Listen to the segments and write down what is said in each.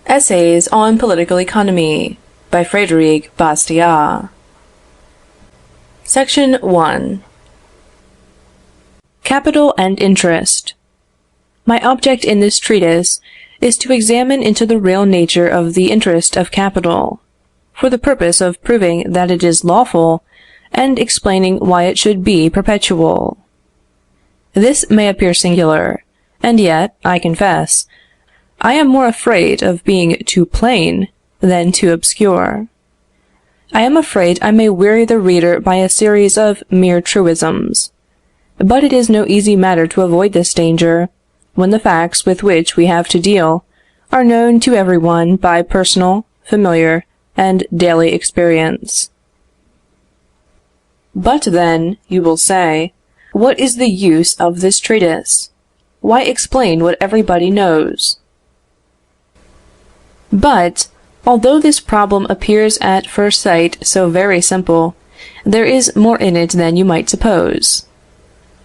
Essays on Political Economy by Frédéric Bastiat. Section 1. Capital and Interest. My object in this treatise is to examine into the real nature of the interest of capital, for the purpose of proving that it is lawful, and explaining why it should be perpetual. This may appear singular, and yet, I confess, I am more afraid of being too plain than too obscure. I am afraid I may weary the reader by a series of mere truisms. But it is no easy matter to avoid this danger, when the facts with which we have to deal are known to every one by personal, familiar, and daily experience. But then, you will say, what is the use of this treatise? Why explain what everybody knows? But, although this problem appears at first sight so very simple, there is more in it than you might suppose.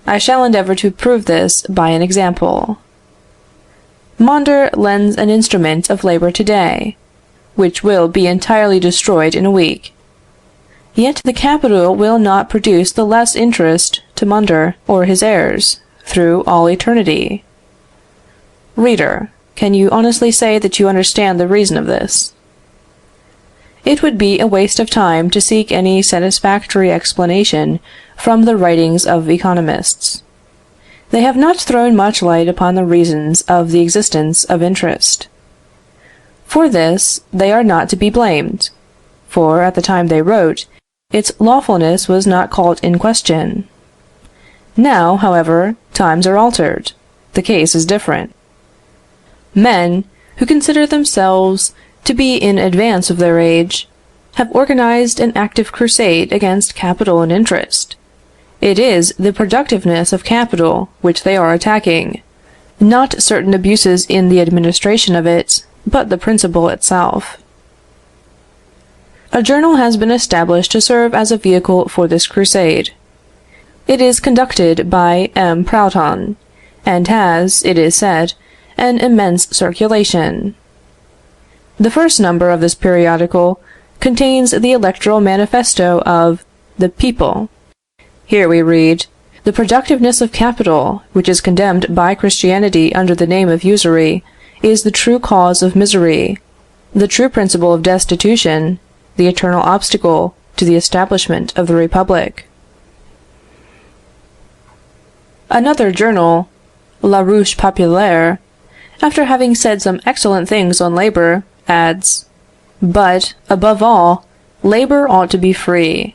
I shall endeavor to prove this by an example. Mondor lends an instrument of labor today, which will be entirely destroyed in a week. Yet the capital will not produce the less interest to Mondor or his heirs through all eternity. Reader, can you honestly say that you understand the reason of this? It would be a waste of time to seek any satisfactory explanation from the writings of economists. They have not thrown much light upon the reasons of the existence of interest. For this, they are not to be blamed, for at the time they wrote, its lawfulness was not called in question. Now, however, times are altered. The case is different. Men, who consider themselves to be in advance of their age, have organized an active crusade against capital and interest. It is the productiveness of capital which they are attacking, not certain abuses in the administration of it, but the principle itself. A journal has been established to serve as a vehicle for this crusade. It is conducted by M. Proudhon, and has, it is said, an immense circulation. The first number of this periodical contains the electoral manifesto of the people. Here we read, "The productiveness of capital, which is condemned by Christianity under the name of usury, is the true cause of misery, the true principle of destitution, the eternal obstacle to the establishment of the Republic." Another journal, La Ruche Populaire, after having said some excellent things on labor, adds, "But, above all, labor ought to be free.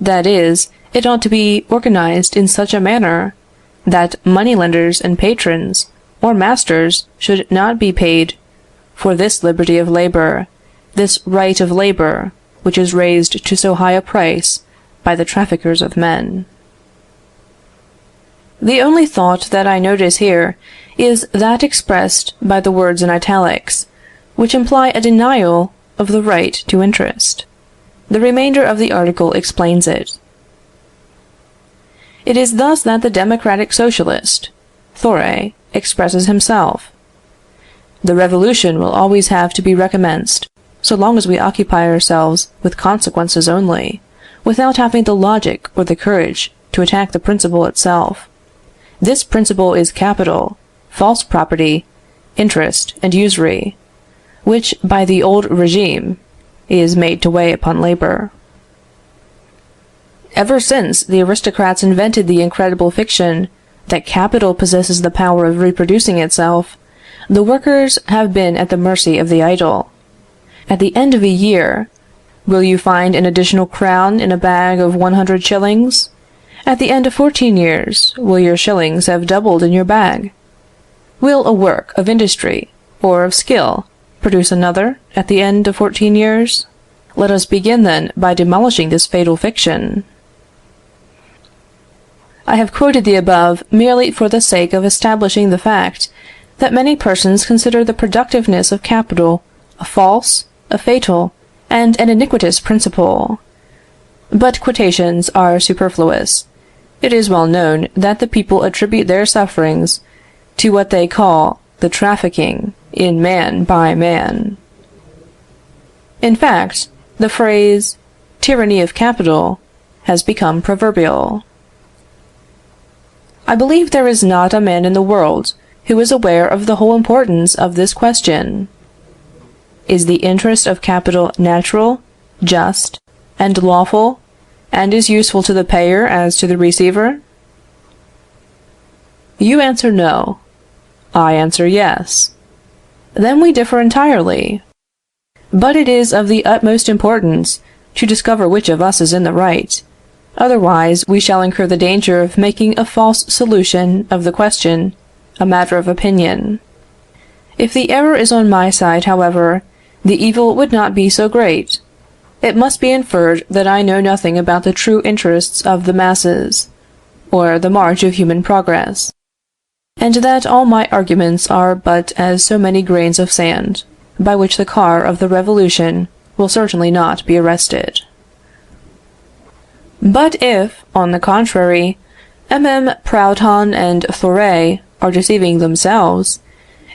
That is, it ought to be organized in such a manner that moneylenders and patrons, or masters, should not be paid for this liberty of labor, this right of labor, which is raised to so high a price by the traffickers of men." The only thought that I notice here is that expressed by the words in italics, which imply a denial of the right to interest. The remainder of the article explains it. It is thus that the democratic socialist, Thoreau, expresses himself. The revolution will always have to be recommenced, so long as we occupy ourselves with consequences only, without having the logic or the courage to attack the principle itself. This principle is capital, false property, interest, and usury, which, by the old regime, is made to weigh upon labor. Ever since the aristocrats invented the incredible fiction that capital possesses the power of reproducing itself, the workers have been at the mercy of the idle. At the end of a year, will you find an additional crown in a bag of 100 shillings? At the end of 14 years, will your shillings have doubled in your bag? Will a work of industry or of skill produce another at the end of 14 years? Let us begin, then, by demolishing this fatal fiction. I have quoted the above merely for the sake of establishing the fact that many persons consider the productiveness of capital a false, a fatal, and an iniquitous principle. But quotations are superfluous. It is well known that the people attribute their sufferings to what they call the trafficking in man by man. In fact, the phrase, tyranny of capital, has become proverbial. I believe there is not a man in the world who is aware of the whole importance of this question. Is the interest of capital natural, just, and lawful, and is useful to the payer as to the receiver? You answer no. I answer yes. Then we differ entirely. But it is of the utmost importance to discover which of us is in the right. Otherwise, we shall incur the danger of making a false solution of the question a matter of opinion. If the error is on my side, however, the evil would not be so great. It must be inferred that I know nothing about the true interests of the masses, or the march of human progress, and that all my arguments are but as so many grains of sand, by which the car of the revolution will certainly not be arrested. But if, on the contrary, Proudhon and Thoret are deceiving themselves,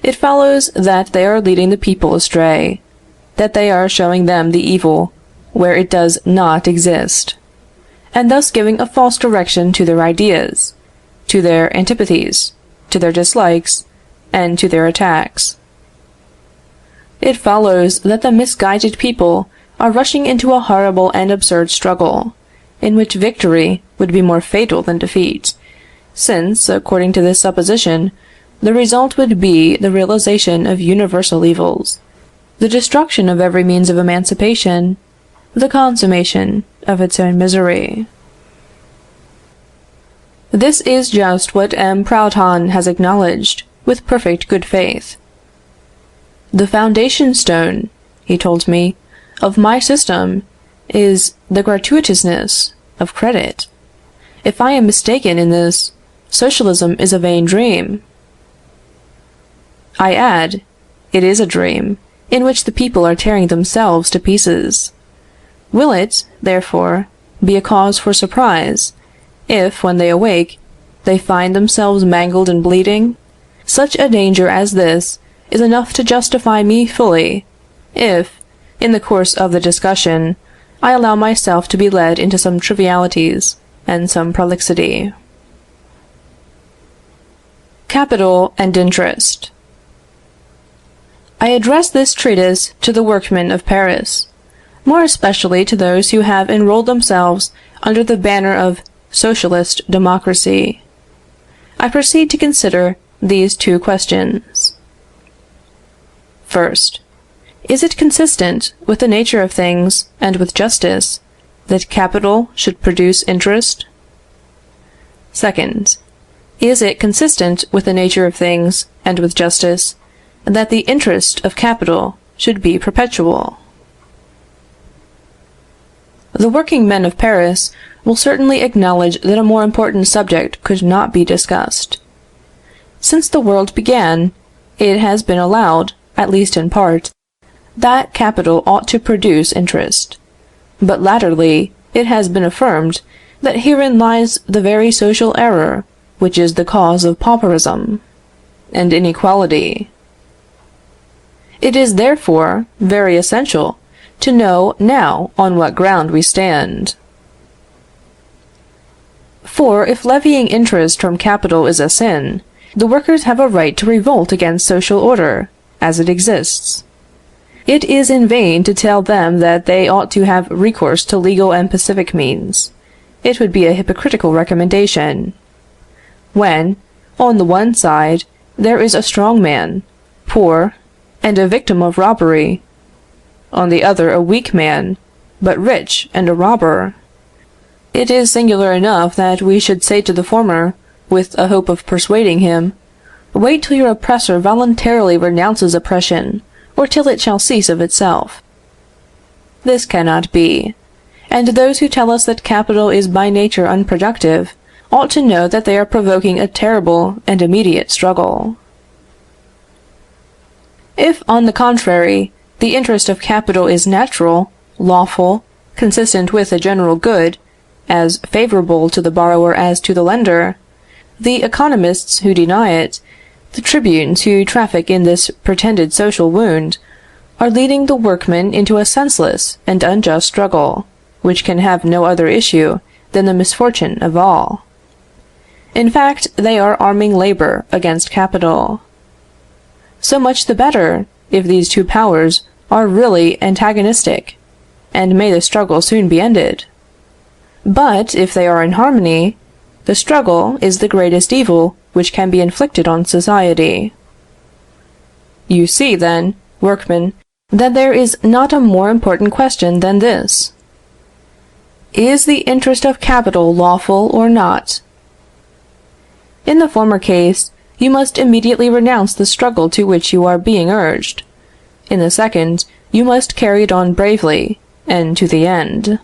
it follows that they are leading the people astray, that they are showing them the evil where it does not exist, and thus giving a false direction to their ideas, to their antipathies, to their dislikes, and to their attacks. It follows that the misguided people are rushing into a horrible and absurd struggle, in which victory would be more fatal than defeat, since, according to this supposition, the result would be the realization of universal evils, the destruction of every means of emancipation, the consummation of its own misery. This is just what Proudhon has acknowledged, with perfect good faith. The foundation stone, he told me, of my system is the gratuitousness of credit. If I am mistaken in this, socialism is a vain dream. I add, it is a dream, in which the people are tearing themselves to pieces. Will it, therefore, be a cause for surprise, if, when they awake, they find themselves mangled and bleeding? Such a danger as this is enough to justify me fully, if, in the course of the discussion, I allow myself to be led into some trivialities and some prolixity. Capital and interest. I address this treatise to the workmen of Paris, more especially to those who have enrolled themselves under the banner of socialist democracy. I proceed to consider these two questions. First, is it consistent with the nature of things and with justice that capital should produce interest? Second, is it consistent with the nature of things and with justice that the interest of capital should be perpetual? The working men of Paris will certainly acknowledge that a more important subject could not be discussed. Since the world began, it has been allowed, at least in part, that capital ought to produce interest. But latterly it has been affirmed that herein lies the very social error which is the cause of pauperism and inequality. It is therefore very essential to know now on what ground we stand. For if levying interest from capital is a sin, the workers have a right to revolt against social order, as it exists. It is in vain to tell them that they ought to have recourse to legal and pacific means. It would be a hypocritical recommendation. When, on the one side, there is a strong man, poor, and a victim of robbery, on the other a weak man, but rich and a robber, it is singular enough that we should say to the former, with a hope of persuading him, wait till your oppressor voluntarily renounces oppression, or till it shall cease of itself. This cannot be, and those who tell us that capital is by nature unproductive ought to know that they are provoking a terrible and immediate struggle. If, on the contrary, the interest of capital is natural, lawful, consistent with the general good, as favorable to the borrower as to the lender, the economists who deny it the tribunes who traffic in this pretended social wound are leading the workmen into a senseless and unjust struggle, which can have no other issue than the misfortune of all. In fact, they are arming labor against capital. So much the better, if these two powers are really antagonistic, and may the struggle soon be ended. But, if they are in harmony, the struggle is the greatest evil which can be inflicted on society. You see, then, workmen, that there is not a more important question than this: is the interest of capital lawful or not? In the former case, you must immediately renounce the struggle to which you are being urged. In the second, you must carry it on bravely, and to the end.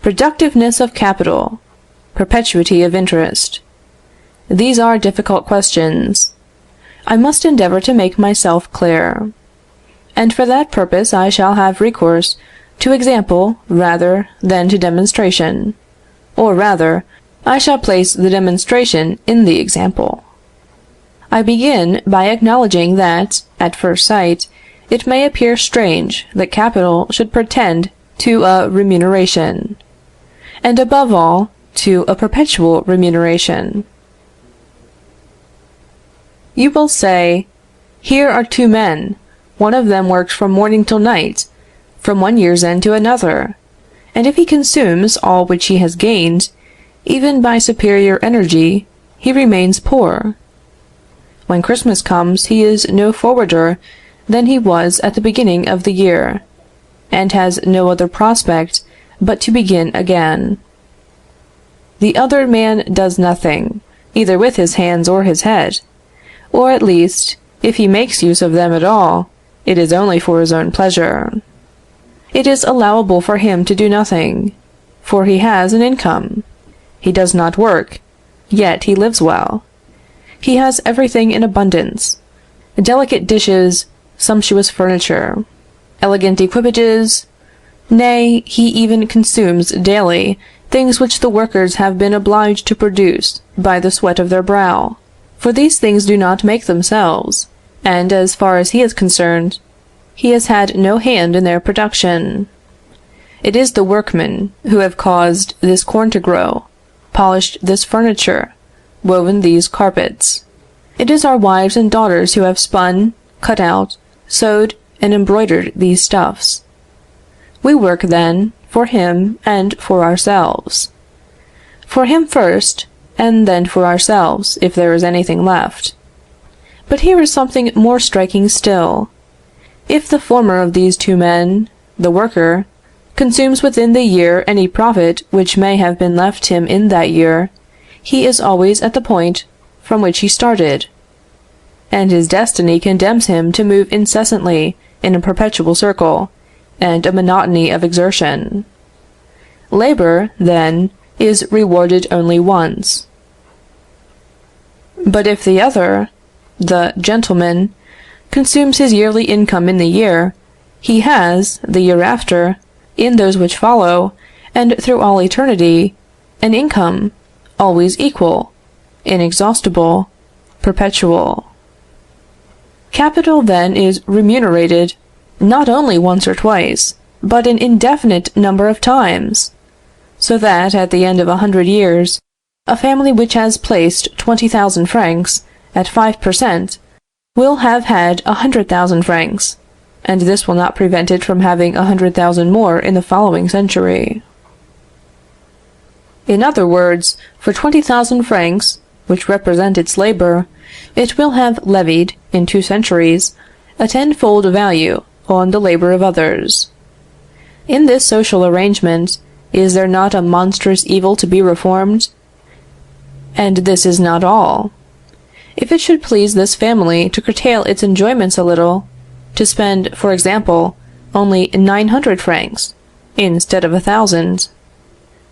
Productiveness of capital, perpetuity of interest. These are difficult questions. I must endeavor to make myself clear, and for that purpose I shall have recourse to example rather than to demonstration, or rather, I shall place the demonstration in the example. I begin by acknowledging that, at first sight, it may appear strange that capital should pretend to a remuneration, and above all, to a perpetual remuneration. You will say, here are two men, one of them works from morning till night, from one year's end to another, and if he consumes all which he has gained, even by superior energy, he remains poor. When Christmas comes, he is no forwarder than he was at the beginning of the year, and has no other prospect but to begin again. The other man does nothing, either with his hands or his head, or at least, if he makes use of them at all, it is only for his own pleasure. It is allowable for him to do nothing, for he has an income. He does not work, yet he lives well. He has everything in abundance: delicate dishes, sumptuous furniture, elegant equipages, nay, he even consumes daily things which the workers have been obliged to produce by the sweat of their brow, for these things do not make themselves, and, as far as he is concerned, he has had no hand in their production. It is the workmen who have caused this corn to grow, polished this furniture, woven these carpets. It is our wives and daughters who have spun, cut out, sewed, and embroidered these stuffs. We work, then, for him and for ourselves. For him first, and then for ourselves, if there is anything left. But here is something more striking still. If the former of these two men, the worker, consumes within the year any profit which may have been left him in that year, he is always at the point from which he started, and his destiny condemns him to move incessantly in a perpetual circle, and a monotony of exertion. Labor, then, is rewarded only once. But if the other, the gentleman, consumes his yearly income in the year, he has, the year after, in those which follow, and through all eternity, an income, always equal, inexhaustible, perpetual. Capital, then, is remunerated not only once or twice, but an indefinite number of times, so that, at the end of 100 years, a family which has placed 20,000 francs at 5 per cent. will have had 100,000 francs, and this will not prevent it from having 100,000 more in the following century. In other words, for 20,000 francs, which represent its labor, it will have levied, in 2 centuries, a tenfold value on the labor of others. In this social arrangement, is there not a monstrous evil to be reformed? And this is not all. If it should please this family to curtail its enjoyments a little, to spend, for example, only 900 francs, instead of 1,000,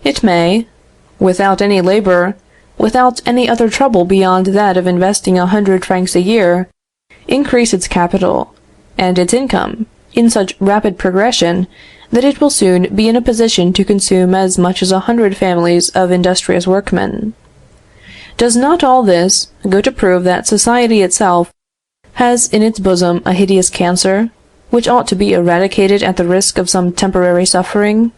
it may, without any labor, without any other trouble beyond that of investing 100 francs a year, increase its capital and its income in such rapid progression that it will soon be in a position to consume as much as 100 families of industrious workmen. Does not all this go to prove that society itself has in its bosom a hideous cancer, which ought to be eradicated at the risk of some temporary suffering?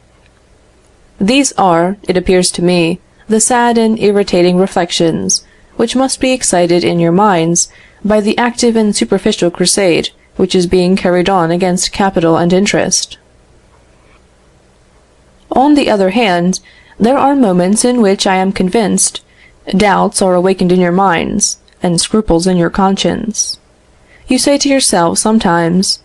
These are, it appears to me, the sad and irritating reflections which must be excited in your minds by the active and superficial crusade which is being carried on against capital and interest. On the other hand, there are moments in which I am convinced doubts are awakened in your minds, and scruples in your conscience. You say to yourself sometimes,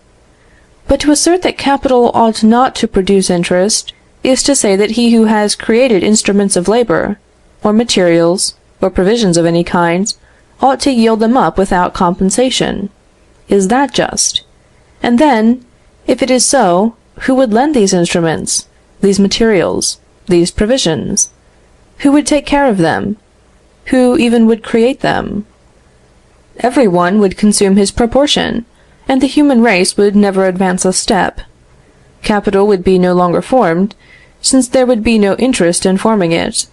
but to assert that capital ought not to produce interest is to say that he who has created instruments of labor, or materials, or provisions of any kind, ought to yield them up without compensation. Is that just? And then, if it is so, who would lend these instruments, these materials, these provisions? Who would take care of them? Who even would create them? Every one would consume his proportion, and the human race would never advance a step. Capital would be no longer formed, since there would be no interest in forming it.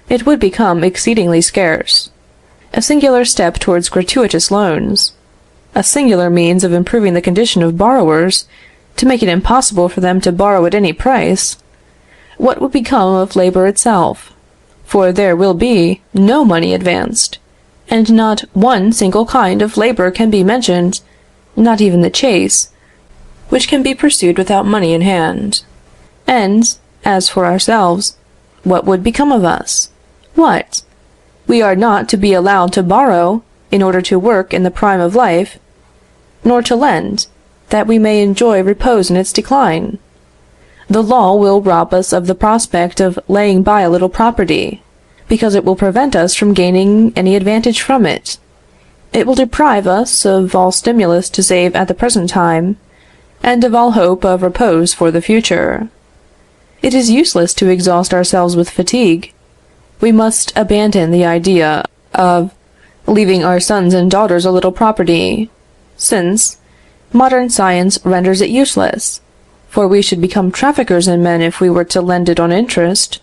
It would become exceedingly scarce. A singular step towards gratuitous loans, a singular means of improving the condition of borrowers, to make it impossible for them to borrow at any price. What would become of labor itself? For there will be no money advanced, and not one single kind of labor can be mentioned, not even the chase, which can be pursued without money in hand. And, as for ourselves, what would become of us? What? We are not to be allowed to borrow, in order to work in the prime of life, nor to lend, that we may enjoy repose in its decline. The law will rob us of the prospect of laying by a little property, because it will prevent us from gaining any advantage from it. It will deprive us of all stimulus to save at the present time, and of all hope of repose for the future. It is useless to exhaust ourselves with fatigue. We must abandon the idea of leaving our sons and daughters a little property, since modern science renders it useless, for we should become traffickers in men if we were to lend it on interest.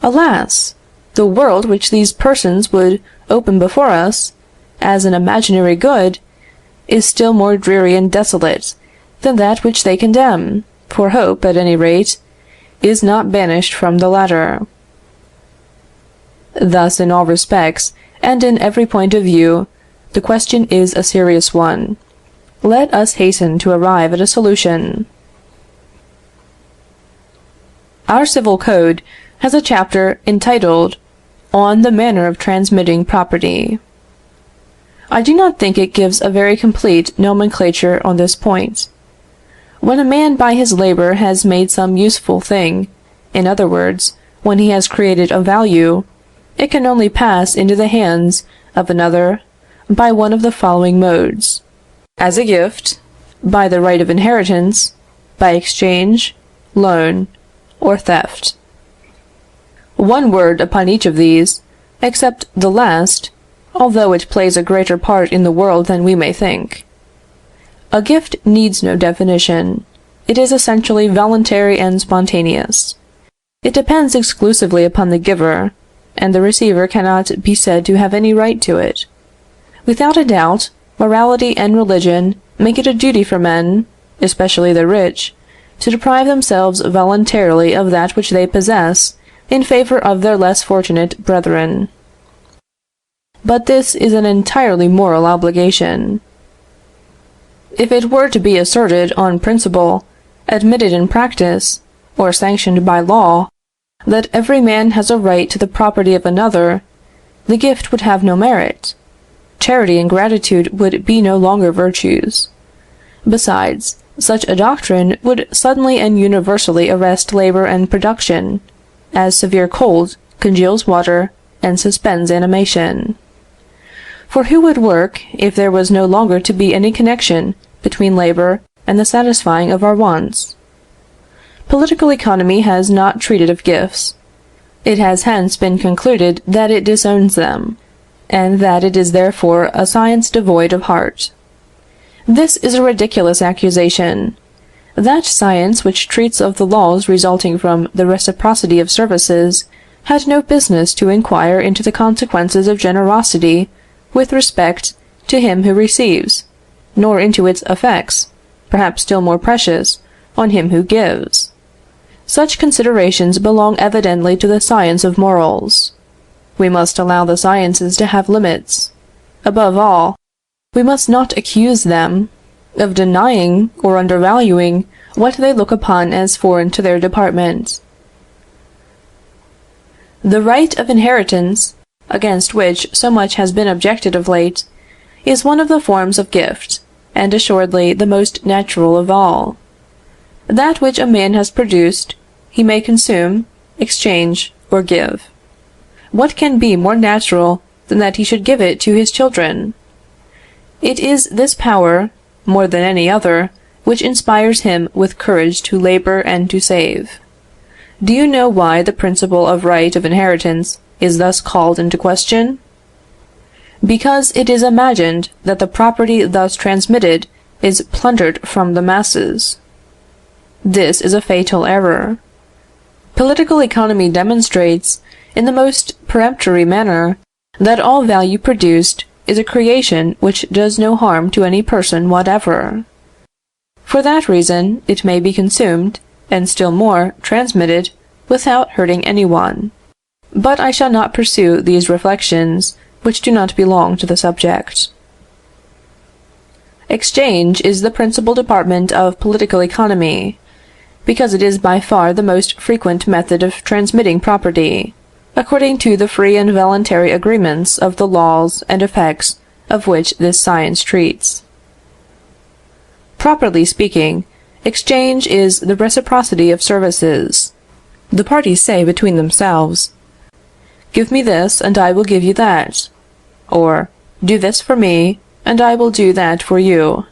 Alas! The world which these persons would open before us, as an imaginary good, is still more dreary and desolate than that which they condemn, for hope, at any rate, is not banished from the latter. Thus, in all respects, and in every point of view, the question is a serious one. Let us hasten to arrive at a solution. Our civil code has a chapter entitled On the Manner of Transmitting Property. I do not think it gives a very complete nomenclature on this point. When a man by his labor has made some useful thing, in other words, when he has created a value, it can only pass into the hands of another by one of the following modes: as a gift, by the right of inheritance, by exchange, loan, or theft. One word upon each of these, except the last, although it plays a greater part in the world than we may think. A gift needs no definition. It is essentially voluntary and spontaneous. It depends exclusively upon the giver, and the receiver cannot be said to have any right to it. Without a doubt, morality and religion make it a duty for men, especially the rich, to deprive themselves voluntarily of that which they possess in favor of their less fortunate brethren. But this is an entirely moral obligation. If it were to be asserted on principle, admitted in practice, or sanctioned by law, that every man has a right to the property of another, the gift would have no merit. Charity and gratitude would be no longer virtues. Besides, such a doctrine would suddenly and universally arrest labor and production, as severe cold congeals water and suspends animation. For who would work if there was no longer to be any connection between labor and the satisfying of our wants? Political economy has not treated of gifts. It has hence been concluded that it disowns them, and that it is therefore a science devoid of heart. This is a ridiculous accusation. That science which treats of the laws resulting from the reciprocity of services had no business to inquire into the consequences of generosity with respect to him who receives, nor into its effects, perhaps still more precious, on him who gives. Such considerations belong evidently to the science of morals. We must allow the sciences to have limits. Above all, we must not accuse them of denying or undervaluing what they look upon as foreign to their department. The right of inheritance, against which so much has been objected of late, is one of the forms of gift, and assuredly the most natural of all. That which a man has produced, he may consume, exchange, or give. What can be more natural than that he should give it to his children? It is this power, more than any other, which inspires him with courage to labor and to save. Do you know why the principle of right of inheritance is thus called into question? Because it is imagined that the property thus transmitted is plundered from the masses. This is a fatal error. Political economy demonstrates, in the most peremptory manner, that all value produced is a creation which does no harm to any person whatever. For that reason, it may be consumed, and still more, transmitted, without hurting any one. But I shall not pursue these reflections, which do not belong to the subject. Exchange is the principal department of political economy, because it is by far the most frequent method of transmitting property, according to the free and voluntary agreements of the laws and effects of which this science treats. Properly speaking, exchange is the reciprocity of services. The parties say between themselves, "Give me this, and I will give you that," or "Do this for me, and I will do that for you."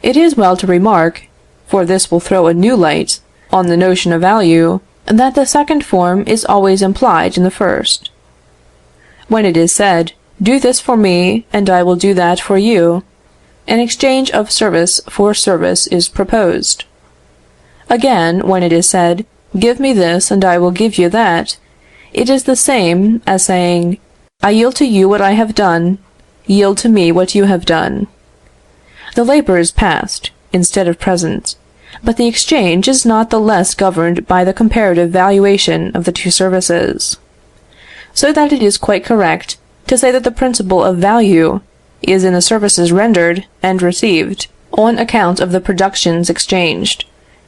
It is well to remark, for this will throw a new light on the notion of value, that the second form is always implied in the first. When it is said, "Do this for me, and I will do that for you," an exchange of service for service is proposed. Again, when it is said, "Give me this, and I will give you that," it is the same as saying, "I yield to you what I have done, yield to me what you have done." The labor is past, instead of present, but the exchange is not the less governed by the comparative valuation of the two services. So that it is quite correct to say that the principle of value is in the services rendered and received on account of the productions exchanged,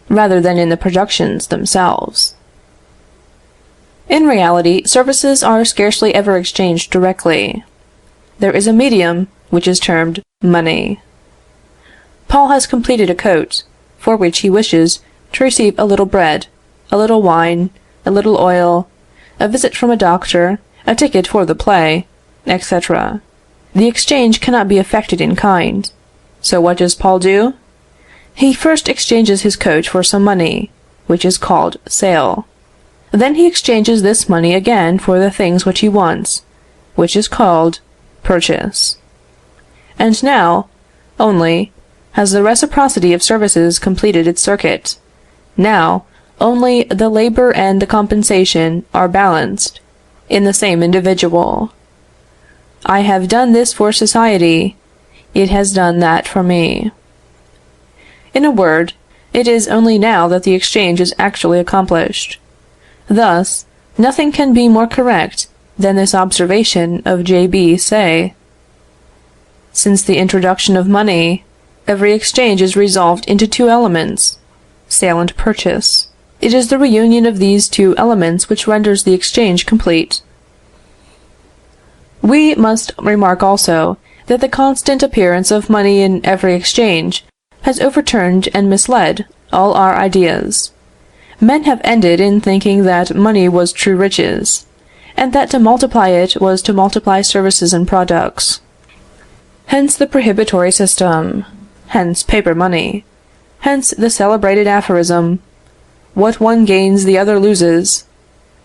rather than in the productions themselves. In reality, services are scarcely ever exchanged directly. There is a medium, which is termed money. Paul has completed a coat, for which he wishes to receive a little bread, a little wine, a little oil, a visit from a doctor, a ticket for the play, etc. The exchange cannot be effected in kind. So what does Paul do? He first exchanges his coat for some money, which is called sale. Then he exchanges this money again for the things which he wants, which is called purchase. And now, only, has the reciprocity of services completed its circuit. Now, only the labor and the compensation are balanced in the same individual. I have done this for society, it has done that for me. In a word, it is only now that the exchange is actually accomplished. Thus, nothing can be more correct than this observation of J.B. Say. Since the introduction of money, every exchange is resolved into two elements, sale and purchase. It is the reunion of these two elements which renders the exchange complete. We must remark also that the constant appearance of money in every exchange has overturned and misled all our ideas. Men have ended in thinking that money was true riches, and that to multiply it was to multiply services and products. Hence the prohibitory system, hence paper money, hence the celebrated aphorism, "What one gains the other loses,"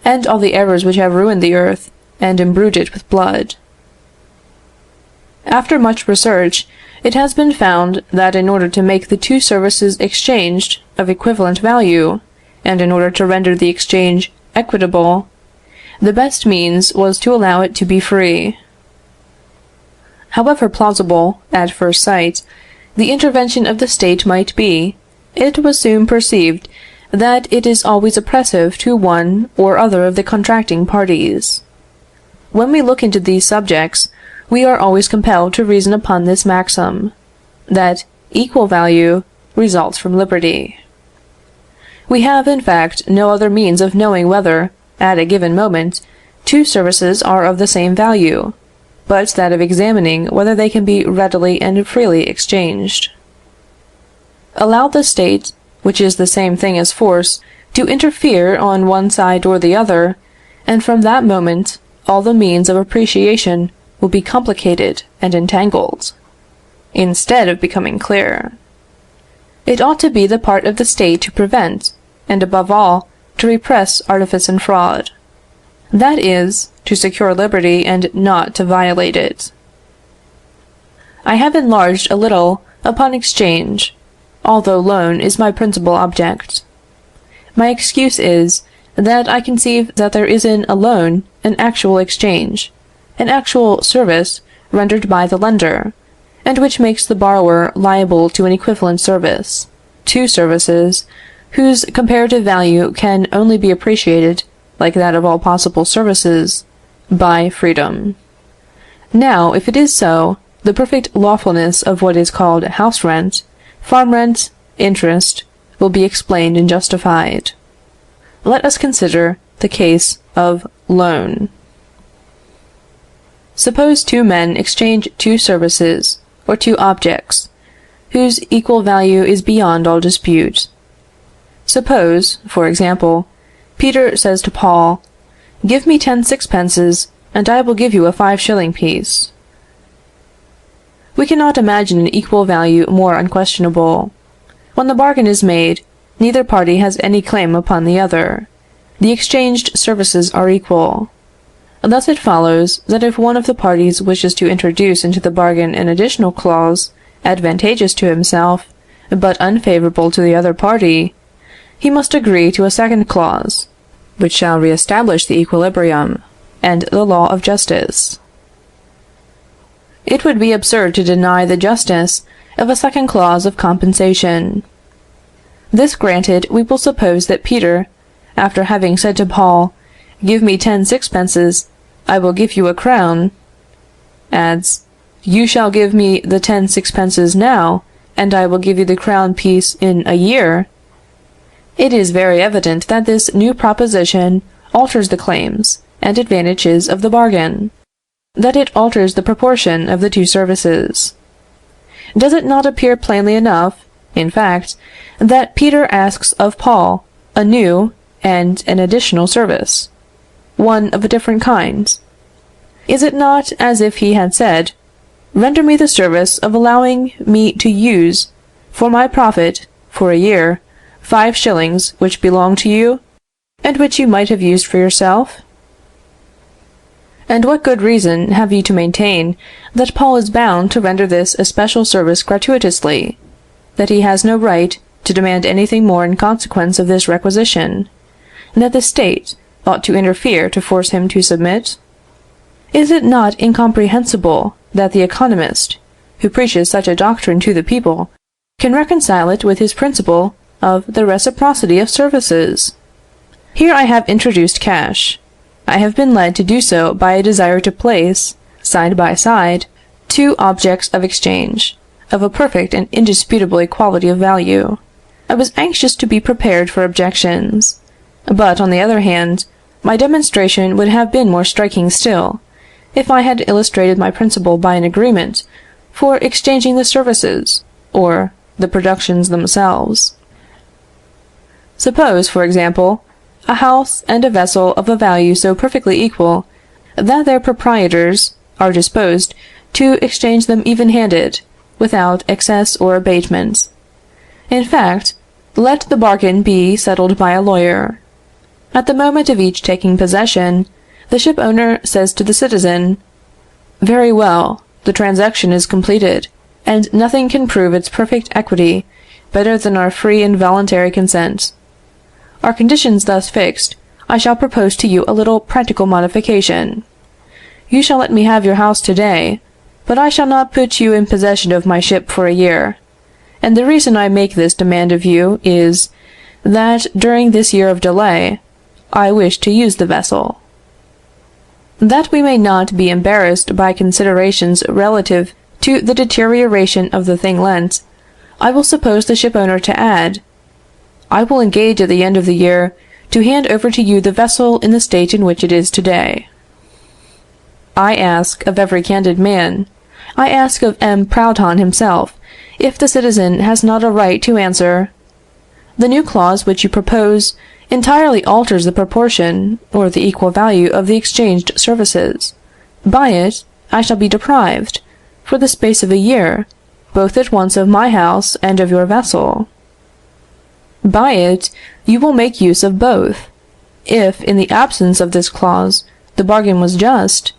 and all the errors which have ruined the earth and imbrued it with blood. After much research, it has been found that in order to make the two services exchanged of equivalent value, and in order to render the exchange equitable, the best means was to allow it to be free. However plausible, at first sight, the intervention of the state might be, it was soon perceived that it is always oppressive to one or other of the contracting parties. When we look into these subjects, we are always compelled to reason upon this maxim, that equal value results from liberty. We have, in fact, no other means of knowing whether, at a given moment, two services are of the same value, but that of examining whether they can be readily and freely exchanged. Allow the state, which is the same thing as force, to interfere on one side or the other, and from that moment all the means of appreciation will be complicated and entangled, instead of becoming clear. It ought to be the part of the state to prevent, and above all, to repress artifice and fraud. That is, to secure liberty and not to violate it. I have enlarged a little upon exchange, although loan is my principal object. My excuse is, that I conceive that there is in a loan an actual exchange, an actual service rendered by the lender, and which makes the borrower liable to an equivalent service, two services, whose comparative value can only be appreciated, like that of all possible services, by freedom. Now, if it is so, the perfect lawfulness of what is called house rent, farm rent, interest, will be explained and justified. Let us consider the case of loan. Suppose two men exchange two services, or two objects, whose equal value is beyond all dispute. Suppose, for example, Peter says to Paul, "Give me 10 sixpences, and I will give you a 5-shilling piece." We cannot imagine an equal value more unquestionable. When the bargain is made, neither party has any claim upon the other. The exchanged services are equal. Thus it follows that if one of the parties wishes to introduce into the bargain an additional clause, advantageous to himself, but unfavorable to the other party, he must agree to a second clause, which shall re-establish the equilibrium, and the law of justice. It would be absurd to deny the justice of a second clause of compensation. This granted, we will suppose that Peter, after having said to Paul, "Give me 10 sixpences, I will give you a crown," adds, "You shall give me the 10 sixpences now, and I will give you the crown piece in a year." It is very evident that this new proposition alters the claims and advantages of the bargain, that it alters the proportion of the two services. Does it not appear plainly enough, in fact, that Peter asks of Paul a new and an additional service, one of a different kind? Is it not as if he had said, "Render me the service of allowing me to use, for my profit, for a year, 5 shillings which belong to you, and which you might have used for yourself"? And what good reason have you to maintain that Paul is bound to render this especial service gratuitously, that he has no right to demand anything more in consequence of this requisition, and that the state ought to interfere to force him to submit? Is it not incomprehensible that the economist, who preaches such a doctrine to the people, can reconcile it with his principle of the reciprocity of services? Here I have introduced cash. I have been led to do so by a desire to place, side by side, two objects of exchange, of a perfect and indisputable equality of value. I was anxious to be prepared for objections. But, on the other hand, my demonstration would have been more striking still, if I had illustrated my principle by an agreement for exchanging the services, or the productions themselves. Suppose, for example, a house and a vessel of a value so perfectly equal that their proprietors are disposed to exchange them even-handed, without excess or abatement. In fact, let the bargain be settled by a lawyer. At the moment of each taking possession, the ship owner says to the citizen, "Very well, the transaction is completed, and nothing can prove its perfect equity better than our free and voluntary consent. Our conditions thus fixed, I shall propose to you a little practical modification. You shall let me have your house today, but I shall not put you in possession of my ship for a year. And the reason I make this demand of you is, that during this year of delay, I wish to use the vessel. That we may not be embarrassed by considerations relative to the deterioration of the thing lent, I will suppose the shipowner to add, I will engage at the end of the year to hand over to you the vessel in the state in which it is today. I ask of every candid man, I ask of M. Proudhon himself, if the citizen has not a right to answer, the new clause which you propose entirely alters the proportion or the equal value of the exchanged services. By it, I shall be deprived, for the space of a year, both at once of my house and of your vessel. By it, you will make use of both. If, in the absence of this clause, the bargain was just,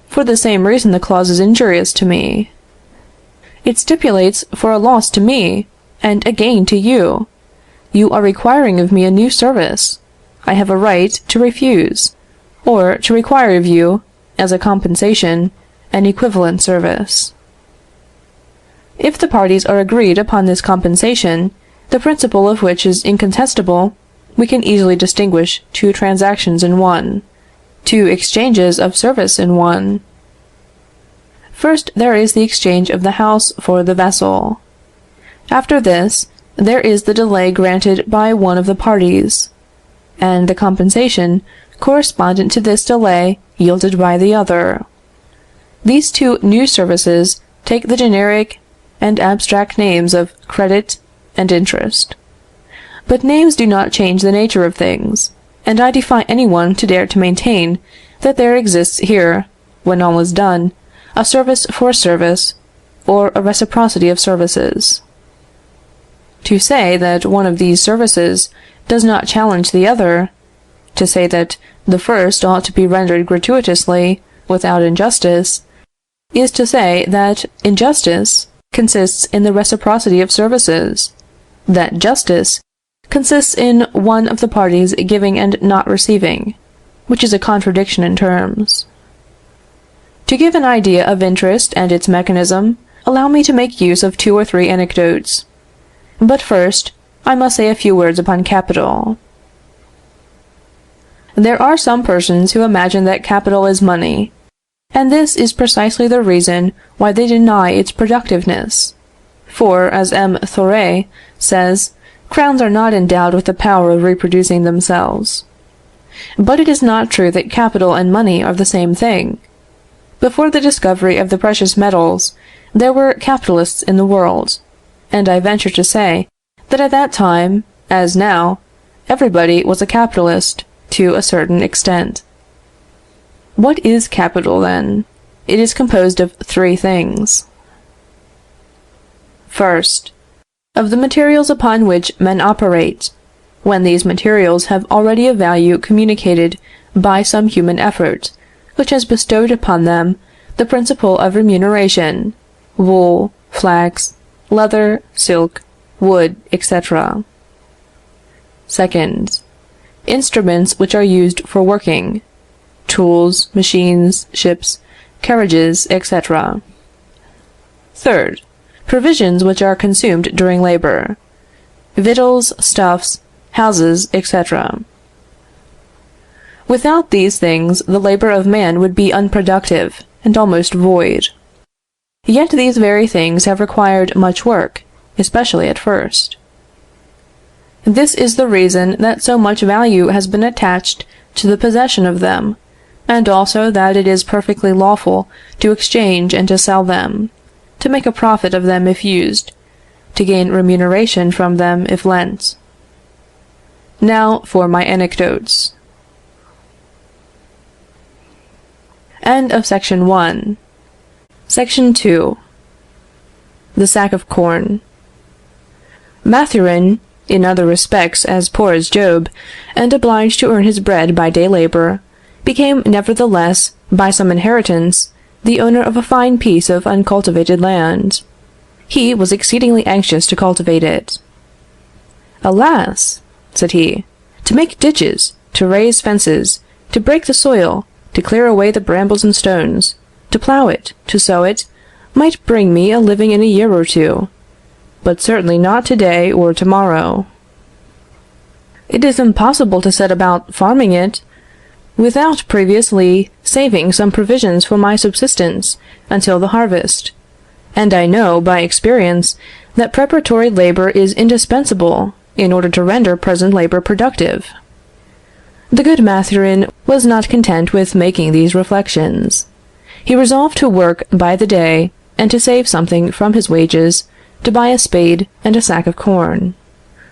for the same reason the clause is injurious to me. It stipulates for a loss to me, and a gain to you. You are requiring of me a new service. I have a right to refuse, or to require of you, as a compensation, an equivalent service. If the parties are agreed upon this compensation, the principle of which is incontestable, we can easily distinguish two transactions in one, two exchanges of service in one. First there is the exchange of the house for the vessel. After this, there is the delay granted by one of the parties, and the compensation correspondent to this delay yielded by the other. These two new services take the generic and abstract names of credit and interest. But names do not change the nature of things, and I defy any one to dare to maintain that there exists here, when all is done, a service for service, or a reciprocity of services. To say that one of these services does not challenge the other, to say that the first ought to be rendered gratuitously, without injustice, is to say that injustice consists in the reciprocity of services, that justice consists in one of the parties giving and not receiving, which is a contradiction in terms. To give an idea of interest and its mechanism, allow me to make use of 2 or 3 anecdotes. But first, I must say a few words upon capital. There are some persons who imagine that capital is money, and this is precisely the reason why they deny its productiveness. For, as M. Thoré says, crowns are not endowed with the power of reproducing themselves. But it is not true that capital and money are the same thing. Before the discovery of the precious metals, there were capitalists in the world, and I venture to say that at that time, as now, everybody was a capitalist to a certain extent. What is capital, then? It is composed of 3 things. First, of the materials upon which men operate, when these materials have already a value communicated by some human effort, which has bestowed upon them the principle of remuneration, wool, flax, leather, silk, wood, etc. Second, instruments which are used for working, tools, machines, ships, carriages, etc. Third, provisions which are consumed during labor, victuals, stuffs, houses, etc. Without these things, the labor of man would be unproductive and almost void. Yet these very things have required much work, especially at first. This is the reason that so much value has been attached to the possession of them, and also that it is perfectly lawful to exchange and to sell them, to make a profit of them if used, to gain remuneration from them if lent. Now for my anecdotes. End of section 1. Section 2. The sack of corn. Mathurin, in other respects as poor as Job, and obliged to earn his bread by day labor, became nevertheless, by some inheritance, the owner of a fine piece of uncultivated land. He was exceedingly anxious to cultivate it. Alas! said he, to make ditches, to raise fences, to break the soil, to clear away the brambles and stones, to plow it, to sow it, might bring me a living in a year or two, but certainly not today or tomorrow. It is impossible to set about farming it without previously saving some provisions for my subsistence until the harvest, and I know by experience that preparatory labor is indispensable in order to render present labor productive. The good Mathurin was not content with making these reflections. He resolved to work by the day, and to save something from his wages to buy a spade and a sack of corn,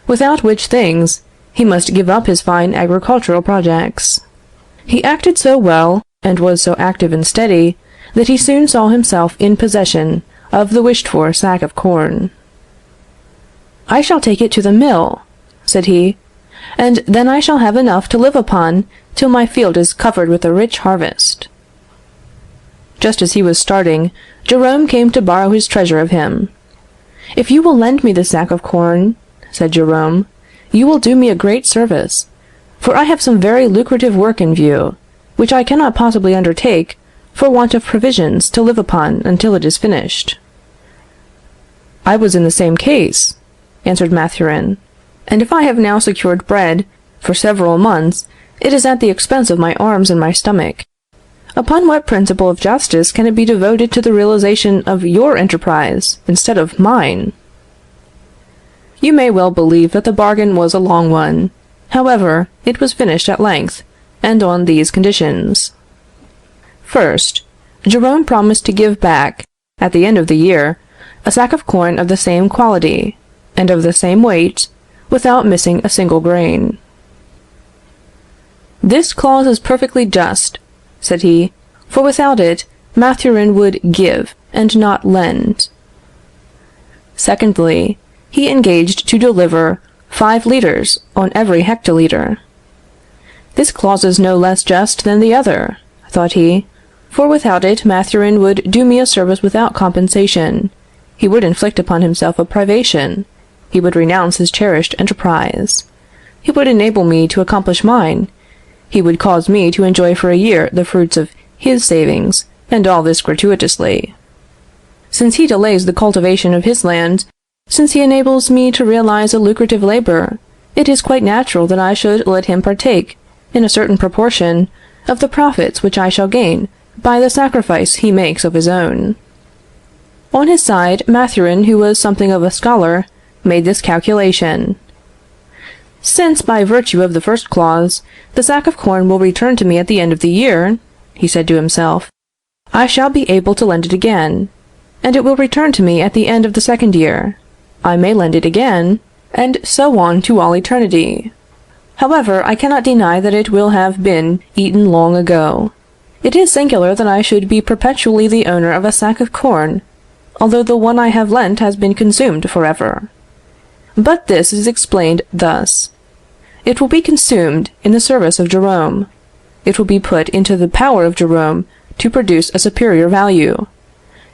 without which things he must give up his fine agricultural projects. He acted so well, and was so active and steady, that he soon saw himself in possession of the wished-for sack of corn. "I shall take it to the mill," said he, "and then I shall have enough to live upon till my field is covered with a rich harvest." Just as he was starting, Jerome came to borrow his treasure of him. "If you will lend me the sack of corn," said Jerome, "you will do me a great service, for I have some very lucrative work in view, which I cannot possibly undertake for want of provisions to live upon until it is finished." "I was in the same case," answered Mathurin, "and if I have now secured bread for several months, it is at the expense of my arms and my stomach. Upon what principle of justice can it be devoted to the realization of your enterprise instead of mine?" You may well believe that the bargain was a long one. However, it was finished at length, and on these conditions. First, Jerome promised to give back, at the end of the year, a sack of corn of the same quality, and of the same weight, without missing a single grain. "This clause is perfectly just," said he, "for without it, Mathurin would give, and not lend." Secondly, he engaged to deliver 5 liters on every hectoliter. "This clause is no less just than the other," thought he, "for without it Mathurin would do me a service without compensation. He would inflict upon himself a privation. He would renounce his cherished enterprise. He would enable me to accomplish mine. He would cause me to enjoy for a year the fruits of his savings, and all this gratuitously. Since he delays the cultivation of his land, since he enables me to realize a lucrative labor, it is quite natural that I should let him partake, in a certain proportion, of the profits which I shall gain by the sacrifice he makes of his own." On his side, Mathurin, who was something of a scholar, made this calculation. "Since, by virtue of the first clause, the sack of corn will return to me at the end of the year," he said to himself, "I shall be able to lend it again, and it will return to me at the end of the second year. I may lend it again, and so on to all eternity. However, I cannot deny that it will have been eaten long ago. It is singular that I should be perpetually the owner of a sack of corn, although the one I have lent has been consumed forever. But this is explained thus. It will be consumed in the service of Jerome. It will be put into the power of Jerome to produce a superior value,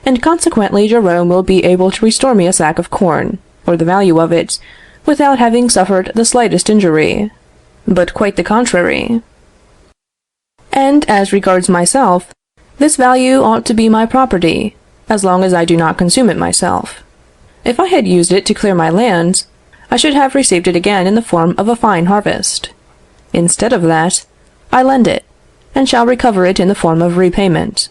and consequently Jerome will be able to restore me a sack of corn, or the value of it, without having suffered the slightest injury, but quite the contrary. And as regards myself, this value ought to be my property, as long as I do not consume it myself. If I had used it to clear my land, I should have received it again in the form of a fine harvest. Instead of that, I lend it, and shall recover it in the form of repayment.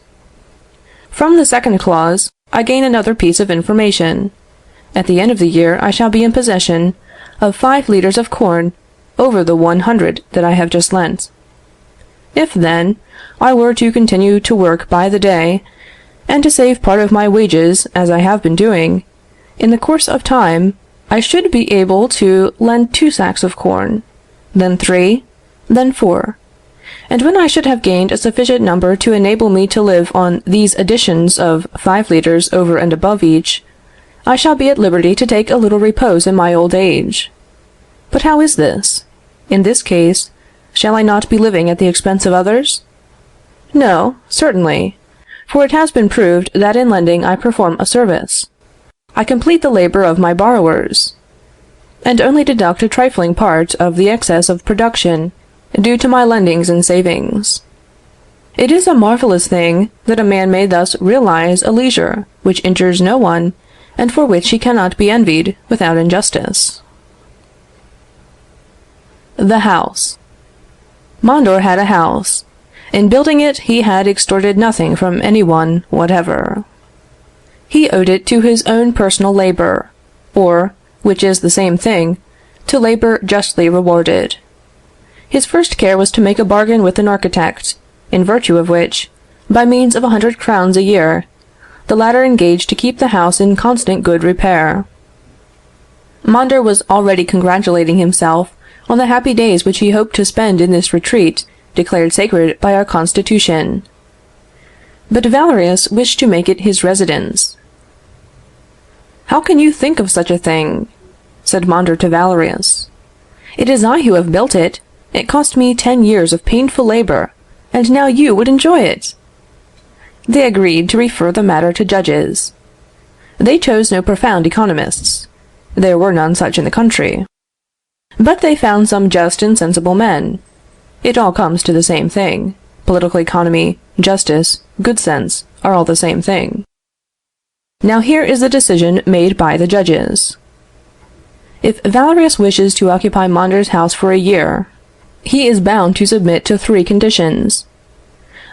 From the second clause, I gain another piece of information. At the end of the year I shall be in possession of 5 liters of corn over the 100 that I have just lent. If, then, I were to continue to work by the day, and to save part of my wages, as I have been doing, in the course of time, I should be able to lend 2 sacks of corn, then 3, then 4, and when I should have gained a sufficient number to enable me to live on these additions of 5 liters over and above each, I shall be at liberty to take a little repose in my old age. But how is this? In this case, shall I not be living at the expense of others? No, certainly, for it has been proved that in lending I perform a service. I complete the labor of my borrowers, and only deduct a trifling part of the excess of production due to my lendings and savings. It is a marvelous thing that a man may thus realize a leisure which injures no one, and for which he cannot be envied without injustice. The house. Mondor had a house. In building it, he had extorted nothing from any one whatever. He owed it to his own personal labor, or, which is the same thing, to labor justly rewarded. His first care was to make a bargain with an architect, in virtue of which, by means of 100 crowns a year, the latter engaged to keep the house in constant good repair. Mondor was already congratulating himself on the happy days which he hoped to spend in this retreat declared sacred by our Constitution. But Valerius wished to make it his residence. "How can you think of such a thing?" said Mondor to Valerius. "It is I who have built it. It cost me 10 years of painful labor, and now you would enjoy it." They agreed to refer the matter to judges. They chose no profound economists. There were none such in the country. But they found some just and sensible men. It all comes to the same thing. Political economy, justice, good sense, are all the same thing. Now here is the decision made by the judges. If Valerius wishes to occupy Mondor's house for a year, he is bound to submit to 3 conditions.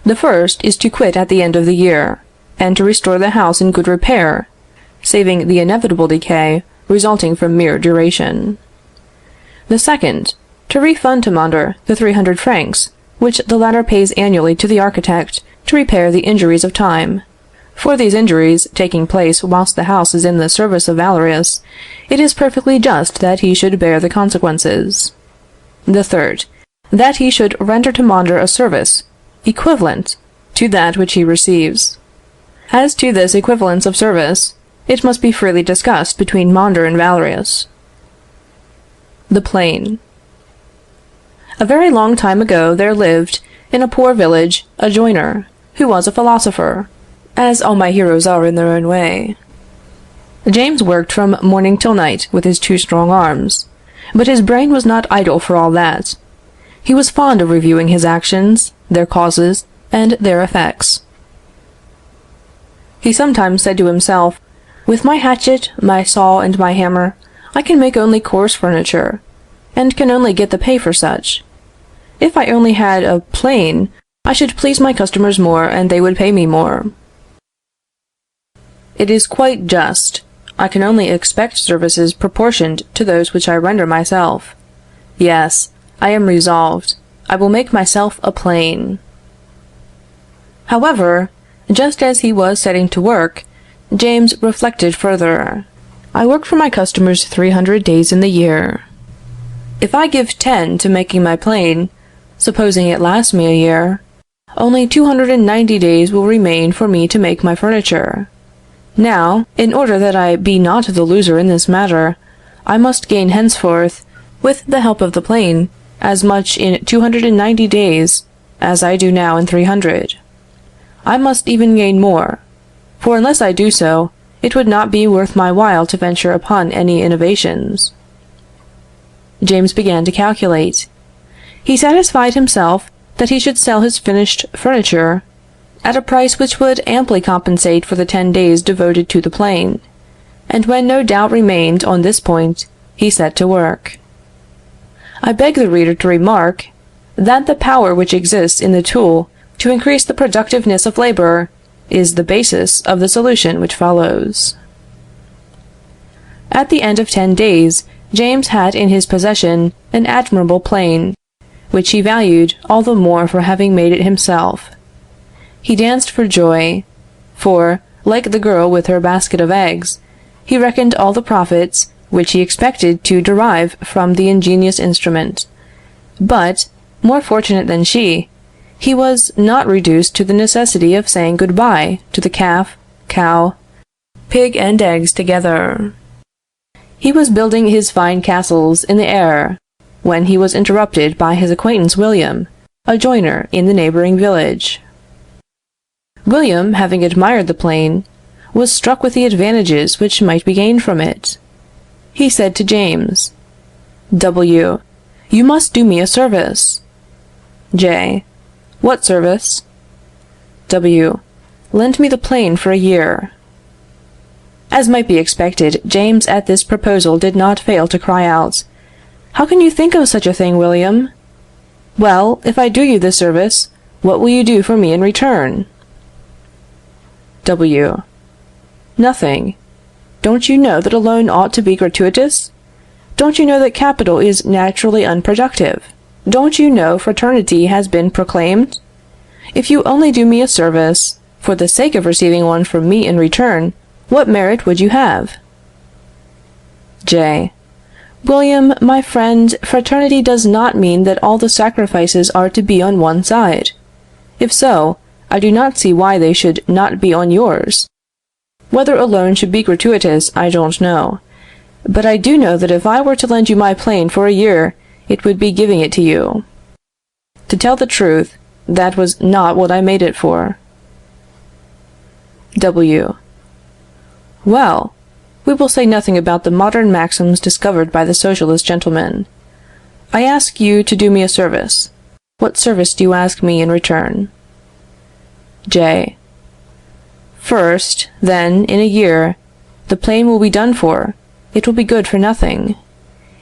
The first is to quit at the end of the year, and to restore the house in good repair, saving the inevitable decay resulting from mere duration. The second, to refund to Mondor the 300 francs, which the latter pays annually to the architect to repair the injuries of time. For these injuries taking place whilst the house is in the service of Valerius, it is perfectly just that he should bear the consequences. The third, that he should render to Mondor a service equivalent to that which he receives. As to this equivalence of service, it must be freely discussed between Mondor and Valerius. The Plain. A very long time ago there lived, in a poor village, a joiner, who was a philosopher, as all my heroes are in their own way. James worked from morning till night with his 2 strong arms, but his brain was not idle for all that. He was fond of reviewing his actions, their causes, and their effects. He sometimes said to himself, "With my hatchet, my saw, and my hammer, I can make only coarse furniture, and can only get the pay for such. If I only had a plane, I should please my customers more, and they would pay me more. It is quite just. I can only expect services proportioned to those which I render myself. Yes, I am resolved. I will make myself a plane." However, just as he was setting to work, James reflected further. "I work for my customers 300 days in the year. If I give 10 to making my plane, supposing it lasts me a year, only 290 days will remain for me to make my furniture. Now, in order that I be not the loser in this matter, I must gain henceforth, with the help of the plane, as much in 290 days as I do now in 300. I must even gain more, for unless I do so, it would not be worth my while to venture upon any innovations." James began to calculate. He satisfied himself that he should sell his finished furniture at a price which would amply compensate for the 10 days devoted to the plane, and when no doubt remained on this point, he set to work. I beg the reader to remark that the power which exists in the tool to increase the productiveness of labor is the basis of the solution which follows. At the end of 10 days, James had in his possession an admirable plane, which he valued all the more for having made it himself. He danced for joy, for, like the girl with her basket of eggs, he reckoned all the profits which he expected to derive from the ingenious instrument. But, more fortunate than she, he was not reduced to the necessity of saying good-bye to the calf, cow, pig, and eggs together. He was building his fine castles in the air, when he was interrupted by his acquaintance William, a joiner in the neighboring village. William, having admired the plane, was struck with the advantages which might be gained from it. He said to James, "W, you must do me a service. J. What service? W. Lend me the plane for a year. As might be expected, James at this proposal did not fail to cry out, "How can you think of such a thing, William?" "Well, if I do you this service, what will you do for me in return?" W. Nothing. Don't you know that a loan ought to be gratuitous? Don't you know that capital is naturally unproductive? Don't you know fraternity has been proclaimed? If you only do me a service, for the sake of receiving one from me in return, what merit would you have? J. William, my friend, fraternity does not mean that all the sacrifices are to be on one side. If so, I do not see why they should not be on yours. Whether a loan should be gratuitous, I don't know. But I do know that if I were to lend you my plane for a year, it would be giving it to you. To tell the truth, that was not what I made it for. W. Well, we will say nothing about the modern maxims discovered by the socialist gentleman. I ask you to do me a service. What service do you ask me in return? J. First, then, in a year, the plane will be done for. It will be good for nothing.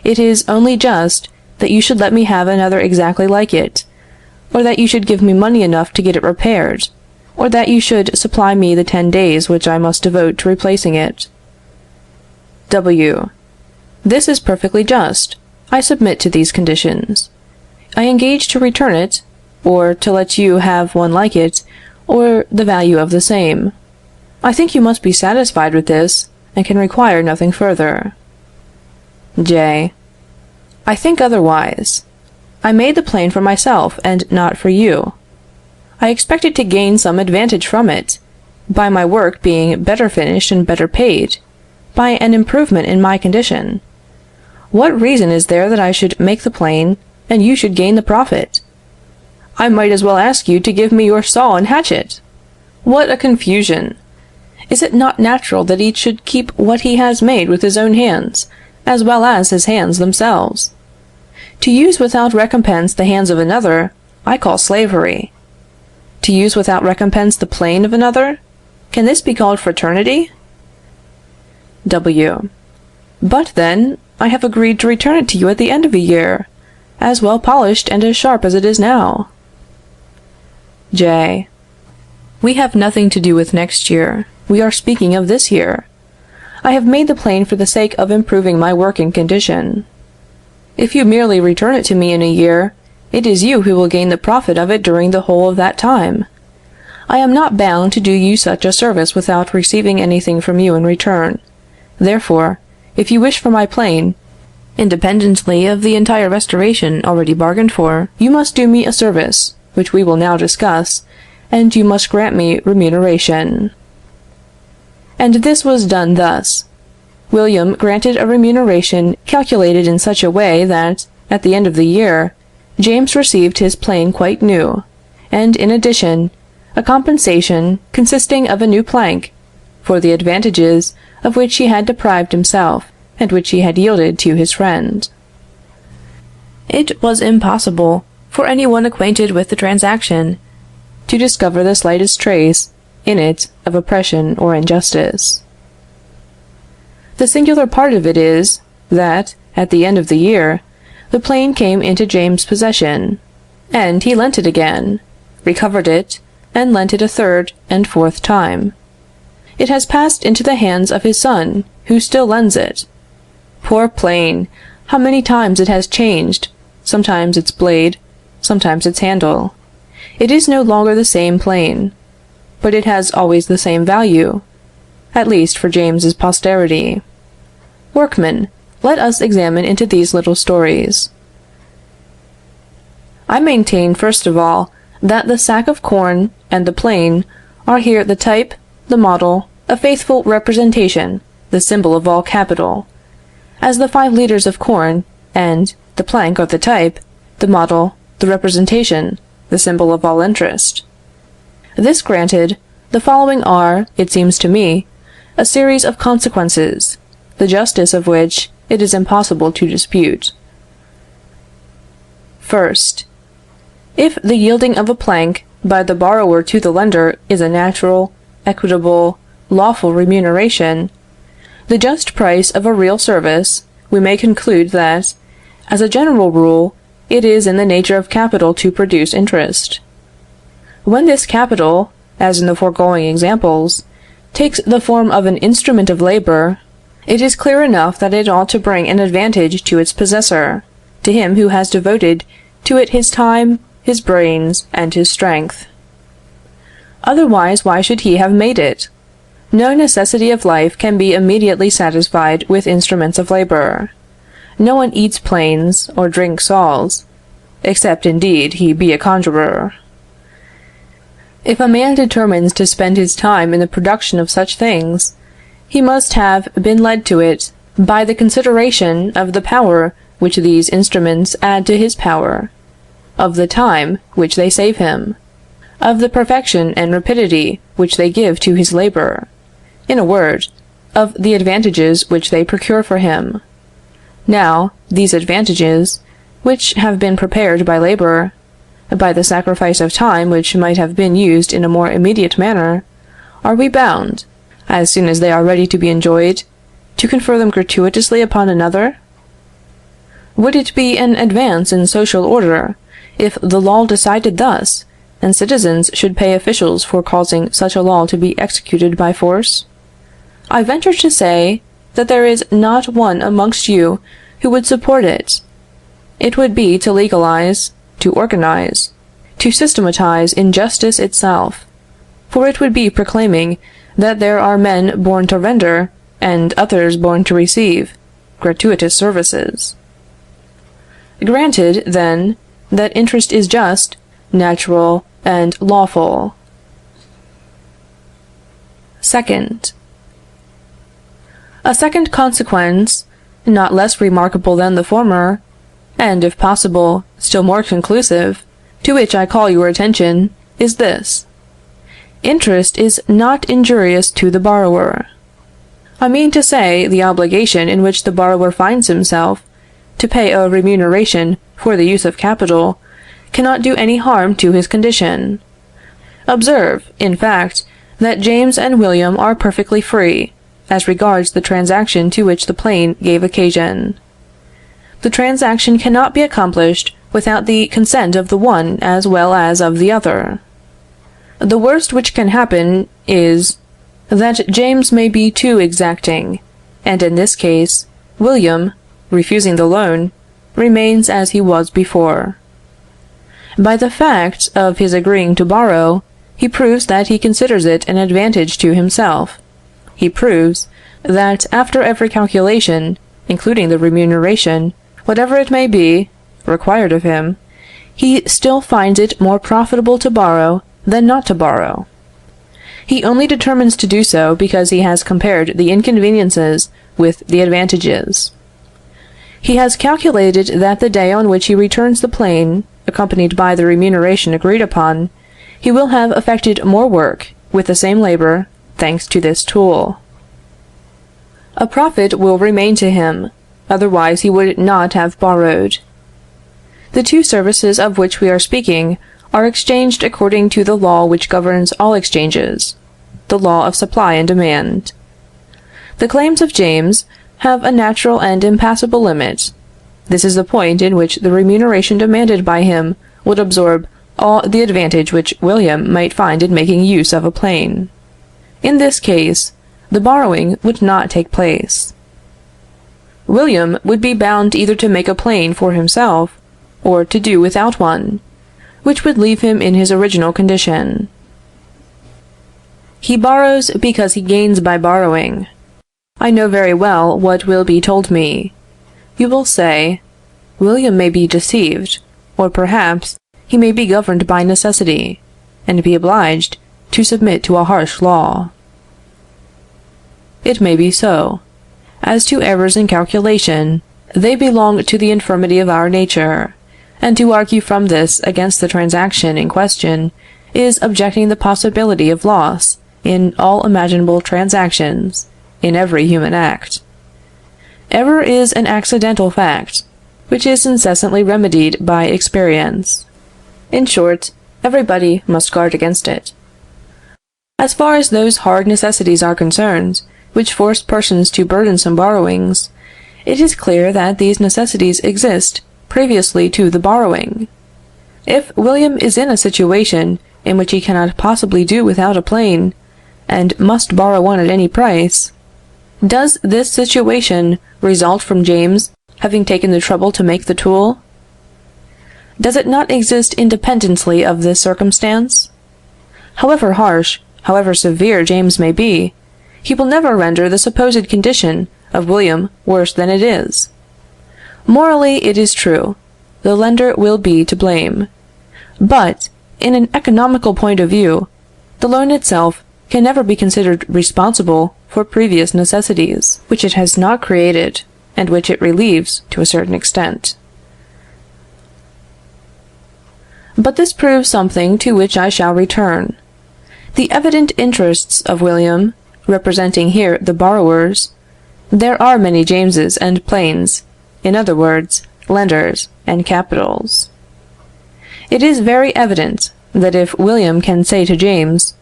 It is only just that you should let me have another exactly like it, or that you should give me money enough to get it repaired, or that you should supply me the 10 days which I must devote to replacing it. W. This is perfectly just. I submit to these conditions. I engage to return it, or to let you have one like it, or the value of the same. I think you must be satisfied with this, and can require nothing further. J. I think otherwise. I made the plane for myself, and not for you. I expected to gain some advantage from it, by my work being better finished and better paid, by an improvement in my condition. What reason is there that I should make the plane, and you should gain the profit? I might as well ask you to give me your saw and hatchet. What a confusion! Is it not natural that each should keep what he has made with his own hands, as well as his hands themselves? To use without recompense the hands of another, I call slavery. To use without recompense the plane of another, can this be called fraternity? W. But, then, I have agreed to return it to you at the end of a year, as well polished and as sharp as it is now. J. We have nothing to do with next year. We are speaking of this year. I have made the plane for the sake of improving my working condition. If you merely return it to me in a year, it is you who will gain the profit of it during the whole of that time. I am not bound to do you such a service without receiving anything from you in return. Therefore, if you wish for my plane, independently of the entire restoration already bargained for, you must do me a service, which we will now discuss, and you must grant me remuneration. And this was done thus. William granted a remuneration calculated in such a way that, at the end of the year, James received his plane quite new, and, in addition, a compensation consisting of a new plank, for the advantages of which he had deprived himself, and which he had yielded to his friend. It was impossible for any one acquainted with the transaction to discover the slightest trace in it of oppression or injustice. The singular part of it is, that, at the end of the year, the plane came into James' possession, and he lent it again, recovered it, and lent it a third and fourth time. It has passed into the hands of his son, who still lends it. Poor plane! How many times it has changed, sometimes its blade, sometimes its handle. It is no longer the same plane, but it has always the same value, at least for James's posterity. Workmen, let us examine into these little stories. I maintain, first of all, that the sack of corn and the plane are here the type, the model, a faithful representation, the symbol of all capital, as the 5 liters of corn and the plank are the type, the model, the representation, the symbol of all interest. This granted, the following are, it seems to me, a series of consequences, the justice of which it is impossible to dispute. First, If the yielding of a plank by the borrower to the lender is a natural, equitable, lawful remuneration, the just price of a real service, we may conclude that, as a general rule, it is in the nature of capital to produce interest. When this capital, as in the foregoing examples, takes the form of an instrument of labor, it is clear enough that it ought to bring an advantage to its possessor, to him who has devoted to it his time, his brains, and his strength. Otherwise, why should he have made it? No necessity of life can be immediately satisfied with instruments of labor. No one eats plains, or drinks saws, except indeed he be a conjurer. If a man determines to spend his time in the production of such things, he must have been led to it by the consideration of the power which these instruments add to his power, of the time which they save him, of the perfection and rapidity which they give to his labor, in a word, of the advantages which they procure for him. Now, these advantages, which have been prepared by labor, by the sacrifice of time which might have been used in a more immediate manner, are we bound, as soon as they are ready to be enjoyed, to confer them gratuitously upon another? Would it be an advance in social order, if the law decided thus, and citizens should pay officials for causing such a law to be executed by force? I venture to say that there is not one amongst you who would support it. It would be to legalize, to organize, to systematize injustice itself, for it would be proclaiming that there are men born to render, and others born to receive, gratuitous services. Granted, then, that interest is just, natural, and lawful. Second. A second consequence, not less remarkable than the former, and, if possible, still more conclusive, to which I call your attention, is this: interest is not injurious to the borrower. I mean to say, the obligation in which the borrower finds himself, to pay a remuneration for the use of capital, cannot do any harm to his condition. Observe, in fact, that James and William are perfectly free, as regards the transaction to which the plane gave occasion. The transaction cannot be accomplished without the consent of the one as well as of the other. The worst which can happen is, that James may be too exacting, and in this case, William, refusing the loan, remains as he was before. By the fact of his agreeing to borrow, he proves that he considers it an advantage to himself. He proves that after every calculation, including the remuneration, whatever it may be, required of him, he still finds it more profitable to borrow than not to borrow. He only determines to do so because he has compared the inconveniences with the advantages. He has calculated that the day on which he returns the plane, accompanied by the remuneration agreed upon, he will have effected more work, with the same labor, thanks to this tool. A profit will remain to him, otherwise he would not have borrowed. The two services of which we are speaking are exchanged according to the law which governs all exchanges, the law of supply and demand. The claims of James have a natural and impassable limit. This is the point in which the remuneration demanded by him would absorb all the advantage which William might find in making use of a plane. In this case, the borrowing would not take place. William would be bound either to make a plane for himself, or to do without one, which would leave him in his original condition. He borrows because he gains by borrowing. I know very well what will be told me. You will say, William may be deceived, or perhaps he may be governed by necessity, and be obliged to submit to a harsh law. It may be so. As to errors in calculation, they belong to the infirmity of our nature, and to argue from this against the transaction in question is objecting the possibility of loss in all imaginable transactions, in every human act. Error is an accidental fact, which is incessantly remedied by experience. In short, everybody must guard against it. As far as those hard necessities are concerned, which force persons to burdensome borrowings, it is clear that these necessities exist previously to the borrowing. If William is in a situation in which he cannot possibly do without a plane, and must borrow one at any price, does this situation result from James having taken the trouble to make the tool? Does it not exist independently of this circumstance? However harsh, however severe James may be, he will never render the supposed condition of William worse than it is. Morally, it is true, the lender will be to blame. But, in an economical point of view, the loan itself can never be considered responsible for previous necessities, which it has not created, and which it relieves to a certain extent. But this proves something to which I shall return. The evident interests of William, representing here the borrowers, there are many Jameses and Planes, in other words, lenders and capitals. It is very evident that if William can say to James,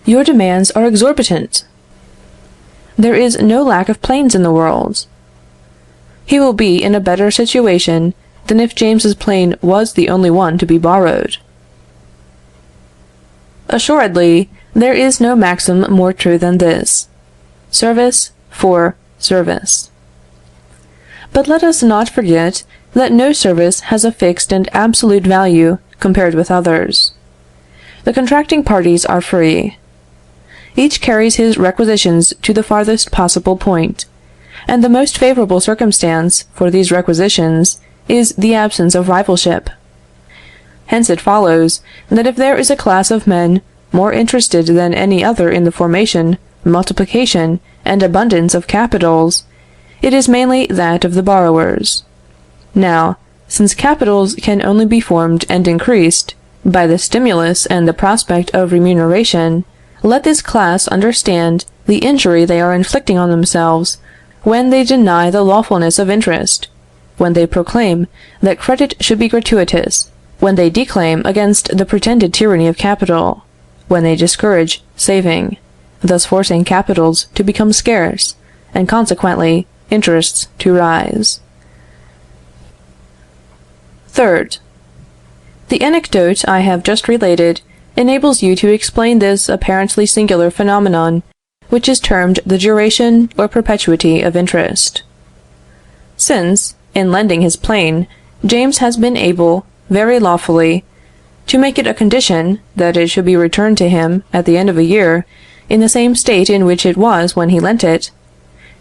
"Your demands are exorbitant," there is no lack of Planes in the world. He will be in a better situation than if James's plane was the only one to be borrowed. Assuredly, there is no maxim more true than this: service for service. But let us not forget that no service has a fixed and absolute value compared with others. The contracting parties are free. Each carries his requisitions to the farthest possible point, and the most favorable circumstance for these requisitions is the absence of rivalship. Hence it follows that if there is a class of men more interested than any other in the formation, multiplication, and abundance of capitals, it is mainly that of the borrowers. Now, since capitals can only be formed and increased by the stimulus and the prospect of remuneration, let this class understand the injury they are inflicting on themselves when they deny the lawfulness of interest, when they proclaim that credit should be gratuitous, when they declaim against the pretended tyranny of capital, when they discourage saving, thus forcing capitals to become scarce, and consequently interests to rise. Third, the anecdote I have just related enables you to explain this apparently singular phenomenon, which is termed the duration or perpetuity of interest. Since, in lending his plane, James has been able, very lawfully, to make it a condition that it should be returned to him at the end of a year in the same state in which it was when he lent it,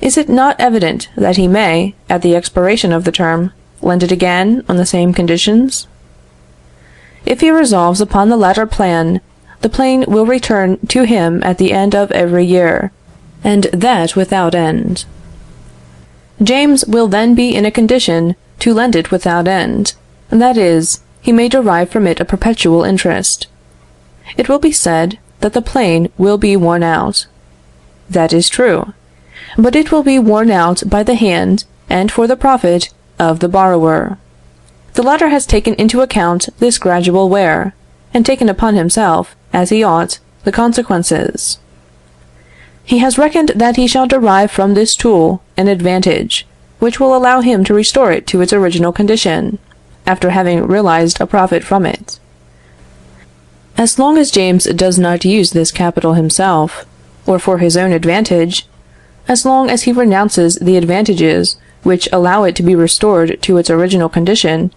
is it not evident that he may, at the expiration of the term, lend it again on the same conditions? If he resolves upon the latter plan, the plane will return to him at the end of every year, and that without end. James will then be in a condition to lend it without end, that is, he may derive from it a perpetual interest. It will be said that the plane will be worn out. That is true, but it will be worn out by the hand and for the profit of the borrower. The latter has taken into account this gradual wear, and taken upon himself, as he ought, the consequences. He has reckoned that he shall derive from this tool an advantage, which will allow him to restore it to its original condition, after having realized a profit from it. As long as James does not use this capital himself, or for his own advantage, as long as he renounces the advantages which allow it to be restored to its original condition,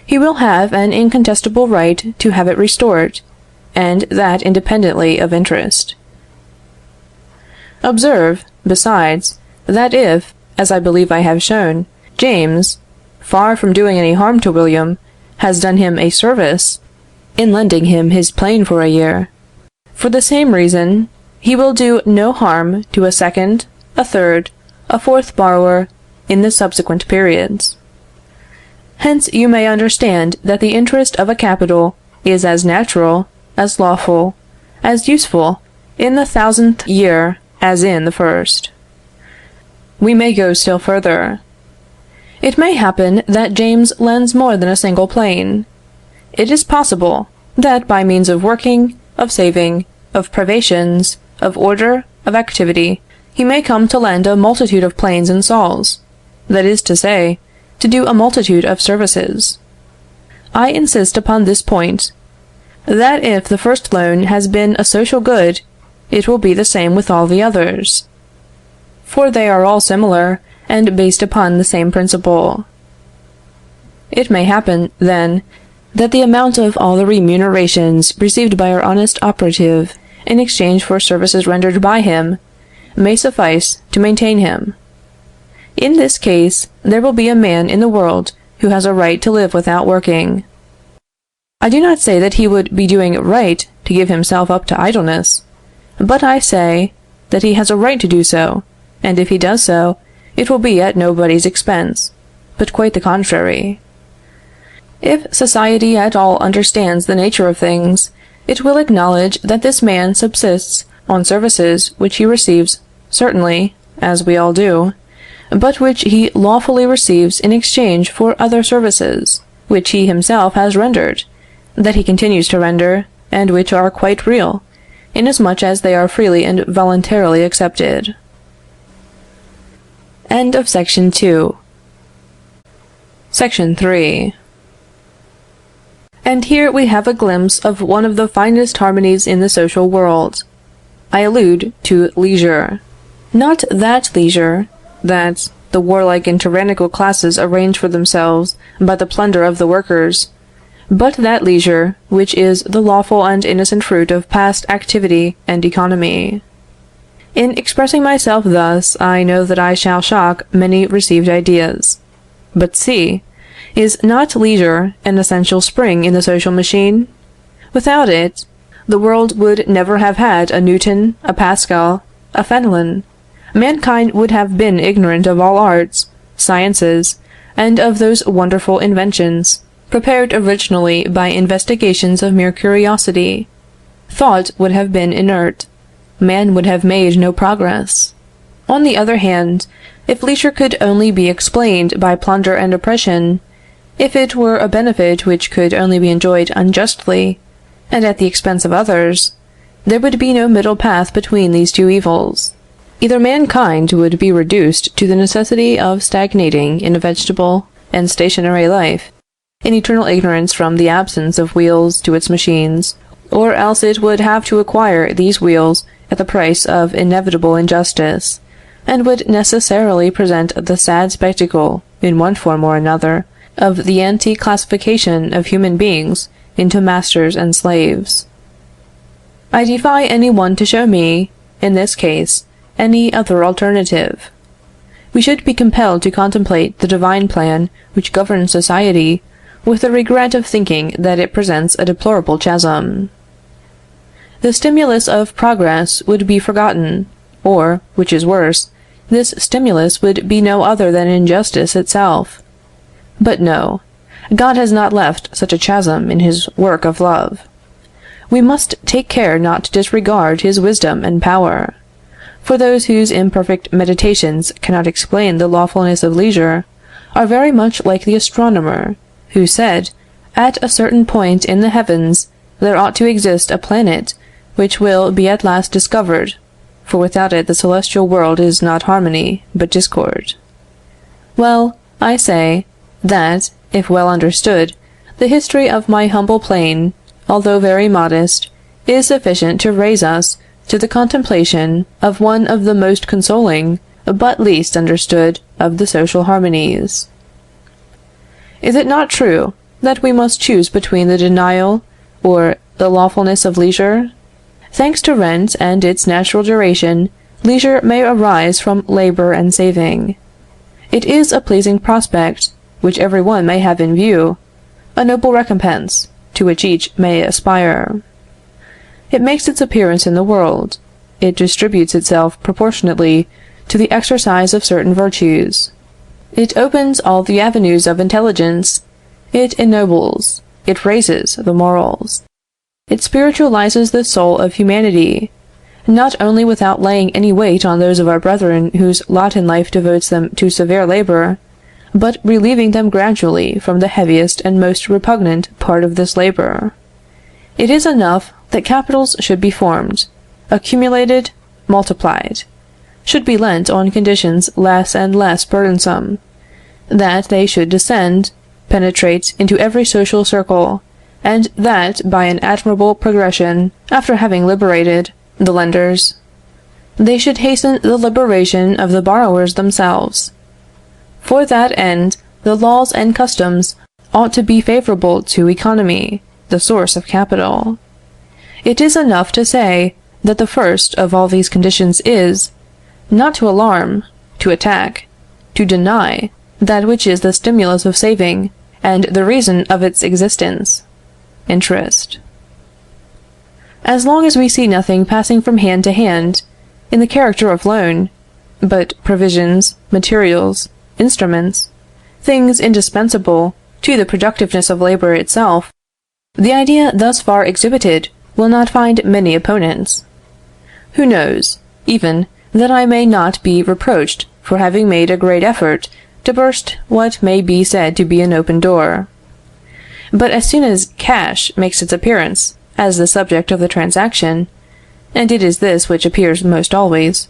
he will have an incontestable right to have it restored, and that independently of interest. Observe, besides, that if, as I believe I have shown, James, far from doing any harm to William, has done him a service in lending him his plane for a year, for the same reason he will do no harm to a second, a third, a fourth borrower in the subsequent periods. Hence you may understand that the interest of a capital is as natural, as lawful, as useful in the 1000th year as in the first. We may go still further. It may happen that James lends more than a single plane. It is possible that by means of working, of saving, of privations, of order, of activity, he may come to lend a multitude of planes and saws, that is to say, to do a multitude of services. I insist upon this point, that if the first loan has been a social good, it will be the same with all the others, for they are all similar, and based upon the same principle. It may happen, then, that the amount of all the remunerations received by our honest operative in exchange for services rendered by him may suffice to maintain him. In this case, there will be a man in the world who has a right to live without working. I do not say that he would be doing it right to give himself up to idleness, but I say that he has a right to do so, and if he does so, it will be at nobody's expense, but quite the contrary. If society at all understands the nature of things, it will acknowledge that this man subsists on services which he receives, certainly, as we all do, but which he lawfully receives in exchange for other services, which he himself has rendered, that he continues to render, and which are quite real, inasmuch as they are freely and voluntarily accepted. End of section 2. Section 3. And here we have a glimpse of one of the finest harmonies in the social world. I allude to leisure. Not that leisure that the warlike and tyrannical classes arrange for themselves by the plunder of the workers, but that leisure which is the lawful and innocent fruit of past activity and economy. In expressing myself thus, I know that I shall shock many received ideas. But see, is not leisure an essential spring in the social machine? Without it, the world would never have had a Newton, a Pascal, a Fenelon. Mankind would have been ignorant of all arts, sciences, and of those wonderful inventions, prepared originally by investigations of mere curiosity. Thought would have been inert. Man would have made no progress. On the other hand, if leisure could only be explained by plunder and oppression, if it were a benefit which could only be enjoyed unjustly, and at the expense of others, there would be no middle path between these two evils. Either mankind would be reduced to the necessity of stagnating in a vegetable and stationary life, in eternal ignorance from the absence of wheels to its machines, or else it would have to acquire these wheels at the price of inevitable injustice, and would necessarily present the sad spectacle, in one form or another, of the anti-classification of human beings into masters and slaves. I defy any one to show me, in this case, any other alternative. We should be compelled to contemplate the divine plan which governs society, with the regret of thinking that it presents a deplorable chasm. The stimulus of progress would be forgotten, or, which is worse, this stimulus would be no other than injustice itself. But no, God has not left such a chasm in his work of love. We must take care not to disregard his wisdom and power, for those whose imperfect meditations cannot explain the lawfulness of leisure are very much like the astronomer, who said, at a certain point in the heavens there ought to exist a planet which will be at last discovered, for without it the celestial world is not harmony, but discord. Well, I say, that, if well understood, the history of my humble plane, although very modest, is sufficient to raise us to the contemplation of one of the most consoling, but least understood, of the social harmonies. Is it not true that we must choose between the denial or the lawfulness of leisure? Thanks to rent and its natural duration, leisure may arise from labor and saving. It is a pleasing prospect, which every one may have in view, a noble recompense, to which each may aspire. It makes its appearance in the world. It distributes itself proportionately to the exercise of certain virtues. It opens all the avenues of intelligence. It ennobles. It raises the morals. It spiritualizes the soul of humanity, not only without laying any weight on those of our brethren whose lot in life devotes them to severe labor, but relieving them gradually from the heaviest and most repugnant part of this labor. It is enough that capitals should be formed, accumulated, multiplied, should be lent on conditions less and less burdensome, that they should descend, penetrate into every social circle, and that by an admirable progression, after having liberated the lenders, they should hasten the liberation of the borrowers themselves. For that end, the laws and customs ought to be favorable to economy, the source of capital. It is enough to say that the first of all these conditions is, not to alarm, to attack, to deny that which is the stimulus of saving, and the reason of its existence, interest. As long as we see nothing passing from hand to hand, in the character of loan, but provisions, materials, instruments, things indispensable to the productiveness of labor itself, the idea thus far exhibited will not find many opponents. Who knows, even, that I may not be reproached for having made a great effort to burst what may be said to be an open door. But as soon as cash makes its appearance as the subject of the transaction, and it is this which appears most always,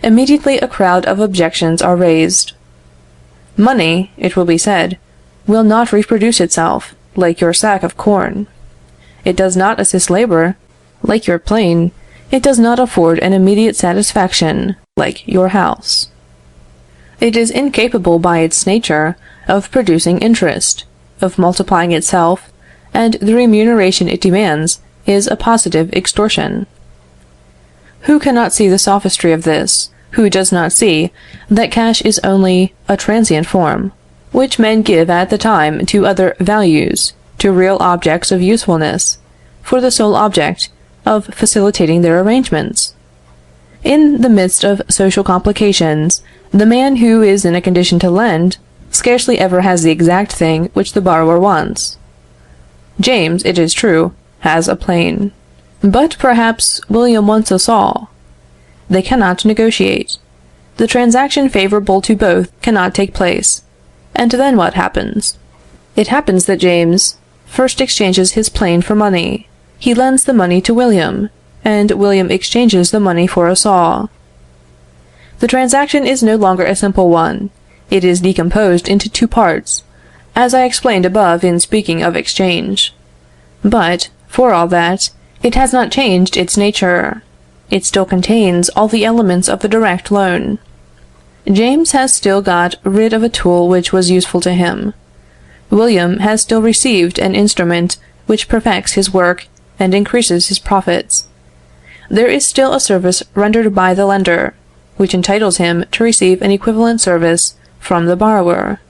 immediately a crowd of objections are raised. Money, it will be said, will not reproduce itself, like your sack of corn. It does not assist labor, like your plane. It does not afford an immediate satisfaction, like your house. It is incapable by its nature of producing interest, of multiplying itself, and the remuneration it demands is a positive extortion. Who cannot see the sophistry of this, who does not see that cash is only a transient form, which men give at the time to other values, to real objects of usefulness, for the sole object of facilitating their arrangements? In the midst of social complications, the man who is in a condition to lend scarcely ever has the exact thing which the borrower wants. James, it is true, has a plane, but perhaps William wants a saw. They cannot negotiate. The transaction favorable to both cannot take place. And then what happens? It happens that James first exchanges his plane for money. He lends the money to William, and William exchanges the money for a saw. The transaction is no longer a simple one. It is decomposed into two parts, as I explained above in speaking of exchange. But, for all that, it has not changed its nature. It still contains all the elements of the direct loan. James has still got rid of a tool which was useful to him. William has still received an instrument which perfects his work and increases his profits. There is still a service rendered by the lender, which entitles him to receive an equivalent service from the borrower.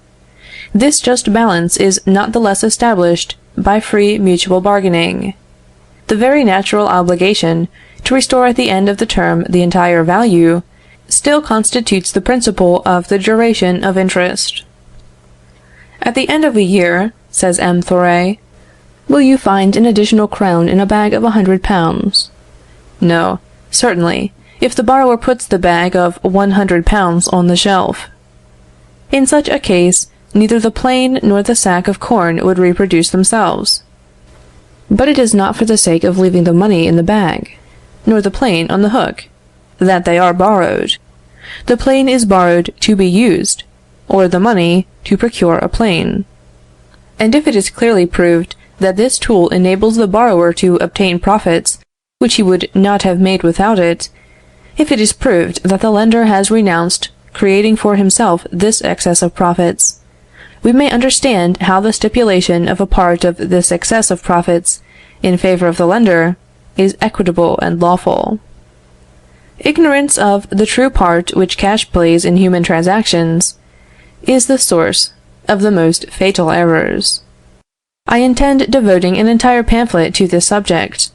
This just balance is not the less established by free mutual bargaining. The very natural obligation to restore at the end of the term the entire value still constitutes the principle of the duration of interest. At the end of a year, says M. Thoré, will you find an additional crown in a bag of 100 pounds? No, certainly, if the borrower puts the bag of 100 pounds on the shelf. In such a case, neither the plane nor the sack of corn would reproduce themselves. But it is not for the sake of leaving the money in the bag, nor the plane on the hook, that they are borrowed. The plane is borrowed to be used, or the money to procure a plane. And if it is clearly proved that this tool enables the borrower to obtain profits which he would not have made without it, if it is proved that the lender has renounced creating for himself this excess of profits, we may understand how the stipulation of a part of this excess of profits in favor of the lender is equitable and lawful. Ignorance of the true part which cash plays in human transactions is the source of the most fatal errors. I intend devoting an entire pamphlet to this subject.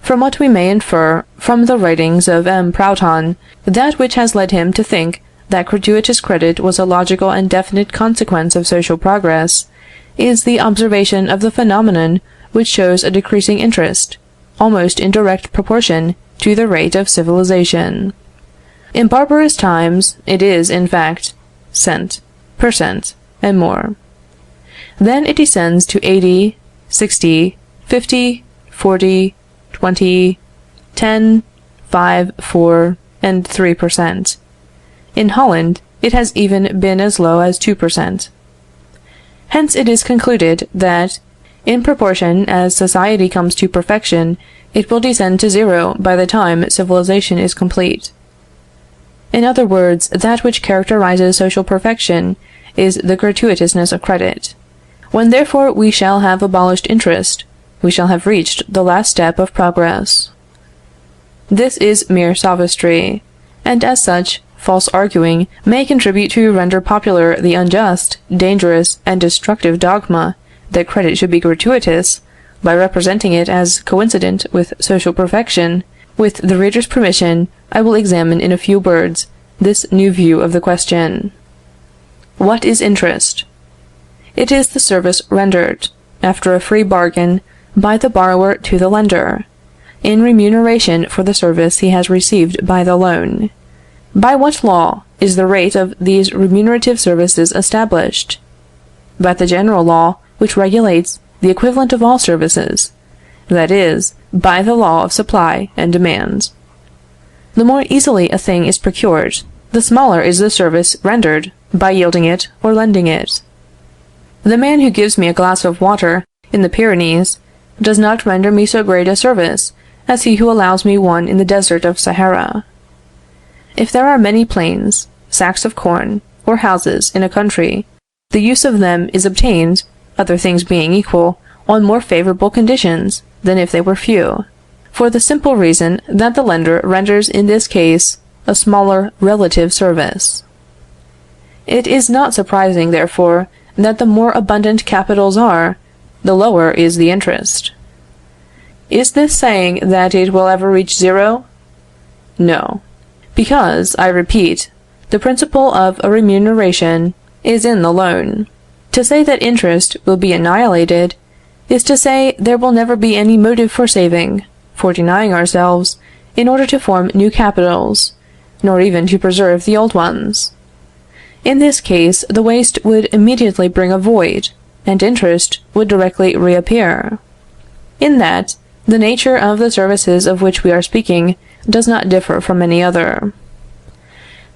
From what we may infer from the writings of M. Proudhon, that which has led him to think that gratuitous credit was a logical and definite consequence of social progress, is the observation of the phenomenon which shows a decreasing interest, almost in direct proportion to the rate of civilization. In barbarous times, it is, in fact, cent per cent, and more. Then it descends to 80, 60, 50, 40, 20, 10, 5, 4, and 3%. In Holland, it has even been as low as 2%. Hence it is concluded that, in proportion as society comes to perfection, it will descend to zero by the time civilization is complete. In other words, that which characterizes social perfection is the gratuitousness of credit. When therefore we shall have abolished interest, we shall have reached the last step of progress. This is mere sophistry, and as such, false arguing may contribute to render popular the unjust, dangerous, and destructive dogma that credit should be gratuitous, by representing it as coincident with social perfection. With the reader's permission, I will examine in a few words this new view of the question. What is interest? It is the service rendered, after a free bargain, by the borrower to the lender, in remuneration for the service he has received by the loan. By what law is the rate of these remunerative services established? By the general law which regulates the equivalent of all services, that is, by the law of supply and demand. The more easily a thing is procured, the smaller is the service rendered by yielding it or lending it. The man who gives me a glass of water in the Pyrenees does not render me so great a service as he who allows me one in the desert of Sahara. If there are many plains, sacks of corn, or houses in a country, the use of them is obtained, other things being equal, on more favorable conditions than if they were few, for the simple reason that the lender renders in this case a smaller relative service. It is not surprising, therefore, that the more abundant capitals are, the lower is the interest. Is this saying that it will ever reach zero? No, because, I repeat, the principle of a remuneration is in the loan. To say that interest will be annihilated is to say there will never be any motive for saving, for denying ourselves, in order to form new capitals, nor even to preserve the old ones. In this case, the waste would immediately bring a void, and interest would directly reappear. In that, the nature of the services of which we are speaking does not differ from any other.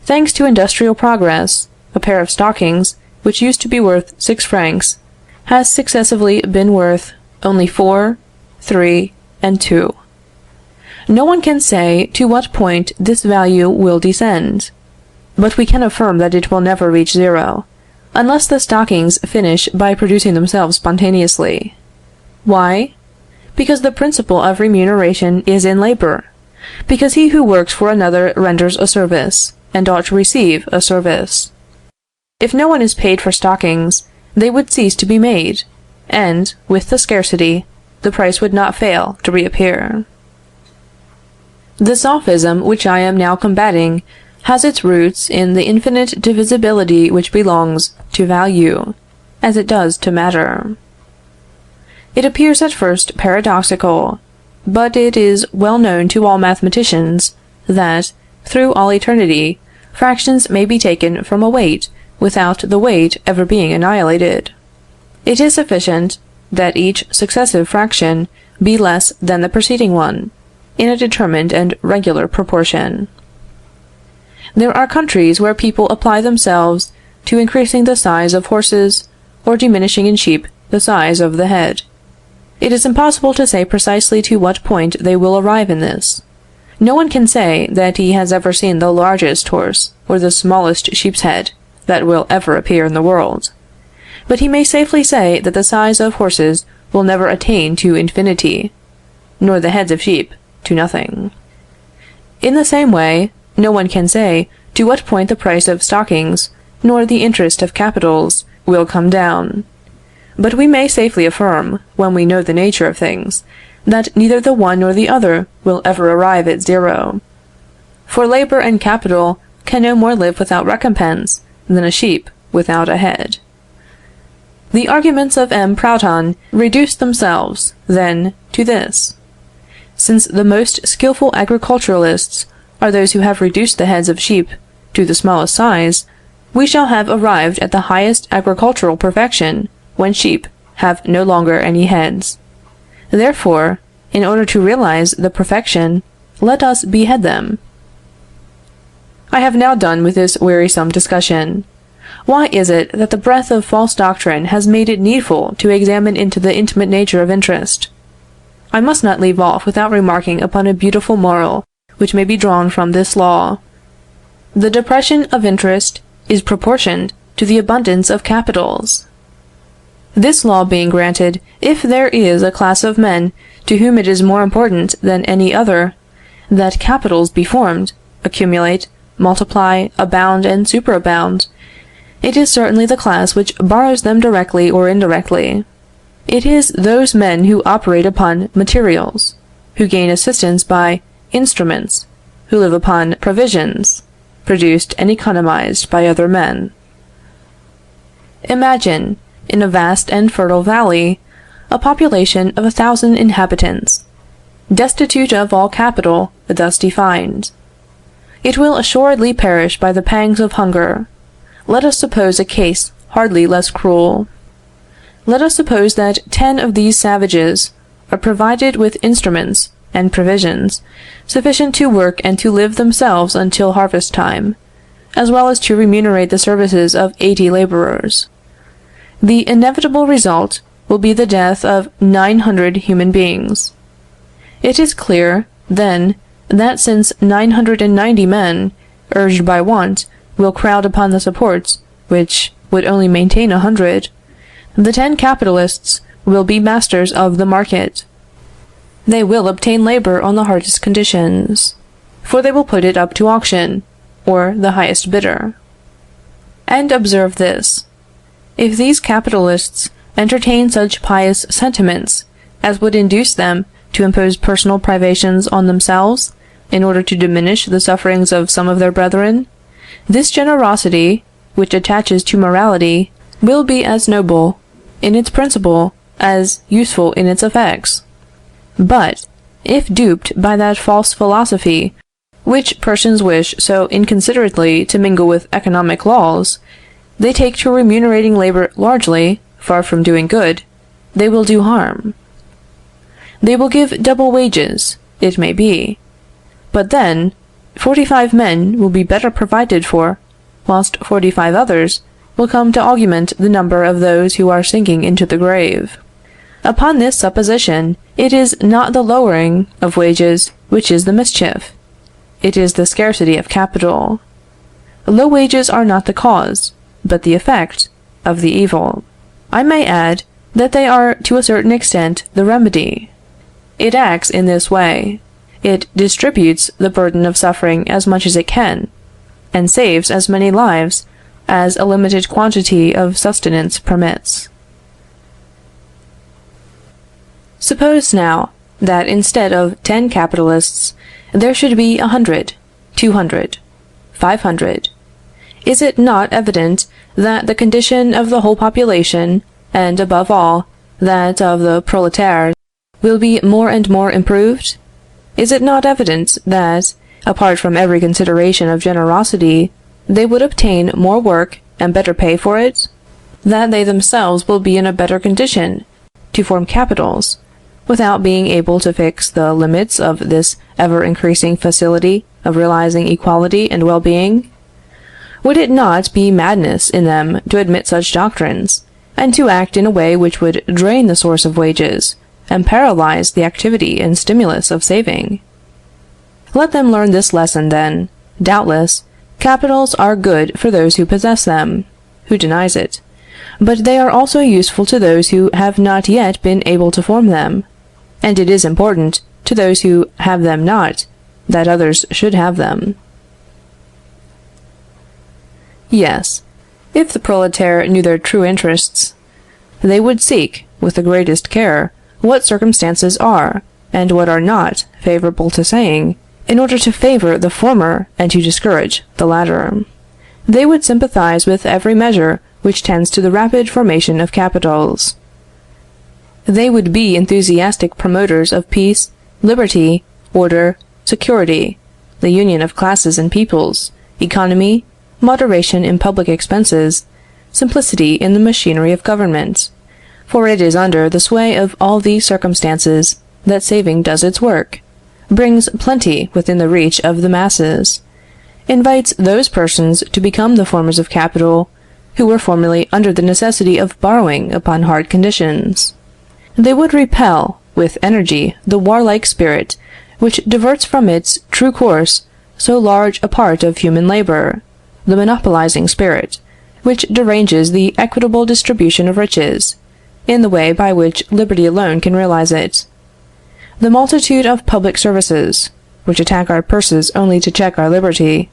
Thanks to industrial progress, a pair of stockings, which used to be worth 6 francs, has successively been worth only 4, 3, and 2. No one can say to what point this value will descend, but we can affirm that it will never reach zero, unless the stockings finish by producing themselves spontaneously. Why? Because the principle of remuneration is in labor, because he who works for another renders a service, and ought to receive a service. If no one is paid for stockings, they would cease to be made, and, with the scarcity, the price would not fail to reappear. The sophism which I am now combating has its roots in the infinite divisibility which belongs to value, as it does to matter. It appears at first paradoxical, but it is well known to all mathematicians that, through all eternity, fractions may be taken from a weight without the weight ever being annihilated. It is sufficient that each successive fraction be less than the preceding one, in a determined and regular proportion. There are countries where people apply themselves to increasing the size of horses, or diminishing in sheep the size of the head. It is impossible to say precisely to what point they will arrive in this. No one can say that he has ever seen the largest horse, or the smallest sheep's head, that will ever appear in the world. But he may safely say that the size of horses will never attain to infinity, nor the heads of sheep to nothing. In the same way, no one can say to what point the price of stockings, nor the interest of capitals, will come down. But we may safely affirm, when we know the nature of things, that neither the one nor the other will ever arrive at zero. For labor and capital can no more live without recompense than a sheep without a head. The arguments of M. Proudhon reduce themselves, then, to this: since the most skilful agriculturists are those who have reduced the heads of sheep to the smallest size, We shall have arrived at the highest agricultural perfection when sheep have no longer any heads. Therefore, in order to realize the perfection, let us behead them. I have now done with this wearisome discussion. Why is it that the breath of false doctrine has made it needful to examine into the intimate nature of interest? I must not leave off without remarking upon a beautiful moral which may be drawn from this law. The depression of interest is proportioned to the abundance of capitals. This law being granted, if there is a class of men to whom it is more important than any other that capitals be formed, accumulate, multiply, abound, and superabound, it is certainly the class which borrows them directly or indirectly. It is those men who operate upon materials, who gain assistance by instruments, who live upon provisions, produced and economized by other men. Imagine, in a vast and fertile valley, a population of 1,000 inhabitants, destitute of all capital thus defined. It will assuredly perish by the pangs of hunger. Let us suppose a case hardly less cruel. Let us suppose that 10 of these savages are provided with instruments and provisions sufficient to work and to live themselves until harvest time, as well as to remunerate the services of 80 laborers. The inevitable result will be the death of 900 human beings. It is clear, then, that since 990 men, urged by want, will crowd upon the supports which would only maintain 100, the 10 capitalists will be masters of the market. They will obtain labor on the hardest conditions, for they will put it up to auction, or the highest bidder. And observe this: if these capitalists entertain such pious sentiments as would induce them to impose personal privations on themselves, in order to diminish the sufferings of some of their brethren, this generosity, which attaches to morality, will be as noble in its principle as useful in its effects. But, if duped by that false philosophy which persons wish so inconsiderately to mingle with economic laws, they take to remunerating labor largely, far from doing good, they will do harm. They will give double wages, it may be, but then 45 men will be better provided for, whilst 45 others will come to augment the number of those who are sinking into the grave. Upon this supposition, it is not the lowering of wages which is the mischief. It is the scarcity of capital. Low wages are not the cause, but the effect, of the evil. I may add that they are to a certain extent the remedy. It acts in this way: it distributes the burden of suffering as much as it can, and saves as many lives as a limited quantity of sustenance permits. Suppose, now, that instead of 10 capitalists, there should be 100, 200, 500. Is it not evident that the condition of the whole population, and above all, that of the prolétaires, will be more and more improved? Is it not evident that, apart from every consideration of generosity, they would obtain more work and better pay for it? That they themselves will be in a better condition to form capitals, without being able to fix the limits of this ever-increasing facility of realizing equality and well-being? Would it not be madness in them to admit such doctrines, and to act in a way which would drain the source of wages, and paralyze the activity and stimulus of saving? Let them learn this lesson, then. Doubtless, capitals are good for those who possess them. Who denies it? But they are also useful to those who have not yet been able to form them, and it is important to those who have them not, that others should have them. Yes, if the proletaire knew their true interests, they would seek, with the greatest care, what circumstances are, and what are not, favorable to saying, in order to favor the former and to discourage the latter. They would sympathize with every measure which tends to the rapid formation of capitals. They would be enthusiastic promoters of peace, liberty, order, security, the union of classes and peoples, economy, moderation in public expenses, simplicity in the machinery of government, for it is under the sway of all these circumstances that saving does its work, brings plenty within the reach of the masses, invites those persons to become the formers of capital who were formerly under the necessity of borrowing upon hard conditions. They would repel with energy the warlike spirit which diverts from its true course so large a part of human labor, the monopolizing spirit, which deranges the equitable distribution of riches, in the way by which liberty alone can realize it. The multitude of public services, which attack our purses only to check our liberty,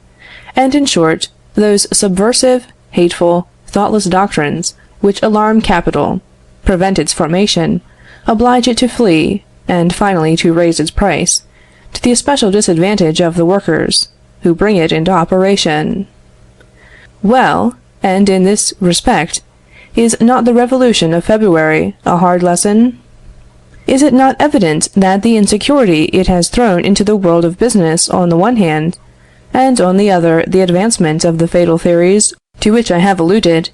and in short, those subversive, hateful, thoughtless doctrines which alarm capital, prevent its formation, oblige it to flee, and finally to raise its price, to the especial disadvantage of the workers, who bring it into operation. Well, and in this respect, is not the revolution of February a hard lesson? Is it not evident that the insecurity it has thrown into the world of business on the one hand, and on the other the advancement of the fatal theories to which I have alluded,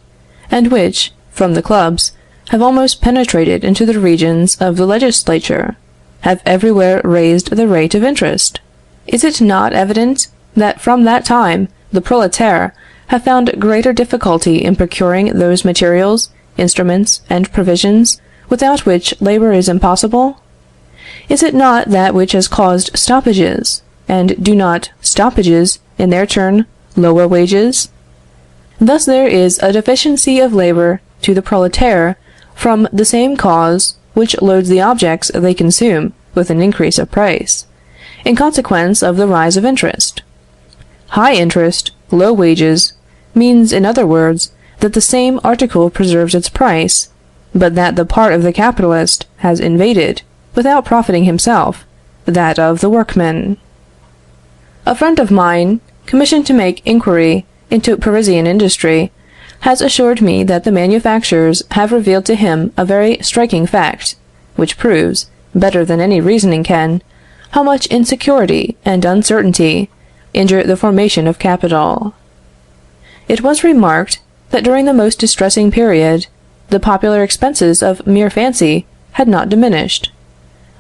and which, from the clubs, have almost penetrated into the regions of the legislature, have everywhere raised the rate of interest? Is it not evident that from that time the prolétaires have found greater difficulty in procuring those materials, instruments, and provisions without which labor is impossible? Is it not that which has caused stoppages, and do not stoppages, in their turn, lower wages? Thus there is a deficiency of labor to the prolétaire from the same cause which loads the objects they consume with an increase of price, in consequence of the rise of interest. High interest, low wages, means, in other words, that the same article preserves its price, but that the part of the capitalist has invaded, without profiting himself, that of the workman. A friend of mine, commissioned to make inquiry into Parisian industry, has assured me that the manufacturers have revealed to him a very striking fact, which proves, better than any reasoning can, how much insecurity and uncertainty injure the formation of capital. It was remarked that during the most distressing period, the popular expenses of mere fancy had not diminished.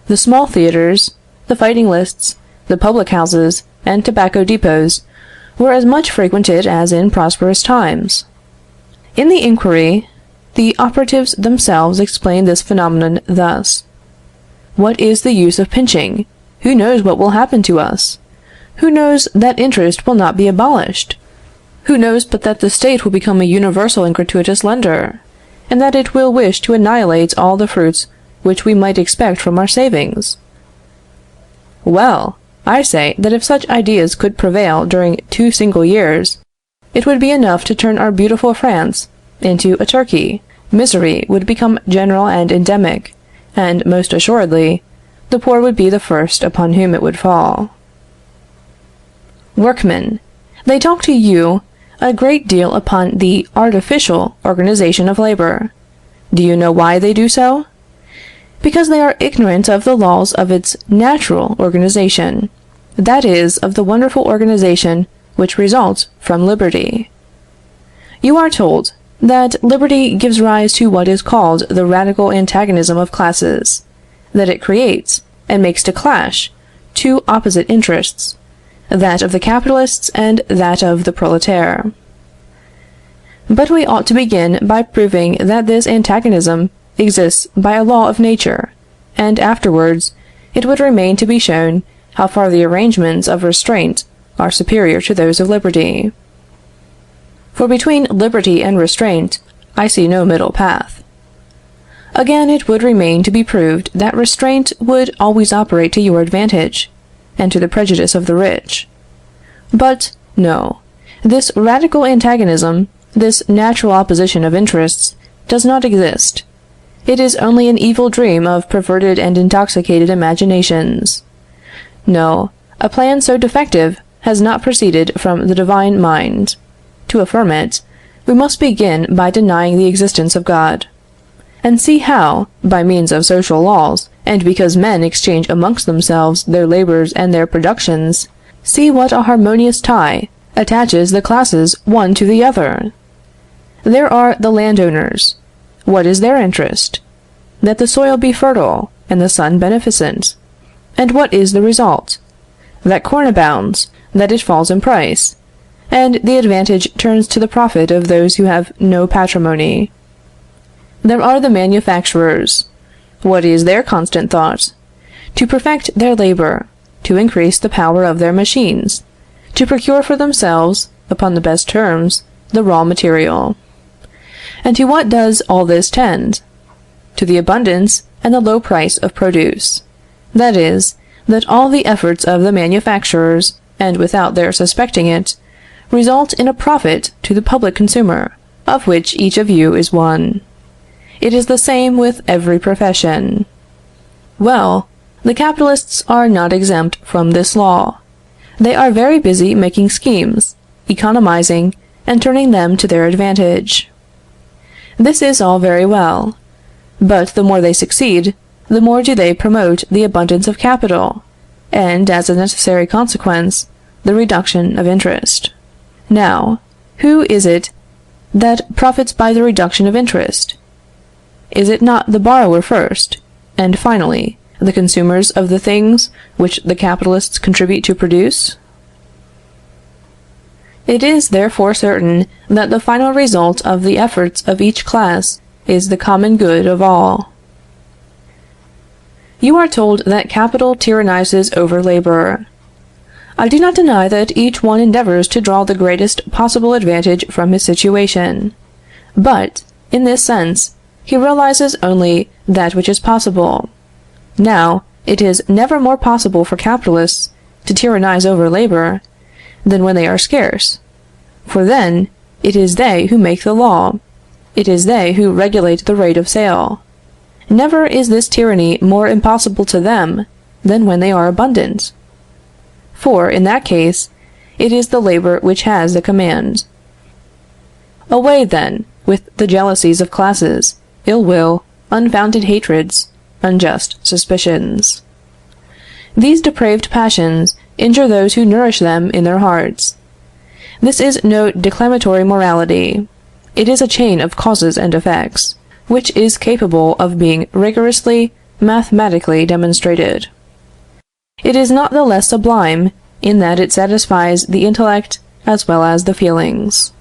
The small theatres, the fighting lists, the public houses, and tobacco depots were as much frequented as in prosperous times. In the inquiry, the operatives themselves explained this phenomenon thus: What is the use of pinching? Who knows what will happen to us? Who knows that interest will not be abolished? Who knows but that the state will become a universal and gratuitous lender, and that it will wish to annihilate all the fruits which we might expect from our savings? Well, I say that if such ideas could prevail during 2 single years, it would be enough to turn our beautiful France into a Turkey. Misery would become general and endemic, and, most assuredly, the poor would be the first upon whom it would fall. Workmen, they talk to you a great deal upon the artificial organization of labor. Do you know why they do so? Because they are ignorant of the laws of its natural organization, that is, of the wonderful organization which results from liberty. You are told that liberty gives rise to what is called the radical antagonism of classes, that it creates and makes to clash 2 opposite interests, that of the capitalists and that of the prolétaire. But we ought to begin by proving that this antagonism exists by a law of nature, and afterwards it would remain to be shown how far the arrangements of restraint are superior to those of liberty. For between liberty and restraint I see no middle path. Again, it would remain to be proved that restraint would always operate to your advantage, and to the prejudice of the rich. But, no, this radical antagonism, this natural opposition of interests, does not exist. It is only an evil dream of perverted and intoxicated imaginations. No, a plan so defective has not proceeded from the divine mind. To affirm it, we must begin by denying the existence of God, and see how, by means of social laws, and because men exchange amongst themselves their labors and their productions, see what a harmonious tie attaches the classes one to the other. There are the landowners. What is their interest? That the soil be fertile, and the sun beneficent. And what is the result? That corn abounds, that it falls in price, and the advantage turns to the profit of those who have no patrimony. There are the manufacturers. What is their constant thought? To perfect their labor, to increase the power of their machines, to procure for themselves, upon the best terms, the raw material. And to what does all this tend? To the abundance and the low price of produce. That is, that all the efforts of the manufacturers, and without their suspecting it, result in a profit to the public consumer, of which each of you is one. It is the same with every profession. Well, the capitalists are not exempt from this law. They are very busy making schemes, economizing, and turning them to their advantage. This is all very well, but the more they succeed, the more do they promote the abundance of capital, and, as a necessary consequence, the reduction of interest. Now, who is it that profits by the reduction of interest? Is it not the borrower first, and finally, the consumers of the things which the capitalists contribute to produce? It is therefore certain that the final result of the efforts of each class is the common good of all. You are told that capital tyrannizes over labor. I do not deny that each one endeavors to draw the greatest possible advantage from his situation, but, in this sense, he realizes only that which is possible. Now, it is never more possible for capitalists to tyrannize over labor than when they are scarce, for then it is they who make the law, it is they who regulate the rate of sale. Never is this tyranny more impossible to them than when they are abundant. For, in that case, it is the labor which has the command. Away, then, with the jealousies of classes, ill will, unfounded hatreds, unjust suspicions. These depraved passions injure those who nourish them in their hearts. This is no declamatory morality. It is a chain of causes and effects, which is capable of being rigorously, mathematically demonstrated. It is not the less sublime in that it satisfies the intellect as well as the feelings.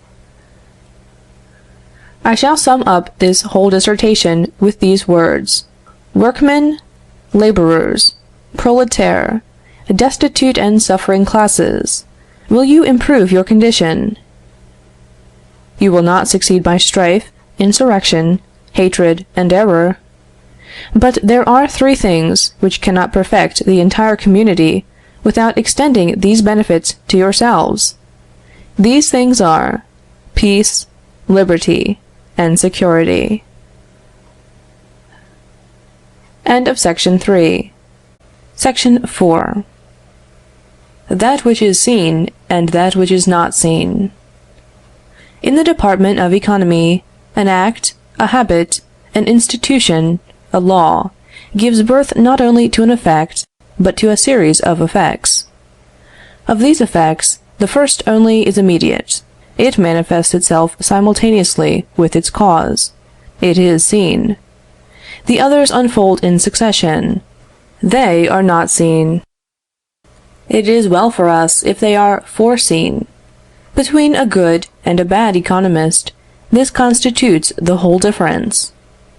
I shall sum up this whole dissertation with these words: workmen, laborers, proletaire, destitute and suffering classes, will you improve your condition? You will not succeed by strife, insurrection, hatred, and error. But there are three things which cannot perfect the entire community without extending these benefits to yourselves. These things are peace, liberty, and security. End of section 3. Section 4. That which is seen and that which is not seen. In the department of economy, an act, a habit, an institution, a law, gives birth not only to an effect, but to a series of effects. Of these effects, the first only is immediate. It manifests itself simultaneously with its cause. It is seen. The others unfold in succession. They are not seen. It is well for us if they are foreseen. Between a good and a bad economist, this constitutes the whole difference.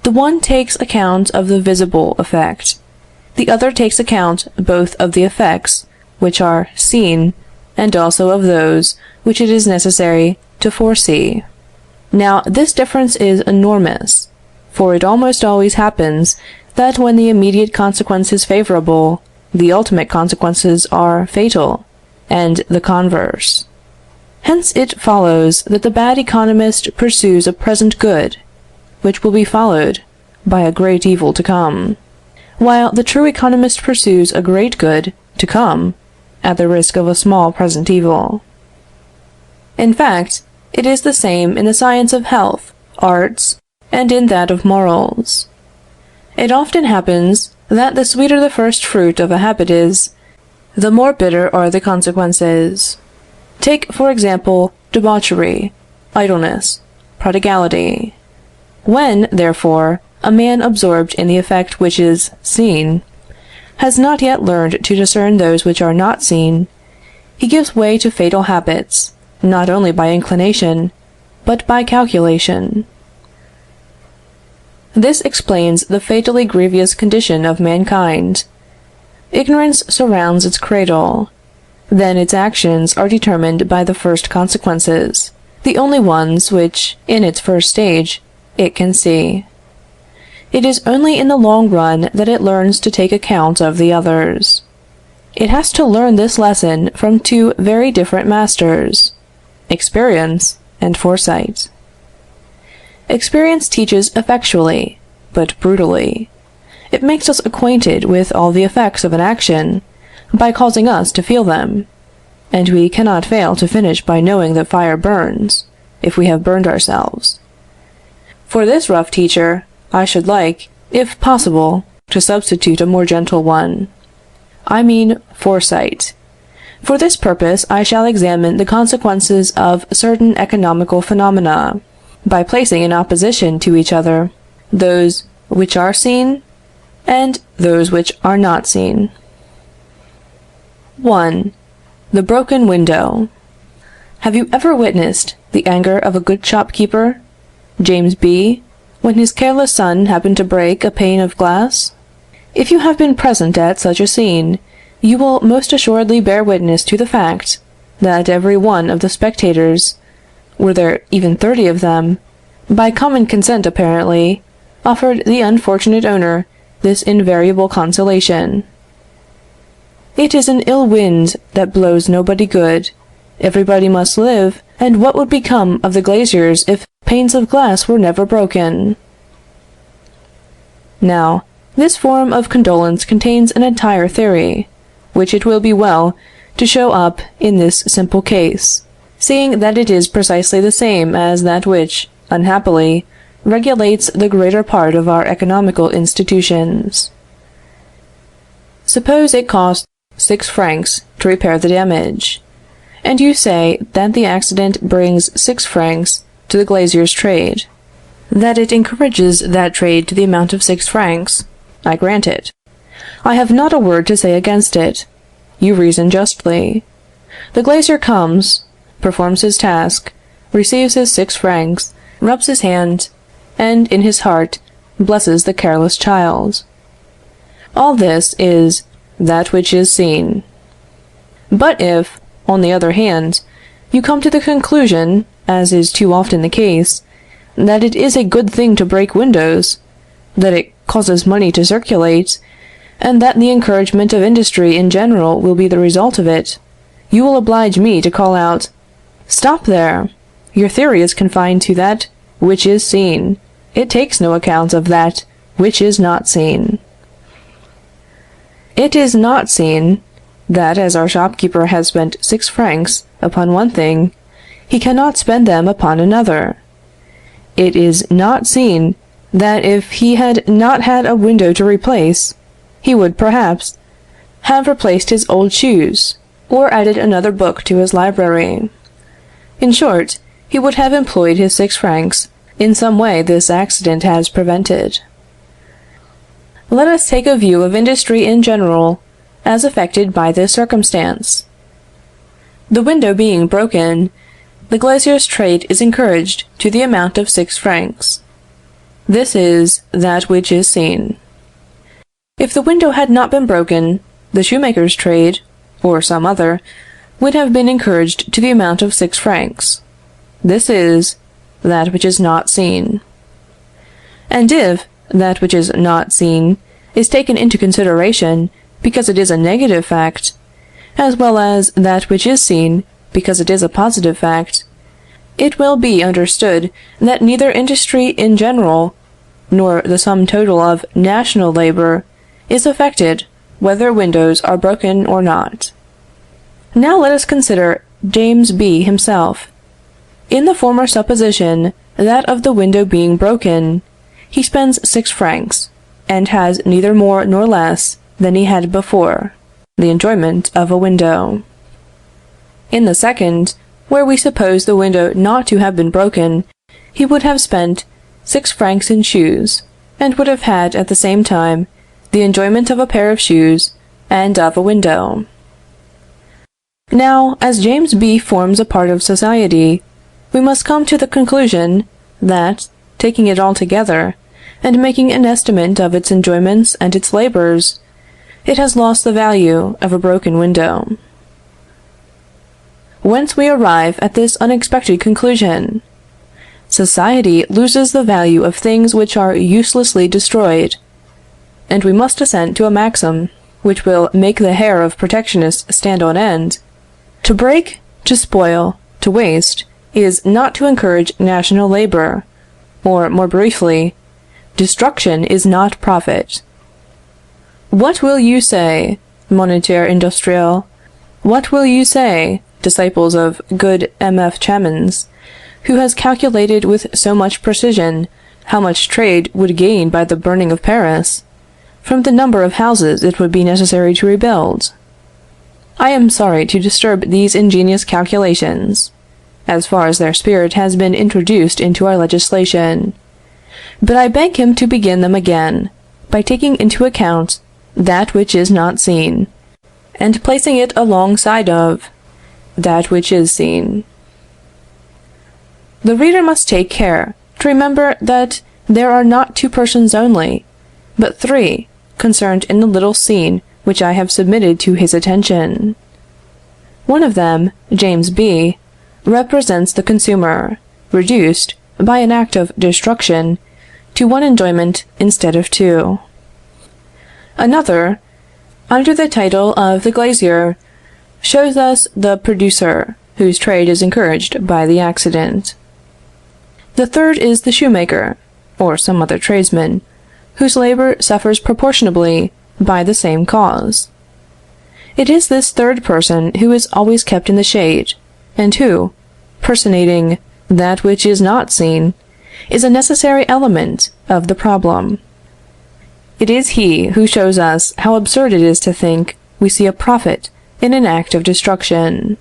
The one takes account of the visible effect. The other takes account both of the effects which are seen, and also of those which it is necessary to foresee. Now, this difference is enormous, for it almost always happens that when the immediate consequence is favorable, the ultimate consequences are fatal, and the converse. Hence it follows that the bad economist pursues a present good, which will be followed by a great evil to come, while the true economist pursues a great good to come at the risk of a small present evil. In fact, it is the same in the science of health, arts, and in that of morals. It often happens that the sweeter the first fruit of a habit is, the more bitter are the consequences. Take, for example, debauchery, idleness, prodigality. When, therefore, a man absorbed in the effect which is seen, has not yet learned to discern those which are not seen, he gives way to fatal habits, not only by inclination, but by calculation. This explains the fatally grievous condition of mankind. Ignorance surrounds its cradle. Then its actions are determined by the first consequences, the only ones which, in its first stage, it can see. It is only in the long run that it learns to take account of the others. It has to learn this lesson from two very different masters, experience and foresight. Experience teaches effectually, but brutally. It makes us acquainted with all the effects of an action, by causing us to feel them, and we cannot fail to finish by knowing that fire burns, if we have burned ourselves. For this rough teacher, I should like, if possible, to substitute a more gentle one. I mean foresight. For this purpose I shall examine the consequences of certain economical phenomena, by placing in opposition to each other those which are seen and those which are not seen. 1. The broken window. Have you ever witnessed the anger of a good shopkeeper, James B., when his careless son happened to break a pane of glass? If you have been present at such a scene, you will most assuredly bear witness to the fact, that every one of the spectators, were there even 30 of them, by common consent apparently, offered the unfortunate owner this invariable consolation: "It is an ill wind that blows nobody good. Everybody must live, and what would become of the glaziers if panes of glass were never broken?" Now, this form of condolence contains an entire theory, which it will be well to show up in this simple case, seeing that it is precisely the same as that which, unhappily, regulates the greater part of our economical institutions. Suppose it costs 6 francs to repair the damage, and you say that the accident brings 6 francs to the glazier's trade, that it encourages that trade to the amount of 6 francs. I grant it. I have not a word to say against it. You reason justly. The glazier comes, performs his task, receives his 6 francs, rubs his hand, and in his heart blesses the careless child. All this is that which is seen. But if, on the other hand, you come to the conclusion, as is too often the case, that it is a good thing to break windows, that it causes money to circulate, and that the encouragement of industry in general will be the result of it, you will oblige me to call out, "Stop there! Your theory is confined to that which is seen. It takes no account of that which is not seen." It is not seen, that as our shopkeeper has spent 6 francs upon one thing, he cannot spend them upon another. It is not seen, that if he had not had a window to replace, he would, perhaps, have replaced his old shoes, or added another book to his library. In short, he would have employed his 6 francs in some way this accident has prevented. Let us take a view of industry in general, as affected by this circumstance. The window being broken, the glazier's trade is encouraged to the amount of 6 francs. This is that which is seen. If the window had not been broken, the shoemaker's trade, or some other, would have been encouraged to the amount of 6 francs. This is that which is not seen. And if that which is not seen is taken into consideration because it is a negative fact, as well as that which is seen because it is a positive fact, it will be understood that neither industry in general, nor the sum total of national labor, is affected whether windows are broken or not. Now let us consider James B. himself. In the former supposition, that of the window being broken, he spends 6 francs, and has neither more nor less than he had before, the enjoyment of a window. In the second, where we suppose the window not to have been broken, he would have spent 6 francs in shoes, and would have had at the same time the enjoyment of a pair of shoes and of a window. Now, as James B. forms a part of society, we must come to the conclusion that, taking it all together, and making an estimate of its enjoyments and its labors, it has lost the value of a broken window. Whence we arrive at this unexpected conclusion: society loses the value of things which are uselessly destroyed, and we must assent to a maxim which will make the hair of protectionists stand on end: to break, to spoil, to waste, is not to encourage national labor, or, more briefly, destruction is not profit. What will you say, moniteur industriel? What will you say, disciples of good M.F. Chamans, who has calculated with so much precision how much trade would gain by the burning of Paris, from the number of houses it would be necessary to rebuild? I am sorry to disturb these ingenious calculations, as far as their spirit has been introduced into our legislation, but I beg him to begin them again, by taking into account that which is not seen, and placing it alongside of that which is seen. The reader must take care to remember that there are not 2 persons only, but 3, concerned in the little scene which I have submitted to his attention. One of them, James B., represents the consumer, reduced, by an act of destruction, to 1 enjoyment instead of 2. Another, under the title of the glazier, shows us the producer, whose trade is encouraged by the accident. The third is the shoemaker, or some other tradesman, whose labor suffers proportionably by the same cause. It is this third person who is always kept in the shade, and who, personating that which is not seen, is a necessary element of the problem. It is he who shows us how absurd it is to think we see a profit in an act of destruction.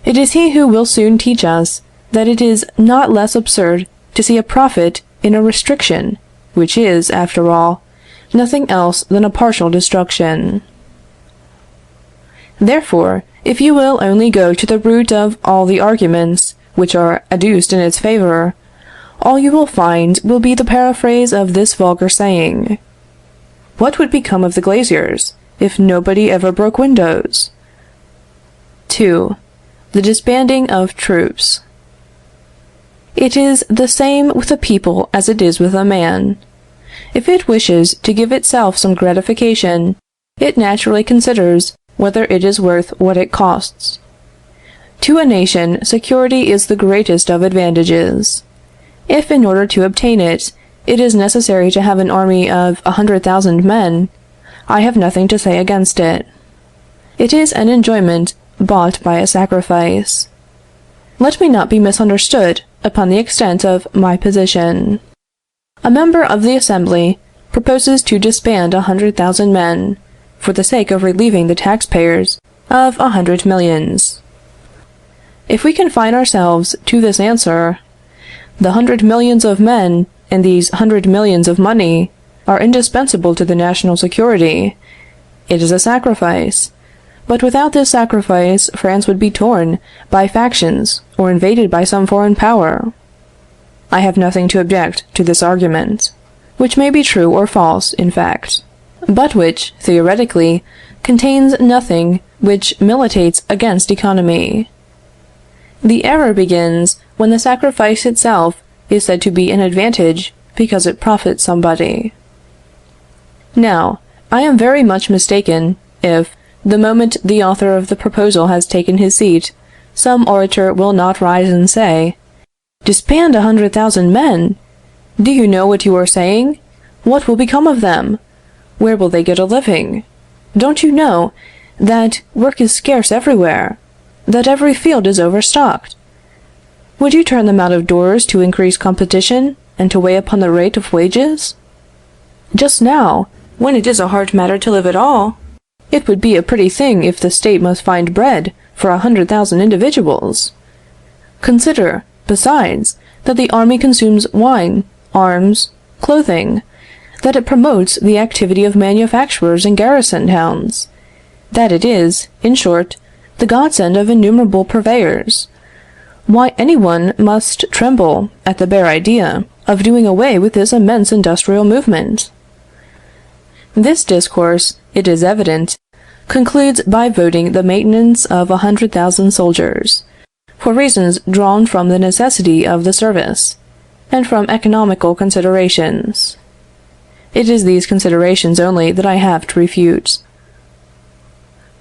It is he who will soon teach us that it is not less absurd to see a profit in a restriction, which is, after all, nothing else than a partial destruction. Therefore, if you will only go to the root of all the arguments which are adduced in its favor, all you will find will be the paraphrase of this vulgar saying: What would become of the glaziers if nobody ever broke windows? 2. The disbanding of troops. It is the same with a people as it is with a man. If it wishes to give itself some gratification, it naturally considers whether it is worth what it costs. To a nation, security is the greatest of advantages. If, in order to obtain it, it is necessary to have an army of 100,000 men, I have nothing to say against it. It is an enjoyment bought by a sacrifice. Let me not be misunderstood upon the extent of my position. A member of the Assembly proposes to disband 100,000 men, for the sake of relieving the taxpayers of 100 millions. If we confine ourselves to this answer, the 100 millions of men and these 100 millions of money are indispensable to the national security. It is a sacrifice, but without this sacrifice France would be torn by factions or invaded by some foreign power. I have nothing to object to this argument, which may be true or false in fact, but which, theoretically, contains nothing which militates against economy. The error begins when the sacrifice itself is said to be an advantage because it profits somebody. Now, I am very much mistaken if, the moment the author of the proposal has taken his seat, some orator will not rise and say, "Disband 100,000 men! Do you know what you are saying? What will become of them? Where will they get a living? Don't you know that work is scarce everywhere, that every field is overstocked? Would you turn them out of doors to increase competition, and to weigh upon the rate of wages? Just now, when it is a hard matter to live at all, it would be a pretty thing if the state must find bread for 100,000 individuals. Consider, besides, that the army consumes wine, arms, clothing, that it promotes the activity of manufacturers in garrison towns, that it is, in short, the godsend of innumerable purveyors. Why any one must tremble at the bare idea of doing away with this immense industrial movement. This discourse, it is evident, concludes by voting the maintenance of 100,000 soldiers, for reasons drawn from the necessity of the service, and from economical considerations. It is these considerations only that I have to refute.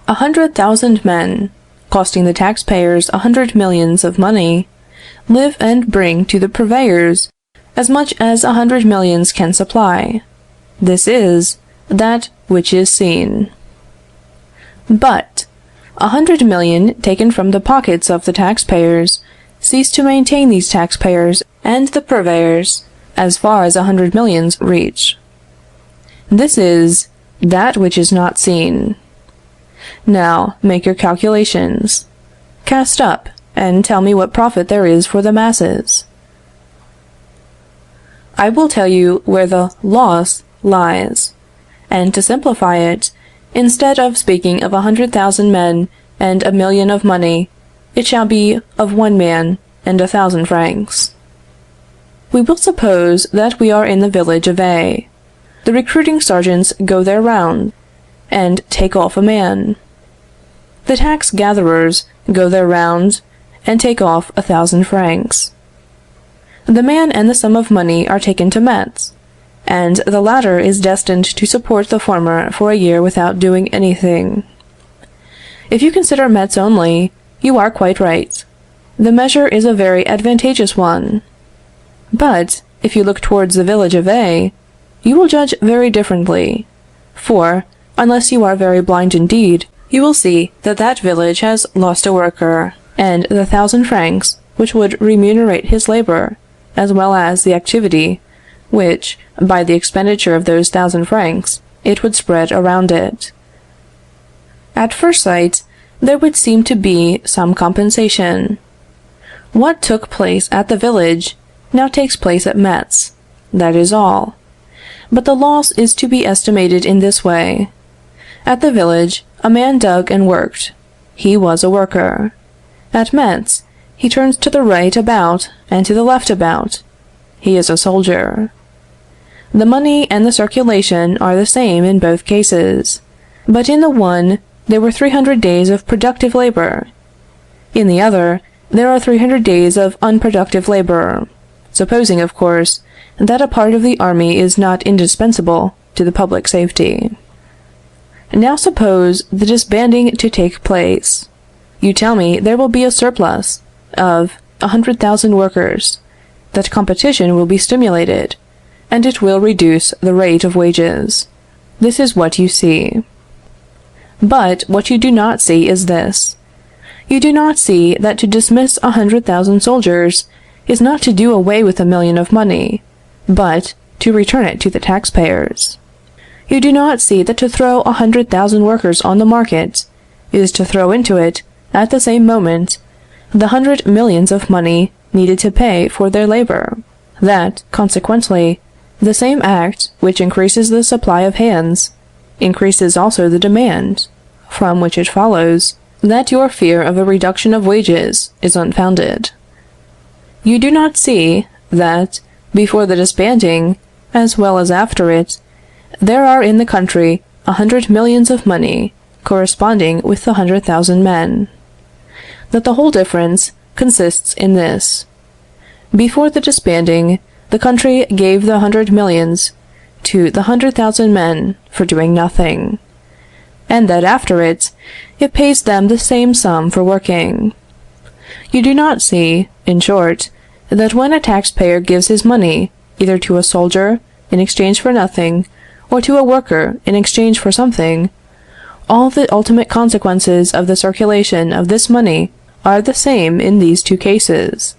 100,000 men, costing the taxpayers 100 millions of money, live and bring to the purveyors as much as 100 millions can supply. This is that which is seen. But 100 million taken from the pockets of the taxpayers cease to maintain these taxpayers and the purveyors as far as 100 millions reach. This is that which is not seen. Now make your calculations. Cast up, and tell me what profit there is for the masses. I will tell you where the loss lies, and to simplify it, instead of speaking of 100,000 men and 1,000,000 of money, it shall be of 1 man and 1,000 francs. We will suppose that we are in the village of A. The recruiting sergeants go their round, and take off a man. The tax gatherers go their round, and take off 1,000 francs. The man and the sum of money are taken to Metz, and the latter is destined to support the former for a year without doing anything. If you consider Metz only, you are quite right. The measure is a very advantageous one. But, if you look towards the village of A, you will judge very differently, for, unless you are very blind indeed, you will see that that village has lost a worker, and the 1,000 francs which would remunerate his labor, as well as the activity, which, by the expenditure of those 1,000 francs, it would spread around it. At first sight, there would seem to be some compensation. What took place at the village now takes place at Metz. That is all. But the loss is to be estimated in this way. At the village, a man dug and worked. He was a worker. At Metz, he turns to the right about and to the left about. He is a soldier. The money and the circulation are the same in both cases, but in the one there were 300 days of productive labor. In the other, there are 300 days of unproductive labor, supposing, of course, that a part of the army is not indispensable to the public safety. Now suppose the disbanding to take place. You tell me there will be a surplus of 100,000 workers, that competition will be stimulated, and it will reduce the rate of wages. This is what you see. But what you do not see is this. You do not see that to dismiss 100,000 soldiers is not to do away with 1,000,000 of money, but to return it to the taxpayers. You do not see that to throw 100,000 workers on the market is to throw into it, at the same moment, the 100 millions of money needed to pay for their labor, that, consequently, the same act which increases the supply of hands increases also the demand, from which it follows that your fear of a reduction of wages is unfounded. You do not see that, before the disbanding, as well as after it, there are in the country 100 millions of money corresponding with the 100,000 men. That the whole difference consists in this. Before the disbanding, the country gave the 100 millions to the 100,000 men for doing nothing, and that after it, it pays them the same sum for working. You do not see, in short, that when a taxpayer gives his money, either to a soldier in exchange for nothing, or to a worker in exchange for something, all the ultimate consequences of the circulation of this money are the same in these two cases.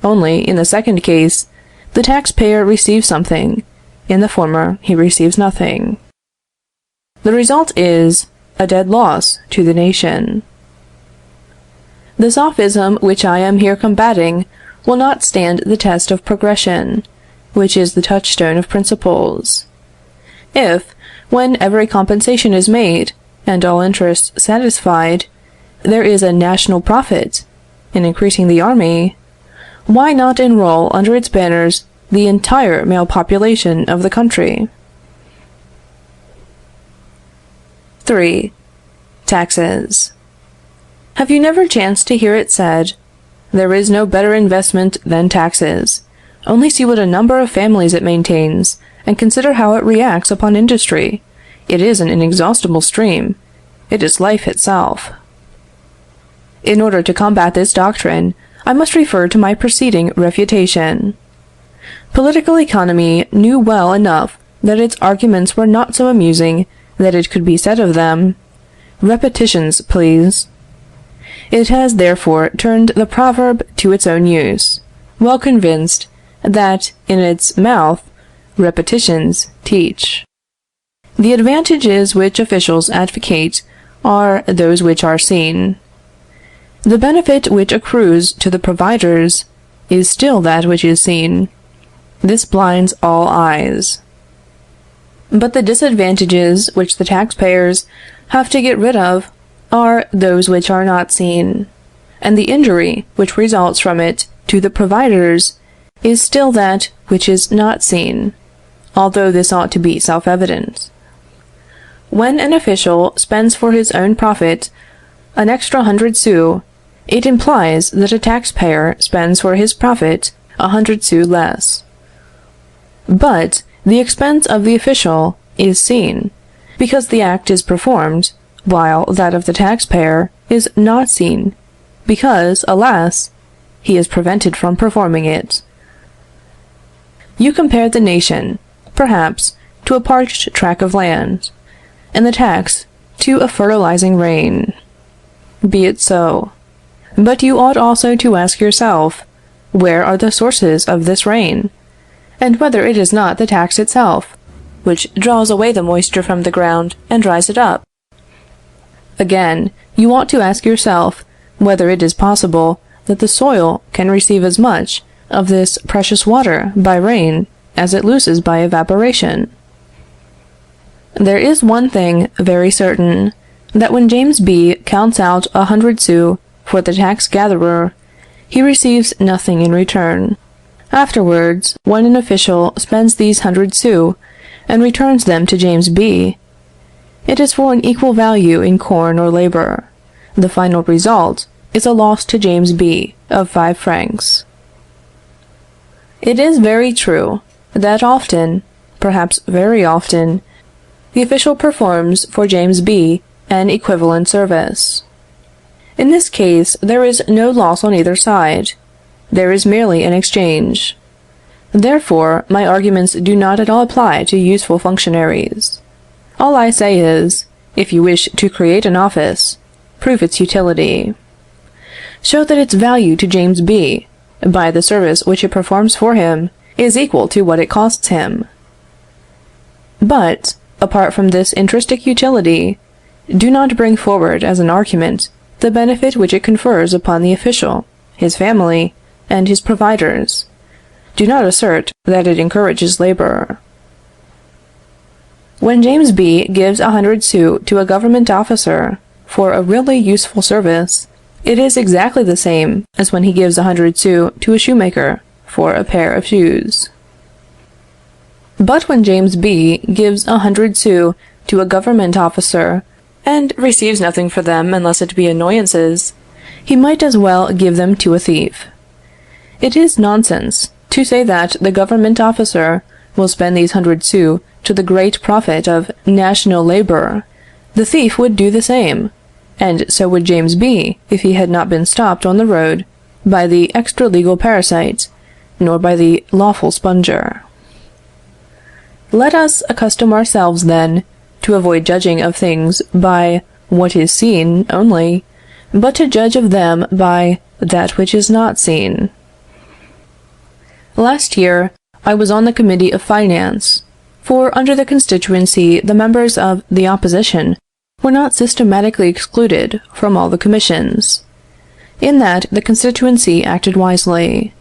Only, in the second case, the taxpayer receives something, in the former he receives nothing. The result is a dead loss to the nation. The sophism which I am here combating will not stand the test of progression, which is the touchstone of principles. If, when every compensation is made, and all interests satisfied, there is a national profit in increasing the army, why not enroll under its banners the entire male population of the country? 3. Taxes. Have you never chanced to hear it said, "There is no better investment than taxes. Only see what a number of families it maintains, and consider how it reacts upon industry. It is an inexhaustible stream. It is life itself." In order to combat this doctrine, I must refer to my preceding refutation. Political economy knew well enough that its arguments were not so amusing that it could be said of them, "Repetitions, please." It has therefore turned the proverb to its own use, well convinced that, in its mouth, repetitions teach. The advantages which officials advocate are those which are seen. The benefit which accrues to the providers is still that which is seen. This blinds all eyes. But the disadvantages which the taxpayers have to get rid of are those which are not seen, and the injury which results from it to the providers is still that which is not seen, although this ought to be self-evident. When an official spends for his own profit an extra 100 sous, it implies that a taxpayer spends for his profit 100 sous less. But the expense of the official is seen, because the act is performed, while that of the taxpayer is not seen, because, alas, he is prevented from performing it. You compare the nation, perhaps, to a parched tract of land, and the tax to a fertilizing rain. Be it so. But you ought also to ask yourself, where are the sources of this rain, and whether it is not the tax itself, which draws away the moisture from the ground and dries it up. Again, you ought to ask yourself whether it is possible that the soil can receive as much of this precious water by rain as it loses by evaporation. There is one thing very certain, that when James B. counts out 100 sous for the tax gatherer, he receives nothing in return. Afterwards, when an official spends these 100 sous and returns them to James B., it is for an equal value in corn or labor. The final result is a loss to James B. of 5 francs. It is very true that often, perhaps very often, the official performs for James B. an equivalent service. In this case, there is no loss on either side. There is merely an exchange. Therefore, my arguments do not at all apply to useful functionaries. All I say is, if you wish to create an office, prove its utility. Show that its value to James B., by the service which it performs for him, is equal to what it costs him. But, apart from this intrinsic utility, do not bring forward as an argument the benefit which it confers upon the official, his family, and his providers. Do not assert that it encourages labor. When James B. gives 100 sous to a government officer for a really useful service, it is exactly the same as when he gives 100 sous to a shoemaker for a pair of shoes. But when James B. gives 100 sous to a government officer, and receives nothing for them unless it be annoyances, he might as well give them to a thief. It is nonsense to say that the government officer will spend these 100 sous to the great profit of national labor. The thief would do the same, and so would James B. if he had not been stopped on the road by the extra-legal parasite, nor by the lawful sponger. Let us accustom ourselves, then, to avoid judging of things by what is seen only, but to judge of them by that which is not seen. Last year, I was on the Committee of Finance, for under the constituency the members of the opposition were not systematically excluded from all the commissions. in that the constituency acted wisely.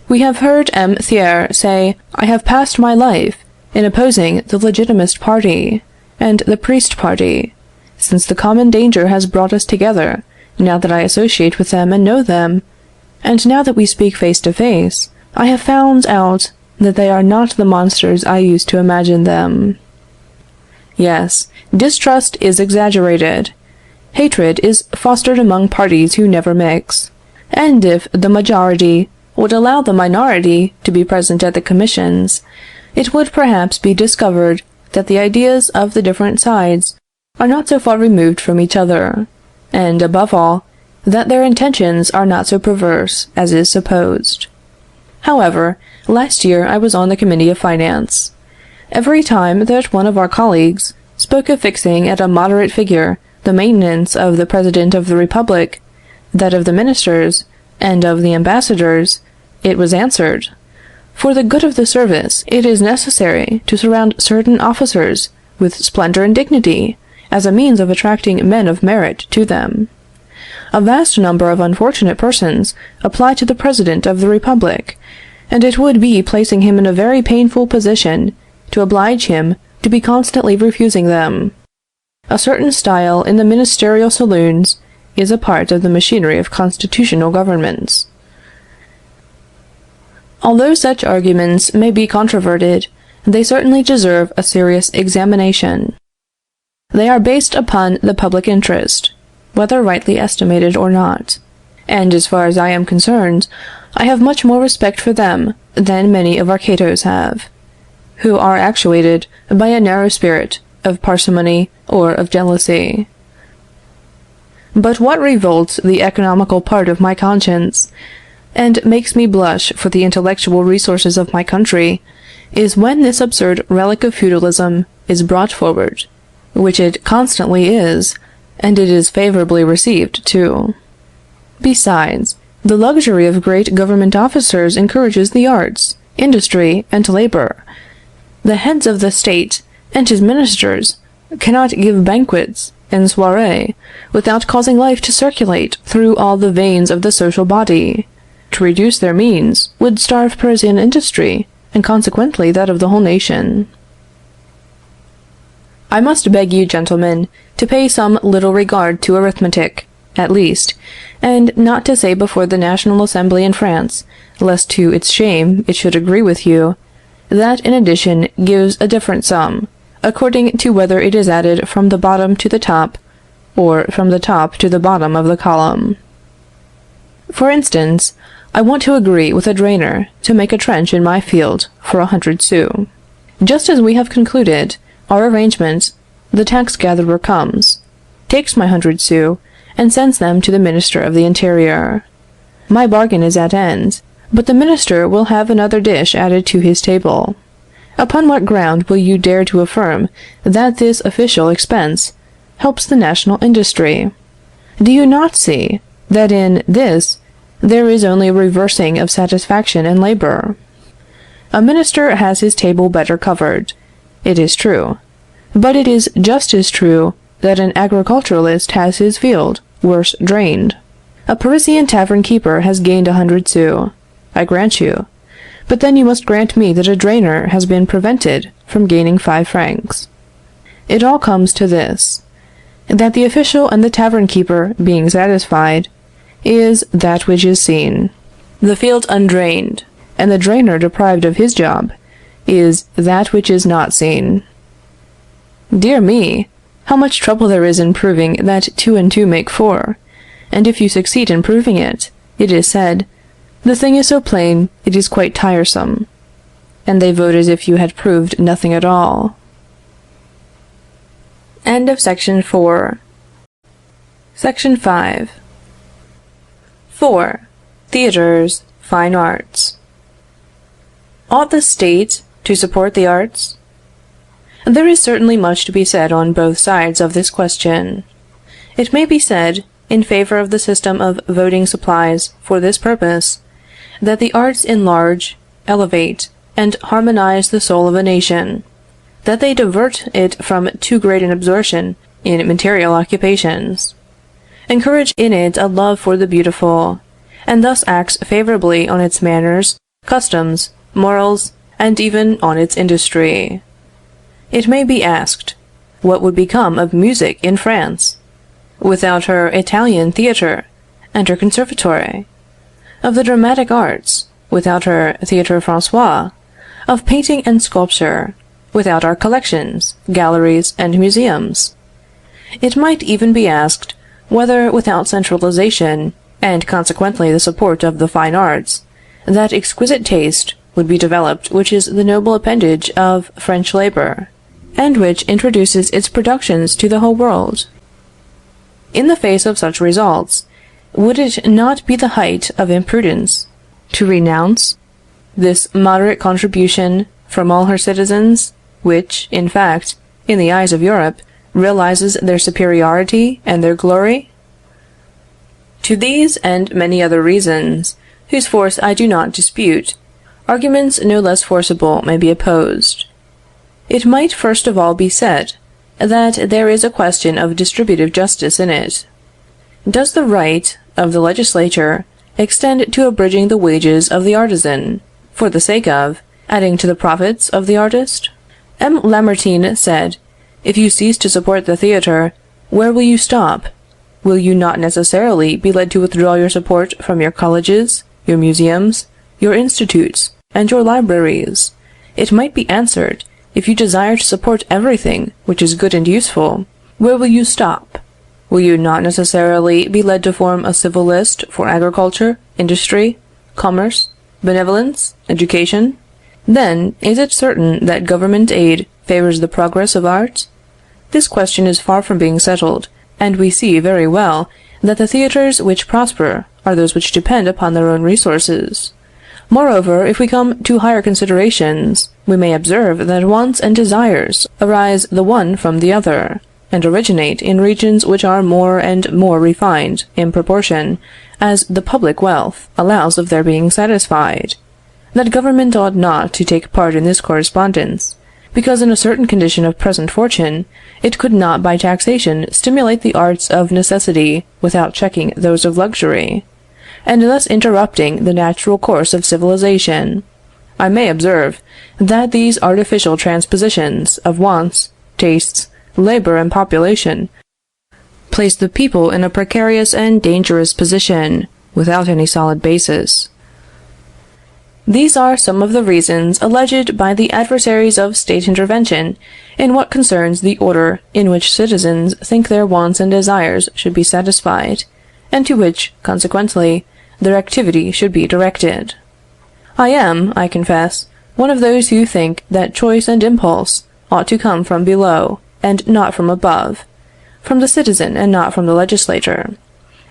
We have heard M. Thiers say, "I have passed my life in opposing the Legitimist party and the Priest party, since the common danger has brought us together, now that I associate with them and know them, and now that we speak face to face, I have found out that they are not the monsters I used to imagine them." Yes, distrust is exaggerated. Hatred is fostered among parties who never mix. And if the majority would allow the minority to be present at the commissions, it would perhaps be discovered that the ideas of the different sides are not so far removed from each other, and, above all, that their intentions are not so perverse as is supposed. However, last year I was on the Committee of Finance. Every time that one of our colleagues spoke of fixing at a moderate figure the maintenance of the President of the Republic, that of the ministers, and of the ambassadors, it was answered, "For the good of the service, it is necessary to surround certain officers with splendor and dignity, as a means of attracting men of merit to them. A vast number of unfortunate persons apply to the President of the Republic, and it would be placing him in a very painful position to oblige him to be constantly refusing them. A certain style in the ministerial saloons is a part of the machinery of constitutional governments." Although such arguments may be controverted, they certainly deserve a serious examination. They are based upon the public interest, whether rightly estimated or not, and as far as I am concerned, I have much more respect for them than many of our Catos have, who are actuated by a narrow spirit of parsimony or of jealousy. But what revolts the economical part of my conscience, and makes me blush for the intellectual resources of my country, is when this absurd relic of feudalism is brought forward, which it constantly is, and it is favorably received too. Besides, the luxury of great government officers encourages the arts, industry, and labor. The heads of the state and his ministers cannot give banquets and soirées without causing life to circulate through all the veins of the social body. To reduce their means would starve Parisian industry, and consequently that of the whole nation. I must beg you, gentlemen, to pay some little regard to arithmetic, at least, and not to say before the National Assembly in France, lest to its shame it should agree with you, that an addition gives a different sum, according to whether it is added from the bottom to the top, or from the top to the bottom of the column. For instance, I want to agree with a drainer to make a trench in my field for 100 sous. Just as we have concluded our arrangement, the tax gatherer comes, takes my 100 sous, and sends them to the Minister of the Interior. My bargain is at end, but the Minister will have another dish added to his table. Upon what ground will you dare to affirm that this official expense helps the national industry? Do you not see that in this there is only a reversing of satisfaction and labor? A minister has his table better covered, it is true, but it is just as true that an agriculturalist has his field worse drained. A Parisian tavern keeper has gained 100 sous, I grant you, but then you must grant me that a drainer has been prevented from gaining 5 francs. It all comes to this, that the official and the tavern keeper being satisfied, is that which is seen. The field undrained, and the drainer deprived of his job, is that which is not seen. Dear me, how much trouble there is in proving that 2 and 2 make 4, and if you succeed in proving it, it is said, the thing is so plain, it is quite tiresome, and they vote as if you had proved nothing at all. End of section 4. Section 5. 4. Theaters, fine arts. Ought the state to support the arts? There is certainly much to be said on both sides of this question. It may be said, in favor of the system of voting supplies for this purpose, that the arts enlarge, elevate, and harmonize the soul of a nation, that they divert it from too great an absorption in material occupations. encourage in it a love for the beautiful, and thus acts favorably on its manners, customs, morals, and even on its industry. It may be asked, what would become of music in France without her Italian theatre and her conservatoire? Of the dramatic arts without her Théâtre Français? Of painting and sculpture without our collections, galleries, and museums? It might even be asked, whether without centralization, and consequently the support of the fine arts, that exquisite taste would be developed which is the noble appendage of French labor, and which introduces its productions to the whole world. In the face of such results, would it not be the height of imprudence to renounce this moderate contribution from all her citizens, which, in fact, in the eyes of Europe, realizes their superiority and their glory? To these and many other reasons, whose force I do not dispute, arguments no less forcible may be opposed. It might first of all be said, that there is a question of distributive justice in it. Does the right of the legislature extend to abridging the wages of the artisan, for the sake of adding to the profits of the artist? M. Lamartine said, if you cease to support the theatre, where will you stop? Will you not necessarily be led to withdraw your support from your colleges, your museums, your institutes, and your libraries? It might be answered, if you desire to support everything which is good and useful, where will you stop? Will you not necessarily be led to form a civil list for agriculture, industry, commerce, benevolence, education? Then, is it certain that government aid favors the progress of art? This question is far from being settled, and we see very well that the theatres which prosper are those which depend upon their own resources. Moreover, if we come to higher considerations, we may observe that wants and desires arise the one from the other, and originate in regions which are more and more refined in proportion as the public wealth allows of their being satisfied. That government ought not to take part in this correspondence, because in a certain condition of present fortune, it could not by taxation stimulate the arts of necessity without checking those of luxury, and thus interrupting the natural course of civilization. I may observe that these artificial transpositions of wants, tastes, labor, and population place the people in a precarious and dangerous position, without any solid basis. These are some of the reasons alleged by the adversaries of state intervention in what concerns the order in which citizens think their wants and desires should be satisfied, and to which, consequently, their activity should be directed. I am, I confess, one of those who think that choice and impulse ought to come from below, and not from above, from the citizen and not from the legislator,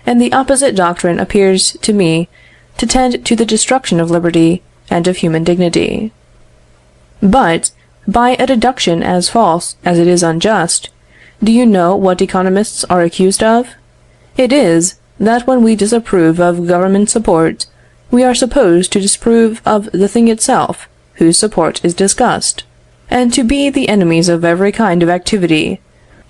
and the opposite doctrine appears to me to tend to the destruction of liberty and of human dignity. But, by a deduction as false as it is unjust, do you know what economists are accused of? It is, that when we disapprove of government support, we are supposed to disapprove of the thing itself whose support is discussed, and to be the enemies of every kind of activity,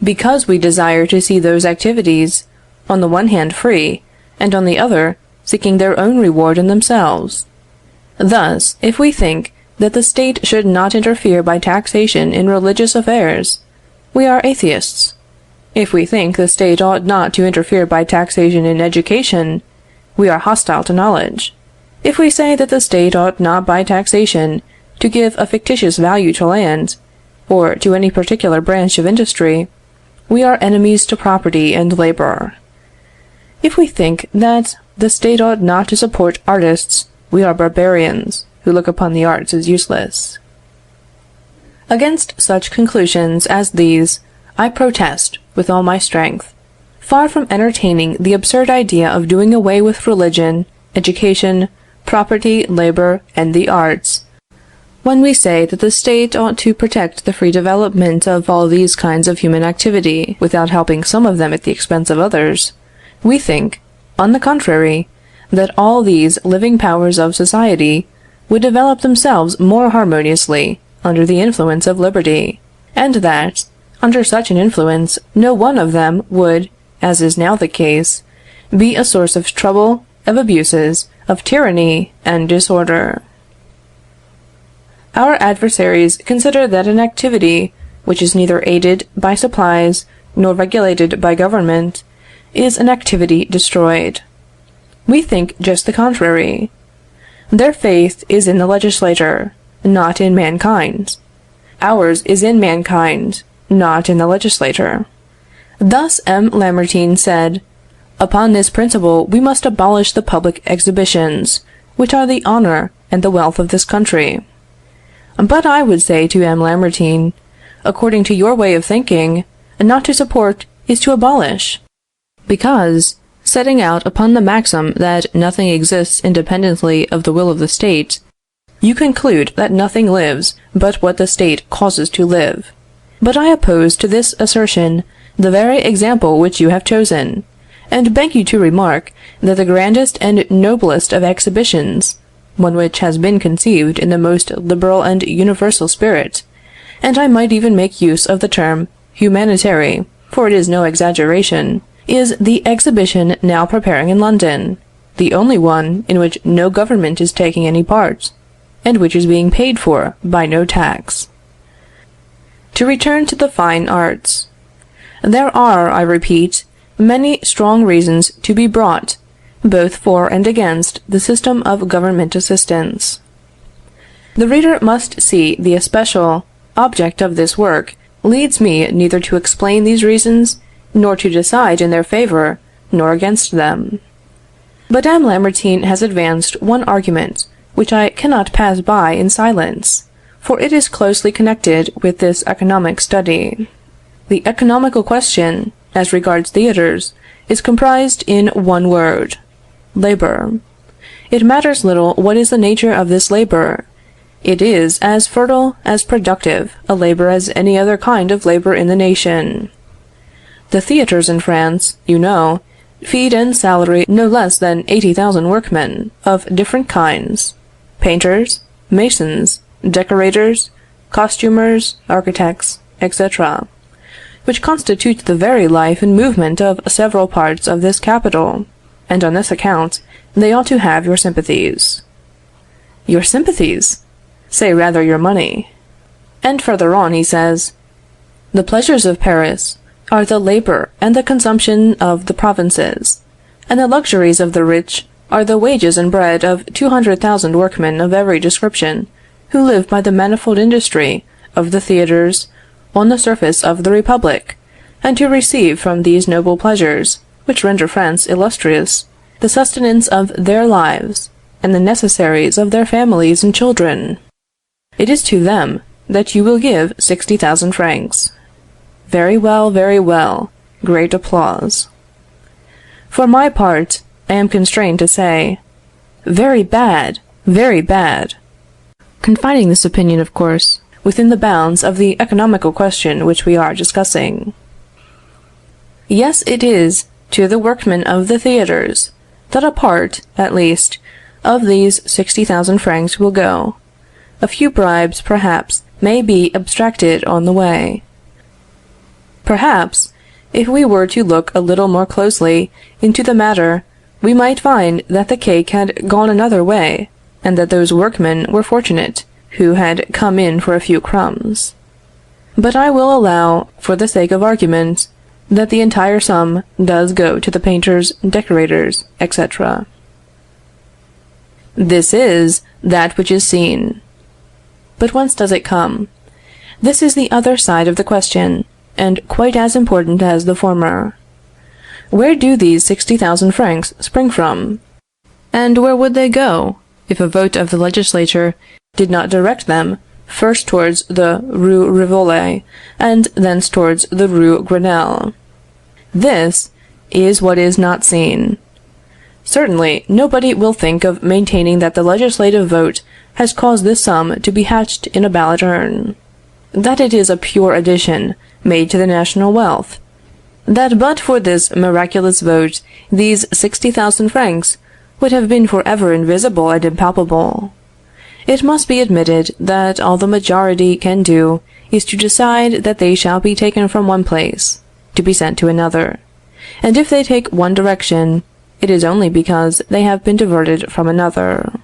because we desire to see those activities, on the one hand free, and on the other seeking their own reward in themselves. Thus, if we think that the state should not interfere by taxation in religious affairs, we are atheists. If we think the state ought not to interfere by taxation in education, we are hostile to knowledge. If we say that the state ought not by taxation to give a fictitious value to land, or to any particular branch of industry, we are enemies to property and labor. If we think that the state ought not to support artists, we are barbarians, who look upon the arts as useless. Against such conclusions as these, I protest with all my strength. Far from entertaining the absurd idea of doing away with religion, education, property, labor, and the arts, when we say that the state ought to protect the free development of all these kinds of human activity, without helping some of them at the expense of others, we think, on the contrary, that all these living powers of society would develop themselves more harmoniously under the influence of liberty, and that, under such an influence, no one of them would, as is now the case, be a source of trouble, of abuses, of tyranny, and disorder. Our adversaries consider that an activity which is neither aided by supplies nor regulated by government is an activity destroyed. We think just the contrary. Their faith is in the legislator, not in mankind. Ours is in mankind, not in the legislator. Thus M. Lamartine said, "Upon this principle we must abolish the public exhibitions, which are the honor and the wealth of this country." But I would say to M. Lamartine, according to your way of thinking, not to support is to abolish. Because, setting out upon the maxim that nothing exists independently of the will of the State, you conclude that nothing lives but what the State causes to live. But I oppose to this assertion the very example which you have chosen, and beg you to remark that the grandest and noblest of exhibitions, one which has been conceived in the most liberal and universal spirit, and I might even make use of the term humanitary, for it is no exaggeration, is the exhibition now preparing in London, the only one in which no government is taking any part, and which is being paid for by no tax. To return to the fine arts. There are, I repeat, many strong reasons to be brought, both for and against the system of government assistance. The reader must see the especial object of this work leads me neither to explain these reasons, nor to decide in their favor, nor against them. But M. Lamartine has advanced one argument which I cannot pass by in silence, for it is closely connected with this economic study. The economical question, as regards theatres, is comprised in one word: labor. It matters little what is the nature of this labor. It is as fertile, as productive a labor as any other kind of labor in the nation. The theatres in France, you know, feed and salary no less than 80,000 workmen of different kinds: painters, masons, decorators, costumers, architects, etc., which constitute the very life and movement of several parts of this capital, and on this account they ought to have your sympathies. Your sympathies? Say rather your money. And further on he says, "The pleasures of Paris are the labor and the consumption of the provinces, and the luxuries of the rich are the wages and bread of 200,000 workmen of every description, who live by the manifold industry of the theatres on the surface of the Republic, and who receive from these noble pleasures, which render France illustrious, the sustenance of their lives, and the necessaries of their families and children. It is to them that you will give 60,000 francs. Very well, very well. Great applause. For my part, I am constrained to say, very bad, very bad. Confining this opinion, of course, within the bounds of the economical question which we are discussing. Yes, it is to the workmen of the theatres that a part, at least, of these 60,000 francs will go. A few bribes, perhaps, may be abstracted on the way. Perhaps, if we were to look a little more closely into the matter, we might find that the cake had gone another way, and that those workmen were fortunate who had come in for a few crumbs. But I will allow, for the sake of argument, that the entire sum does go to the painters, decorators, etc. This is that which is seen. But whence does it come? This is the other side of the question, and quite as important as the former. Where do these 60,000 francs spring from? And where would they go, if a vote of the legislature did not direct them first towards the Rue Rivoli, and thence towards the Rue Grenelle? This is what is not seen. Certainly, nobody will think of maintaining that the legislative vote has caused this sum to be hatched in a ballot urn; that it is a pure addition made to the national wealth; that but for this miraculous vote, these 60,000 francs would have been for ever invisible and impalpable. It must be admitted that all the majority can do is to decide that they shall be taken from one place, to be sent to another, and if they take one direction, it is only because they have been diverted from another.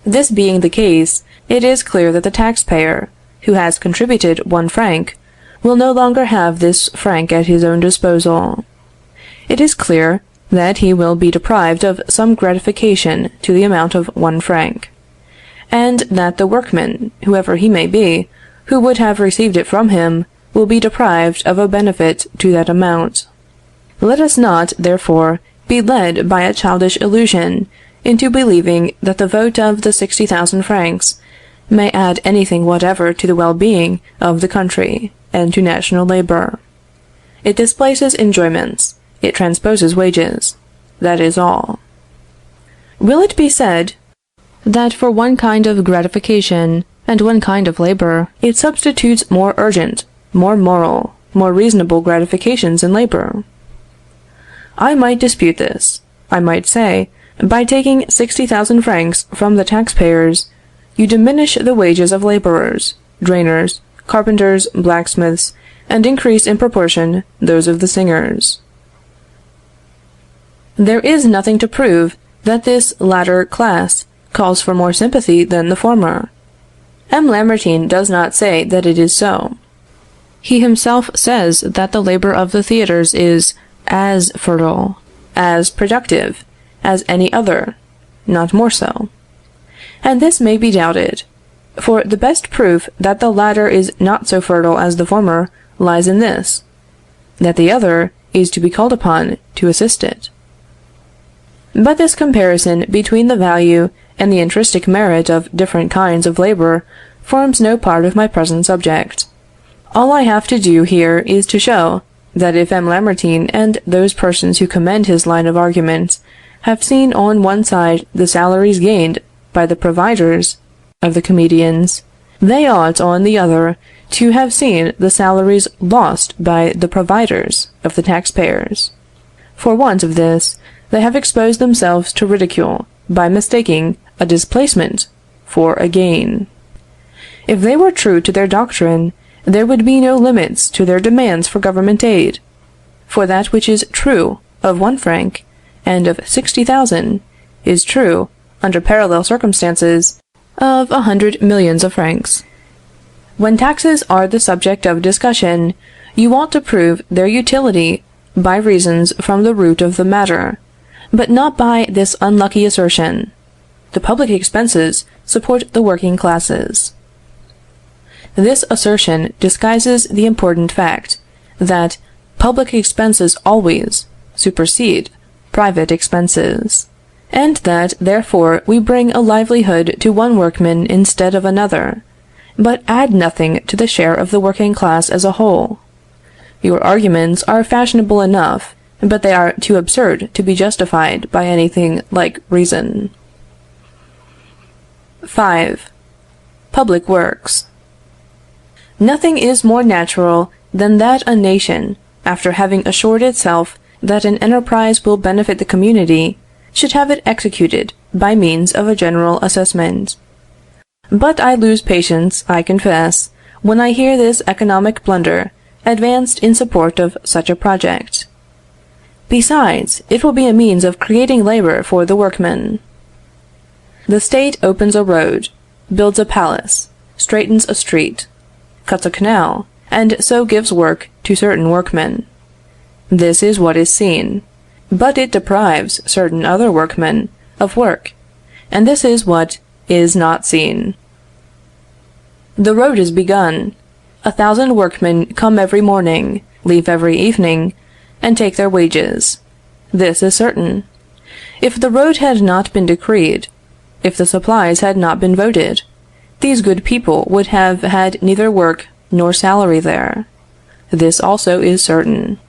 This being the case, it is clear that the taxpayer, who has contributed 1 franc, will no longer have this franc at his own disposal. It is clear that he will be deprived of some gratification to the amount of 1 franc, and that the workman, whoever he may be, who would have received it from him, will be deprived of a benefit to that amount. Let us not, therefore, be led by a childish illusion into believing that the vote of the 60,000 francs may add anything whatever to the well-being of the country and to national labor. It displaces enjoyments, it transposes wages. That is all. Will it be said that for one kind of gratification and one kind of labor, it substitutes more urgent, more moral, more reasonable gratifications in labor? I might dispute this. I might say, by taking 60,000 francs from the taxpayers, you diminish the wages of laborers, drainers, carpenters, blacksmiths, and increase in proportion those of the singers. There is nothing to prove that this latter class calls for more sympathy than the former. M. Lamartine does not say that it is so. He himself says that the labor of the theatres is as fertile, as productive, as any other, not more so. And this may be doubted, for the best proof that the latter is not so fertile as the former lies in this, that the other is to be called upon to assist it. But this comparison between the value and the intrinsic merit of different kinds of labor forms no part of my present subject. All I have to do here is to show that if M. Lamartine and those persons who commend his line of argument have seen on one side the salaries gained by the providers of the comedians, they ought on the other to have seen the salaries lost by the providers of the taxpayers. For want of this, they have exposed themselves to ridicule by mistaking a displacement for a gain. If they were true to their doctrine, there would be no limits to their demands for government aid, for that which is true of 1 franc and of 60,000 is true, under parallel circumstances, of 100 millions of francs. When taxes are the subject of discussion, you ought to prove their utility by reasons from the root of the matter, but not by this unlucky assertion: the public expenses support the working classes. This assertion disguises the important fact that public expenses always supersede private expenses, and that, therefore, we bring a livelihood to one workman instead of another, but add nothing to the share of the working class as a whole. Your arguments are fashionable enough, but they are too absurd to be justified by anything like reason. 5. Public works. Nothing is more natural than that a nation, after having assured itself that an enterprise will benefit the community, should have it executed by means of a general assessment. But I lose patience, I confess, when I hear this economic blunder advanced in support of such a project. Besides, it will be a means of creating labor for the workmen. The state opens a road, builds a palace, straightens a street, cuts a canal, and so gives work to certain workmen. This is what is seen, but it deprives certain other workmen of work, and this is what is not seen. The road is begun. 1,000 workmen come every morning, leave every evening, and take their wages. This is certain. If the road had not been decreed, if the supplies had not been voted, these good people would have had neither work nor salary there. This also is certain.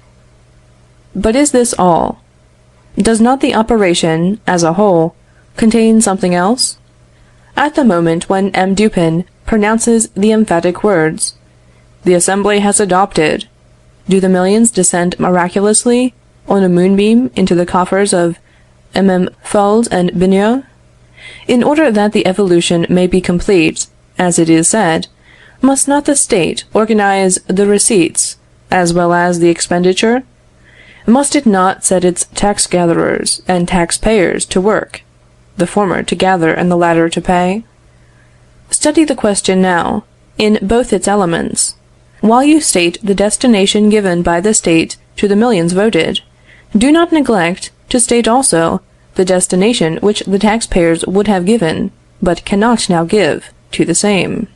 But is this all? Does not the operation, as a whole, contain something else? At the moment when M. Dupin pronounces the emphatic words, "The Assembly has adopted," do the millions descend miraculously on a moonbeam into the coffers of MM. Fuld and Bignot? In order that the evolution may be complete, as it is said, must not the State organize the receipts as well as the expenditure? Must it not set its tax gatherers and tax payers to work, the former to gather and the latter to pay? Study the question now, in both its elements. While you state the destination given by the State to the millions voted, do not neglect to state also the destination which the taxpayers would have given, but cannot now give, to the same.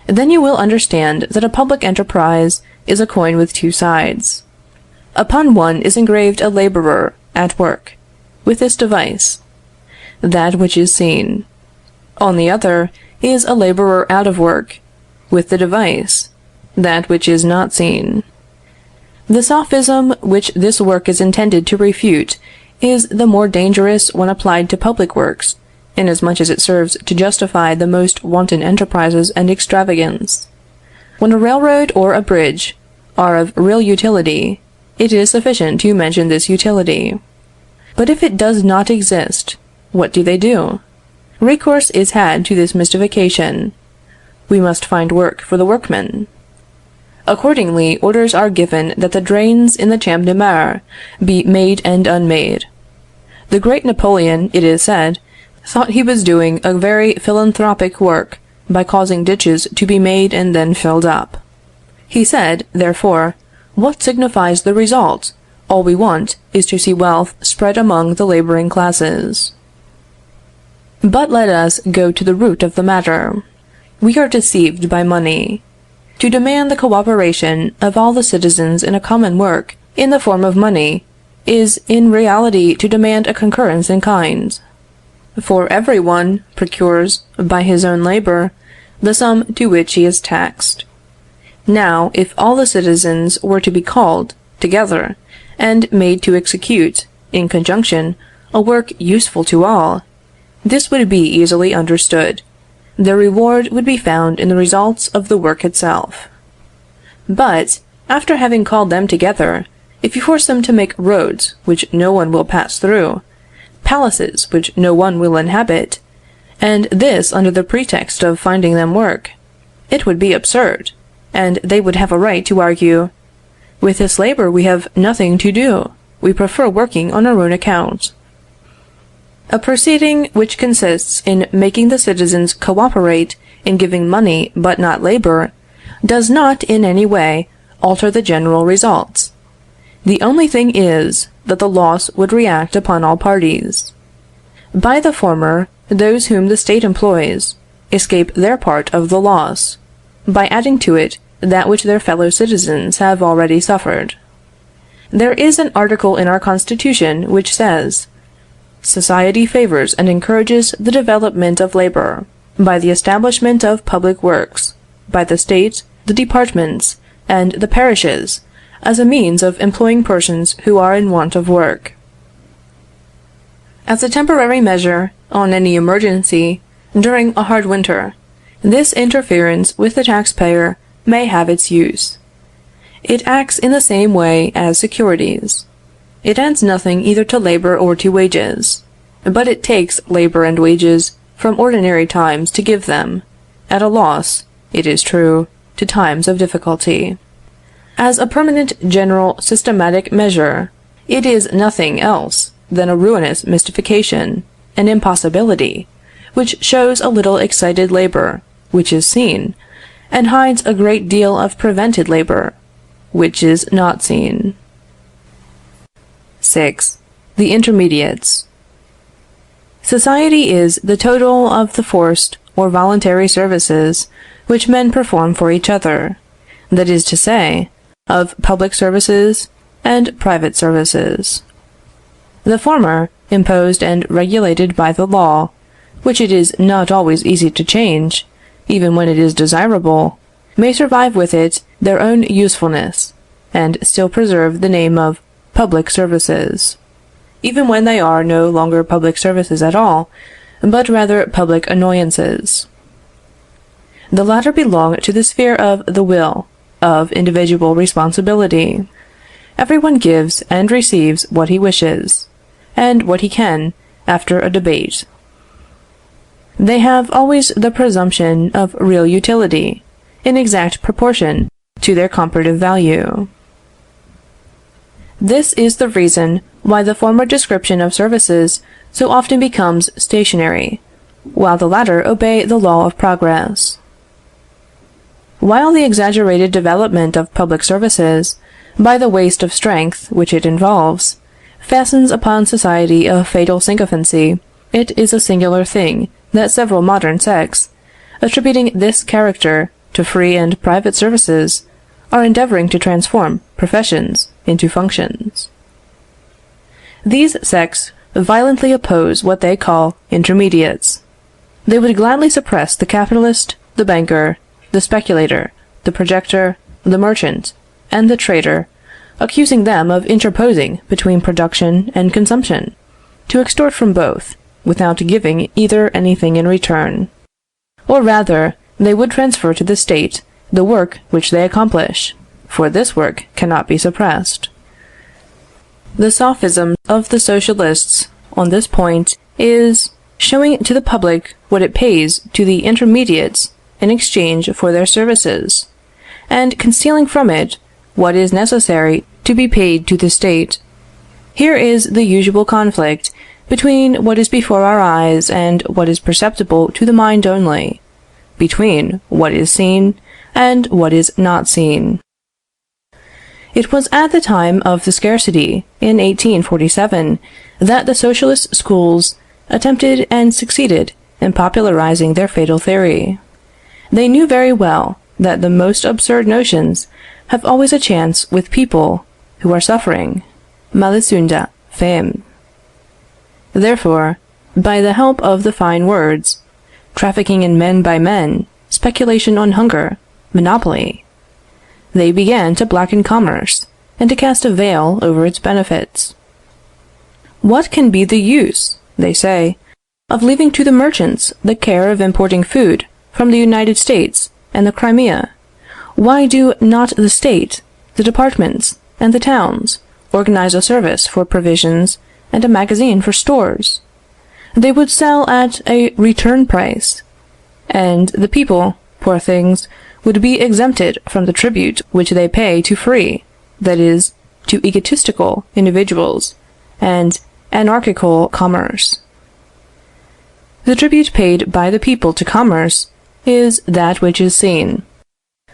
Then you will understand that a public enterprise is a coin with two sides. Upon one is engraved a laborer at work, with this device, that which is seen. On the other is a laborer out of work, with the device, that which is not seen. The sophism which this work is intended to refute is the more dangerous when applied to public works, inasmuch as it serves to justify the most wanton enterprises and extravagance. When a railroad or a bridge are of real utility, it is sufficient to mention this utility. But if it does not exist, what do? Recourse is had to this mystification. We must find work for the workmen. Accordingly, orders are given that the drains in the Champ de Mars be made and unmade. The great Napoleon, it is said, thought he was doing a very philanthropic work by causing ditches to be made and then filled up. He said, therefore, what signifies the result? All we want is to see wealth spread among the laboring classes. But let us go to the root of the matter. We are deceived by money. To demand the cooperation of all the citizens in a common work, in the form of money, is in reality to demand a concurrence in kind. For every one procures, by his own labor, the sum to which he is taxed. Now, if all the citizens were to be called together, and made to execute, in conjunction, a work useful to all, this would be easily understood. Their reward would be found in the results of the work itself. But, after having called them together, if you force them to make roads which no one will pass through, palaces which no one will inhabit, and this under the pretext of finding them work, it would be absurd, and they would have a right to argue, with this labor we have nothing to do, we prefer working on our own account. A proceeding which consists in making the citizens co-operate in giving money but not labor, does not in any way alter the general results. The only thing is, that the loss would react upon all parties. By the former, those whom the State employs, escape their part of the loss, by adding to it that which their fellow citizens have already suffered. There is an article in our Constitution which says, Society favors and encourages the development of labor, by the establishment of public works, by the State, the departments, and the parishes, as a means of employing persons who are in want of work. As a temporary measure, on any emergency, during a hard winter, this interference with the taxpayer may have its use. It acts in the same way as securities. It adds nothing either to labor or to wages, but it takes labor and wages from ordinary times to give them, at a loss, it is true, to times of difficulty. As a permanent, general, systematic measure, it is nothing else than a ruinous mystification, an impossibility, which shows a little excited labor, which is seen, and hides a great deal of prevented labor, which is not seen. 6. The intermediates. Society is the total of the forced or voluntary services which men perform for each other, that is to say, of public services and private services. The former, imposed and regulated by the law, which it is not always easy to change, even when it is desirable, may survive with it their own usefulness, and still preserve the name of public services, even when they are no longer public services at all, but rather public annoyances. The latter belong to the sphere of the will, of individual responsibility. Everyone gives and receives what he wishes, and what he can, after a debate. They have always the presumption of real utility, in exact proportion to their comparative value. This is the reason why the former description of services so often becomes stationary, while the latter obey the law of progress. While the exaggerated development of public services, by the waste of strength which it involves, fastens upon society a fatal sycophancy, it is a singular thing that several modern sects, attributing this character to free and private services, are endeavoring to transform professions into functions. These sects violently oppose what they call intermediates. They would gladly suppress the capitalist, the banker, the speculator, the projector, the merchant, and the trader, accusing them of interposing between production and consumption, to extort from both, without giving either anything in return. Or rather, they would transfer to the state the work which they accomplish, for this work cannot be suppressed. The sophism of the Socialists on this point is showing to the public what it pays to the intermediates in exchange for their services, and concealing from it what is necessary to be paid to the state. Here is the usual conflict between what is before our eyes and what is perceptible to the mind only, between what is seen and what is not seen. It was at the time of the scarcity, in 1847, that the Socialist schools attempted and succeeded in popularizing their fatal theory. They knew very well that the most absurd notions have always a chance with people who are suffering, malisunda fame. Therefore, by the help of the fine words, trafficking in men by men, speculation on hunger, monopoly, they began to blacken commerce, and to cast a veil over its benefits. What can be the use, they say, of leaving to the merchants the care of importing food from the United States and the Crimea? Why do not the state, the departments, and the towns organize a service for provisions and a magazine for stores? They would sell at a return price, and the people, poor things, would be exempted from the tribute which they pay to free, that is, to egotistical individuals, and anarchical commerce. The tribute paid by the people to commerce is that which is seen.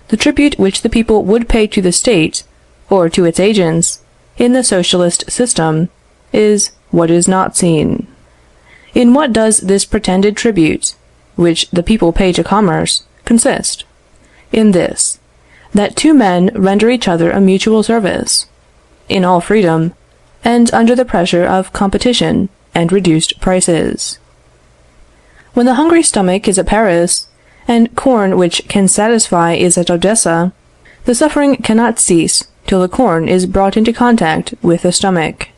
The tribute which the people would pay to the state, or to its agents, in the socialist system, is what is not seen. In what does this pretended tribute, which the people pay to commerce, consist? In this, that two men render each other a mutual service, in all freedom, and under the pressure of competition and reduced prices. When the hungry stomach is at Paris, and corn which can satisfy is at Odessa, the suffering cannot cease till the corn is brought into contact with the stomach.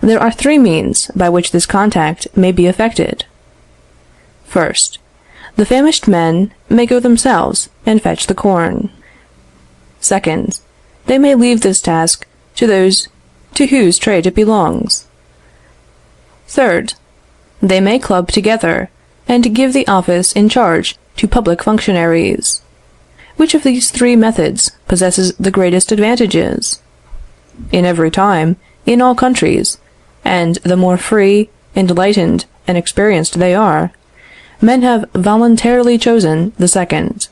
There are three means by which this contact may be effected. First, the famished men may go themselves and fetch the corn. Second, they may leave this task to those to whose trade it belongs. Third, they may club together and give the office in charge to public functionaries. Which of these three methods possesses the greatest advantages? In every time, in all countries, and the more free, enlightened, and experienced they are, men have voluntarily chosen the second.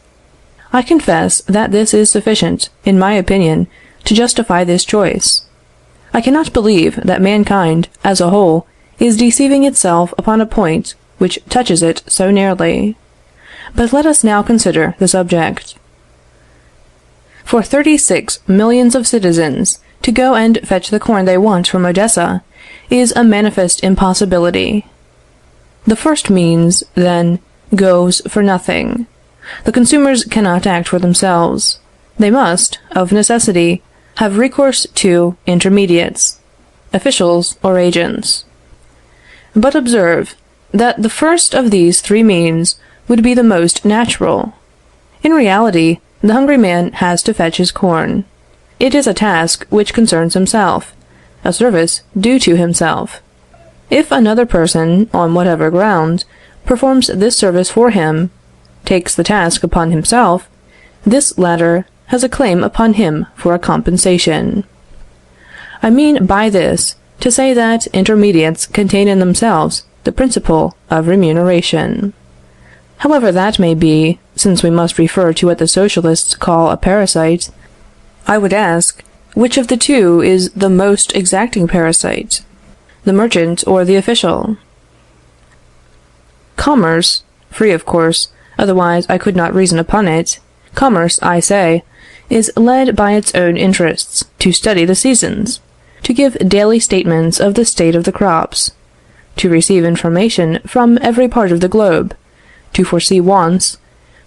I confess that this is sufficient, in my opinion, to justify this choice. I cannot believe that mankind, as a whole, is deceiving itself upon a point which touches it so nearly. But let us now consider the subject. For 36 millions of citizens to go and fetch the corn they want from Odessa is a manifest impossibility. The first means, then, goes for nothing. The consumers cannot act for themselves. They must, of necessity, have recourse to intermediates, officials or agents. But observe that the first of these three means would be the most natural. In reality, the hungry man has to fetch his corn. It is a task which concerns himself, a service due to himself. If another person, on whatever ground, performs this service for him, takes the task upon himself, this latter has a claim upon him for a compensation. I mean by this to say that intermediates contain in themselves the principle of remuneration. However that may be, since we must refer to what the Socialists call a parasite, I would ask, which of the two is the most exacting parasite, the merchant or the official? Commerce, free of course, otherwise I could not reason upon it, commerce, I say, is led by its own interests to study the seasons, to give daily statements of the state of the crops, to receive information from every part of the globe, to foresee wants,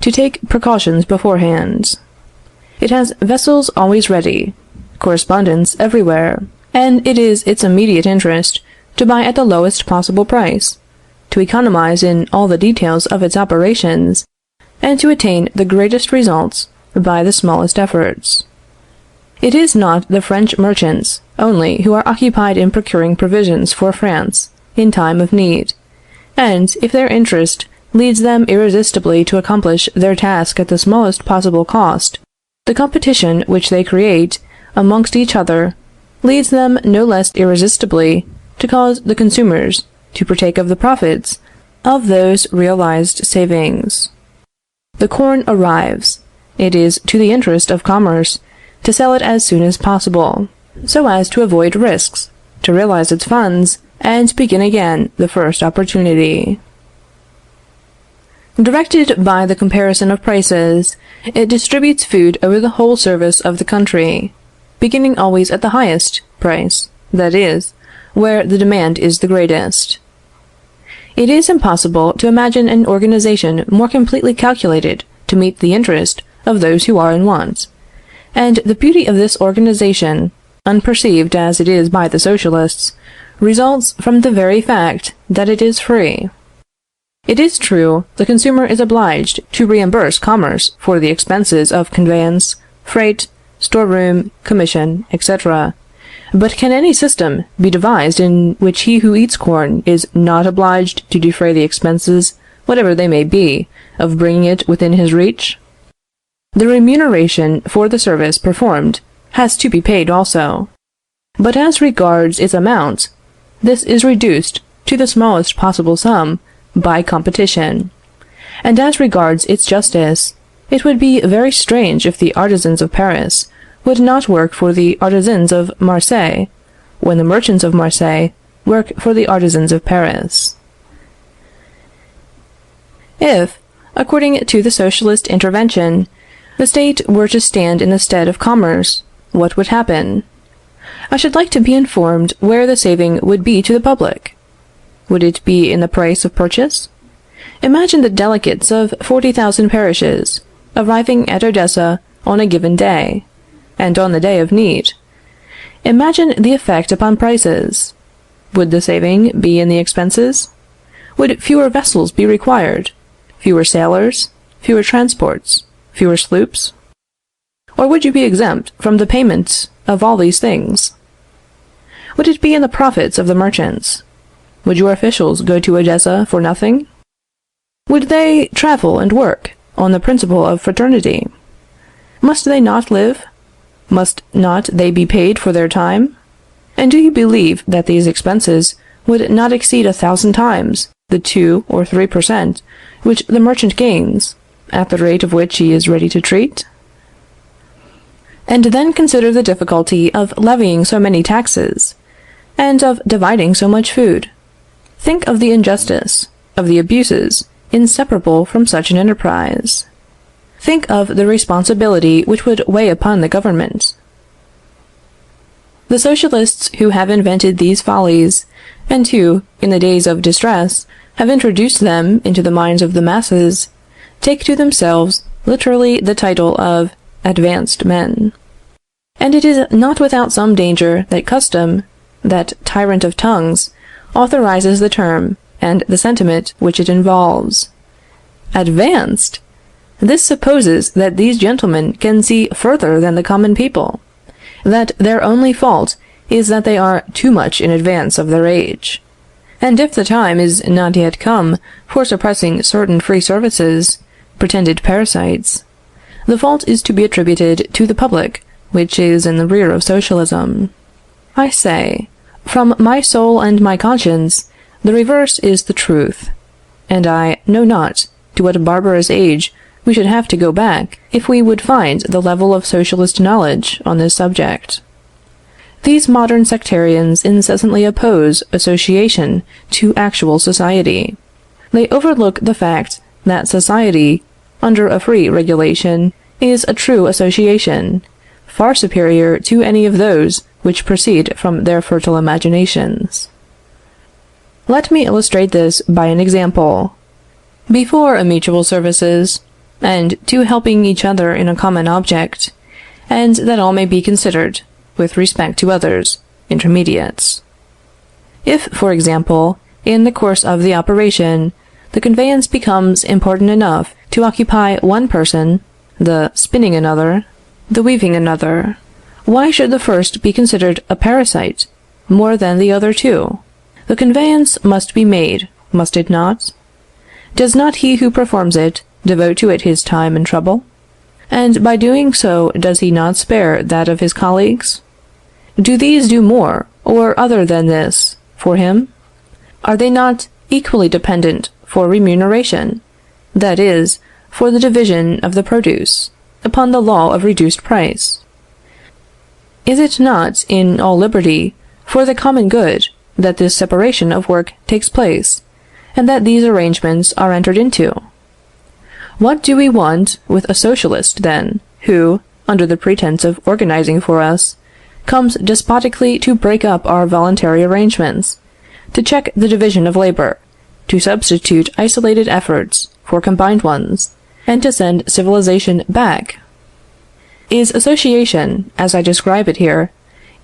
to take precautions beforehand. It has vessels always ready, correspondents everywhere, and it is its immediate interest to buy at the lowest possible price, to economize in all the details of its operations, and to attain the greatest results by the smallest efforts. It is not the French merchants only who are occupied in procuring provisions for France in time of need, and if their interest leads them irresistibly to accomplish their task at the smallest possible cost, the competition which they create amongst each other leads them no less irresistibly to cause the consumers to partake of the profits of those realized savings. The corn arrives. It is to the interest of commerce to sell it as soon as possible, so as to avoid risks, to realize its funds, and begin again the first opportunity. Directed by the comparison of prices, it distributes food over the whole service of the country, beginning always at the highest price, that is, where the demand is the greatest. It is impossible to imagine an organization more completely calculated to meet the interest of those who are in want, and the beauty of this organization, unperceived as it is by the Socialists, results from the very fact that it is free. It is true, the consumer is obliged to reimburse commerce for the expenses of conveyance, freight, storeroom, commission, etc. But can any system be devised in which he who eats corn is not obliged to defray the expenses, whatever they may be, of bringing it within his reach? The remuneration for the service performed has to be paid also. But as regards its amount, this is reduced to the smallest possible sum by competition. And as regards its justice, it would be very strange if the artisans of Paris would not work for the artisans of Marseilles, when the merchants of Marseilles work for the artisans of Paris. If, according to the Socialist intervention, the state were to stand in the stead of commerce, what would happen? I should like to be informed where the saving would be to the public. Would it be in the price of purchase? Imagine the delegates of 40,000 parishes arriving at Odessa on a given day, and on the day of need. Imagine the effect upon prices. Would the saving be in the expenses? Would fewer vessels be required, fewer sailors, fewer transports, fewer sloops? Or would you be exempt from the payment of all these things? Would it be in the profits of the merchants? Would your officials go to Odessa for nothing? Would they travel and work on the principle of fraternity? Must they not live? Must not they be paid for their time? And do you believe that these expenses would not exceed 1,000 times the 2 or 3% which the merchant gains, at the rate of which he is ready to treat? And then consider the difficulty of levying so many taxes, and of dividing so much food. Think of the injustice, of the abuses inseparable from such an enterprise. Think of the responsibility which would weigh upon the government. The Socialists who have invented these follies, and who, in the days of distress, have introduced them into the minds of the masses, take to themselves literally the title of advanced men. And it is not without some danger that custom, that tyrant of tongues, authorizes the term and the sentiment which it involves. Advanced! This supposes that these gentlemen can see further than the common people, that their only fault is that they are too much in advance of their age. And if the time is not yet come for suppressing certain free services, pretended parasites, the fault is to be attributed to the public, which is in the rear of socialism. I say, from my soul and my conscience, the reverse is the truth, and I know not to what barbarous age we should have to go back if we would find the level of socialist knowledge on this subject. These modern sectarians incessantly oppose association to actual society. They overlook the fact that society, under a free regulation, is a true association, far superior to any of those which proceed from their fertile imaginations. Let me illustrate this by an example. Before mutual services, and to helping each other in a common object, and that all may be considered, with respect to others, intermediates. If, for example, in the course of the operation, the conveyance becomes important enough to occupy one person, the spinning another, the weaving another, why should the first be considered a parasite more than the other two? The conveyance must be made, must it not? Does not he who performs it devote to it his time and trouble? And by doing so does he not spare that of his colleagues? Do these do more, or other than this, for him? Are they not equally dependent for remuneration, that is, for the division of the produce, upon the law of reduced price? Is it not, in all liberty, for the common good, that this separation of work takes place, and that these arrangements are entered into? What do we want with a socialist, then, who, under the pretense of organizing for us, comes despotically to break up our voluntary arrangements, to check the division of labor, to substitute isolated efforts for combined ones, and to send civilization back? Is association, as I describe it here,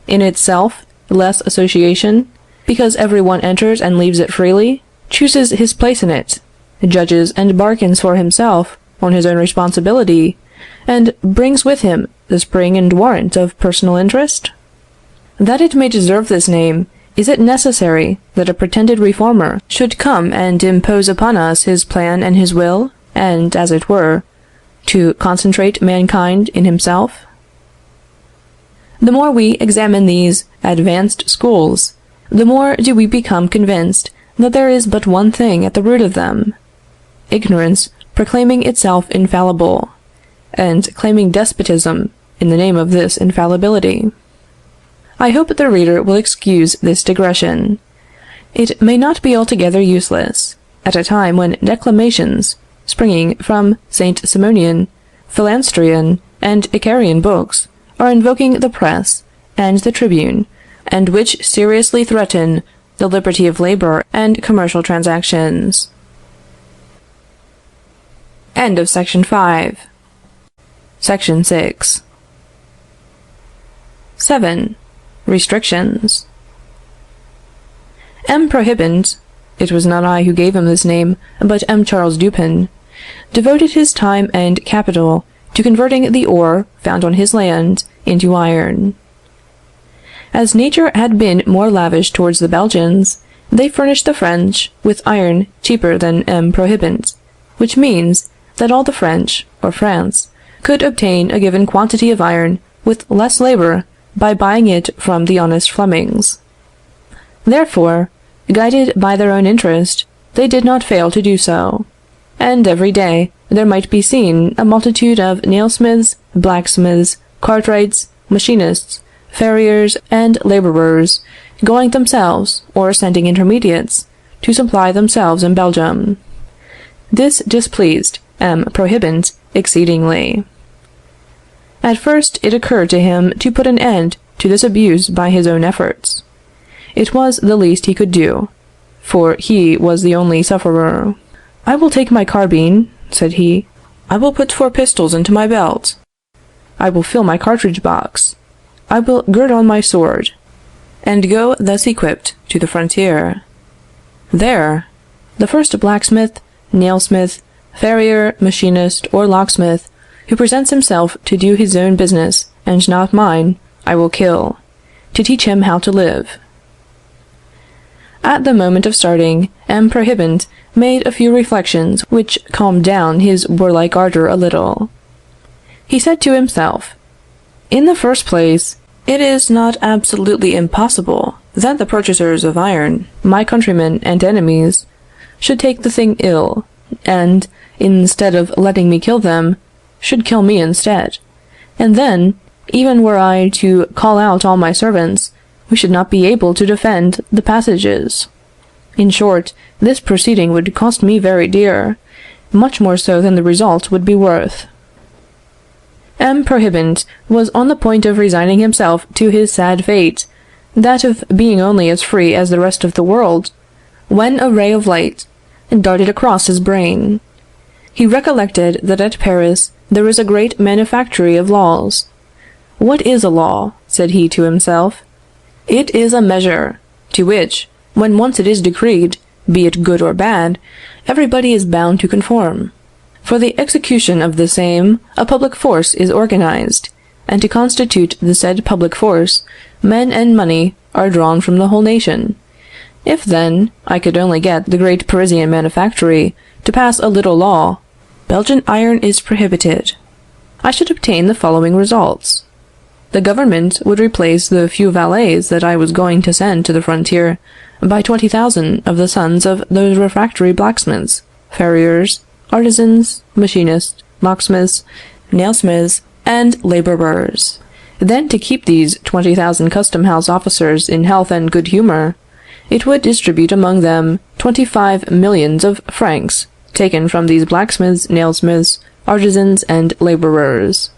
in itself less association, because every one enters and leaves it freely, chooses his place in it, judges and bargains for himself on his own responsibility, and brings with him the spring and warrant of personal interest? That it may deserve this name, is it necessary that a pretended reformer should come and impose upon us his plan and his will, and, as it were, to concentrate mankind in himself? The more we examine these advanced schools, the more do we become convinced that there is but one thing at the root of them: ignorance proclaiming itself infallible, and claiming despotism in the name of this infallibility. I hope the reader will excuse this digression. It may not be altogether useless, at a time when declamations, springing from St. Simonian, Philanstrian, and Icarian books, are invoking the press and the tribune, and which seriously threaten the liberty of labor and commercial transactions. End of Section 5. Section 6. 7. Restrictions. M. Prohibant, it was not I who gave him this name, but M. Charles Dupin, devoted his time and capital to converting the ore found on his land into iron. As nature had been more lavish towards the Belgians, they furnished the French with iron cheaper than M. Prohibant, which means that all the French, or France, could obtain a given quantity of iron with less labor by buying it from the honest Flemings. Therefore, guided by their own interest, they did not fail to do so, and every day there might be seen a multitude of nailsmiths, blacksmiths, cartwrights, machinists, farriers, and laborers, going themselves, or sending intermediates, to supply themselves in Belgium. This displeased M. Prohibant exceedingly. At first it occurred to him to put an end to this abuse by his own efforts. It was the least he could do, for he was the only sufferer. "I will take my carbine," said he. "I will put 4 pistols into my belt. I will fill my cartridge box. I will gird on my sword, and go thus equipped to the frontier. There, the first blacksmith, nailsmith, farrier, machinist, or locksmith, who presents himself to do his own business, and not mine, I will kill, to teach him how to live." At the moment of starting, M. Prohibant made a few reflections which calmed down his warlike ardor a little. He said to himself, "In the first place, It is not absolutely impossible that the purchasers of iron, my countrymen and enemies, should take the thing ill, and, instead of letting me kill them, should kill me instead. And then, even were I to call out all my servants, we should not be able to defend the passages. In short, this proceeding would cost me very dear, much more so than the result would be worth. M. Prohibant was on the point of resigning himself to his sad fate, that of being only as free as the rest of the world, when a ray of light darted across his brain. He recollected that at Paris there is a great manufactory of laws. What is a law? Said he to himself. It is a measure, to which, when once it is decreed, be it good or bad, everybody is bound to conform. For the execution of the same, a public force is organized, and to constitute the said public force, men and money are drawn from the whole nation. If, then, I could only get the great Parisian manufactory to pass a little law, Belgian iron is prohibited, I should obtain the following results. The government would replace the few valets that I was going to send to the frontier by 20,000 of the sons of those refractory blacksmiths, farriers, artisans, machinists, locksmiths, nailsmiths, and laborers. Then, to keep these 20,000 custom-house officers in health and good humor, it would distribute among them 25 millions of francs taken from these blacksmiths, nailsmiths, artisans, and laborers.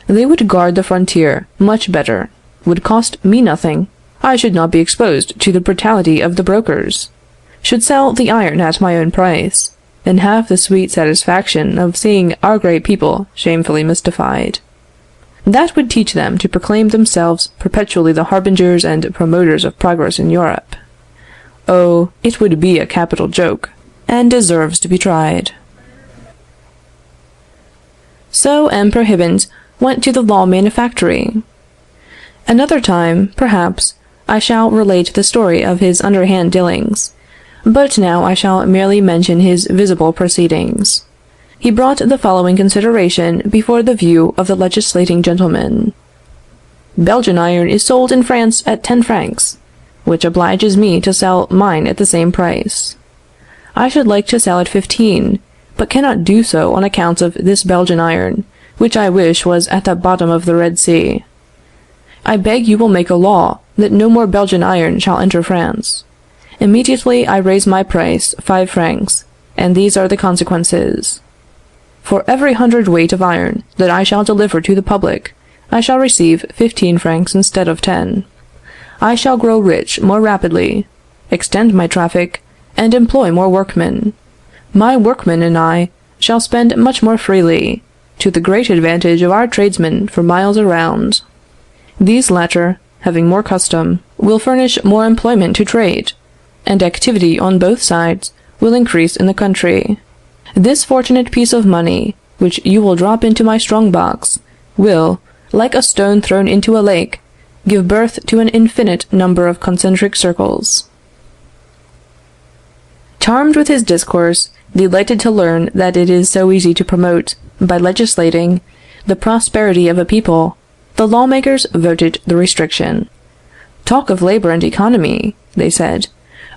They would guard the frontier much better, would cost me nothing, I should not be exposed to the brutality of the brokers, should sell the iron at my own price, and have the sweet satisfaction of seeing our great people shamefully mystified. That would teach them to proclaim themselves perpetually the harbingers and promoters of progress in Europe. Oh, it would be a capital joke, and deserves to be tried. So M. Prohibant went to the law manufactory. Another time, perhaps, I shall relate the story of his underhand dealings, but now I shall merely mention his visible proceedings. He brought the following consideration before the view of the legislating gentlemen. Belgian iron is sold in France at 10 francs, which obliges me to sell mine at the same price. I should like to sell at 15, but cannot do so on account of this Belgian iron, which I wish was at the bottom of the Red Sea. I beg you will make a law that no more Belgian iron shall enter France. Immediately I raise my price 5 francs, and these are the consequences. For every 100 weight of iron that I shall deliver to the public, I shall receive 15 francs instead of 10. I shall grow rich more rapidly, extend my traffic, and employ more workmen. My workmen and I shall spend much more freely, to the great advantage of our tradesmen for miles around. These latter, having more custom, will furnish more employment to trade, and activity on both sides will increase in the country. This fortunate piece of money, which you will drop into my strong box, will, like a stone thrown into a lake, give birth to an infinite number of concentric circles. Charmed with his discourse, delighted to learn that it is so easy to promote, by legislating, the prosperity of a people, the lawmakers voted the restriction. Talk of labor and economy, they said.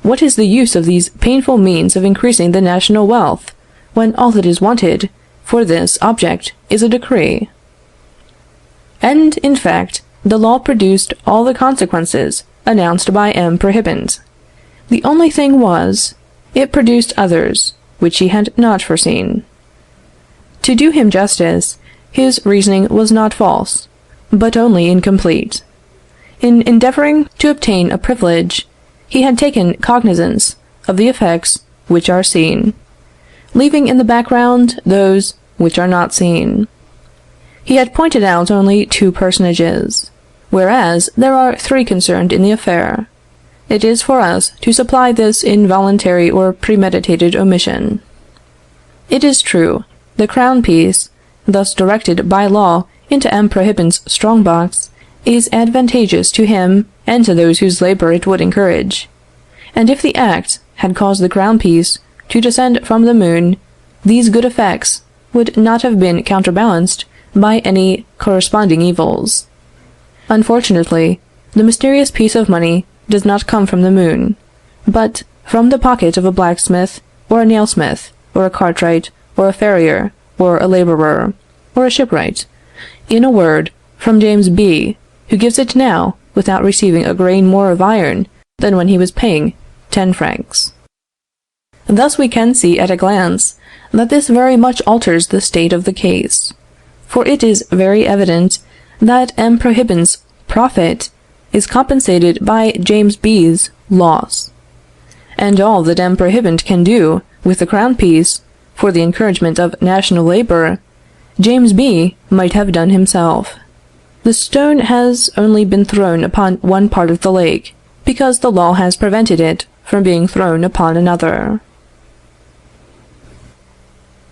What is the use of these painful means of increasing the national wealth, when all that is wanted for this object is a decree? And, in fact, the law produced all the consequences announced by M. Prohibant. The only thing was, it produced others, which he had not foreseen. To do him justice, his reasoning was not false, but only incomplete. In endeavoring to obtain a privilege, he had taken cognizance of the effects which are seen, leaving in the background those which are not seen. He had pointed out only 2 personages, whereas there are 3 concerned in the affair. It is for us to supply this involuntary or premeditated omission. It is true, the crown piece, thus directed by law into M. Prohibant's strong box, is advantageous to him and to those whose labor it would encourage. And if the act had caused the crown piece to descend from the moon, these good effects would not have been counterbalanced by any corresponding evils. Unfortunately, the mysterious piece of money does not come from the moon, but from the pocket of a blacksmith, or a nailsmith, or a cartwright, or a farrier, or a laborer, or a shipwright; in a word, from James B., who gives it now without receiving a grain more of iron than when he was paying 10 francs. Thus we can see at a glance that this very much alters the state of the case, for it is very evident that M. Prohibant's profit is compensated by James B.'s loss, and all that M. Prohibant can do with the crown piece for the encouragement of national labor, James B. might have done himself. The stone has only been thrown upon one part of the lake, because the law has prevented it from being thrown upon another.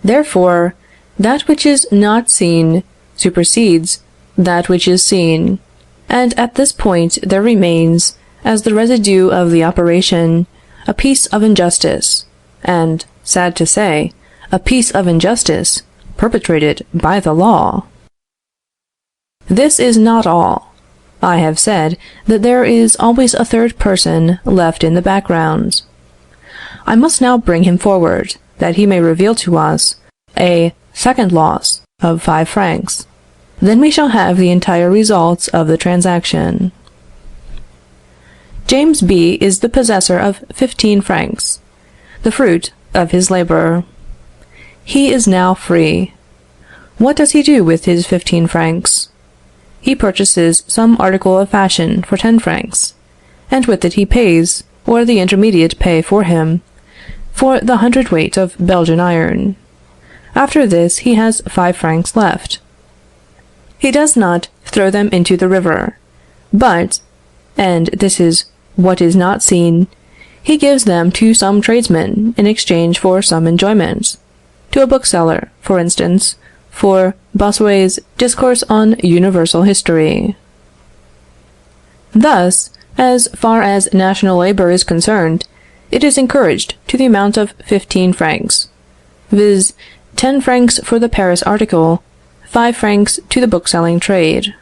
Therefore, that which is not seen supersedes that which is seen, and at this point there remains, as the residue of the operation, a piece of injustice, and, sad to say, a piece of injustice perpetrated by the law. This is not all. I have said that there is always a third person left in the background. I must now bring him forward, that he may reveal to us a second loss of 5 francs. Then we shall have the entire results of the transaction. James B. is the possessor of 15 francs, the fruit of his labor. He is now free. What does he do with his 15 francs? He purchases some article of fashion for 10 francs, and with it he pays, or the intermediate pay for him, for the 100-weight of Belgian iron. After this he has 5 francs left. He does not throw them into the river, but, and this is what is not seen, he gives them to some tradesman in exchange for some enjoyment, to a bookseller, for instance, for Bossuet's Discourse on Universal History. Thus, as far as national labor is concerned, it is encouraged to the amount of 15 francs, viz., 10 francs for the Paris article, 5 francs to the bookselling trade.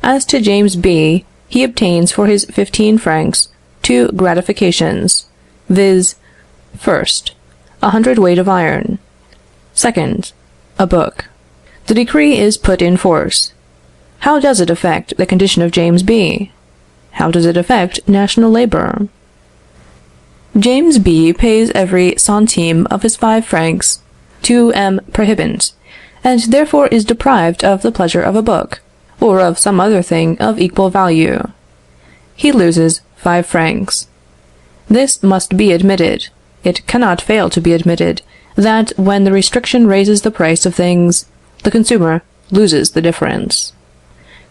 As to James B., he obtains for his 15 francs 2 gratifications, viz., first, 100 weight of iron; second, a book. The decree is put in force. How does it affect the condition of James B.? How does it affect national labor? James B. pays every centime of his 5 francs to M. Prohibant, and therefore is deprived of the pleasure of a book, or of some other thing of equal value. He loses 5 francs. This must be admitted. It cannot fail to be admitted that when the restriction raises the price of things, the consumer loses the difference.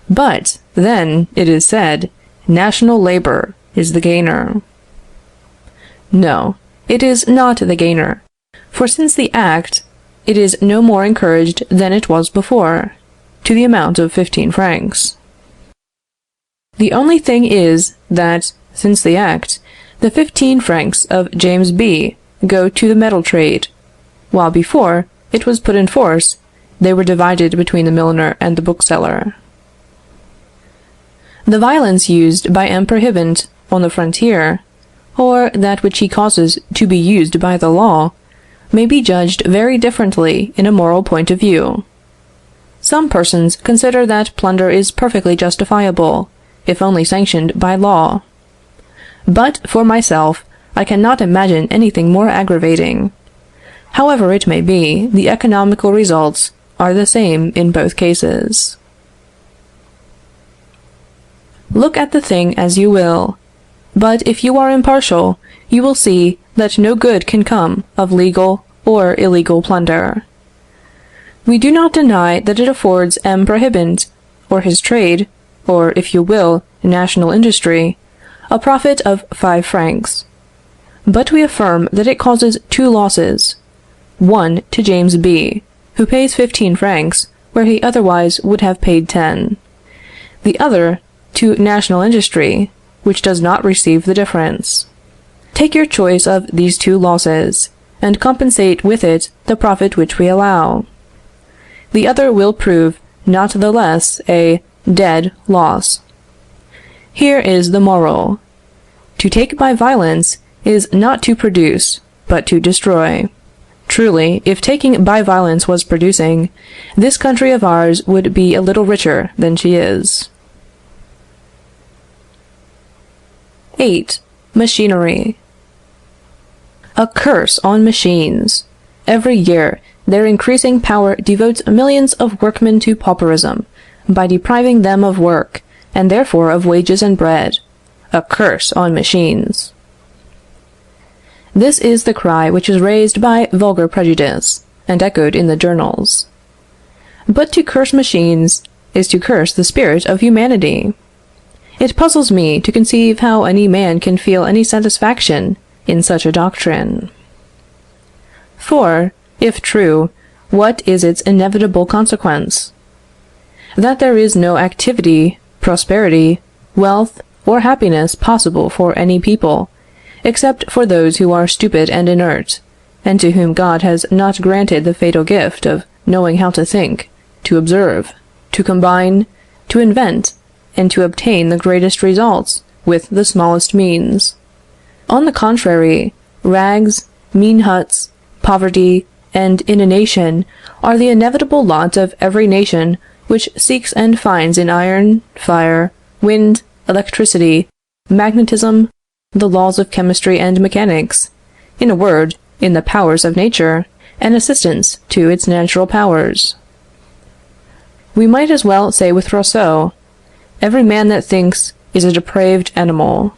But, then, it is said, national labor is the gainer. No, it is not the gainer, for since the act, it is no more encouraged than it was before, to the amount of 15 francs. The only thing is, that, since the act, the 15 francs of James B. go to the metal trade, while before it was put in force, they were divided between the milliner and the bookseller. The violence used by M. Prohibant on the frontier, or that which he causes to be used by the law, may be judged very differently in a moral point of view. Some persons consider that plunder is perfectly justifiable, if only sanctioned by law. But, for myself, I cannot imagine anything more aggravating. However it may be, the economical results are the same in both cases. Look at the thing as you will, but if you are impartial, you will see that no good can come of legal or illegal plunder. We do not deny that it affords M. Prohibant, or his trade, or, if you will, national industry, a profit of 5 francs. But we affirm that it causes 2 losses, one to James B., who pays 15 francs, where he otherwise would have paid 10; the other to national industry, which does not receive the difference. Take your choice of these 2 losses, and compensate with it the profit which we allow. The other will prove not the less a dead loss. Here is the moral. To take by violence is not to produce, but to destroy. Truly, if taking by violence was producing, this country of ours would be a little richer than she is. 8. Machinery. A curse on machines. Every year, their increasing power devotes millions of workmen to pauperism, by depriving them of work, and therefore of wages and bread. A curse on machines. This is the cry which is raised by vulgar prejudice, and echoed in the journals. But to curse machines is to curse the spirit of humanity. It puzzles me to conceive how any man can feel any satisfaction in such a doctrine. For, if true, what is its inevitable consequence? That there is no activity, prosperity, wealth, or happiness possible for any people, except for those who are stupid and inert, and to whom God has not granted the fatal gift of knowing how to think, to observe, to combine, to invent, and to obtain the greatest results with the smallest means. On the contrary, rags, mean huts, poverty, and inanition are the inevitable lot of every nation which seeks and finds in iron, fire, wind, electricity, magnetism, the laws of chemistry and mechanics, in a word, in the powers of nature, an assistance to its natural powers. We might as well say with Rousseau, every man that thinks is a depraved animal.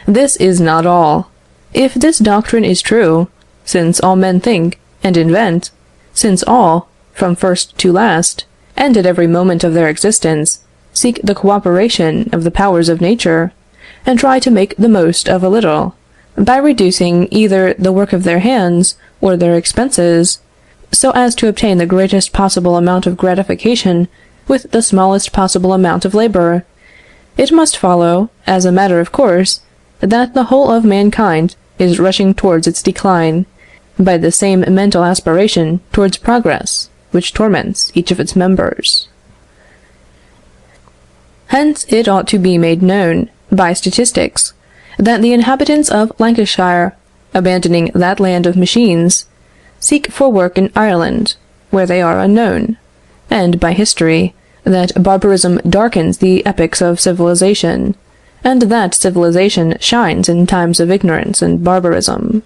This is not all. If this doctrine is true, since all men think and invent, since all, from first to last, and at every moment of their existence, seek the cooperation of the powers of nature, and try to make the most of a little, by reducing either the work of their hands or their expenses, so as to obtain the greatest possible amount of gratification with the smallest possible amount of labor, it must follow, as a matter of course, that the whole of mankind is rushing towards its decline, by the same mental aspiration towards progress which torments each of its members. Hence it ought to be made known, by statistics, that the inhabitants of Lancashire, abandoning that land of machines, seek for work in Ireland, where they are unknown, and by history, that barbarism darkens the epochs of civilization, and that civilization shines in times of ignorance and barbarism.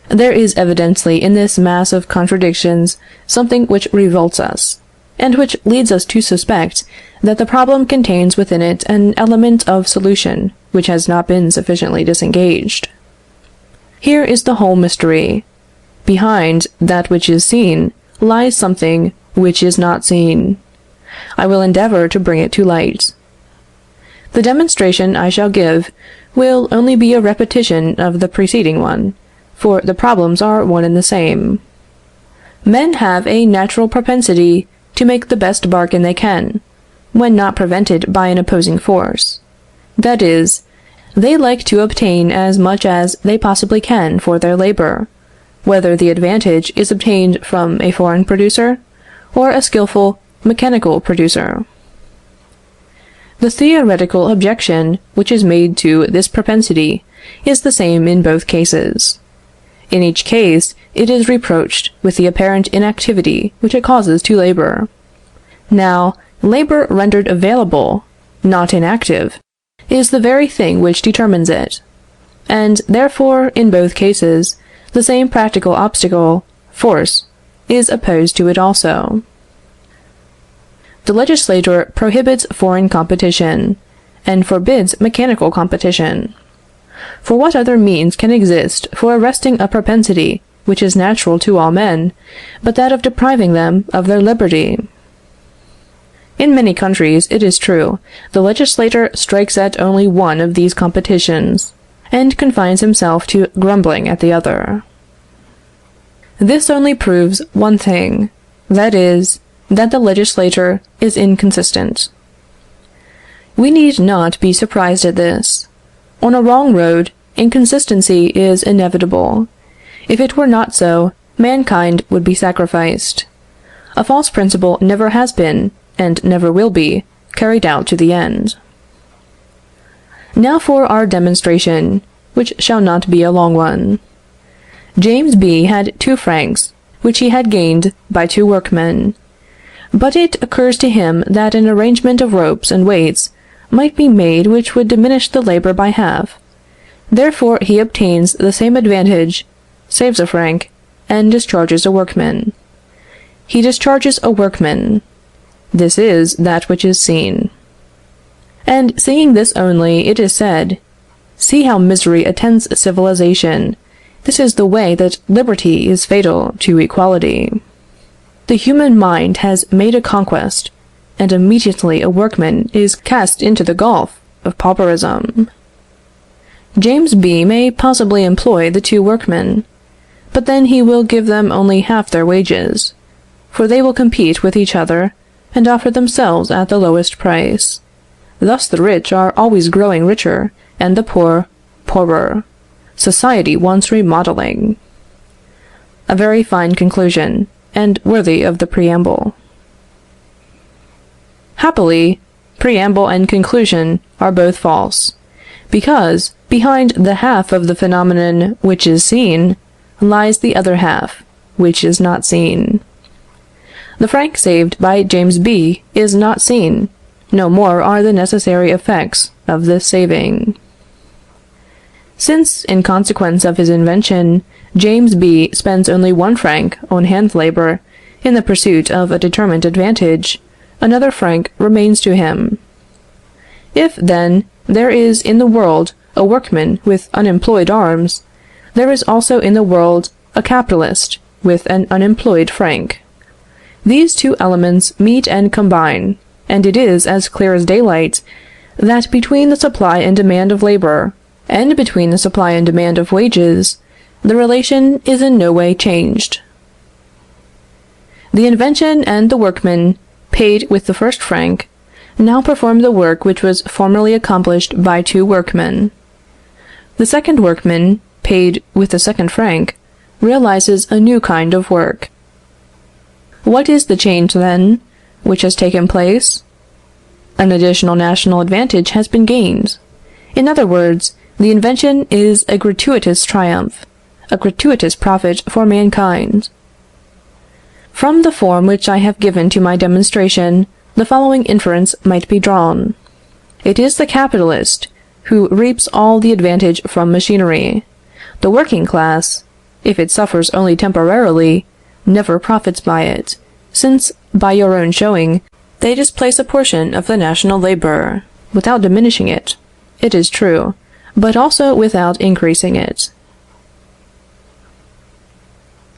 There is evidently in this mass of contradictions something which revolts us, and which leads us to suspect that the problem contains within it an element of solution which has not been sufficiently disengaged. Here is the whole mystery. Behind that which is seen lies something which is not seen. I will endeavor to bring it to light. The demonstration I shall give will only be a repetition of the preceding one, for the problems are one and the same. Men have a natural propensity to make the best bargain they can, when not prevented by an opposing force. That is, they like to obtain as much as they possibly can for their labor, whether the advantage is obtained from a foreign producer, or a skillful mechanical producer. The theoretical objection which is made to this propensity is the same in both cases. In each case, it is reproached with the apparent inactivity which it causes to labor. Now, labor rendered available, not inactive, is the very thing which determines it, and therefore, in both cases, the same practical obstacle, force, is opposed to it also. The legislator prohibits foreign competition, and forbids mechanical competition. For what other means can exist for arresting a propensity which is natural to all men, but that of depriving them of their liberty? In many countries, it is true, the legislator strikes at only one of these competitions, and confines himself to grumbling at the other. This only proves one thing, that is, that the legislator is inconsistent. We need not be surprised at this. On a wrong road, inconsistency is inevitable. If it were not so, mankind would be sacrificed. A false principle never has been, and never will be, carried out to the end. Now for our demonstration, which shall not be a long one. James B. had 2 francs, which he had gained by 2 workmen. But it occurs to him that an arrangement of ropes and weights might be made which would diminish the labor by half. Therefore he obtains the same advantage, saves a franc, and discharges a workman. He discharges a workman. This is that which is seen. And seeing this only, it is said, see how misery attends civilization. This is the way that liberty is fatal to equality. The human mind has made a conquest, and immediately a workman is cast into the gulf of pauperism. James B. may possibly employ the 2 workmen, but then he will give them only half their wages, for they will compete with each other, and offer themselves at the lowest price. Thus the rich are always growing richer, and the poor poorer. Society wants remodeling. A very fine conclusion, and worthy of the preamble. Happily, preamble and conclusion are both false, because behind the half of the phenomenon which is seen lies the other half, which is not seen. The franc saved by James B. is not seen, no more are the necessary effects of this saving. Since, in consequence of his invention, James B. spends only 1 franc on hand labor in the pursuit of a determined advantage, another franc remains to him. If, then, there is in the world a workman with unemployed arms, there is also in the world a capitalist with an unemployed franc. These 2 elements meet and combine, and it is as clear as daylight that between the supply and demand of labor, and between the supply and demand of wages, the relation is in no way changed. The invention and the workman, paid with the 1st franc, now perform the work which was formerly accomplished by 2 workmen. The 2nd workman, paid with the 2nd franc, realizes a new kind of work. What is the change, then, which has taken place? An additional national advantage has been gained. In other words, the invention is a gratuitous triumph, a gratuitous profit for mankind. From the form which I have given to my demonstration, the following inference might be drawn. It is the capitalist who reaps all the advantage from machinery. The working class, if it suffers only temporarily, never profits by it, since, by your own showing, they displace a portion of the national labor, without diminishing it, it is true, but also without increasing it.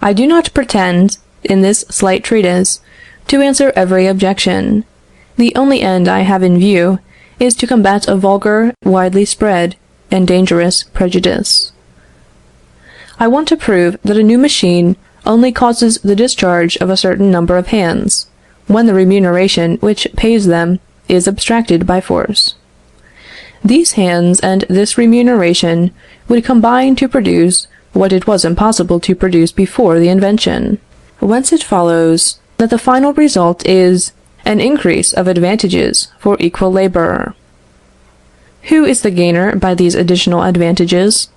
I do not pretend, in this slight treatise, to answer every objection. The only end I have in view is to combat a vulgar, widely spread, and dangerous prejudice. I want to prove that a new machine only causes the discharge of a certain number of hands, when the remuneration which pays them is abstracted by force. These hands and this remuneration would combine to produce what it was impossible to produce before the invention, whence it follows that the final result is an increase of advantages for equal labor. Who is the gainer by these additional advantages?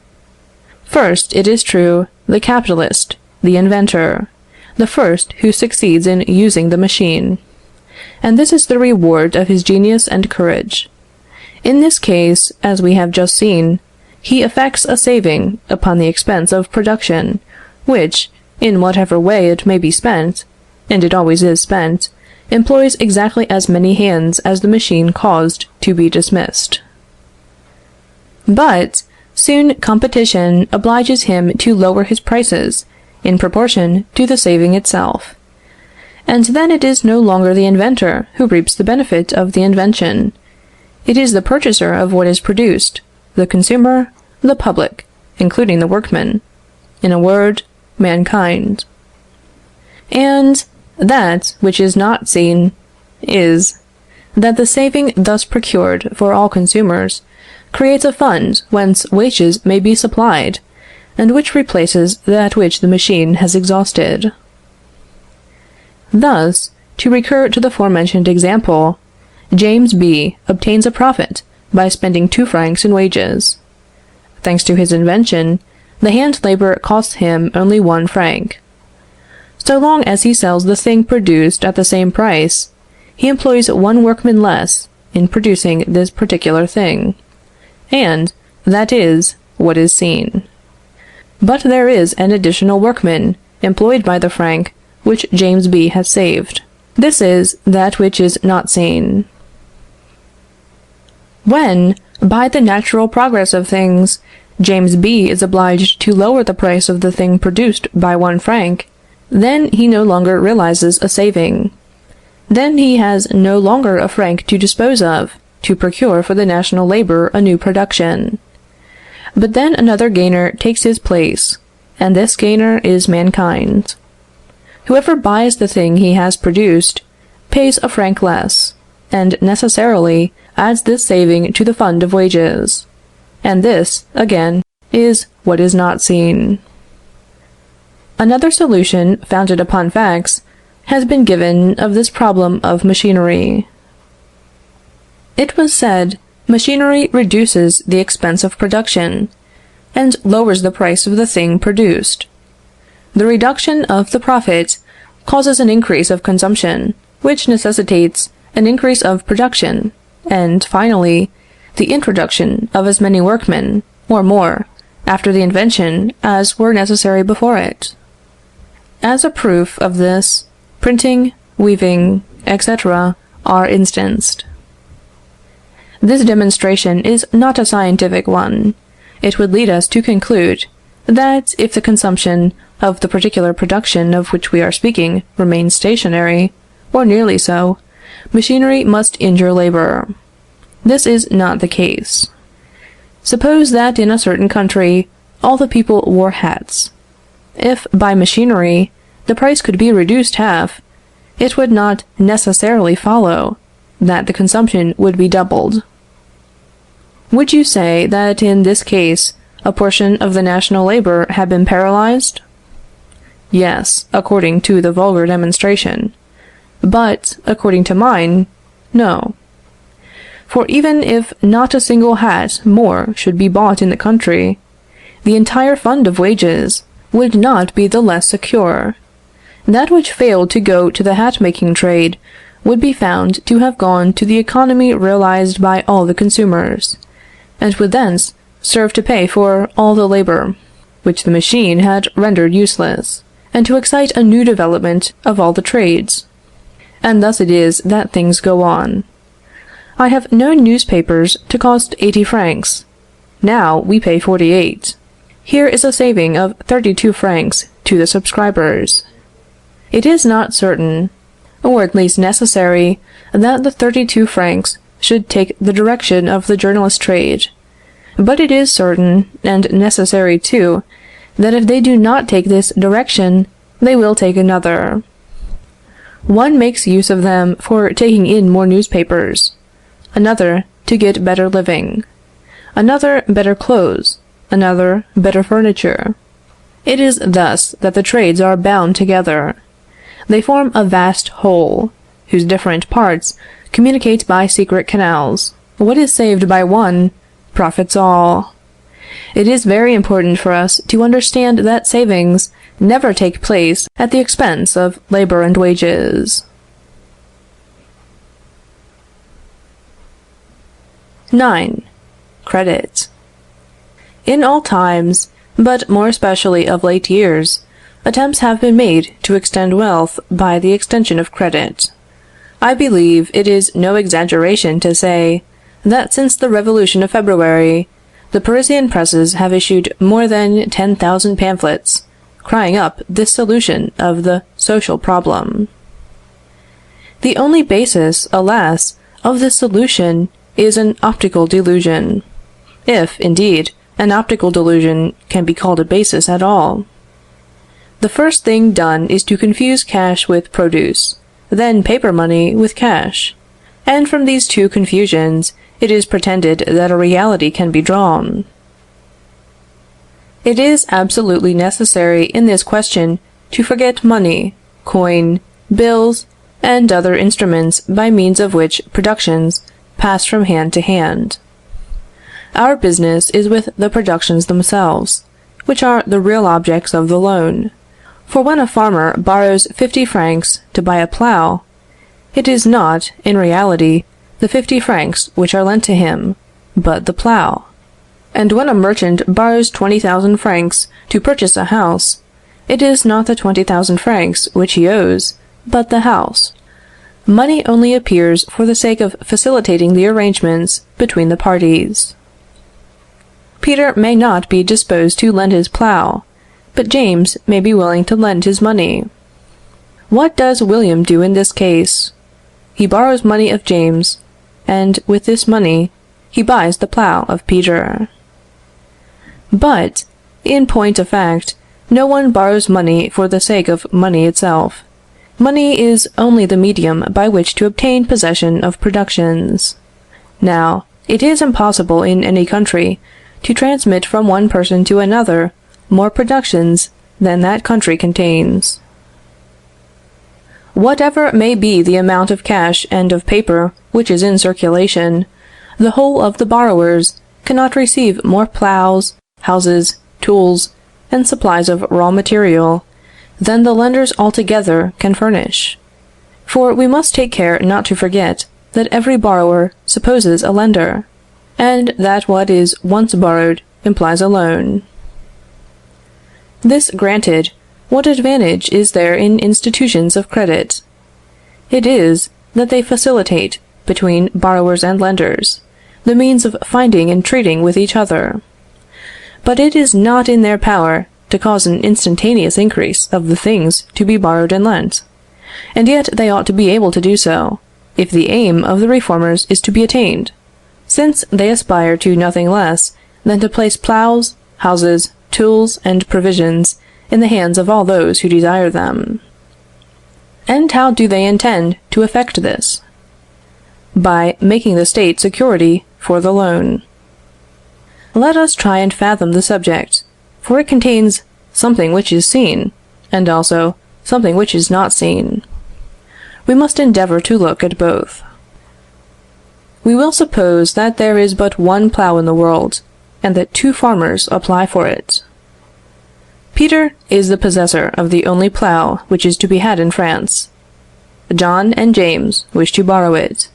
First, it is true, the capitalist, the inventor, the first who succeeds in using the machine. And this is the reward of his genius and courage. In this case, as we have just seen, he effects a saving upon the expense of production, which, in whatever way it may be spent, and it always is spent, employs exactly as many hands as the machine caused to be dismissed. But soon competition obliges him to lower his prices in proportion to the saving itself. And then it is no longer the inventor who reaps the benefit of the invention. It is the purchaser of what is produced, the consumer, the public, including the workman, in a word, mankind. And that which is not seen is, that the saving thus procured for all consumers creates a fund whence wages may be supplied, and which replaces that which the machine has exhausted. Thus, To recur to the forementioned example, James B. obtains a profit by spending 2 francs in wages. Thanks to his invention, the hand labor costs him only 1 franc. So long as he sells the thing produced at the same price, he employs 1 workman less in producing this particular thing, and that is what is seen. But there is an additional workman employed by the franc which James B. has saved. This is that which is not seen. When, by the natural progress of things, James B. is obliged to lower the price of the thing produced by 1 franc, then he no longer realizes a saving. Then he has no longer a franc to dispose of, to procure for the national labor a new production. But then another gainer takes his place, and this gainer is mankind. Whoever buys the thing he has produced pays a franc less, and necessarily adds this saving to the fund of wages. And this, again, is what is not seen. Another solution, founded upon facts, has been given of this problem of machinery. It was said, machinery reduces the expense of production, and lowers the price of the thing produced. The reduction of the profit causes an increase of consumption, which necessitates an increase of production, and, finally, the introduction of as many workmen, or more, after the invention as were necessary before it. As a proof of this, printing, weaving, etc., are instanced. This demonstration is not a scientific one. It would lead us to conclude that if the consumption of the particular production of which we are speaking remains stationary, or nearly so, machinery must injure labor. This is not the case. Suppose that in a certain country all the people wore hats. If, by machinery, the price could be reduced half, it would not necessarily follow that the consumption would be doubled. Would you say that in this case a portion of the national labor had been paralyzed? Yes, according to the vulgar demonstration. But, according to mine, no. For even if not a single hat more should be bought in the country, the entire fund of wages would not be the less secure. That which failed to go to the hat-making trade would be found to have gone to the economy realized by all the consumers, and would thence serve to pay for all the labor which the machine had rendered useless, and to excite a new development of all the trades. And thus it is that things go on. I have known newspapers to cost 80 francs. Now we pay 48. Here is a saving of 32 francs to the subscribers. It is not certain, or at least necessary, that the 32 francs should take the direction of the journalist trade. But it is certain, and necessary too, that if they do not take this direction, they will take another. One makes use of them for taking in more newspapers, another to get better living, another better clothes, another better furniture. It is thus that the trades are bound together. They form a vast whole, whose different parts communicate by secret canals. What is saved by one, profits all. It is very important for us to understand that savings never take place at the expense of labor and wages. 9. Credit. In all times, but more especially of late years, attempts have been made to extend wealth by the extension of credit. I believe it is no exaggeration to say, that since the Revolution of February, the Parisian presses have issued more than 10,000 pamphlets, crying up this solution of the social problem. The only basis, alas, of this solution is an optical delusion, if, indeed, an optical delusion can be called a basis at all. The first thing done is to confuse cash with produce, then paper money with cash, and from these two confusions it is pretended that a reality can be drawn. It is absolutely necessary in this question to forget money, coin, bills, and other instruments by means of which productions pass from hand to hand. Our business is with the productions themselves, which are the real objects of the loan. For when a farmer borrows 50 francs to buy a plough, it is not, in reality, the 50 francs which are lent to him, but the plough. And when a merchant borrows 20,000 francs to purchase a house, it is not the 20,000 francs which he owes, but the house. Money only appears for the sake of facilitating the arrangements between the parties. Peter may not be disposed to lend his plough, but James may be willing to lend his money. What does William do in this case? He borrows money of James, and with this money he buys the plough of Peter. But, in point of fact, no one borrows money for the sake of money itself. Money is only the medium by which to obtain possession of productions. Now, it is impossible in any country to transmit from one person to another more productions than that country contains. Whatever may be the amount of cash and of paper which is in circulation, the whole of the borrowers cannot receive more ploughs, houses, tools, and supplies of raw material than the lenders altogether can furnish. For we must take care not to forget that every borrower supposes a lender, and that what is once borrowed implies a loan. This granted, what advantage is there in institutions of credit? It is, that they facilitate, between borrowers and lenders, the means of finding and trading with each other. But it is not in their power to cause an instantaneous increase of the things to be borrowed and lent, and yet they ought to be able to do so, if the aim of the reformers is to be attained, since they aspire to nothing less than to place ploughs, houses, tools, and provisions in the hands of all those who desire them. And how do they intend to effect this? By making the state security for the loan. Let us try and fathom the subject, for it contains something which is seen, and also something which is not seen. We must endeavor to look at both. We will suppose that there is but one plough in the world, and that 2 farmers apply for it. Peter is the possessor of the only plough which is to be had in France. John and James wish to borrow it.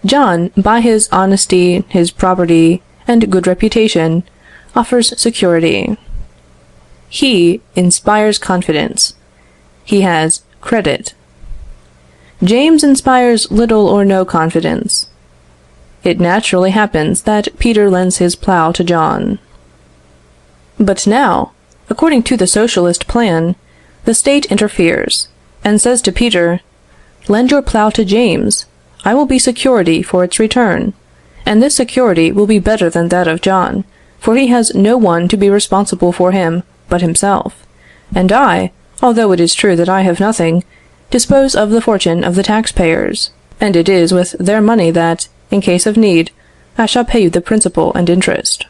John, by his honesty, his property, and good reputation, offers security. He inspires confidence. He has credit. James inspires little or no confidence. It naturally happens that Peter lends his plough to John. But now, according to the socialist plan, the state interferes, and says to Peter, "Lend your plough to James. I will be security for its return, and this security will be better than that of John, for he has no one to be responsible for him but himself, and I, although it is true that I have nothing, dispose of the fortune of the taxpayers, and it is with their money that, in case of need, I shall pay you the principal and interest."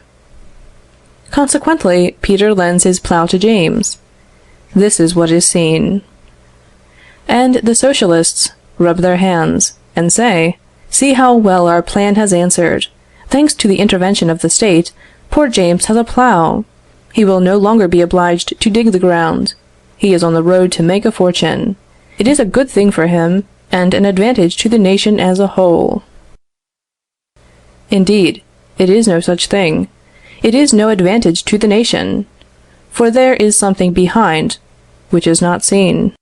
Consequently, Peter lends his plough to James. This is what is seen. And the socialists rub their hands, and say, "See how well our plan has answered. Thanks to the intervention of the state, poor James has a plough. He will no longer be obliged to dig the ground. He is on the road to make a fortune. It is a good thing for him, and an advantage to the nation as a whole." Indeed, it is no such thing. It is no advantage to the nation, for there is something behind, which is not seen.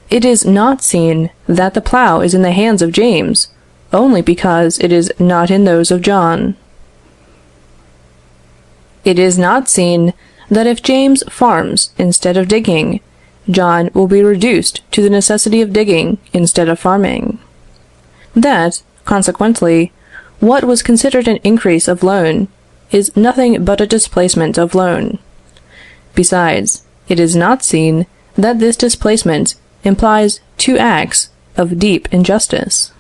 It is not seen that the plough is in the hands of James, only because it is not in those of John. It is not seen that if James farms instead of digging, John will be reduced to the necessity of digging instead of farming. That, consequently, what was considered an increase of loan is nothing but a displacement of loan. Besides, it is not seen that this displacement implies 2 acts of deep injustice.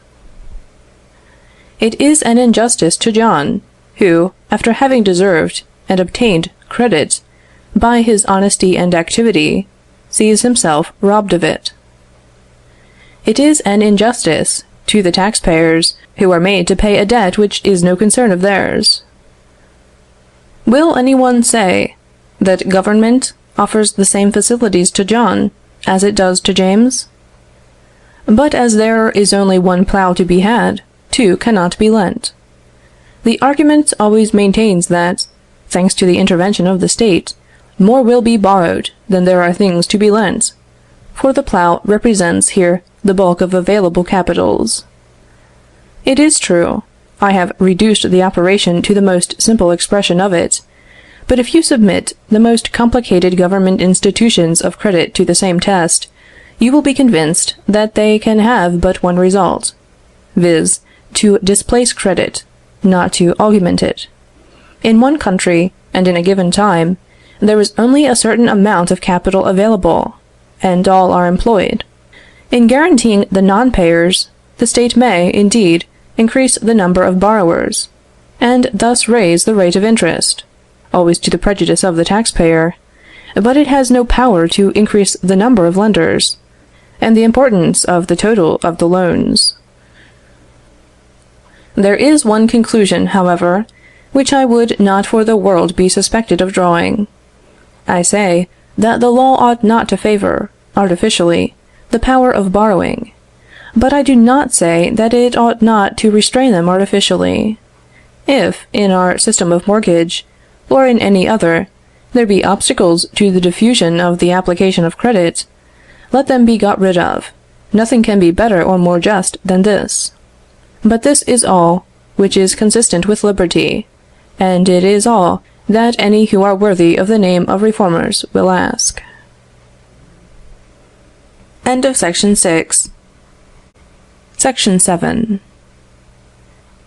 It is an injustice to John, who, after having deserved and obtained credit by his honesty and activity, sees himself robbed of it. It is an injustice to the taxpayers, who are made to pay a debt which is no concern of theirs. Will any one say that government offers the same facilities to John as it does to James? But as there is only one plough to be had, two cannot be lent. The argument always maintains that, thanks to the intervention of the State, more will be borrowed than there are things to be lent, for the plough represents here the bulk of available capitals. It is true, I have reduced the operation to the most simple expression of it, but if you submit the most complicated government institutions of credit to the same test, you will be convinced that they can have but one result, viz., to displace credit, not to augment it. In one country, and in a given time, there is only a certain amount of capital available, and all are employed. In guaranteeing the non-payers, the State may, indeed, increase the number of borrowers, and thus raise the rate of interest, always to the prejudice of the taxpayer, but it has no power to increase the number of lenders, and the importance of the total of the loans. There is one conclusion, however, which I would not for the world be suspected of drawing. I say that the law ought not to favor, artificially, the power of borrowing, but I do not say that it ought not to restrain them artificially. If, in our system of mortgage, or in any other, there be obstacles to the diffusion of the application of credit, let them be got rid of. Nothing can be better or more just than this. But this is all which is consistent with liberty, and it is all that any who are worthy of the name of reformers will ask. End of section 6. Section 7.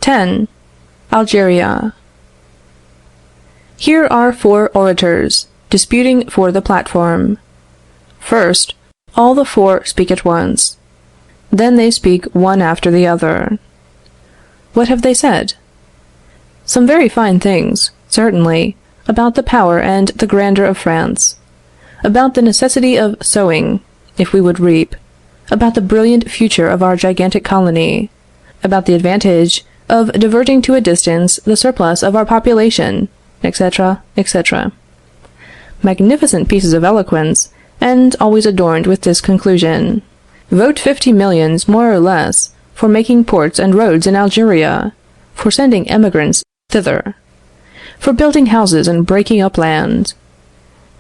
10. Algeria. Here are 4 orators, disputing for the platform. First, all the 4 speak at once. Then they speak one after the other. What have they said? Some very fine things, certainly, about the power and the grandeur of France, about the necessity of sowing, if we would reap, about the brilliant future of our gigantic colony, about the advantage of diverting to a distance the surplus of our population, etc., etc. Magnificent pieces of eloquence, and always adorned with this conclusion: vote 50 millions, more or less, for making ports and roads in Algeria, for sending emigrants thither, for building houses and breaking up land.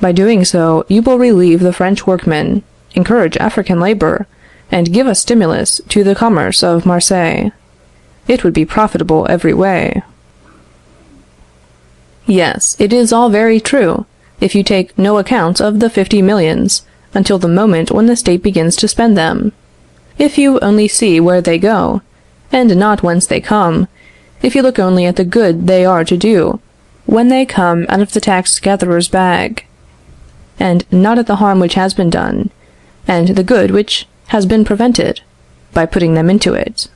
By doing so, you will relieve the French workmen, encourage African labor, and give a stimulus to the commerce of Marseilles. It would be profitable every way. Yes, it is all very true, if you take no account of the 50 millions, until the moment when the State begins to spend them. If you only see where they go, and not whence they come, if you look only at the good they are to do, when they come out of the tax-gatherer's bag, and not at the harm which has been done, and the good which has been prevented, by putting them into it.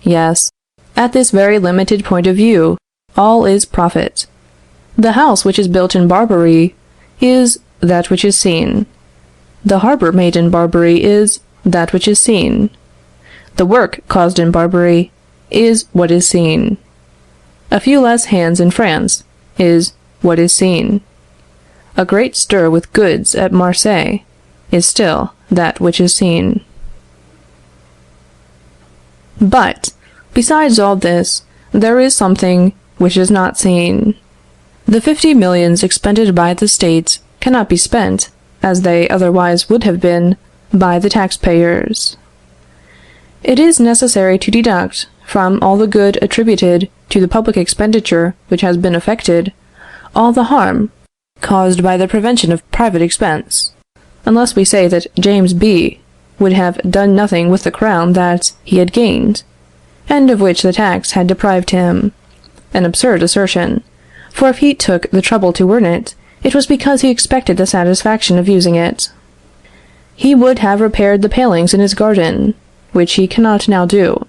Yes, at this very limited point of view, all is profit. The house which is built in Barbary is that which is seen. The harbor made in Barbary is that which is seen. The work caused in Barbary is what is seen. A few less hands in France is what is seen. A great stir with goods at Marseilles is still that which is seen. But, besides all this, there is something which is not seen. The 50 millions expended by the States cannot be spent, as they otherwise would have been, by the taxpayers. It is necessary to deduct from all the good attributed to the public expenditure which has been effected, all the harm caused by the prevention of private expense, unless we say that James B. would have done nothing with the crown that he had gained, and of which the tax had deprived him. An absurd assertion, for if he took the trouble to earn it, it was because he expected the satisfaction of using it. He would have repaired the palings in his garden, which he cannot now do,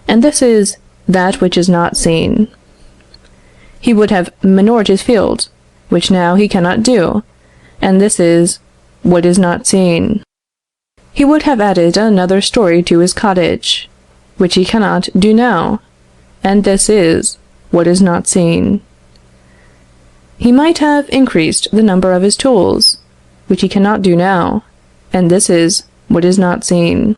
and this is that which is not seen. He would have manured his field, which now he cannot do, and this is what is not seen. He would have added another story to his cottage, which he cannot do now, and this is what is not seen. He might have increased the number of his tools, which he cannot do now, and this is what is not seen.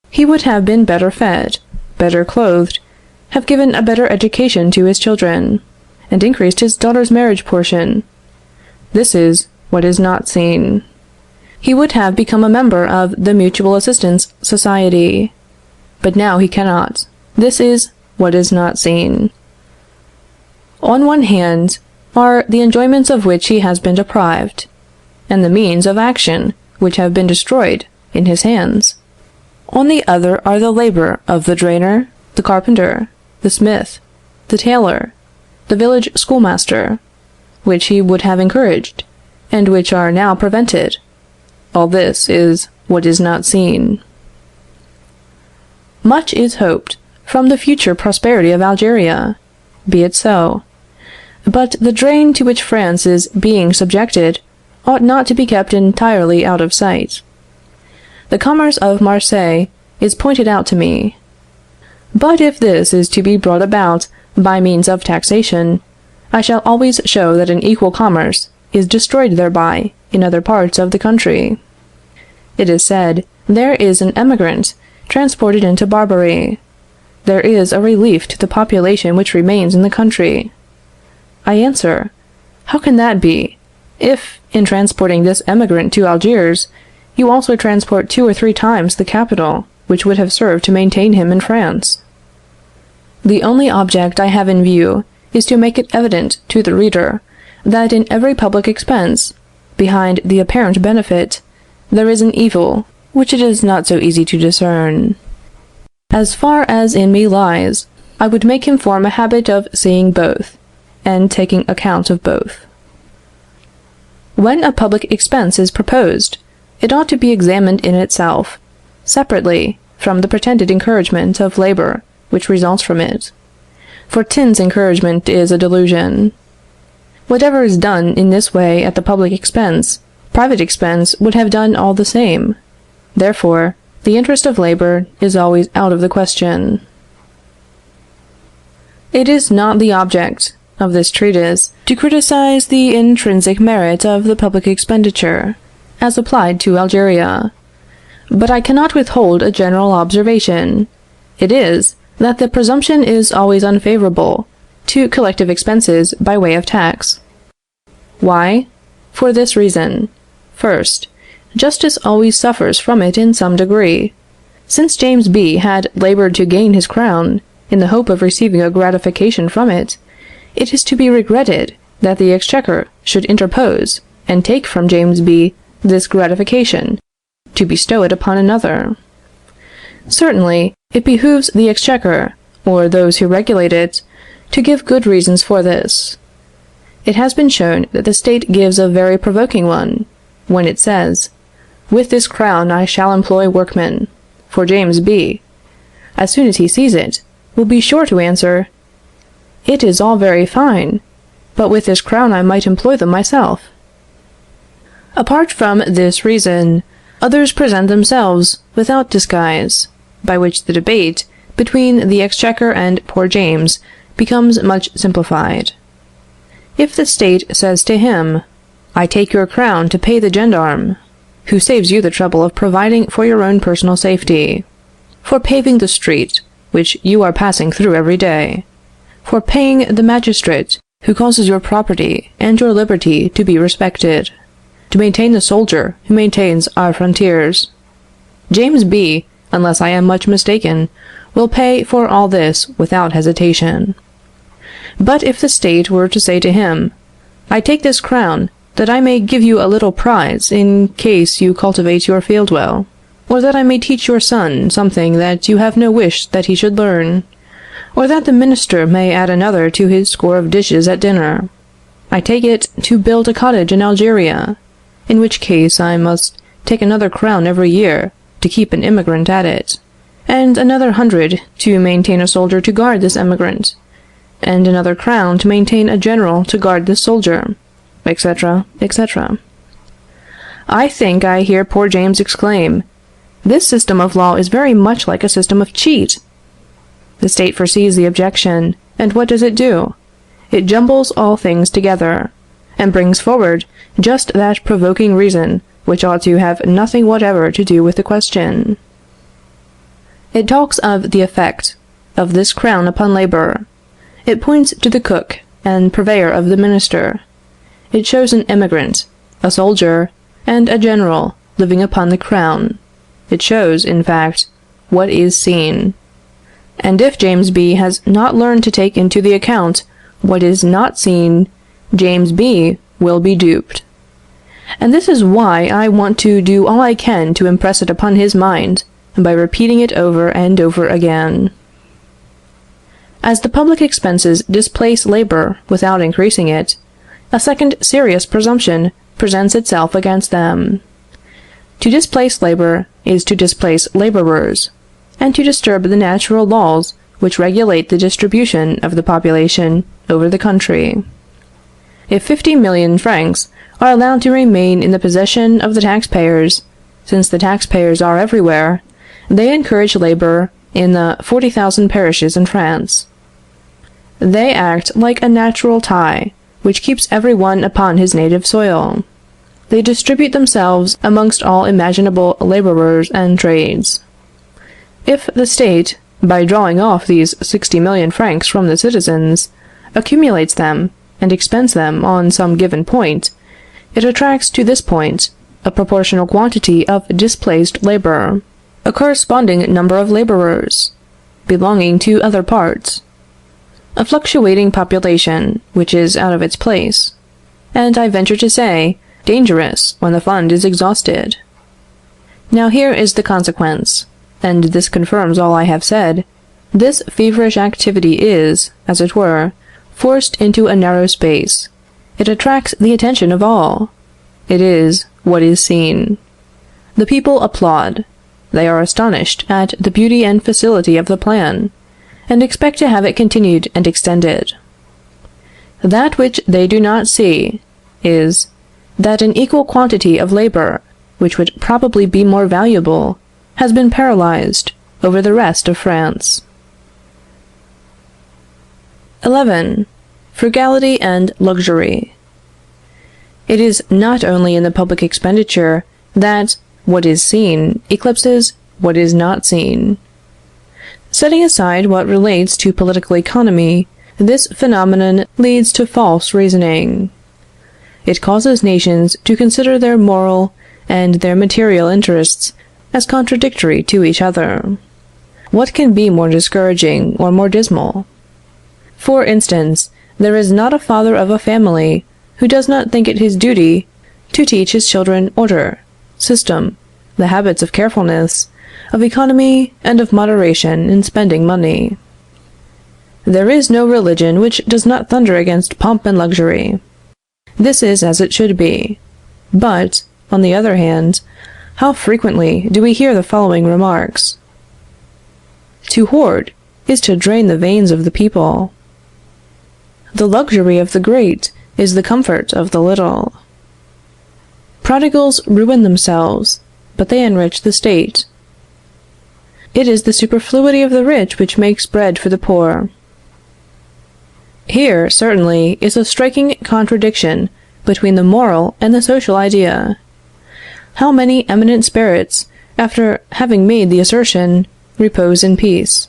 He would have been better fed, better clothed, have given a better education to his children, and increased his daughter's marriage portion. This is what is not seen. He would have become a member of the Mutual Assistance Society, but now he cannot. This is what is not seen. On one hand are the enjoyments of which he has been deprived, and the means of action which have been destroyed in his hands. On the other are the labor of the drainer, the carpenter, the smith, the tailor, the village schoolmaster, which he would have encouraged, and which are now prevented. All this is what is not seen. Much is hoped from the future prosperity of Algeria. Be it so. But the drain to which France is being subjected ought not to be kept entirely out of sight. The commerce of Marseilles is pointed out to me. But if this is to be brought about by means of taxation, I shall always show that an equal commerce is destroyed thereby in other parts of the country. It is said, there is an emigrant transported into Barbary. There is a relief to the population which remains in the country. I answer, how can that be, if, in transporting this emigrant to Algiers, you also transport 2 or 3 times the capital which would have served to maintain him in France? The only object I have in view is to make it evident to the reader that in every public expense, behind the apparent benefit, there is an evil which it is not so easy to discern. As far as in me lies, I would make him form a habit of seeing both, and taking account of both. When a public expense is proposed, it ought to be examined in itself, separately from the pretended encouragement of labor which results from it. For Tin's encouragement is a delusion. Whatever is done in this way at the public expense, private expense would have done all the same. Therefore, the interest of labor is always out of the question. It is not the object of this treatise to criticize the intrinsic merit of the public expenditure, as applied to Algeria. But I cannot withhold a general observation. It is, that the presumption is always unfavorable to collective expenses by way of tax. Why? For this reason. First, justice always suffers from it in some degree. Since James B. had labored to gain his crown, in the hope of receiving a gratification from it, it is to be regretted that the Exchequer should interpose and take from James B. this gratification, to bestow it upon another. Certainly, it behooves the Exchequer, or those who regulate it, to give good reasons for this. It has been shown that the state gives a very provoking one, when it says, "With this crown I shall employ workmen," for James B., as soon as he sees it, will be sure to answer, "It is all very fine, but with this crown I might employ them myself." Apart from this reason, others present themselves without disguise, by which the debate between the Exchequer and poor James becomes much simplified. If the state says to him, "I take your crown to pay the gendarme," who saves you the trouble of providing for your own personal safety, for paving the street which you are passing through every day, for paying the magistrate who causes your property and your liberty to be respected, to maintain the soldier who maintains our frontiers, James B., unless I am much mistaken, will pay for all this without hesitation. But if the state were to say to him, "I take this crown that I may give you a little prize in case you cultivate your field well, or that I may teach your son something that you have no wish that he should learn, or that the minister may add another to his score of dishes at dinner. I take it to build a cottage in Algeria, in which case I must take another crown every year to keep an immigrant at it, and another 100 to maintain a soldier to guard this emigrant, and another crown to maintain a general to guard this soldier," etc., etc. I think I hear poor James exclaim, This system of law is very much like a system of cheat. The state foresees the objection, and what does it do? It jumbles all things together, and brings forward just that provoking reason which ought to have nothing whatever to do with the question. It talks of the effect of this crown upon labor. It points to the cook and purveyor of the minister. It shows an emigrant, a soldier, and a general living upon the crown. It shows, in fact, what is seen. And if James B. has not learned to take into the account what is not seen, James B. will be duped. And this is why I want to do all I can to impress it upon his mind, by repeating it over and over again. As the public expenses displace labor without increasing it, a second serious presumption presents itself against them. To displace labor is to displace laborers, and to disturb the natural laws which regulate the distribution of the population over the country. If 50 million francs are allowed to remain in the possession of the taxpayers, since the taxpayers are everywhere, they encourage labor in the 40,000 parishes in France. They act like a natural tie, which keeps every one upon his native soil. They distribute themselves amongst all imaginable laborers and trades. If the state, by drawing off these 60 million francs from the citizens, accumulates them and expends them on some given point, it attracts to this point a proportional quantity of displaced labor, a corresponding number of laborers, belonging to other parts, a fluctuating population which is out of its place, and I venture to say, dangerous when the fund is exhausted. Now here is the consequence, and this confirms all I have said. This feverish activity is, as it were, forced into a narrow space. It attracts the attention of all. It is what is seen. The people applaud. They are astonished at the beauty and facility of the plan, and expect to have it continued and extended. That which they do not see is, that an equal quantity of labor, which would probably be more valuable, has been paralyzed over the rest of France. 11. Frugality and luxury. It is not only in the public expenditure that what is seen eclipses what is not seen. Setting aside what relates to political economy, this phenomenon leads to false reasoning. It causes nations to consider their moral and their material interests as contradictory to each other. What can be more discouraging or more dismal? For instance, there is not a father of a family who does not think it his duty to teach his children order, system, the habits of carefulness, of economy, and of moderation in spending money. There is no religion which does not thunder against pomp and luxury. This is as it should be. But, on the other hand, how frequently do we hear the following remarks: To hoard is to drain the veins of the people. The luxury of the great is the comfort of the little. Prodigals ruin themselves, but they enrich the state. It is the superfluity of the rich which makes bread for the poor. Here, certainly, is a striking contradiction between the moral and the social idea. How many eminent spirits, after having made the assertion, repose in peace?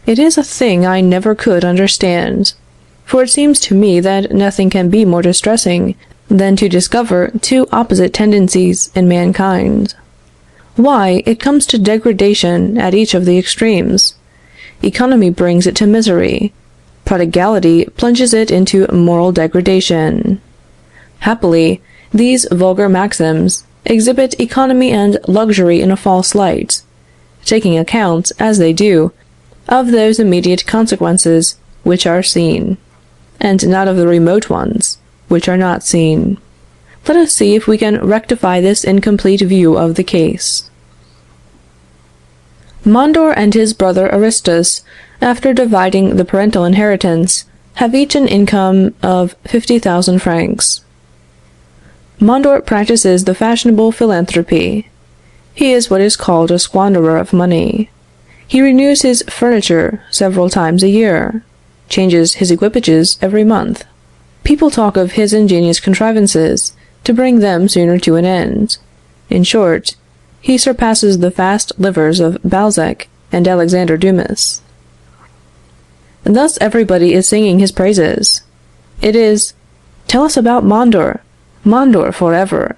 It is a thing I never could understand, for it seems to me that nothing can be more distressing than to discover two opposite tendencies in mankind. Why, it comes to degradation at each of the extremes. Economy brings it to misery. Prodigality plunges it into moral degradation. Happily, these vulgar maxims exhibit economy and luxury in a false light, taking account, as they do, of those immediate consequences which are seen, and not of the remote ones which are not seen. Let us see if we can rectify this incomplete view of the case. Mondor and his brother Aristus, after dividing the parental inheritance, have each an income of 50,000 francs. Mondor practices the fashionable philanthropy. He is what is called a squanderer of money. He renews his furniture several times a year, changes his equipages every month. People talk of his ingenious contrivances to bring them sooner to an end. In short, he surpasses the fast livers of Balzac and Alexander Dumas. Thus everybody is singing his praises. It is, "Tell us about Mondor, Mondor forever."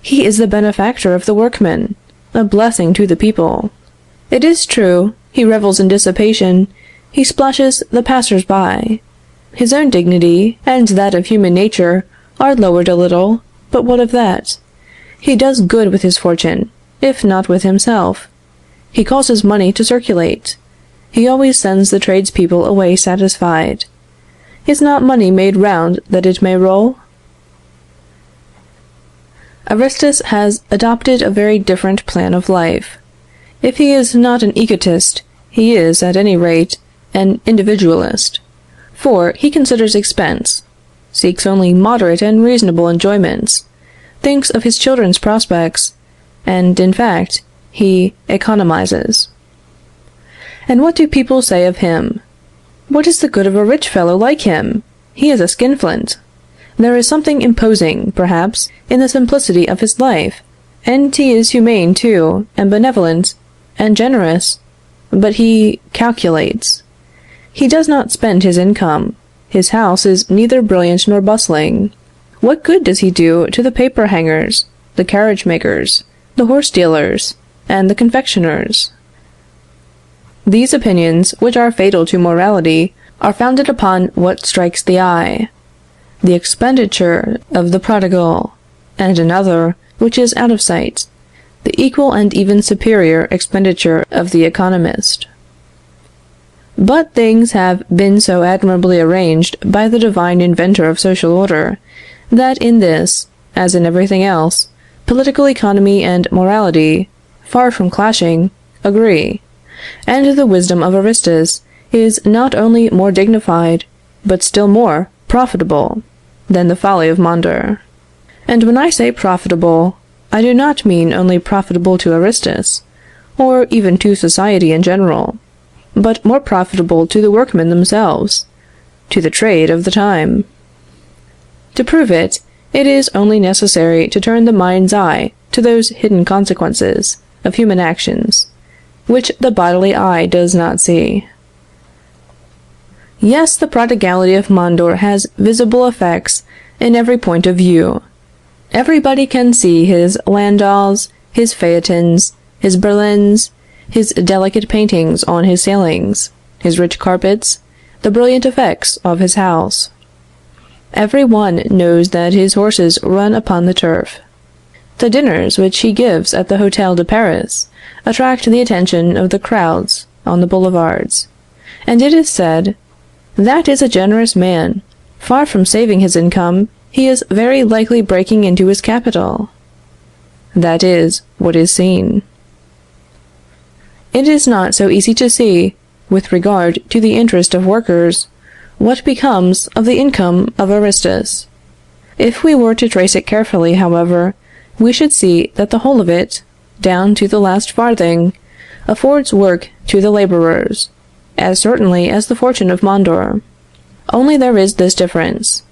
He is the benefactor of the workmen, a blessing to the people. It is true, he revels in dissipation, he splashes the passers-by. His own dignity and that of human nature are lowered a little, but what of that? He does good with his fortune, if not with himself. He causes money to circulate. He always sends the tradespeople away satisfied. Is not money made round that it may roll? Aristus has adopted a very different plan of life. If he is not an egotist, he is, at any rate, an individualist, for he considers expense, seeks only moderate and reasonable enjoyments, thinks of his children's prospects, and, in fact, he economizes. And what do people say of him? What is the good of a rich fellow like him? He is a skinflint. There is something imposing, perhaps, in the simplicity of his life, and he is humane, too, and benevolent, and generous, but he calculates. He does not spend his income. His house is neither brilliant nor bustling. What good does he do to the paper hangers, the carriage makers, the horse dealers, and the confectioners? These opinions, which are fatal to morality, are founded upon what strikes the eye, the expenditure of the prodigal, and another, which is out of sight, the equal and even superior expenditure of the economist. But things have been so admirably arranged by the divine inventor of social order, that in this, as in everything else, political economy and morality, far from clashing, agree, and the wisdom of Aristus is not only more dignified, but still more profitable, than the folly of Mondor. And when I say profitable, I do not mean only profitable to Aristus, or even to society in general, but more profitable to the workmen themselves, to the trade of the time. To prove it, it is only necessary to turn the mind's eye to those hidden consequences of human actions, which the bodily eye does not see. Yes, the prodigality of Mondor has visible effects in every point of view. Everybody can see his landaus, his phaetons, his berlins, his delicate paintings on his ceilings, his rich carpets, the brilliant effects of his house. Every one knows that his horses run upon the turf. The dinners which he gives at the Hôtel de Paris attract the attention of the crowds on the boulevards, and it is said, "That is a generous man. Far from saving his income, he is very likely breaking into his capital." That is what is seen. It is not so easy to see, with regard to the interest of workers, what becomes of the income of Aristus. If we were to trace it carefully, however, we should see that the whole of it, down to the last farthing, affords work to the laborers, as certainly as the fortune of Mondor. Only there is this difference.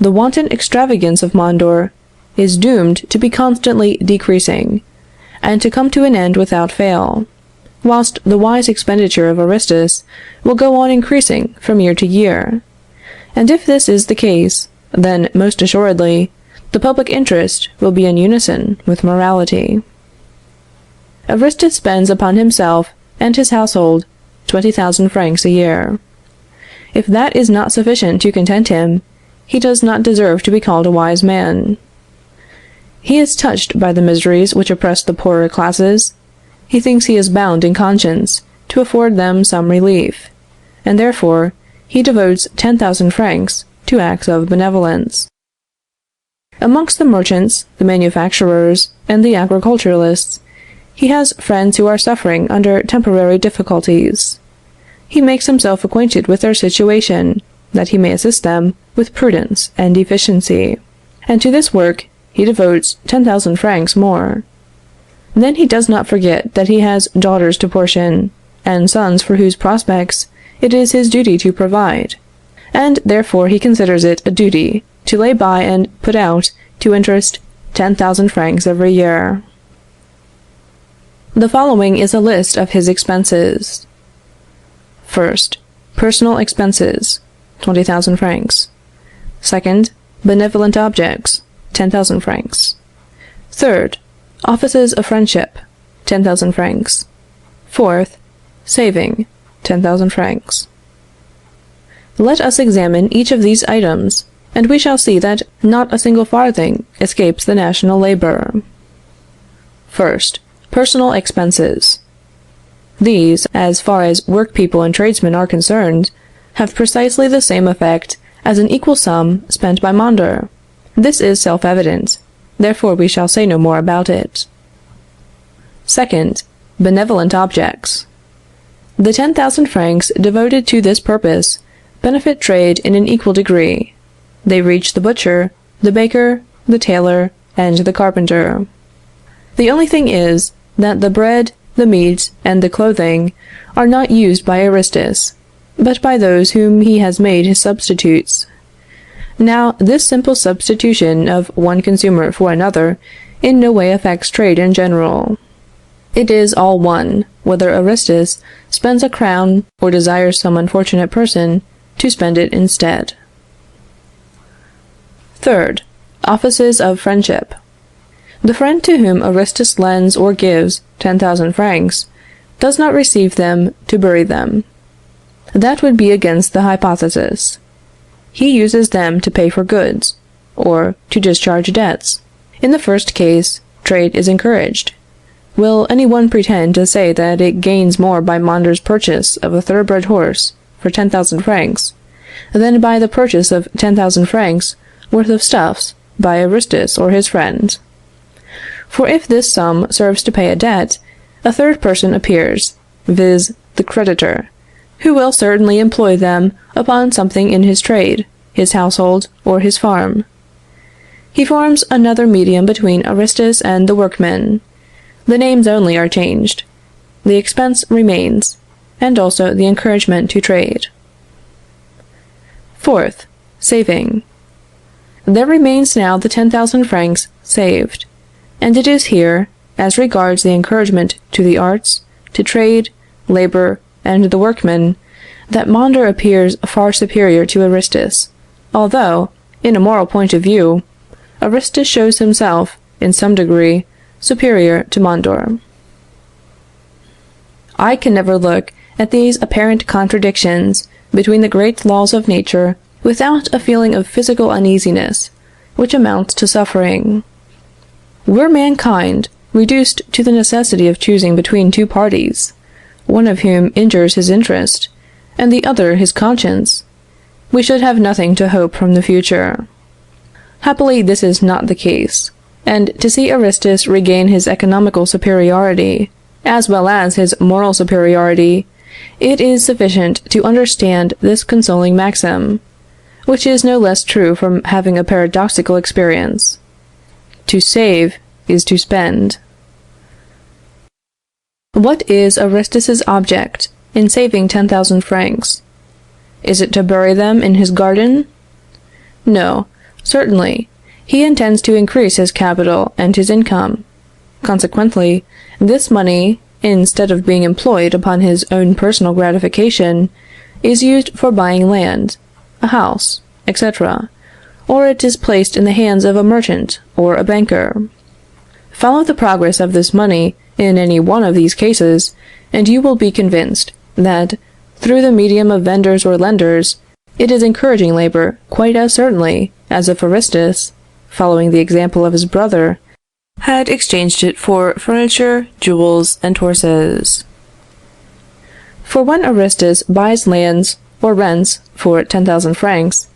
The wanton extravagance of Mondor is doomed to be constantly decreasing, and to come to an end without fail, whilst the wise expenditure of Aristus will go on increasing from year to year. And if this is the case, then, most assuredly, the public interest will be in unison with morality. Aristus spends upon himself and his household 20,000 francs a year. If that is not sufficient to content him, he does not deserve to be called a wise man. He is touched by the miseries which oppress the poorer classes. He thinks he is bound in conscience to afford them some relief, and therefore he devotes 10,000 francs to acts of benevolence. Amongst the merchants, the manufacturers, and the agriculturists, he has friends who are suffering under temporary difficulties. He makes himself acquainted with their situation, that he may assist them with prudence and efficiency, and to this work he devotes 10,000 francs more. Then he does not forget that he has daughters to portion, and sons for whose prospects it is his duty to provide, and therefore he considers it a duty to lay by and put out to interest 10,000 francs every year. The following is a list of his expenses. First, personal expenses, 20,000 francs. Second, benevolent objects, 10,000 francs. Third, offices of friendship, 10,000 francs. Fourth, saving, 10,000 francs. Let us examine each of these items, and we shall see that not a single farthing escapes the national labor. First, personal expenses. These, as far as workpeople and tradesmen are concerned, have precisely the same effect as an equal sum spent by Mondor. This is self-evident, therefore we shall say no more about it. Second, benevolent objects. The 10,000 francs devoted to this purpose benefit trade in an equal degree. They reach the butcher, the baker, the tailor, and the carpenter. The only thing is, that the bread, the meat, and the clothing are not used by Aristus, but by those whom he has made his substitutes. Now, this simple substitution of one consumer for another in no way affects trade in general. It is all one, whether Aristus spends a crown or desires some unfortunate person to spend it instead. Third, offices of friendship. The friend to whom Aristus lends or gives 10,000 francs does not receive them to bury them. That would be against the hypothesis. He uses them to pay for goods, or to discharge debts. In the first case, trade is encouraged. Will any one pretend to say that it gains more by Mondor's purchase of a thoroughbred horse for 10,000 francs, than by the purchase of 10,000 francs worth of stuffs by Aristus or his friends? For if this sum serves to pay a debt, a third person appears, viz., the creditor, who will certainly employ them upon something in his trade, his household, or his farm. He forms another medium between Aristus and the workmen. The names only are changed. The expense remains, and also the encouragement to trade. Fourth, saving. There remains now the 10,000 francs saved, and it is here, as regards the encouragement to the arts, to trade, labor, and the workmen, that Mondor appears far superior to Aristus, although, in a moral point of view, Aristus shows himself, in some degree, superior to Mondor. I can never look at these apparent contradictions between the great laws of nature without a feeling of physical uneasiness, which amounts to suffering. Were mankind reduced to the necessity of choosing between two parties, one of whom injures his interest, and the other his conscience, we should have nothing to hope from the future. Happily this is not the case, and to see Aristus regain his economical superiority, as well as his moral superiority, it is sufficient to understand this consoling maxim, which is no less true from having a paradoxical experience. To save is to spend. What is Aristus's object in saving 10,000 francs? Is it to bury them in his garden? No, certainly. He intends to increase his capital and his income. Consequently, this money, instead of being employed upon his own personal gratification, is used for buying land, a house, etc., or it is placed in the hands of a merchant or a banker. Follow the progress of this money in any one of these cases, and you will be convinced that, through the medium of vendors or lenders, it is encouraging labor quite as certainly as if Aristus, following the example of his brother, had exchanged it for furniture, jewels, and horses. For when Aristus buys lands or rents for 10,000 francs,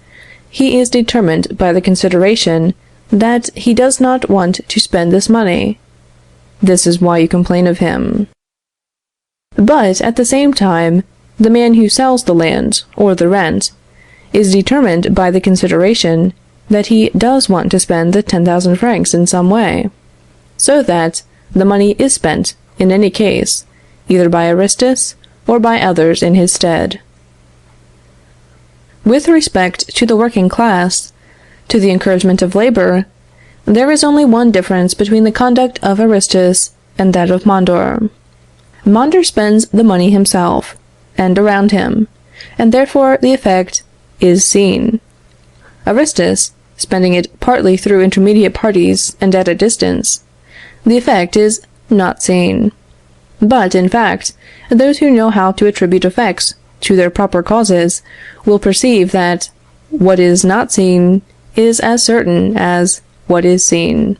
he is determined by the consideration that he does not want to spend this money. This is why you complain of him. But, at the same time, the man who sells the land, or the rent, is determined by the consideration that he does want to spend the 10,000 francs in some way, so that, the money is spent, in any case, either by Aristus or by others in his stead. With respect to the working class, to the encouragement of labor, there is only one difference between the conduct of Aristus and that of Mondor. Mondor spends the money himself, and around him, and therefore the effect is seen. Aristus, spending it partly through intermediate parties and at a distance, the effect is not seen. But, in fact, those who know how to attribute effects to their proper causes will perceive that what is not seen is as certain as what is seen.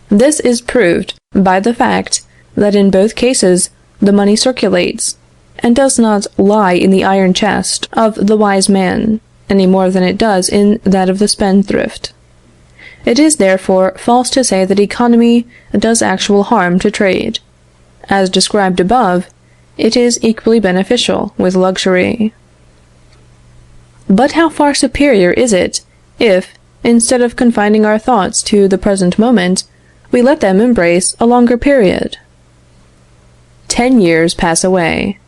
This is proved by the fact that in both cases the money circulates, and does not lie in the iron chest of the wise man, any more than it does in that of the spendthrift. It is therefore false to say that economy does actual harm to trade. As described above, it is equally beneficial with luxury. But how far superior is it, if, instead of confining our thoughts to the present moment, we let them embrace a longer period? 10 years pass away.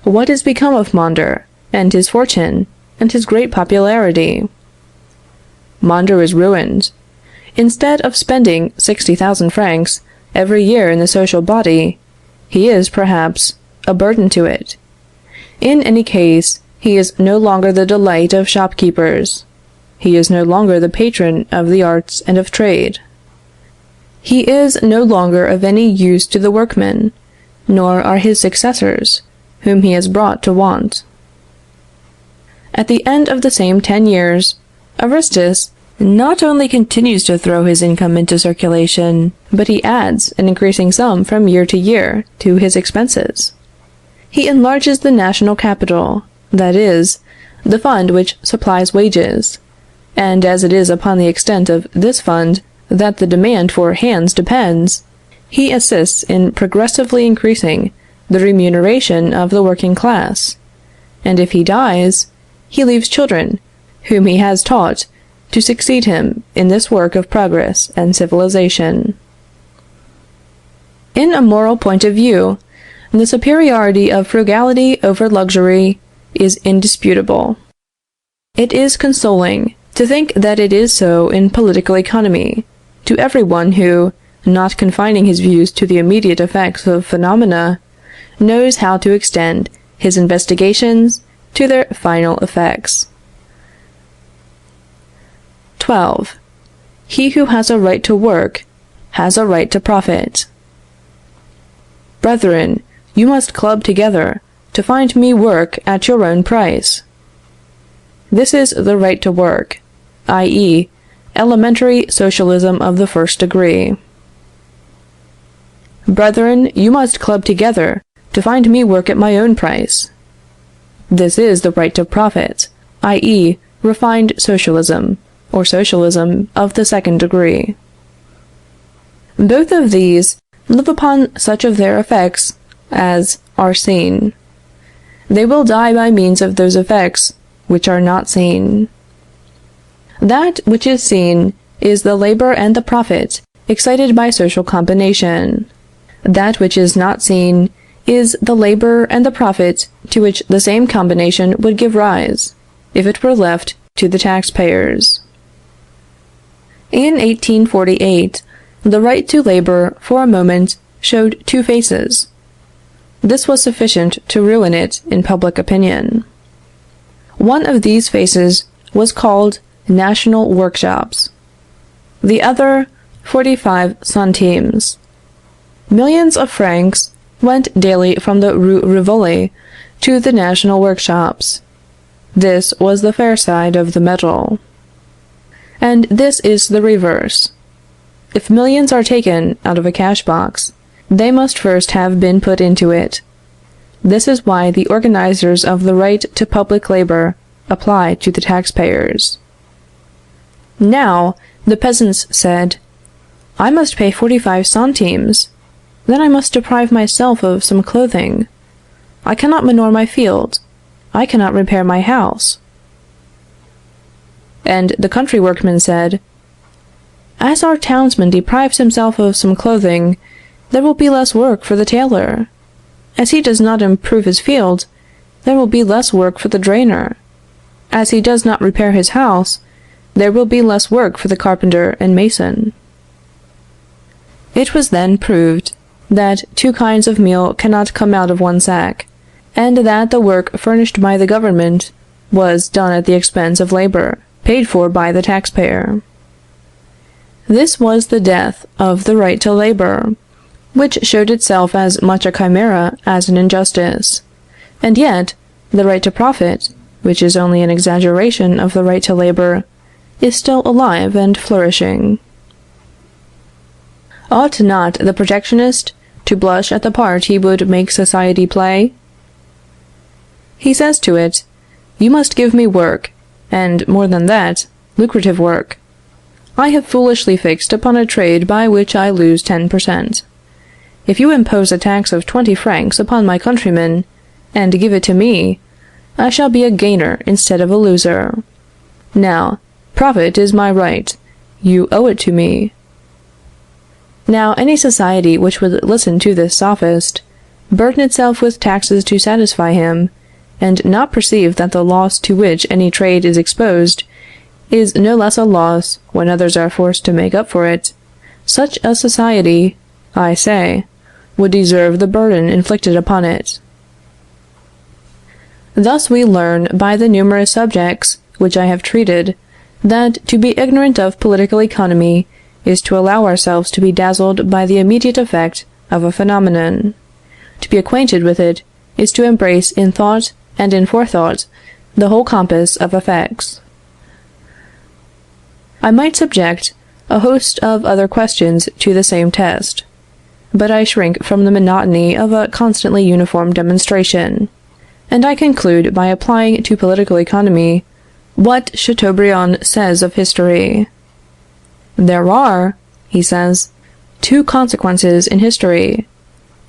What is become of Mondor, and his fortune, and his great popularity? Mondor is ruined. Instead of spending 60,000 francs every year in the social body, he is, perhaps, a burden to it. In any case, he is no longer the delight of shopkeepers. He is no longer the patron of the arts and of trade. He is no longer of any use to the workmen, nor are his successors, whom he has brought to want. At the end of the same 10 years, Aristus not only continues to throw his income into circulation, but he adds an increasing sum from year to year to his expenses. He enlarges the national capital, that is, the fund which supplies wages, and as it is upon the extent of this fund that the demand for hands depends, he assists in progressively increasing the remuneration of the working class, and if he dies, he leaves children, whom he has taught to succeed him in this work of progress and civilization. In a moral point of view, the superiority of frugality over luxury is indisputable. It is consoling to think that it is so in political economy, to every one who, not confining his views to the immediate effects of phenomena, knows how to extend his investigations to their final effects. 12. He who has a right to work has a right to profit. Brethren, you must club together to find me work at your own price. This is the right to work, i.e., elementary socialism of the first degree. Brethren, you must club together to find me work at my own price. This is the right to profit, i.e., refined socialism, or socialism of the second degree. Both of these live upon such of their effects as are seen. They will die by means of those effects which are not seen. That which is seen is the labor and the profit excited by social combination. That which is not seen is the labor and the profit to which the same combination would give rise, if it were left to the taxpayers. In 1848, the right to labor for a moment showed two faces. This was sufficient to ruin it in public opinion. One of these faces was called national workshops. The other, 45 centimes. Millions of francs went daily from the Rue Rivoli to the national workshops. This was the fair side of the medal. And this is the reverse. If millions are taken out of a cash box, they must first have been put into it. This is why the organizers of the right to public labor apply to the taxpayers. Now, the peasants said, I must pay 45 centimes. Then I must deprive myself of some clothing. I cannot manure my field. I cannot repair my house. And the country workman said, As our townsman deprives himself of some clothing, there will be less work for the tailor. As he does not improve his field, there will be less work for the drainer. As he does not repair his house, there will be less work for the carpenter and mason. It was then proved that two kinds of meal cannot come out of one sack, and that the work furnished by the government was done at the expense of labor, paid for by the taxpayer. This was the death of the right to labor, which showed itself as much a chimera as an injustice, and yet the right to profit, which is only an exaggeration of the right to labor, is still alive and flourishing. Ought not the protectionist to blush at the part he would make society play? He says to it, "You must give me work, and, more than that, lucrative work. I have foolishly fixed upon a trade by which I lose 10%. If you impose a tax of 20 francs upon my countrymen, and give it to me, I shall be a gainer instead of a loser. Now, profit is my right. You owe it to me." Now, any society which would listen to this sophist, burden itself with taxes to satisfy him, and not perceive that the loss to which any trade is exposed is no less a loss when others are forced to make up for it, such a society, I say, would deserve the burden inflicted upon it. Thus we learn by the numerous subjects which I have treated, that to be ignorant of political economy is to allow ourselves to be dazzled by the immediate effect of a phenomenon. To be acquainted with it is to embrace in thought and in forethought the whole compass of effects. I might subject a host of other questions to the same test, but I shrink from the monotony of a constantly uniform demonstration, and I conclude by applying to political economy what Chateaubriand says of history. "There are," he says, "two consequences in history,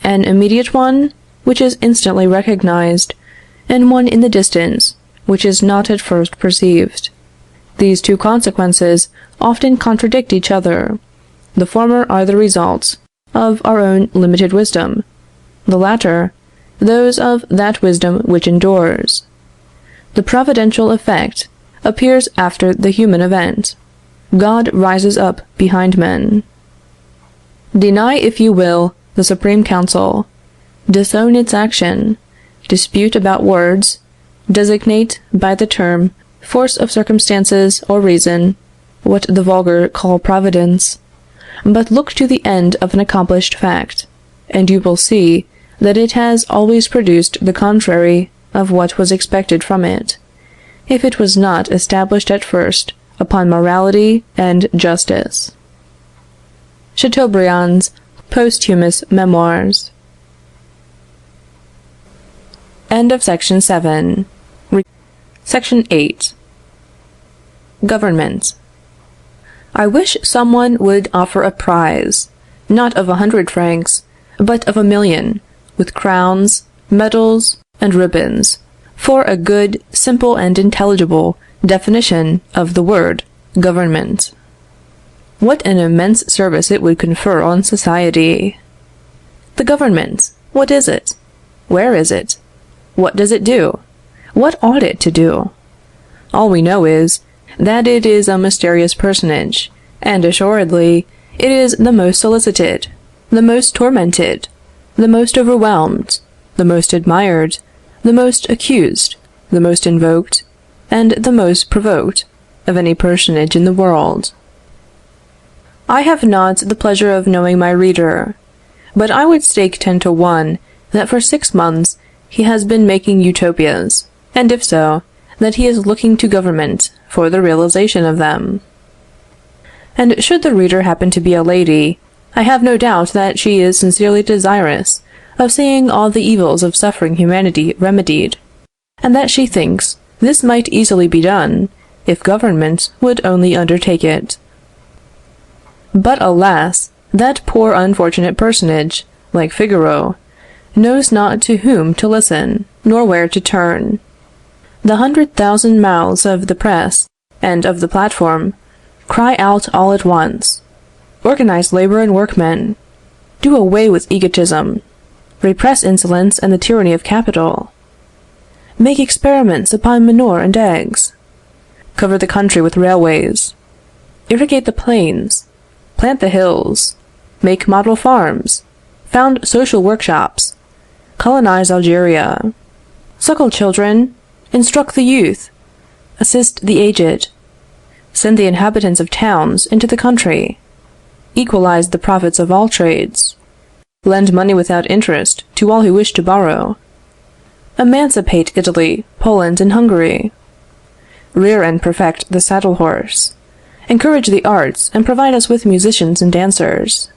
an immediate one, which is instantly recognized, and one in the distance, which is not at first perceived. These two consequences often contradict each other. The former are the results of our own limited wisdom, the latter, those of that wisdom which endures. The providential effect appears after the human event. God rises up behind men. Deny, if you will, the Supreme Council, disown its action, dispute about words, designate by the term force of circumstances or reason, what the vulgar call providence, but look to the end of an accomplished fact, and you will see that it has always produced the contrary of what was expected from it, if it was not established at first upon morality and justice." Chateaubriand's Posthumous Memoirs. End of Section 7. Section 8. Government. I wish someone would offer a prize, not of 100 francs, but of 1,000,000, with crowns, medals, and ribbons, for a good, simple, and intelligible definition of the word government. What an immense service it would confer on society! The government, what is it? Where is it? What does it do? What ought it to do? All we know is, that it is a mysterious personage, and assuredly it is the most solicited, the most tormented, the most overwhelmed, the most admired, the most accused, the most invoked, and the most provoked of any personage in the world. I have not the pleasure of knowing my reader, but I would stake 10 to 1 that for 6 months he has been making utopias, and if so, that he is looking to government for the realization of them. And should the reader happen to be a lady, I have no doubt that she is sincerely desirous of seeing all the evils of suffering humanity remedied, and that she thinks this might easily be done, if government would only undertake it. But alas! that poor unfortunate personage, like Figaro, knows not to whom to listen, nor where to turn. The 100,000 mouths of the press and of the platform cry out all at once, "Organize labor and workmen!" Do away with egotism. Repress insolence and the tyranny of capital. Make experiments upon manure and eggs. Cover the country with railways. Irrigate the plains. Plant the hills. Make model farms. Found social workshops. Colonize Algeria. Suckle children. Instruct the youth. Assist the aged. Send the inhabitants of towns into the country. Equalize the profits of all trades. Lend money without interest to all who wish to borrow. Emancipate Italy, Poland, and Hungary. Rear and perfect the saddle horse. Encourage the arts and provide us with musicians and dancers.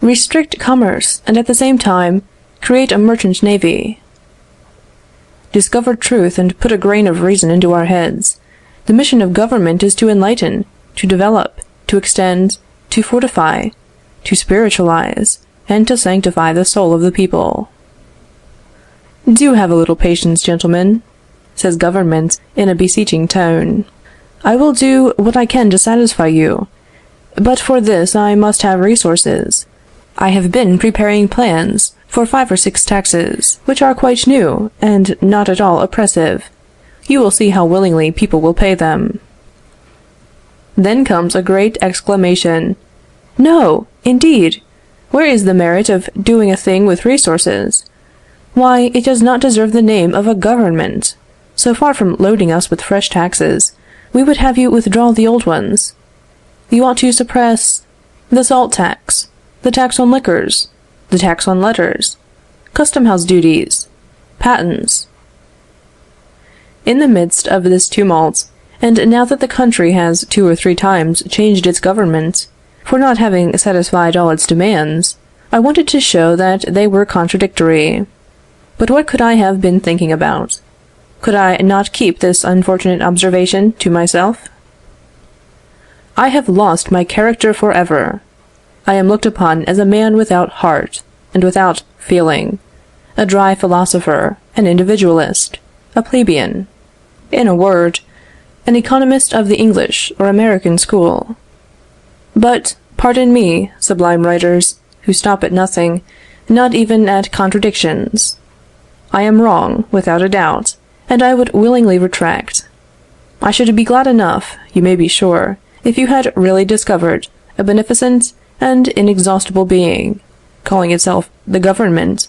Restrict commerce and at the same time create a merchant navy. Discover truth and put a grain of reason into our heads. The mission of government is to enlighten, to develop, to extend, to fortify, to spiritualize, and to sanctify the soul of the people. Do have a little patience, gentlemen, says government in a beseeching tone. I will do what I can to satisfy you, but for this I must have resources. I have been preparing plans for 5 or 6 taxes, which are quite new and not at all oppressive. You will see how willingly people will pay them. Then comes a great exclamation. No, indeed! Where is the merit of doing a thing with resources? Why, it does not deserve the name of a government. So far from loading us with fresh taxes, we would have you withdraw the old ones. You ought to suppress the salt tax, the tax on liquors, the tax on letters, custom house duties, patents. In the midst of this tumult, and now that the country has 2 or 3 times changed its government, for not having satisfied all its demands, I wanted to show that they were contradictory. But what could I have been thinking about? Could I not keep this unfortunate observation to myself? I have lost my character forever. I am looked upon as a man without heart, and without feeling, a dry philosopher, an individualist, a plebeian. In a word, an economist of the English or American school. But, pardon me, sublime writers, who stop at nothing, not even at contradictions. I am wrong, without a doubt, and I would willingly retract. I should be glad enough, you may be sure, if you had really discovered a beneficent and inexhaustible being, calling itself the government,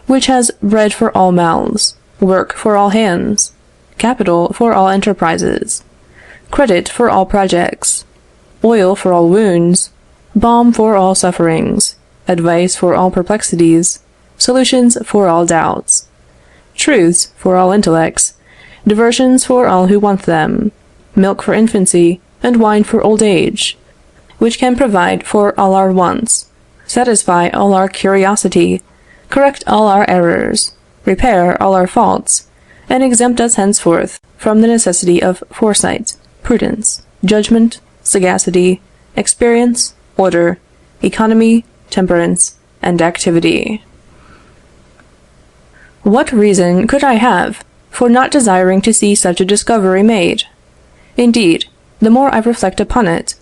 which has bread for all mouths, work for all hands, capital for all enterprises, credit for all projects, oil for all wounds, balm for all sufferings, advice for all perplexities, solutions for all doubts, truths for all intellects, diversions for all who want them, milk for infancy, and wine for old age, which can provide for all our wants, satisfy all our curiosity, correct all our errors, repair all our faults, and exempt us henceforth from the necessity of foresight, prudence, judgment, sagacity, experience, order, economy, temperance, and activity. What reason could I have for not desiring to see such a discovery made? Indeed, the more I reflect upon it,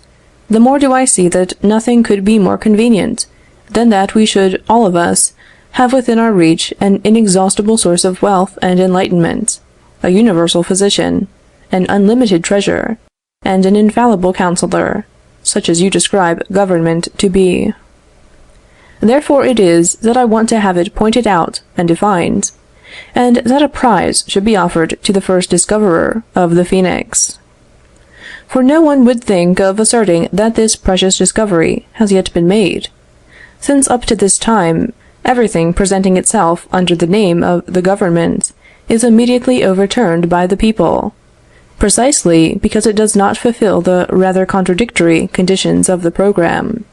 the more do I see that nothing could be more convenient than that we should all of us have within our reach an inexhaustible source of wealth and enlightenment, a universal physician, an unlimited treasure, and an infallible counselor, such as you describe government to be. Therefore it is that I want to have it pointed out and defined, and that a prize should be offered to the first discoverer of the phoenix. For no one would think of asserting that this precious discovery has yet been made, since up to this time everything presenting itself under the name of the government is immediately overturned by the people, precisely because it does not fulfill the rather contradictory conditions of the program.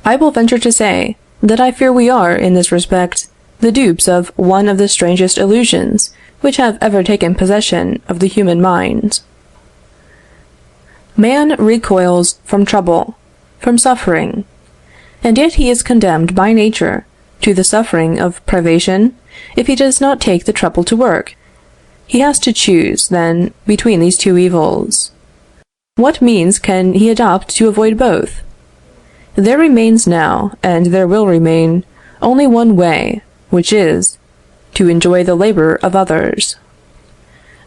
I will venture to say that I fear we are, in this respect, the dupes of one of the strangest illusions which have ever taken possession of the human mind. Man recoils from trouble, from suffering, and yet he is condemned by nature to the suffering of privation if he does not take the trouble to work. He has to choose, then, between these 2 evils. What means can he adopt to avoid both? There remains now, and there will remain, only one way, which is, to enjoy the labor of others.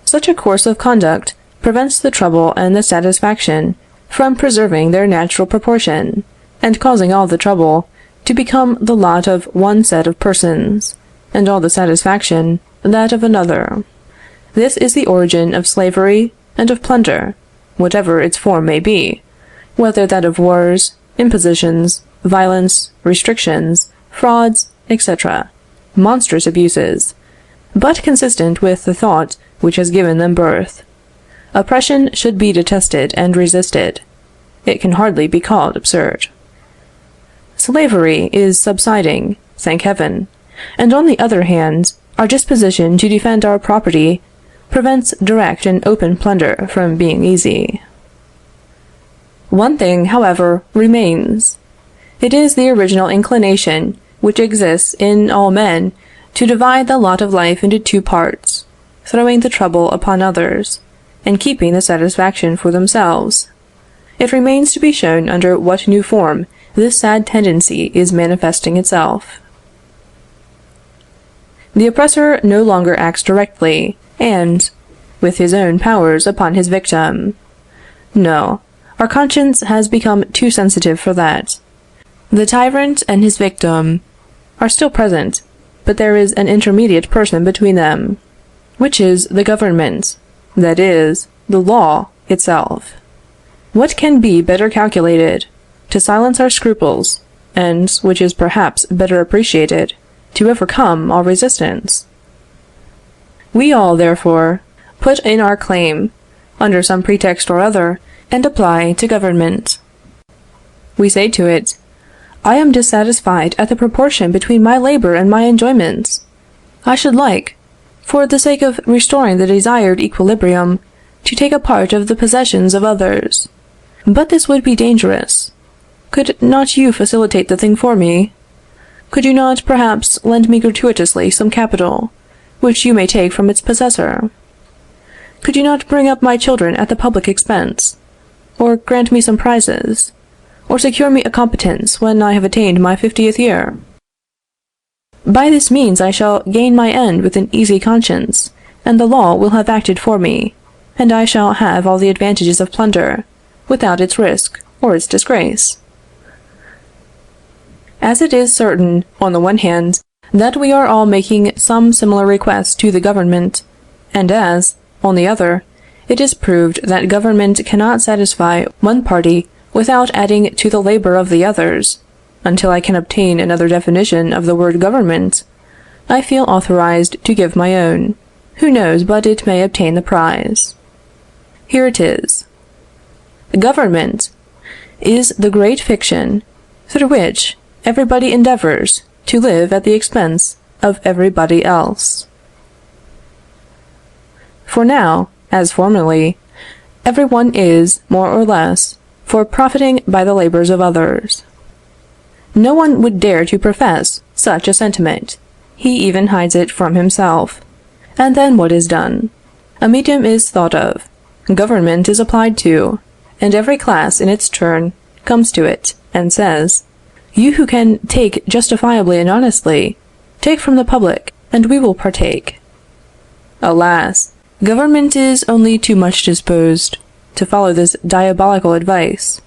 Such a course of conduct prevents the trouble and the satisfaction from preserving their natural proportion, and causing all the trouble to become the lot of one set of persons, and all the satisfaction that of another. This is the origin of slavery and of plunder, whatever its form may be, whether that of wars, impositions, violence, restrictions, frauds, etc., monstrous abuses, but consistent with the thought which has given them birth. Oppression should be detested and resisted. It can hardly be called absurd. Slavery is subsiding, thank heaven, and on the other hand, our disposition to defend our property prevents direct and open plunder from being easy. One thing, however, remains. It is the original inclination which exists in all men to divide the lot of life into two parts, throwing the trouble upon others, and keeping the satisfaction for themselves. It remains to be shown under what new form this sad tendency is manifesting itself. The oppressor no longer acts directly, and with his own powers upon his victim. No, our conscience has become too sensitive for that. The tyrant and his victim are still present, but there is an intermediate person between them, which is the government, that is, the law itself. What can be better calculated to silence our scruples, and, which is perhaps better appreciated, to overcome all resistance? We all, therefore, put in our claim, under some pretext or other, and apply to government. We say to it, I am dissatisfied at the proportion between my labor and my enjoyments. I should like, for the sake of restoring the desired equilibrium, to take a part of the possessions of others. But this would be dangerous. Could not you facilitate the thing for me? Could you not, perhaps, lend me gratuitously some capital, which you may take from its possessor? Could you not bring up my children at the public expense, or grant me some prizes, or secure me a competence when I have attained my 50th year? By this means I shall gain my end with an easy conscience, and the law will have acted for me, and I shall have all the advantages of plunder, without its risk or its disgrace. As it is certain, on the one hand, that we are all making some similar requests to the government, and as, on the other, it is proved that government cannot satisfy one party without adding to the labor of the others, until I can obtain another definition of the word government, I feel authorized to give my own. Who knows but it may obtain the prize? Here it is. Government is the great fiction through which everybody endeavors to live at the expense of everybody else. For now, as formerly, everyone is, more or less, for profiting by the labors of others. No one would dare to profess such a sentiment. He even hides it from himself. And then what is done? A medium is thought of, government is applied to, and every class in its turn comes to it, and says, You who can take justifiably and honestly, take from the public, and we will partake. Alas! Government is only too much disposed to follow this diabolical advice,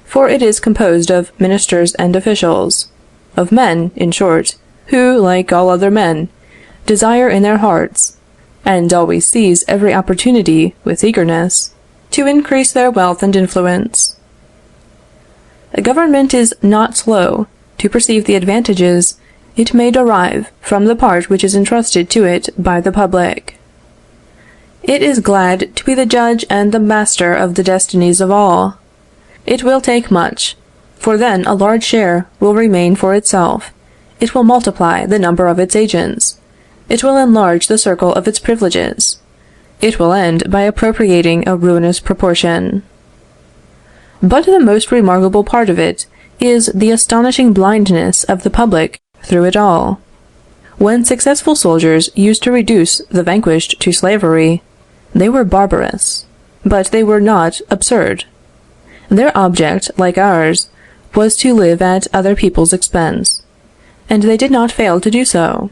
for it is composed of ministers and officials, of men, in short, who, like all other men, desire in their hearts, and always seize every opportunity with eagerness, to increase their wealth and influence. A government is not slow to perceive the advantages it may derive from the part which is entrusted to it by the public. It is glad to be the judge and the master of the destinies of all. It will take much, for then a large share will remain for itself. It will multiply the number of its agents. It will enlarge the circle of its privileges. It will end by appropriating a ruinous proportion. But the most remarkable part of it is the astonishing blindness of the public through it all. When successful soldiers used to reduce the vanquished to slavery, they were barbarous, but they were not absurd. Their object, like ours, was to live at other people's expense, and they did not fail to do so.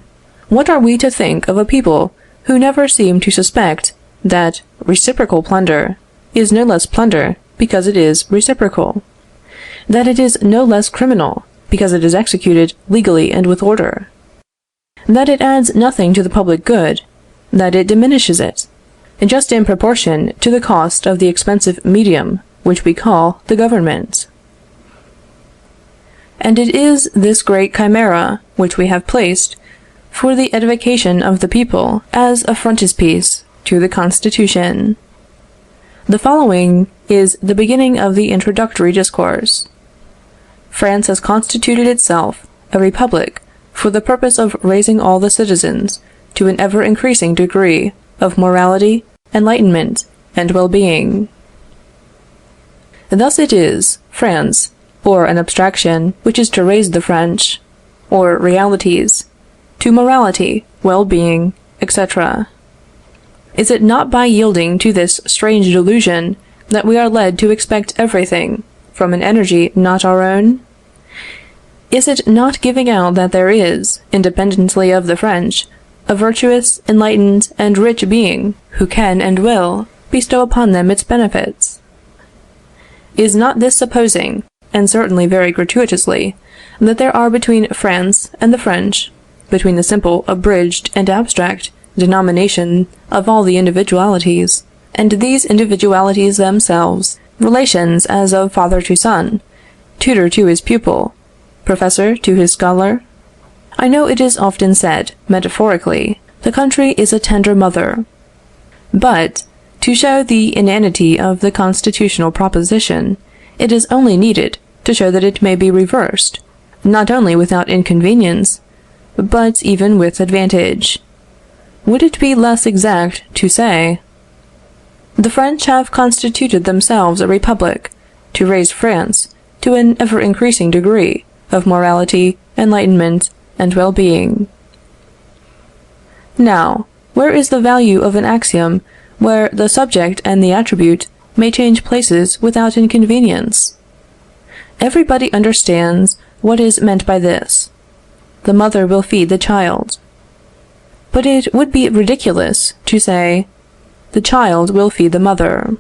What are we to think of a people who never seem to suspect that reciprocal plunder is no less plunder because it is reciprocal, that it is no less criminal because it is executed legally and with order, that it adds nothing to the public good, that it diminishes it, just in proportion to the cost of the expensive medium which we call the government? And it is this great chimera which we have placed for the edification of the people as a frontispiece to the Constitution. The following is the beginning of the introductory discourse. France has constituted itself a republic for the purpose of raising all the citizens to an ever-increasing degree of morality, enlightenment, and well-being. Thus it is, France, or an abstraction which is to raise the French, or realities, to morality, well-being, etc. Is it not by yielding to this strange delusion that we are led to expect everything from an energy not our own? Is it not giving out that there is, independently of the French, a virtuous, enlightened, and rich being who can and will bestow upon them its benefits? Is not this supposing, and certainly very gratuitously, that there are between France and the French, between the simple, abridged, and abstract denomination of all the individualities, and these individualities themselves, relations as of father to son, tutor to his pupil, professor to his scholar? I know it is often said, metaphorically, the country is a tender mother. But, to show the inanity of the constitutional proposition, it is only needed to show that it may be reversed, not only without inconvenience, but even with advantage. Would it be less exact to say, the French have constituted themselves a republic to raise France to an ever-increasing degree of morality, enlightenment, and well-being? Now, where is the value of an axiom where the subject and the attribute may change places without inconvenience? Everybody understands what is meant by this. The mother will feed the child. But it would be ridiculous to say, the child will feed the mother.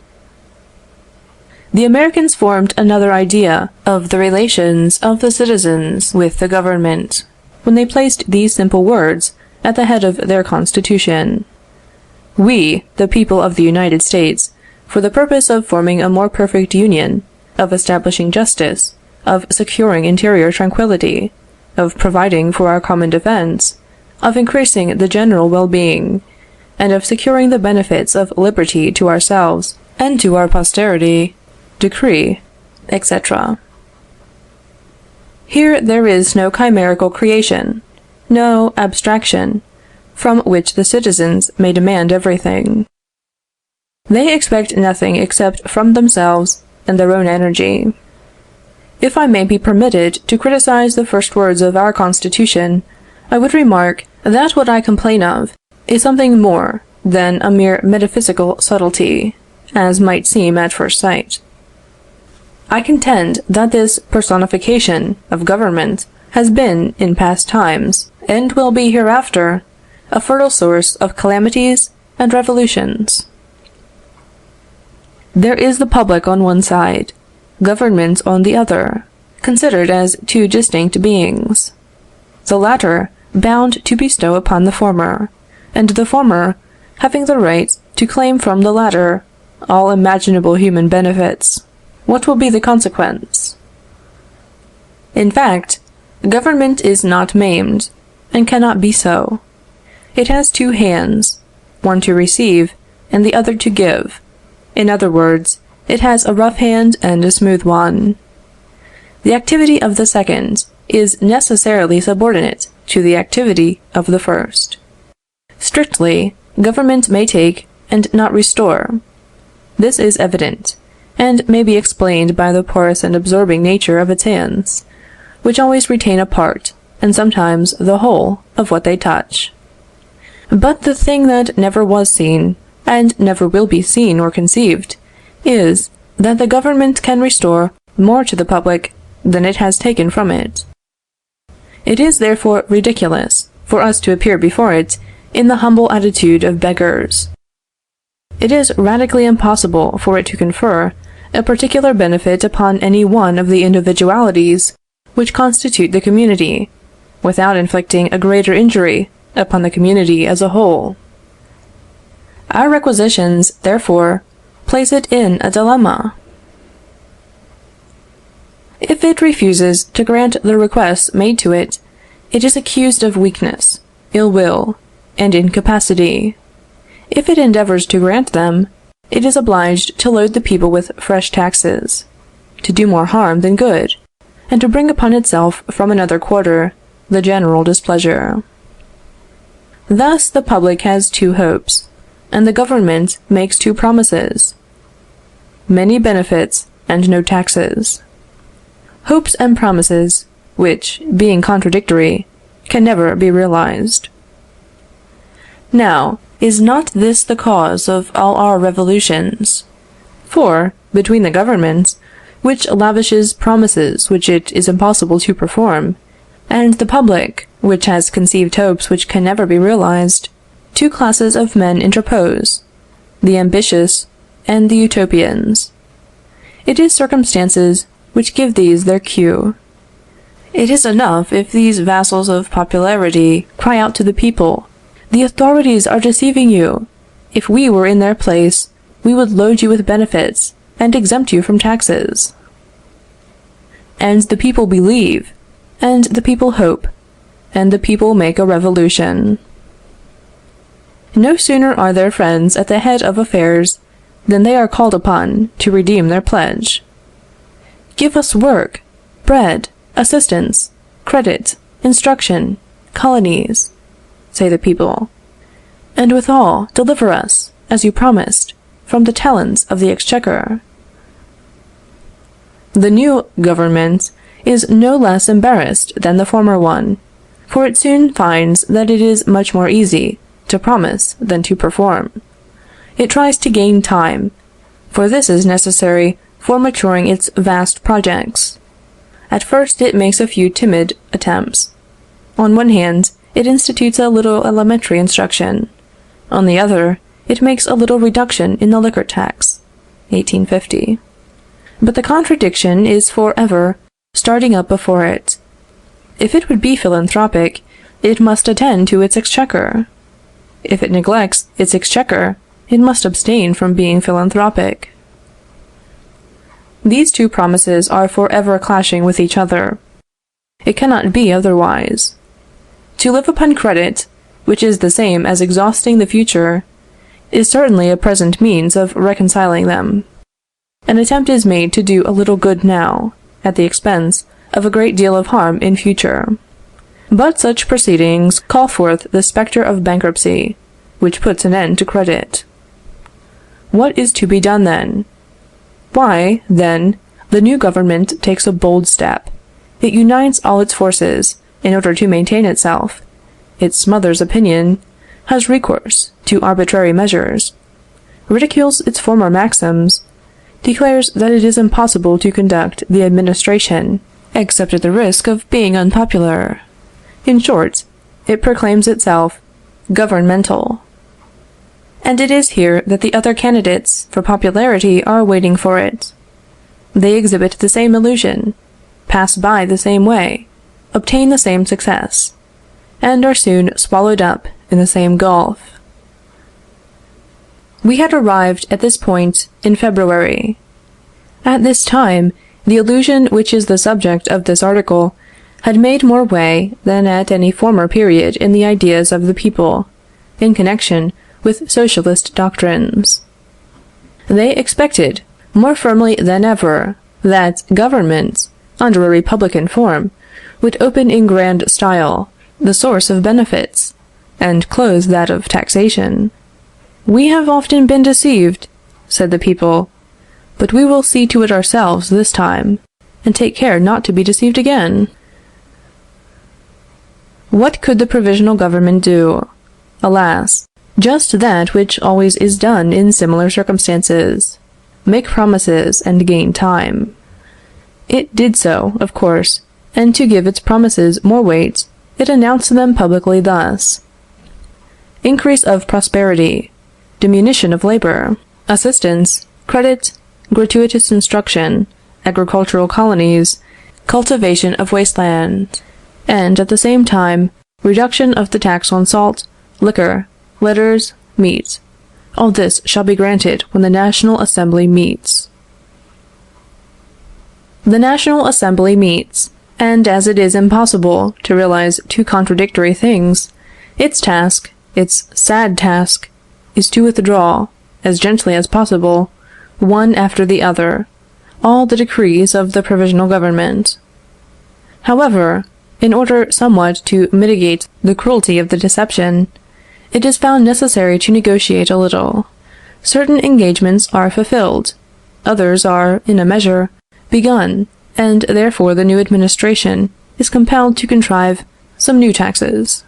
The Americans formed another idea of the relations of the citizens with the government, when they placed these simple words at the head of their Constitution: We, the people of the United States, for the purpose of forming a more perfect union, of establishing justice, of securing interior tranquillity, of providing for our common defense, of increasing the general well-being, and of securing the benefits of liberty to ourselves and to our posterity, decree, etc. Here there is no chimerical creation, no abstraction, from which the citizens may demand everything. They expect nothing except from themselves and their own energy. If I may be permitted to criticize the first words of our Constitution, I would remark that what I complain of is something more than a mere metaphysical subtlety, as might seem at first sight. I contend that this personification of government has been, in past times, and will be hereafter, a fertile source of calamities and revolutions. There is the public on one side, government on the other, considered as two distinct beings. The latter bound to bestow upon the former, and the former having the right to claim from the latter all imaginable human benefits. What will be the consequence? In fact, government is not maimed, and cannot be so. It has two hands, one to receive, and the other to give. In other words, it has a rough hand and a smooth one. The activity of the second is necessarily subordinate to the activity of the first. Strictly, government may take and not restore. This is evident, and may be explained by the porous and absorbing nature of its hands, which always retain a part, and sometimes the whole, of what they touch. But the thing that never was seen, and never will be seen or conceived, is, that the government can restore more to the public than it has taken from it. It is therefore ridiculous for us to appear before it in the humble attitude of beggars. It is radically impossible for it to confer a particular benefit upon any one of the individualities which constitute the community, without inflicting a greater injury upon the community as a whole. Our requisitions, therefore, place it in a dilemma. If it refuses to grant the requests made to it, it is accused of weakness, ill will, and incapacity. If it endeavors to grant them, it is obliged to load the people with fresh taxes, to do more harm than good, and to bring upon itself from another quarter the general displeasure. Thus the public has two hopes, and the government makes two promises: many benefits and no taxes. Hopes and promises, which, being contradictory, can never be realized. Now, is not this the cause of all our revolutions? For, between the government, which lavishes promises which it is impossible to perform, and the public, which has conceived hopes which can never be realized, two classes of men interpose, the ambitious and the utopians. It is circumstances which give these their cue. It is enough if these vassals of popularity cry out to the people, "The authorities are deceiving you. If we were in their place, we would load you with benefits and exempt you from taxes." And the people believe, and the people hope, and the people make a revolution. No sooner are their friends at the head of affairs than they are called upon to redeem their pledge. "Give us work, bread, assistance, credit, instruction, colonies," say the people, "and withal deliver us, as you promised, from the talons of the exchequer." The new government is no less embarrassed than the former one, for it soon finds that it is much more easy to promise than to perform. It tries to gain time, for this is necessary for maturing its vast projects. At first it makes a few timid attempts. On one hand, it institutes a little elementary instruction. On the other, it makes a little reduction in the liquor tax, 1850. But the contradiction is for ever starting up before it. If it would be philanthropic, it must attend to its exchequer. If it neglects its exchequer, it must abstain from being philanthropic. These two promises are for ever clashing with each other. It cannot be otherwise. To live upon credit, which is the same as exhausting the future, is certainly a present means of reconciling them. An attempt is made to do a little good now, at the expense of a great deal of harm in future. But such proceedings call forth the spectre of bankruptcy, which puts an end to credit. What is to be done then? Why, then, the new government takes a bold step. It unites all its forces in order to maintain itself. It smothers opinion, has recourse to arbitrary measures, ridicules its former maxims, declares that it is impossible to conduct the administration, except at the risk of being unpopular. In short, it proclaims itself governmental. And it is here that the other candidates for popularity are waiting for it. They exhibit the same illusion, pass by the same way, obtain the same success, and are soon swallowed up in the same gulf. We had arrived at this point in February. At this time, the illusion which is the subject of this article had made more way than at any former period in the ideas of the people, in connection with socialist doctrines. They expected, more firmly than ever, that government, under a republican form, would open in grand style the source of benefits, and close that of taxation. "We have often been deceived," said the people, "but we will see to it ourselves this time, and take care not to be deceived again." What could the provisional government do? Alas, just that which always is done in similar circumstances: make promises and gain time. It did so, of course, and to give its promises more weight, it announced them publicly thus: increase of prosperity, diminution of labor, assistance, credit, gratuitous instruction, agricultural colonies, cultivation of wasteland, and at the same time, reduction of the tax on salt, liquor, letters, meat. All this shall be granted when the National Assembly meets. The National Assembly meets, and as it is impossible to realize two contradictory things, its task, its sad task, is to withdraw, as gently as possible, one after the other, all the decrees of the provisional government. However, in order somewhat to mitigate the cruelty of the deception, it is found necessary to negotiate a little. Certain engagements are fulfilled, others are, in a measure, begun, and therefore the new administration is compelled to contrive some new taxes.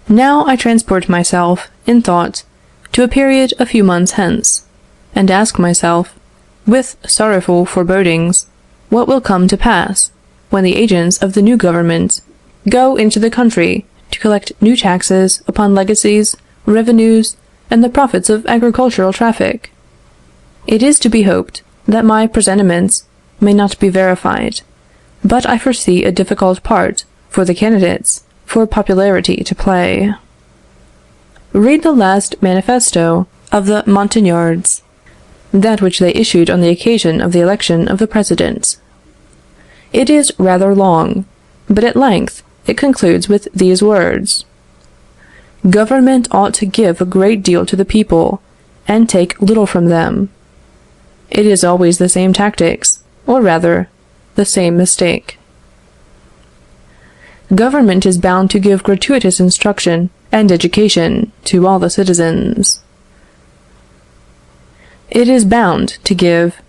Now I transport myself, in thought, to a period a few months hence, and ask myself, with sorrowful forebodings, what will come to pass when the agents of the new government go into the country to collect new taxes upon legacies, revenues, and the profits of agricultural traffic. It is to be hoped that my presentiments may not be verified, but I foresee a difficult part for the candidates for popularity to play. Read the last manifesto of the Montagnards, that which they issued on the occasion of the election of the President. It is rather long, but at length it concludes with these words: Government ought to give a great deal to the people, and take little from them. It is always the same tactics, or rather, the same mistake. Government is bound to give gratuitous instruction and education to all the citizens. It is bound to give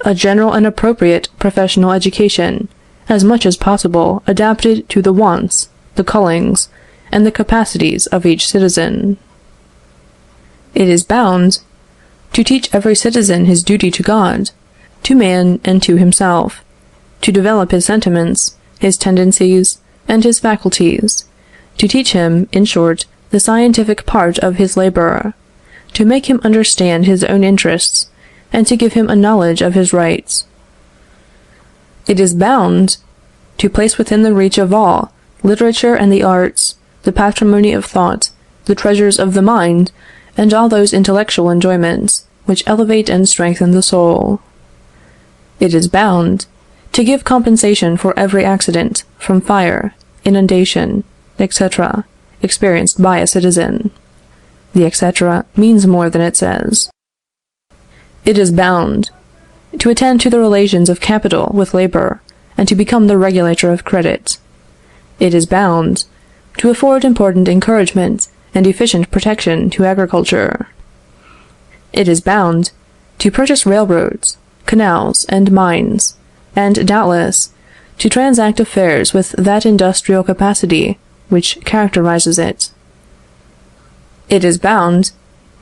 a general and appropriate professional education, as much as possible adapted to the wants, the callings, and the capacities of each citizen. It is bound to teach every citizen his duty to God, to man, and to himself, to develop his sentiments, his tendencies, and his faculties, to teach him, in short, the scientific part of his labor, to make him understand his own interests, and to give him a knowledge of his rights. It is bound to place within the reach of all literature and the arts, the patrimony of thought, the treasures of the mind, and all those intellectual enjoyments which elevate and strengthen the soul. It is bound to give compensation for every accident, from fire, inundation, etc., experienced by a citizen. The etc. means more than it says. It is bound to attend to the relations of capital with labor, and to become the regulator of credit. It is bound to afford important encouragement and efficient protection to agriculture. It is bound to purchase railroads, canals, and mines, and, doubtless, to transact affairs with that industrial capacity which characterizes it. It is bound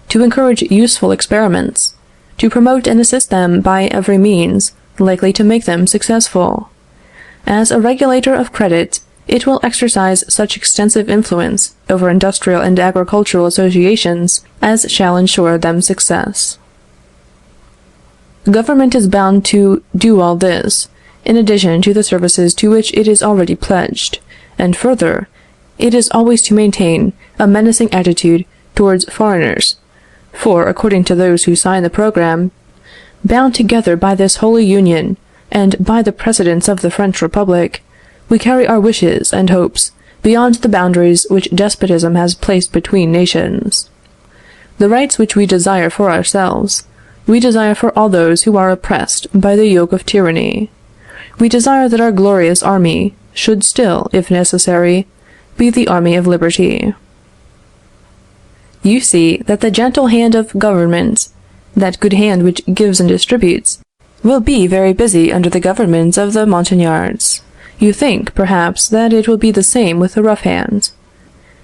to encourage useful experiments, to promote and assist them by every means likely to make them successful. As a regulator of credit, it will exercise such extensive influence over industrial and agricultural associations as shall ensure them success. Government is bound to do all this, in addition to the services to which it is already pledged, and further, it is always to maintain a menacing attitude towards foreigners, for, according to those who sign the program, bound together by this holy union, and by the precedents of the French Republic, we carry our wishes and hopes beyond the boundaries which despotism has placed between nations. The rights which we desire for ourselves, we desire for all those who are oppressed by the yoke of tyranny. We desire that our glorious army should still, if necessary, be the army of liberty. You see that the gentle hand of government, that good hand which gives and distributes, will be very busy under the government of the Montagnards. You think, perhaps, that it will be the same with the rough hand,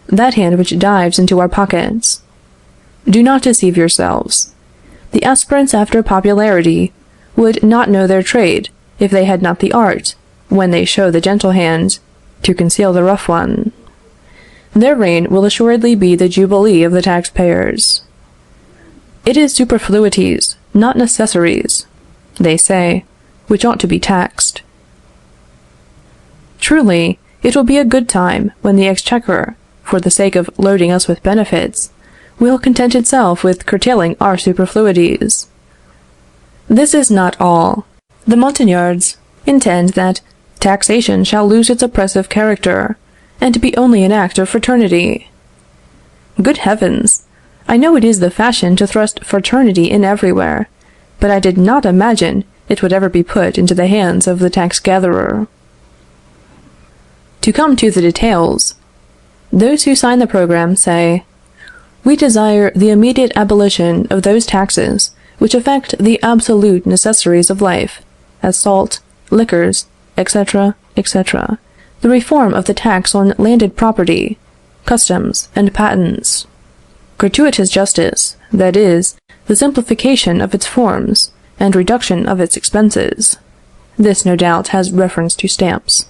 that hand which dives into our pockets. Do not deceive yourselves. The aspirants after popularity would not know their trade if they had not the art, when they show the gentle hand, to conceal the rough one. Their reign will assuredly be the jubilee of the taxpayers. It is superfluities, not necessaries, they say, which ought to be taxed. Truly, it will be a good time when the exchequer, for the sake of loading us with benefits, will content itself with curtailing our superfluities. This is not all. The Montagnards intend that taxation shall lose its oppressive character, and be only an act of fraternity. Good heavens! I know it is the fashion to thrust fraternity in everywhere, but I did not imagine it would ever be put into the hands of the tax-gatherer. To come to the details, those who sign the program say, "We desire the immediate abolition of those taxes which affect the absolute necessaries of life, as salt, liquors, etc., etc., the reform of the tax on landed property, customs, and patents, gratuitous justice, that is, the simplification of its forms, and reduction of its expenses." This, no doubt, has reference to stamps.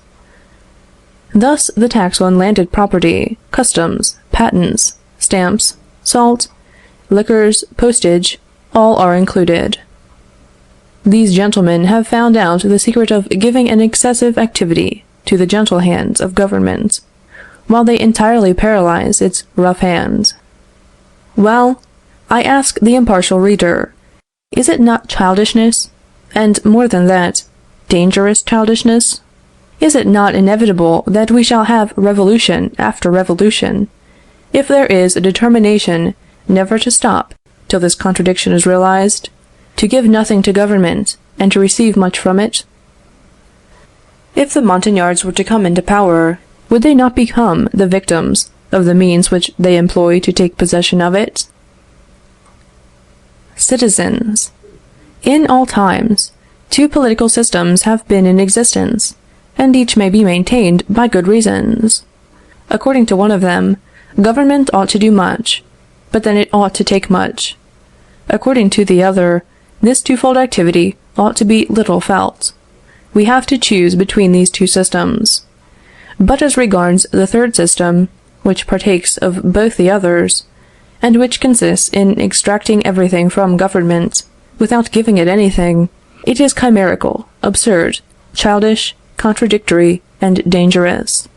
Thus the tax on landed property, customs, patents, stamps, salt, liquors, postage, all are included. These gentlemen have found out the secret of giving an excessive activity to the gentle hands of government, while they entirely paralyze its rough hands. Well, I ask the impartial reader, is it not childishness, and more than that, dangerous childishness? Is it not inevitable that we shall have revolution after revolution, if there is a determination never to stop till this contradiction is realized, to give nothing to government, and to receive much from it? If the Montagnards were to come into power, would they not become the victims of the means which they employ to take possession of it? Citizens. In all times, two political systems have been in existence, and each may be maintained by good reasons. According to one of them, government ought to do much, but then it ought to take much. According to the other, this twofold activity ought to be little felt. We have to choose between these two systems. But as regards the third system, which partakes of both the others, and which consists in extracting everything from government, without giving it anything, it is chimerical, absurd, childish, contradictory, and dangerous.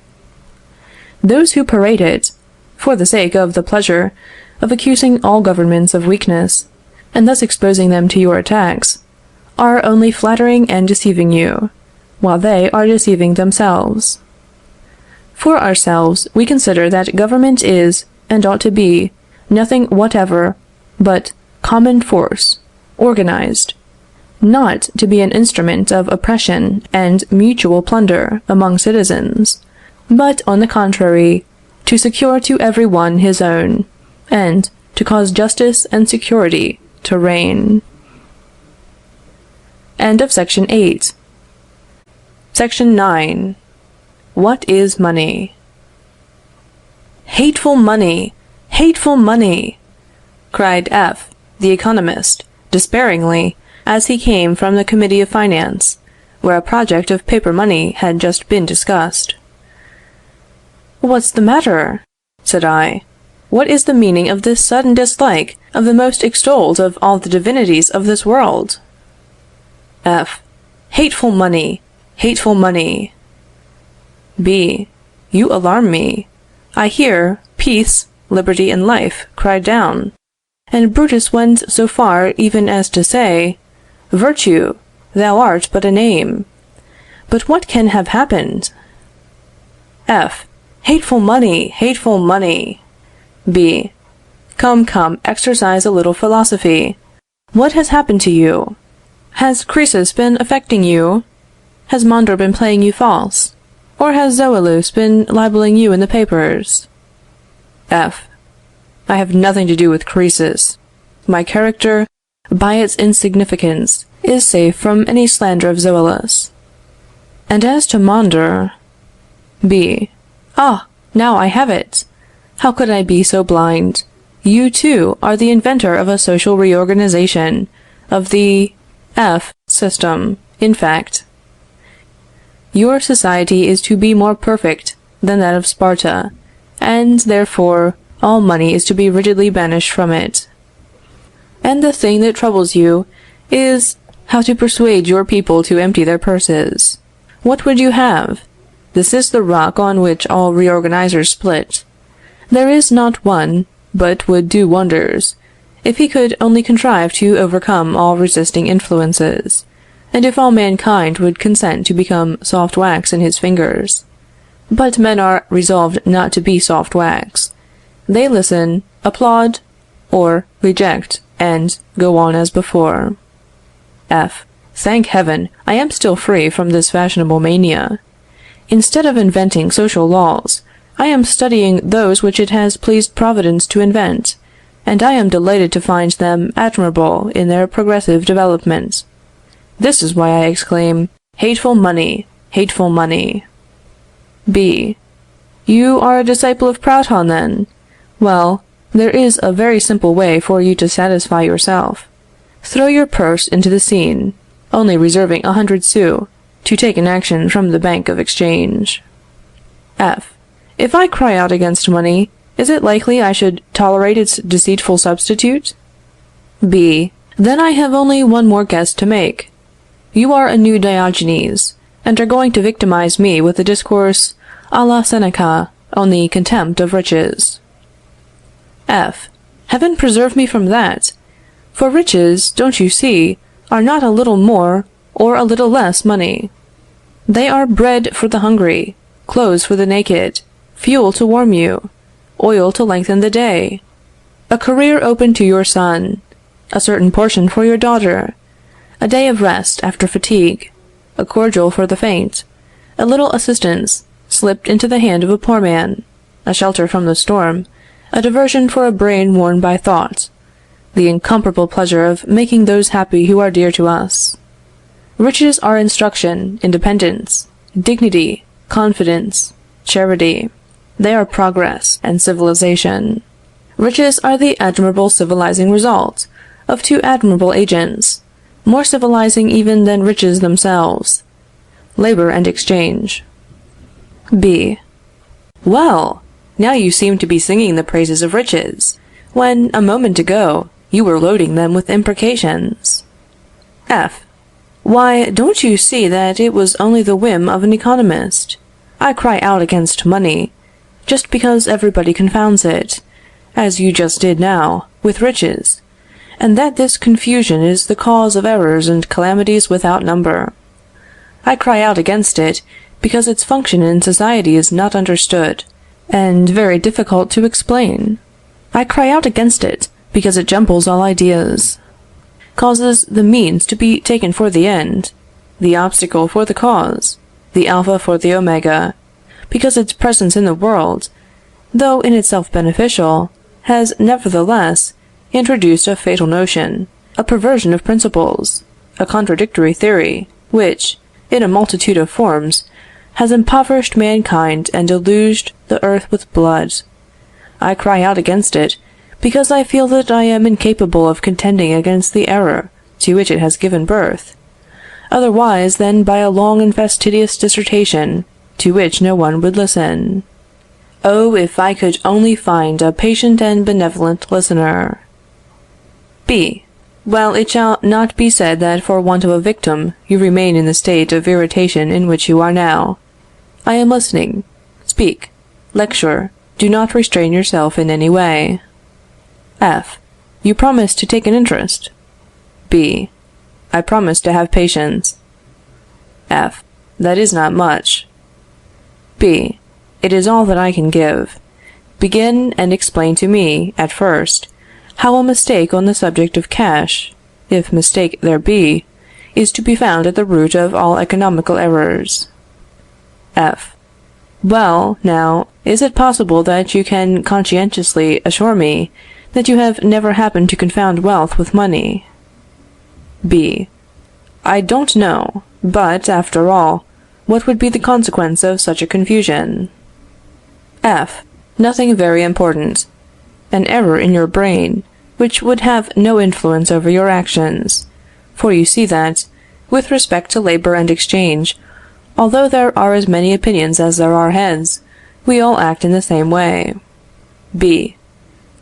Those who parade it, for the sake of the pleasure of accusing all governments of weakness, and thus exposing them to your attacks, are only flattering and deceiving you, while they are deceiving themselves. For ourselves, we consider that government is, and ought to be, nothing whatever but common force, organized, not to be an instrument of oppression and mutual plunder among citizens, but, on the contrary, to secure to every one his own, and to cause justice and security to reign. End of Section 8. Section 9. What is money? Hateful money! Hateful money! Cried F., the economist, despairingly, as he came from the Committee of Finance, where a project of paper money had just been discussed. What's the matter? Said I. What is the meaning of this sudden dislike of the most extolled of all the divinities of this world? F. Hateful money! Hateful money! B. You alarm me. I hear peace, liberty, and life cried down, and Brutus went so far even as to say, Virtue, thou art but a name. But what can have happened? F. Hateful money! Hateful money! B. Come, come, exercise a little philosophy. What has happened to you? Has Croesus been affecting you? Has Mondor been playing you false? Or has Zoilus been libeling you in the papers? F. I have nothing to do with Croesus. My character, by its insignificance, is safe from any slander of Zoilus. And as to Mondor... B. Ah, now I have it. How could I be so blind? You, too, are the inventor of a social reorganization of the F. system, in fact. Your society is to be more perfect than that of Sparta, and therefore all money is to be rigidly banished from it. And the thing that troubles you is how to persuade your people to empty their purses. What would you have? This is the rock on which all reorganizers split. There is not one but would do wonders, if he could only contrive to overcome all resisting influences, and if all mankind would consent to become soft wax in his fingers. But men are resolved not to be soft wax. They listen, applaud, or reject, and go on as before. F. Thank heaven, I am still free from this fashionable mania. Instead of inventing social laws, I am studying those which it has pleased Providence to invent, and I am delighted to find them admirable in their progressive development. This is why I exclaim, hateful money, hateful money. B. You are a disciple of Proudhon, then? Well, there is a very simple way for you to satisfy yourself. Throw your purse into the Seine, only reserving 100 sous to take an action from the Bank of Exchange. F. If I cry out against money, is it likely I should tolerate its deceitful substitute? B. Then I have only one more guess to make. You are a new Diogenes, and are going to victimize me with a discourse a la Seneca on the contempt of riches. F. Heaven preserve me from that! For riches, don't you see, are not a little more or a little less money. They are bread for the hungry, clothes for the naked, fuel to warm you, oil to lengthen the day, a career open to your son, a certain portion for your daughter, a day of rest after fatigue, a cordial for the faint, a little assistance slipped into the hand of a poor man, a shelter from the storm, a diversion for a brain worn by thought, the incomparable pleasure of making those happy who are dear to us. Riches are instruction, independence, dignity, confidence, charity. They are progress and civilization. Riches are the admirable civilizing result of two admirable agents, more civilizing even than riches themselves, labor and exchange. B. Well, now you seem to be singing the praises of riches, when, a moment ago, you were loading them with imprecations. F. Why, don't you see that it was only the whim of an economist? I cry out against money, just because everybody confounds it, as you just did now, with riches, and that this confusion is the cause of errors and calamities without number. I cry out against it, because its function in society is not understood, and very difficult to explain. I cry out against it, because it jumbles all ideas, causes the means to be taken for the end, the obstacle for the cause, the alpha for the omega, because its presence in the world, though in itself beneficial, has nevertheless introduced a fatal notion, a perversion of principles, a contradictory theory, which, in a multitude of forms, has impoverished mankind and deluged the earth with blood. I cry out against it, because I feel that I am incapable of contending against the error to which it has given birth, otherwise than by a long and fastidious dissertation, to which no one would listen. Oh, if I could only find a patient and benevolent listener! B. Well, it shall not be said that for want of a victim you remain in the state of irritation in which you are now. I am listening. Speak. Lecture. Do not restrain yourself in any way. F. You promise to take an interest. B. I promise to have patience. F. That is not much. B. It is all that I can give. Begin and explain to me, at first, how a mistake on the subject of cash, if mistake there be, is to be found at the root of all economical errors. F. Well, now, is it possible that you can conscientiously assure me that you have never happened to confound wealth with money? B. I don't know, but, after all, what would be the consequence of such a confusion? F. Nothing very important. An error in your brain, which would have no influence over your actions, for you see that, with respect to labor and exchange, although there are as many opinions as there are heads, we all act in the same way. B.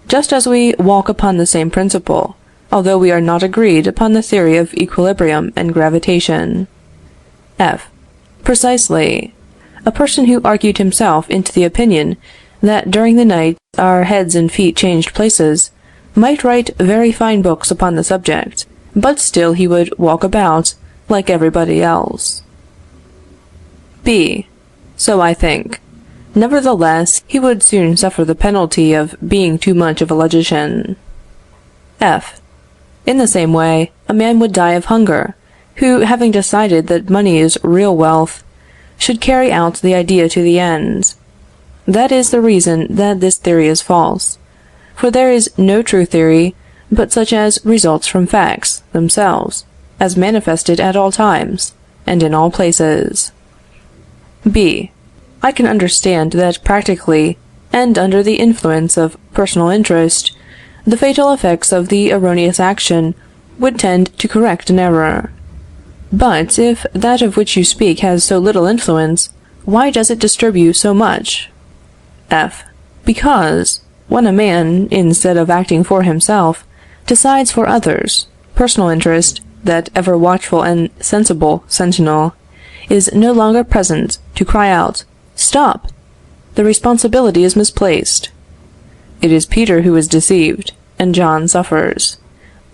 Just as we walk upon the same principle, although we are not agreed upon the theory of equilibrium and gravitation. F. Precisely. A person who argued himself into the opinion that during the night our heads and feet changed places, might write very fine books upon the subject, but still he would walk about like everybody else. B. So I think. Nevertheless, he would soon suffer the penalty of being too much of a logician. F. In the same way, a man would die of hunger, who, having decided that money is real wealth, should carry out the idea to the end. That is the reason that this theory is false, for there is no true theory but such as results from facts themselves, as manifested at all times, and in all places. B. I can understand that practically, and under the influence of personal interest, the fatal effects of the erroneous action would tend to correct an error. But if that of which you speak has so little influence, why does it disturb you so much? F. Because, when a man, instead of acting for himself, decides for others, personal interest, that ever watchful and sensible sentinel, is no longer present to cry out, "Stop! The responsibility is misplaced." It is Peter who is deceived, and John suffers.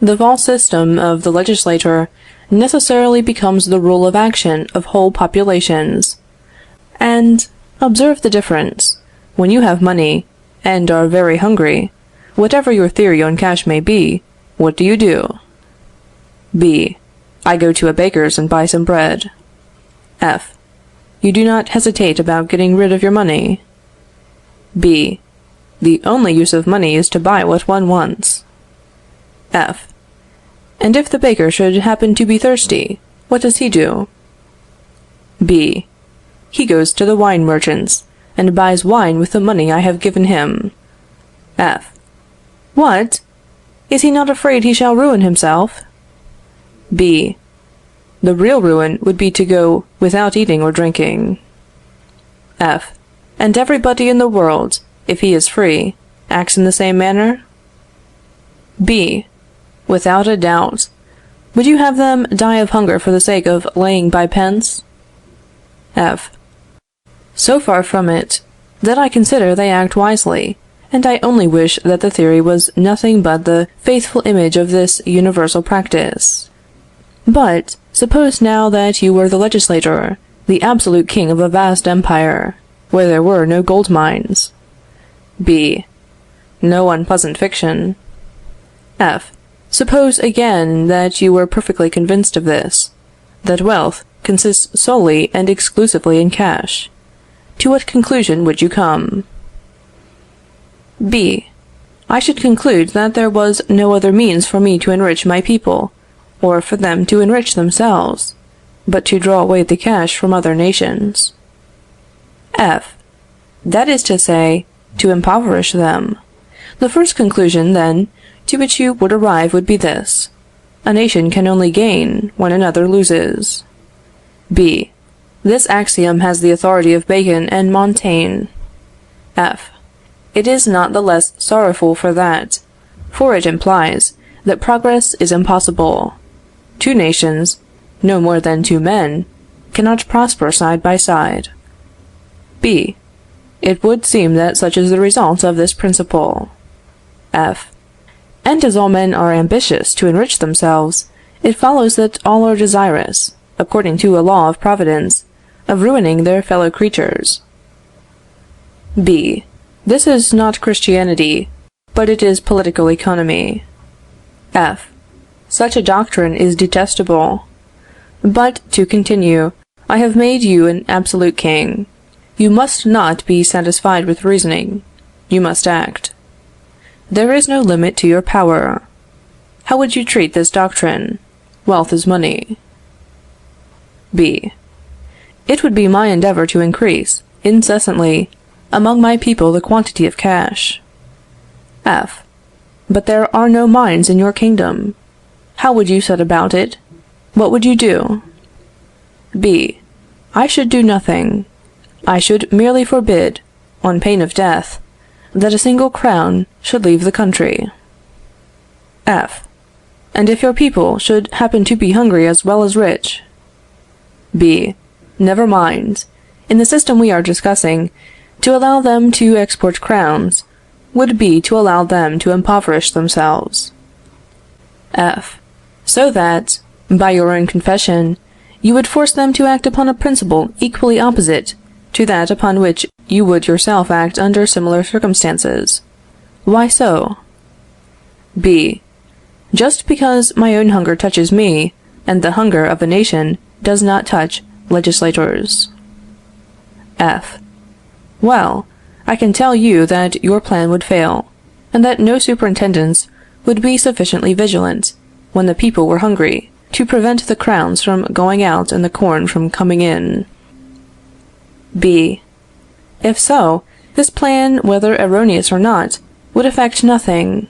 The false system of the legislator necessarily becomes the rule of action of whole populations. And, observe the difference. When you have money, and are very hungry, whatever your theory on cash may be, what do? B. I go to a baker's and buy some bread. F. You do not hesitate about getting rid of your money. B. The only use of money is to buy what one wants. F. And if the baker should happen to be thirsty, what does he do? B. He goes to the wine merchants, and buys wine with the money I have given him. F. What? Is he not afraid he shall ruin himself? B. The real ruin would be to go without eating or drinking. F. And everybody in the world, if he is free, acts in the same manner? B. Without a doubt. Would you have them die of hunger for the sake of laying by pence? F. So far from it, that I consider they act wisely, and I only wish that the theory was nothing but the faithful image of this universal practice. But, suppose now that you were the legislator, the absolute king of a vast empire, where there were no gold mines. B. No unpleasant fiction. F. Suppose again that you were perfectly convinced of this, that wealth consists solely and exclusively in cash. To what conclusion would you come? B. I should conclude that there was no other means for me to enrich my people, or for them to enrich themselves, but to draw away the cash from other nations. F. That is to say, to impoverish them. The first conclusion, then, to which you would arrive would be this: a nation can only gain when another loses. B. This axiom has the authority of Bacon and Montaigne. F. It is not the less sorrowful for that, for it implies that progress is impossible. Two nations, no more than two men, cannot prosper side by side. B. It would seem that such is the result of this principle. F. And as all men are ambitious to enrich themselves, it follows that all are desirous, according to a law of Providence, of ruining their fellow creatures. B. This is not Christianity, but it is political economy. F. Such a doctrine is detestable. But, to continue, I have made you an absolute king. You must not be satisfied with reasoning. You must act. There is no limit to your power. How would you treat this doctrine? Wealth is money. B. It would be my endeavor to increase, incessantly, among my people the quantity of cash. F. But there are no mines in your kingdom. How would you set about it? What would you do? B. I should do nothing. I should merely forbid, on pain of death, that a single crown should leave the country. F. And if your people should happen to be hungry as well as rich? B. Never mind. In the system we are discussing, to allow them to export crowns would be to allow them to impoverish themselves. F. So that, by your own confession, you would force them to act upon a principle equally opposite to that upon which you would yourself act under similar circumstances. Why so? B. Just because my own hunger touches me, and the hunger of a nation does not touch legislators. F. Well, I can tell you that your plan would fail, and that no superintendents would be sufficiently vigilant, when the people were hungry, to prevent the crowns from going out and the corn from coming in. B. If so, this plan, whether erroneous or not, would affect nothing.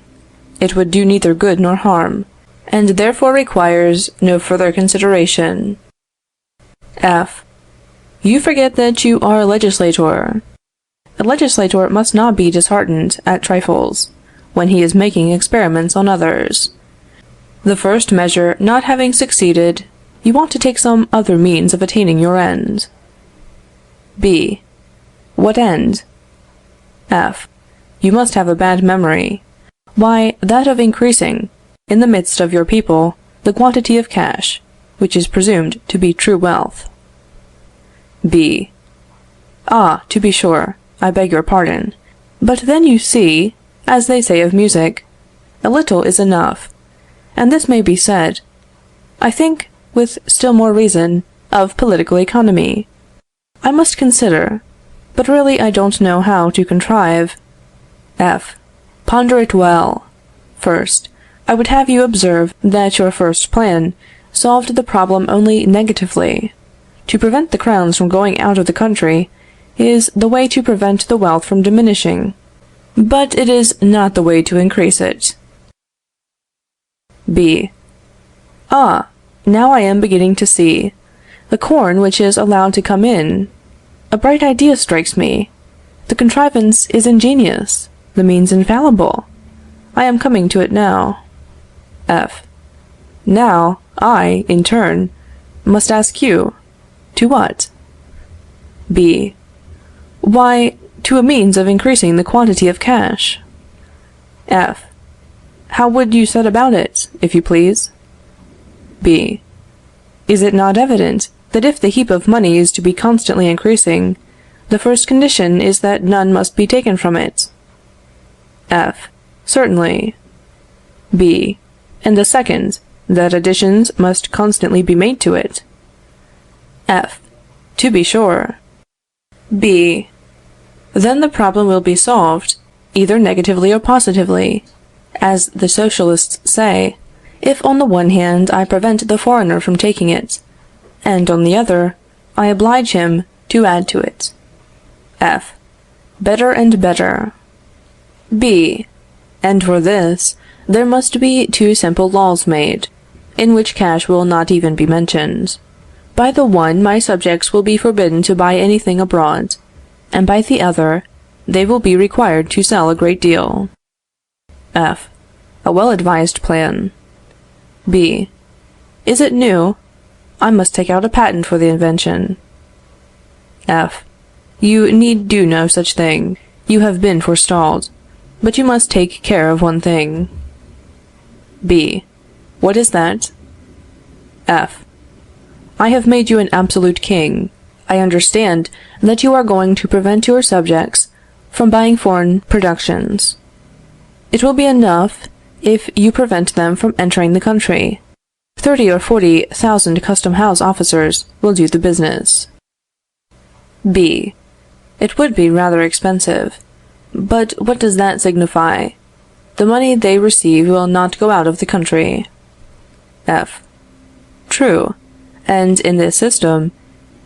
It would do neither good nor harm, and therefore requires no further consideration. F. You forget that you are a legislator. A legislator must not be disheartened at trifles, when he is making experiments on others. The first measure not having succeeded, you want to take some other means of attaining your end. B. What end? F. You must have a bad memory. Why, that of increasing, in the midst of your people, the quantity of cash, which is presumed to be true wealth. B. Ah, to be sure, I beg your pardon. But then you see, as they say of music, a little is enough, and this may be said, I think, with still more reason, of political economy. I must consider, but really I don't know how to contrive. F. Ponder it well. First, I would have you observe that your first plan solved the problem only negatively. To prevent the crowns from going out of the country is the way to prevent the wealth from diminishing, but it is not the way to increase it. B. Ah, now I am beginning to see. The corn which is allowed to come in. A bright idea strikes me. The contrivance is ingenious, the means infallible. I am coming to it now. F. Now, I, in turn, must ask you, to what? B. Why, to a means of increasing the quantity of cash. F. How would you set about it, if you please? B. Is it not evident that if the heap of money is to be constantly increasing, the first condition is that none must be taken from it? F. Certainly. B. And the second, that additions must constantly be made to it? F. To be sure. B. Then the problem will be solved, either negatively or positively, as the Socialists say, if on the one hand I prevent the foreigner from taking it, and on the other, I oblige him to add to it. F. Better and better. B. And for this, there must be two simple laws made, in which cash will not even be mentioned. By the one, my subjects will be forbidden to buy anything abroad, and by the other, they will be required to sell a great deal. F. A well-advised plan. B. Is it new? I must take out a patent for the invention. F. You need do no such thing. You have been forestalled. But you must take care of one thing. B. What is that? F. I have made you an absolute king. I understand that you are going to prevent your subjects from buying foreign productions. It will be enough if you prevent them from entering the country. 30 or 40,000 custom house officers will do the business. B. It would be rather expensive, but what does that signify? The money they receive will not go out of the country. F. True, and in this system,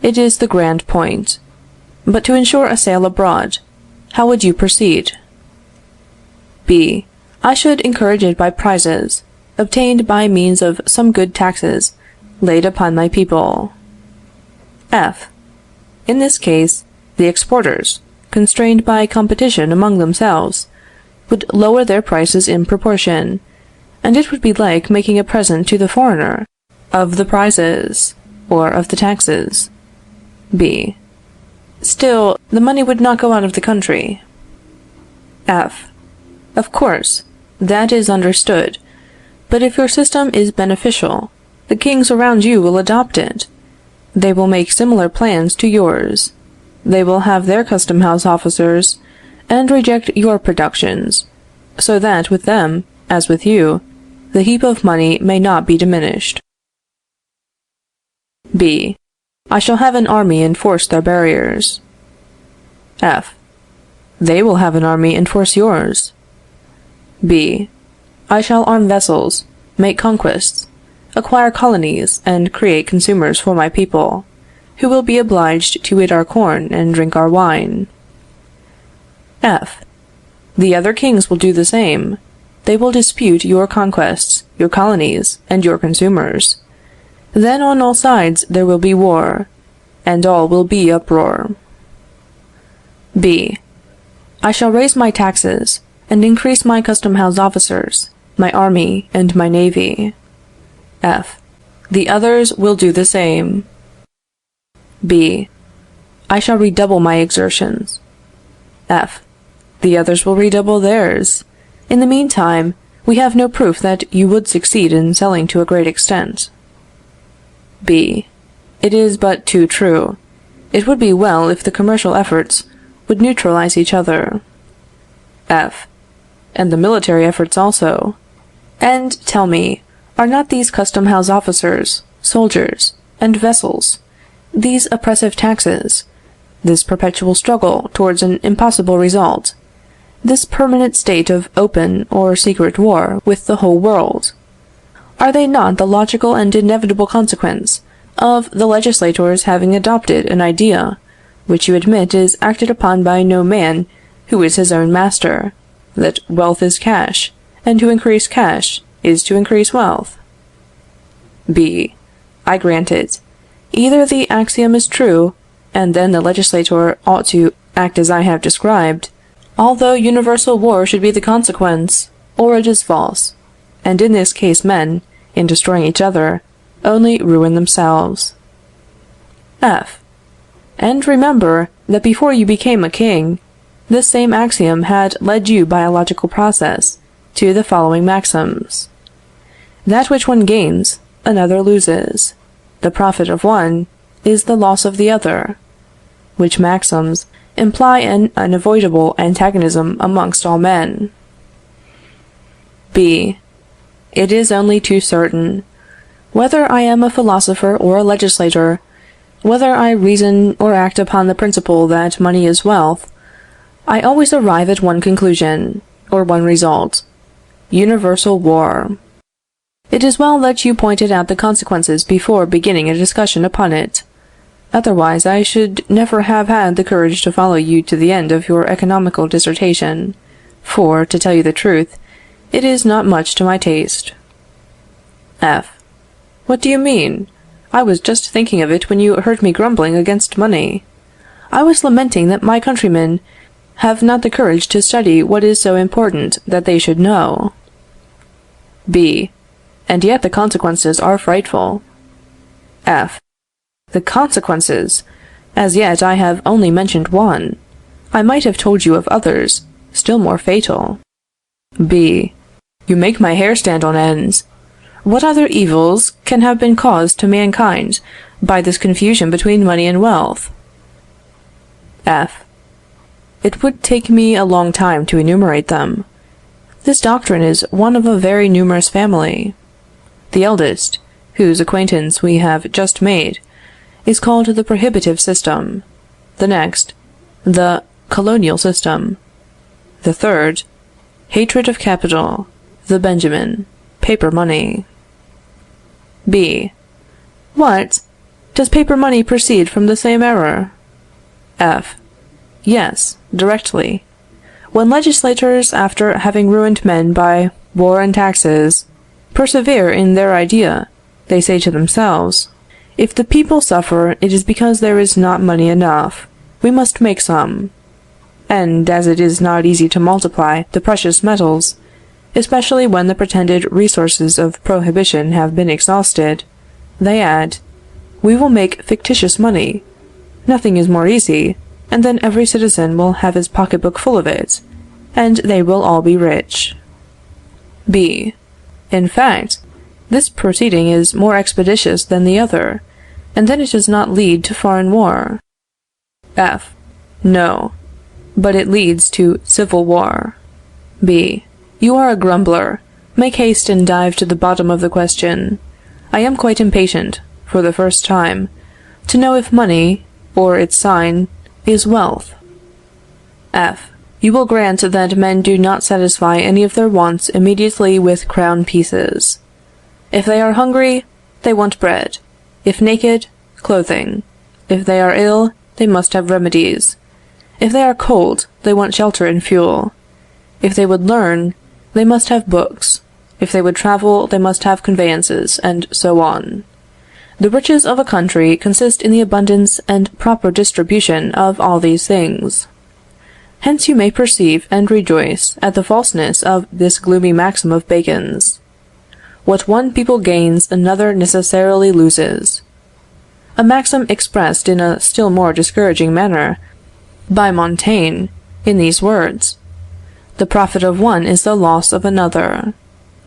it is the grand point. But to ensure a sale abroad, how would you proceed? B. I should encourage it by prizes, obtained by means of some good taxes, laid upon my people. F. In this case, the exporters, constrained by competition among themselves, would lower their prices in proportion, and it would be like making a present to the foreigner of the prizes, or of the taxes. B. Still, the money would not go out of the country. F. Of course, that is understood. But if your system is beneficial, the kings around you will adopt it. They will make similar plans to yours. They will have their custom house officers, and reject your productions, so that with them, as with you, the heap of money may not be diminished. B. I shall have an army enforce their barriers. F. They will have an army enforce yours. B. I shall arm vessels, make conquests, acquire colonies, and create consumers for my people, who will be obliged to eat our corn and drink our wine. F. The other kings will do the same. They will dispute your conquests, your colonies, and your consumers. Then on all sides there will be war, and all will be uproar. B. I shall raise my taxes, and increase my custom house officers, my army, and my navy. F. The others will do the same. B. I shall redouble my exertions. F. The others will redouble theirs. In the meantime, we have no proof that you would succeed in selling to a great extent. B. It is but too true. It would be well if the commercial efforts would neutralize each other. F. And the military efforts also. And tell me, are not these custom house officers, soldiers, and vessels, these oppressive taxes, this perpetual struggle towards an impossible result, this permanent state of open or secret war with the whole world, are they not the logical and inevitable consequence of the legislators having adopted an idea which you admit is acted upon by no man who is his own master, that wealth is cash, and to increase cash is to increase wealth? B. I grant it. Either the axiom is true, and then the legislator ought to act as I have described, although universal war should be the consequence, or it is false, and in this case men, in destroying each other, only ruin themselves. F. And remember that before you became a king, this same axiom had led you by a logical process to the following maxims: that which one gains, another loses; the profit of one is the loss of the other; which maxims imply an unavoidable antagonism amongst all men. B. It is only too certain. Whether I am a philosopher or a legislator, whether I reason or act upon the principle that money is wealth, I always arrive at one conclusion, or one result: universal war. It is well that you pointed out the consequences before beginning a discussion upon it. Otherwise, I should never have had the courage to follow you to the end of your economical dissertation, for, to tell you the truth, it is not much to my taste. F. What do you mean? I was just thinking of it when you heard me grumbling against money. I was lamenting that my countrymen have not the courage to study what is so important that they should know. B. And yet the consequences are frightful. F. The consequences! As yet I have only mentioned one. I might have told you of others, still more fatal. B. You make my hair stand on end. What other evils can have been caused to mankind by this confusion between money and wealth? F. It would take me a long time to enumerate them. This doctrine is one of a very numerous family. The eldest, whose acquaintance we have just made, is called the prohibitive system; the next, the colonial system; the third, hatred of capital; the Benjamin, paper money. B. What? Does paper money proceed from the same error? F. Yes, directly. When legislators, after having ruined men by war and taxes, persevere in their idea, they say to themselves, if the people suffer, it is because there is not money enough. We must make some. And as it is not easy to multiply the precious metals, especially when the pretended resources of prohibition have been exhausted, they add, we will make fictitious money. Nothing is more easy, and then every citizen will have his pocketbook full of it, and they will all be rich. B. In fact, this proceeding is more expeditious than the other, and then it does not lead to foreign war. F. No, but it leads to civil war. B. You are a grumbler. Make haste and dive to the bottom of the question. I am quite impatient, for the first time, to know if money, or its sign, is wealth. F. You will grant that men do not satisfy any of their wants immediately with crown pieces. If they are hungry, they want bread. If naked, clothing. If they are ill, they must have remedies. If they are cold, they want shelter and fuel. If they would learn, they must have books. If they would travel, they must have conveyances, and so on. The riches of a country consist in the abundance and proper distribution of all these things. Hence you may perceive and rejoice at the falseness of this gloomy maxim of Bacon's. What one people gains, another necessarily loses. A maxim expressed in a still more discouraging manner by Montaigne, in these words: the profit of one is the loss of another.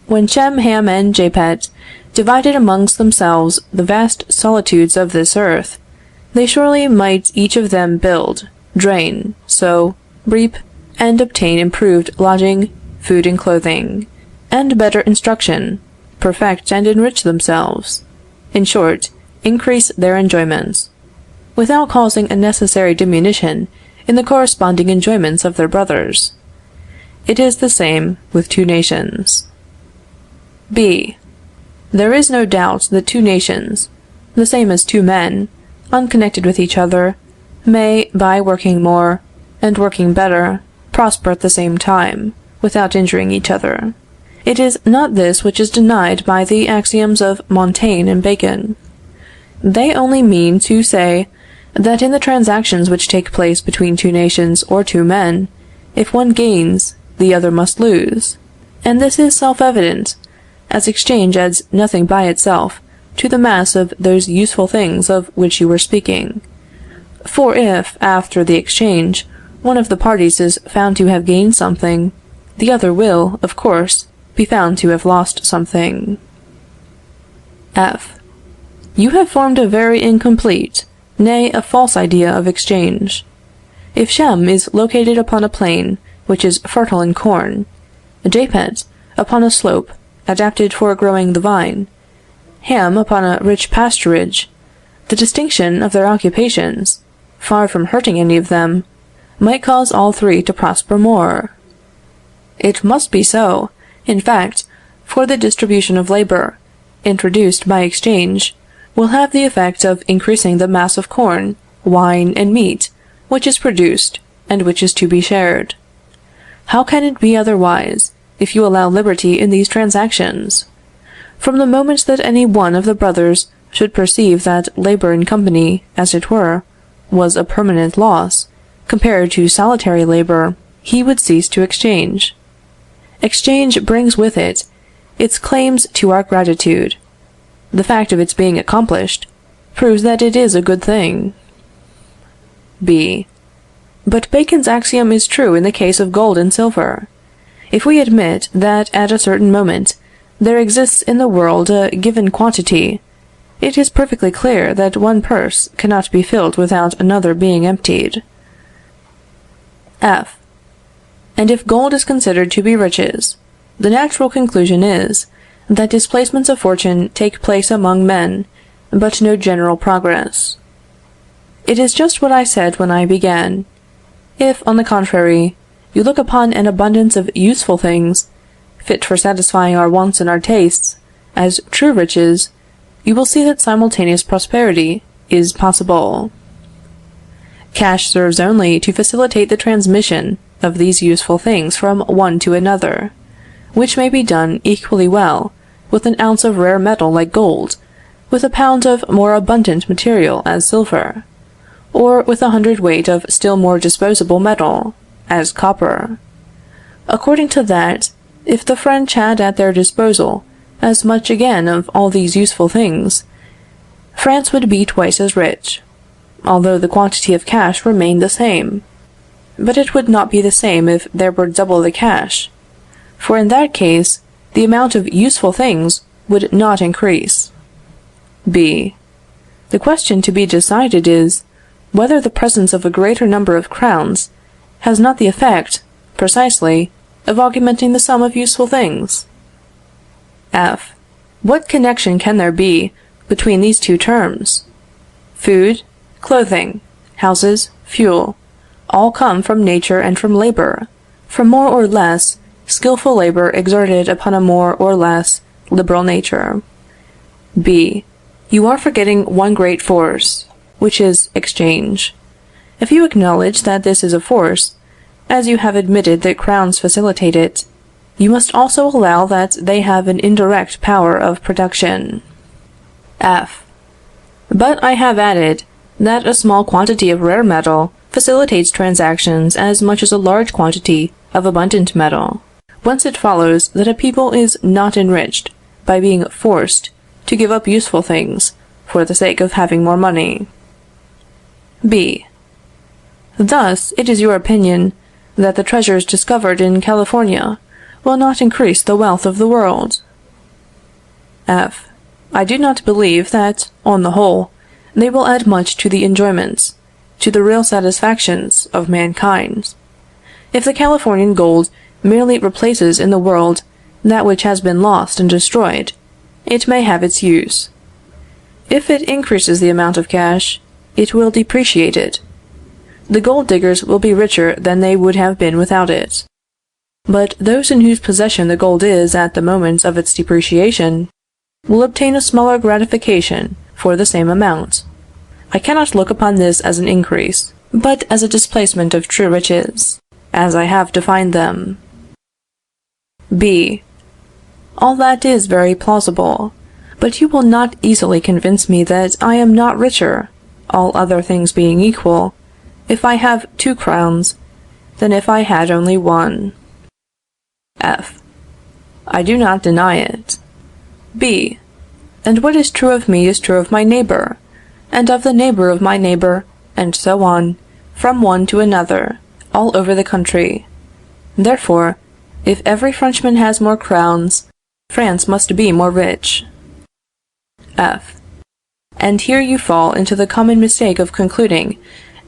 When Shem, Ham, and Japheth divided amongst themselves the vast solitudes of this earth, they surely might each of them build, drain, sow, reap, and obtain improved lodging, food and clothing, and better instruction, perfect and enrich themselves, in short, increase their enjoyments, without causing a necessary diminution in the corresponding enjoyments of their brothers. It is the same with two nations. B. There is no doubt that two nations, the same as two men, unconnected with each other, may, by working more, and working better, prosper at the same time, without injuring each other. It is not this which is denied by the axioms of Montaigne and Bacon. They only mean to say that in the transactions which take place between two nations or two men, if one gains, the other must lose, and this is self-evident, as exchange adds nothing by itself to the mass of those useful things of which you were speaking. For if, after the exchange, one of the parties is found to have gained something, the other will, of course, be found to have lost something. F. You have formed a very incomplete, nay, a false idea of exchange. If Shem is located upon a plain which is fertile in corn, Japheth upon a slope adapted for growing the vine, Ham upon a rich pasturage, the distinction of their occupations, far from hurting any of them, might cause all three to prosper more. It must be so, in fact, for the distribution of labor, introduced by exchange, will have the effect of increasing the mass of corn, wine, and meat, which is produced, and which is to be shared. How can it be otherwise, if you allow liberty in these transactions? From the moment that any one of the brothers should perceive that labor in company, as it were, was a permanent loss, compared to solitary labor, he would cease to exchange. Exchange brings with it its claims to our gratitude. The fact of its being accomplished proves that it is a good thing. B. But Bacon's axiom is true in the case of gold and silver. If we admit that at a certain moment there exists in the world a given quantity, it is perfectly clear that one purse cannot be filled without another being emptied. F. And if gold is considered to be riches, the natural conclusion is, that displacements of fortune take place among men, but no general progress. It is just what I said when I began. If, on the contrary, you look upon an abundance of useful things, fit for satisfying our wants and our tastes, as true riches, you will see that simultaneous prosperity is possible. Cash serves only to facilitate the transmission of these useful things from one to another, which may be done equally well with an ounce of rare metal like gold, with a pound of more abundant material as silver, or with 100 weight of still more disposable metal, as copper. According to that, if the French had at their disposal as much again of all these useful things, France would be twice as rich, although the quantity of cash remained the same. But it would not be the same if there were double the cash, for in that case the amount of useful things would not increase. B. The question to be decided is, whether the presence of a greater number of crowns has not the effect, precisely, of augmenting the sum of useful things. F. What connection can there be between these two terms? Food, clothing, houses, fuel, all come from nature and from labor, from more or less skillful labor exerted upon a more or less liberal nature. B. You are forgetting one great force, which is exchange. If you acknowledge that this is a force, as you have admitted that crowns facilitate it, you must also allow that they have an indirect power of production. F. But I have added that a small quantity of rare metal facilitates transactions as much as a large quantity of abundant metal, whence it follows that a people is not enriched by being forced to give up useful things for the sake of having more money. B. Thus, it is your opinion that the treasures discovered in California will not increase the wealth of the world. F. I do not believe that, on the whole, they will add much to the enjoyments, to the real satisfactions of mankind. If the Californian gold merely replaces in the world that which has been lost and destroyed, it may have its use. If it increases the amount of cash, it will depreciate it. The gold diggers will be richer than they would have been without it. But those in whose possession the gold is at the moment of its depreciation will obtain a smaller gratification for the same amount. I cannot look upon this as an increase, but as a displacement of true riches, as I have defined them. B. All that is very plausible, but you will not easily convince me that I am not richer, all other things being equal, if I have 2 crowns, than if I had only 1. F. I do not deny it. B. And what is true of me is true of my neighbor, and of the neighbor of my neighbor, and so on, from one to another, all over the country. Therefore, if every Frenchman has more crowns, France must be more rich. F. And here you fall into the common mistake of concluding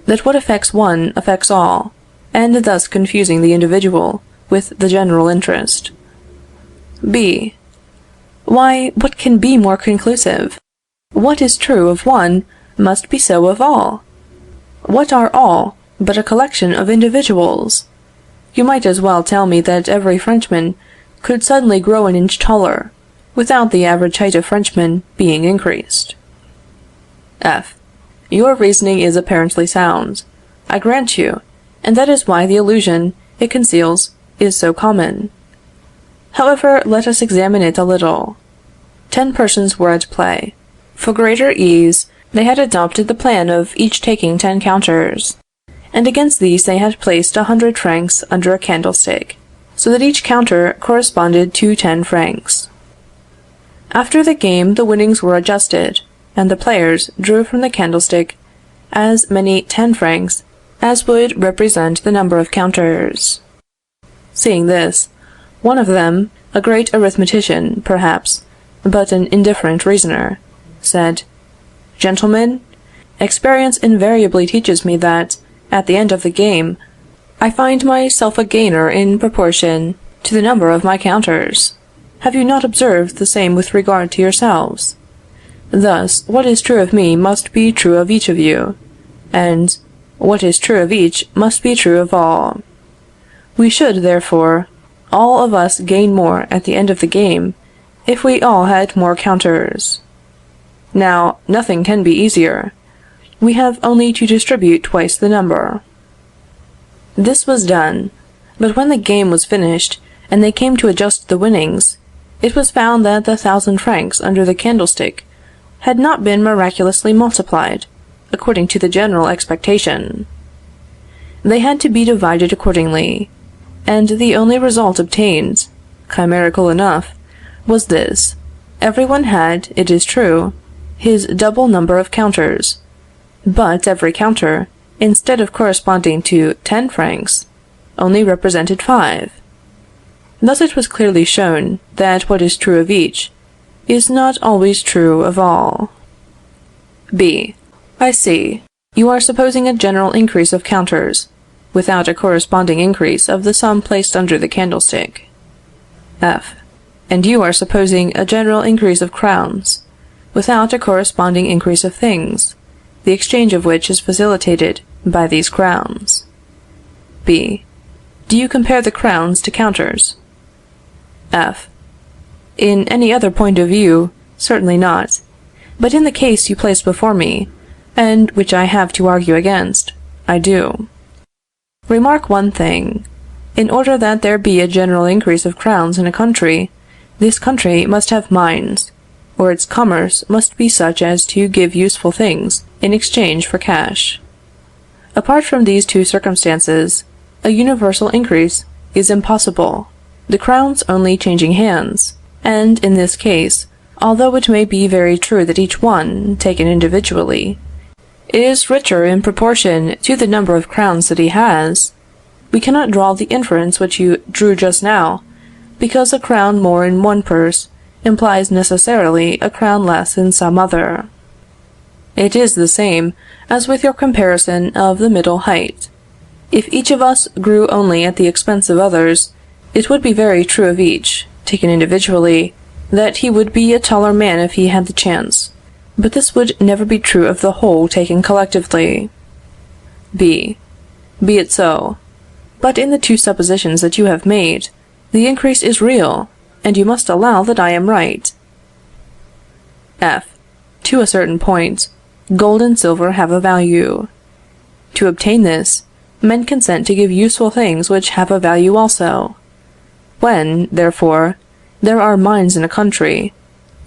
that what affects one affects all, and thus confusing the individual with the general interest. B. Why, what can be more conclusive? What is true of one must be so of all. What are all but a collection of individuals? You might as well tell me that every Frenchman could suddenly grow an inch taller, without the average height of Frenchmen being increased. F. Your reasoning is apparently sound, I grant you, and that is why the illusion it conceals is so common. However, let us examine it a little. 10 persons were at play. For greater ease, they had adopted the plan of each taking 10 counters, and against these they had placed 100 francs under a candlestick, so that each counter corresponded to 10 francs. After the game, the winnings were adjusted, and the players drew from the candlestick as many 10 francs as would represent the number of counters. Seeing this, one of them, a great arithmetician, perhaps, but an indifferent reasoner, said, Gentlemen, experience invariably teaches me that, at the end of the game, I find myself a gainer in proportion to the number of my counters. Have you not observed the same with regard to yourselves? Thus, what is true of me must be true of each of you, and what is true of each must be true of all. We should, therefore, all of us gain more at the end of the game, if we all had more counters. Now, nothing can be easier. We have only to distribute twice the number. This was done, but when the game was finished, and they came to adjust the winnings, it was found that the 1,000 francs under the candlestick had not been miraculously multiplied, according to the general expectation. They had to be divided accordingly, and the only result obtained, chimerical enough, was this: everyone had, it is true, his double number of counters, but every counter, instead of corresponding to 10 francs, only represented 5. Thus it was clearly shown that what is true of each is not always true of all. B. I see. You are supposing a general increase of counters, without a corresponding increase of the sum placed under the candlestick. F. And you are supposing a general increase of crowns, without a corresponding increase of things, the exchange of which is facilitated by these crowns. B. Do you compare the crowns to counters? F. In any other point of view, certainly not. But in the case you place before me, and which I have to argue against, I do. Remark one thing. In order that there be a general increase of crowns in a country, this country must have mines, or its commerce must be such as to give useful things in exchange for cash. Apart from these two circumstances, a universal increase is impossible, the crowns only changing hands, and, in this case, although it may be very true that each one, taken individually, is richer in proportion to the number of crowns that he has, we cannot draw the inference which you drew just now, because a crown more in one purse implies necessarily a crown less in some other. It is the same as with your comparison of the middle height. If each of us grew only at the expense of others, it would be very true of each, taken individually, that he would be a taller man if he had the chance, but this would never be true of the whole taken collectively. B. Be it so. But in the two suppositions that you have made, the increase is real, and you must allow that I am right. F. To a certain point, gold and silver have a value. To obtain this, men consent to give useful things which have a value also. When, therefore, there are mines in a country,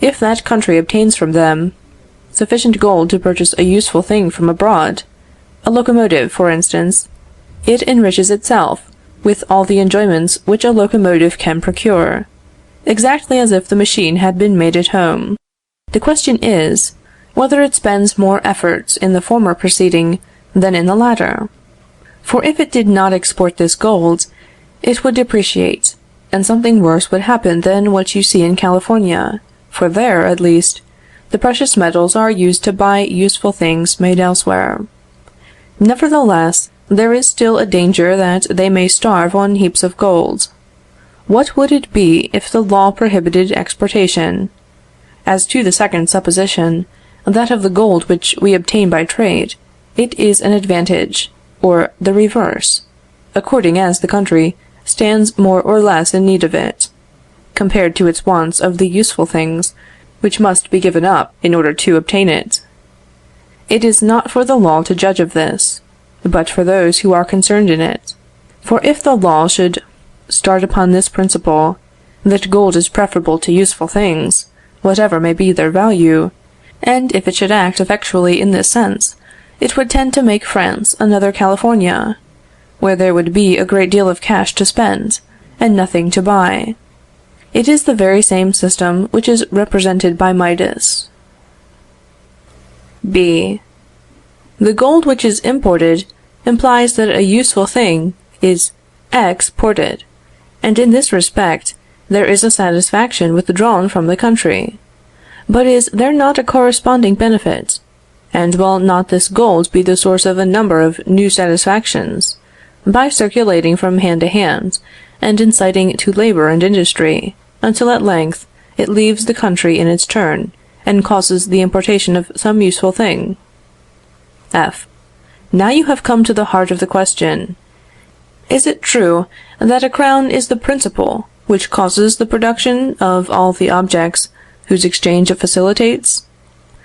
if that country obtains from them sufficient gold to purchase a useful thing from abroad, a locomotive, for instance, it enriches itself with all the enjoyments which a locomotive can procure, exactly as if the machine had been made at home. The question is, whether it spends more efforts in the former proceeding than in the latter. For if it did not export this gold, it would depreciate, and something worse would happen than what you see in California, for there, at least, the precious metals are used to buy useful things made elsewhere. Nevertheless, there is still a danger that they may starve on heaps of gold. What would it be if the law prohibited exportation? As to the second supposition, that of the gold which we obtain by trade, it is an advantage, or the reverse, according as the country stands more or less in need of it, compared to its wants of the useful things which must be given up in order to obtain it. It is not for the law to judge of this, but for those who are concerned in it. For if the law should start upon this principle, that gold is preferable to useful things, whatever may be their value, and if it should act effectually in this sense, it would tend to make France another California, where there would be a great deal of cash to spend, and nothing to buy. It is the very same system which is represented by Midas. B. The gold which is imported implies that a useful thing is exported, and in this respect there is a satisfaction withdrawn from the country. But is there not a corresponding benefit? And will not this gold be the source of a number of new satisfactions, by circulating from hand to hand, and inciting to labor and industry, until at length it leaves the country in its turn, and causes the importation of some useful thing? F. Now you have come to the heart of the question. Is it true that a crown is the principle which causes the production of all the objects whose exchange it facilitates?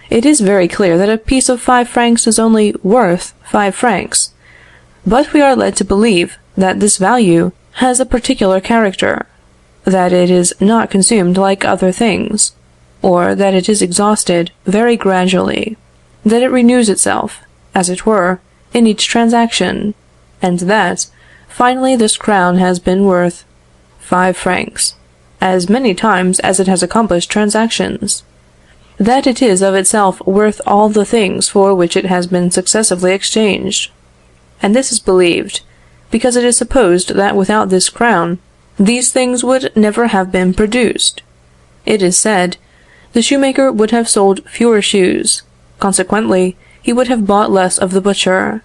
It is very clear that a piece of 5 francs is only worth 5 francs, but we are led to believe that this value has a particular character, that it is not consumed like other things, or that it is exhausted very gradually, that it renews itself, as it were, in each transaction, and that, finally, this crown has been worth 5 francs, as many times as it has accomplished transactions; that it is of itself worth all the things for which it has been successively exchanged. And this is believed, because it is supposed that without this crown, these things would never have been produced. It is said, the shoemaker would have sold fewer shoes, consequently, he would have bought less of the butcher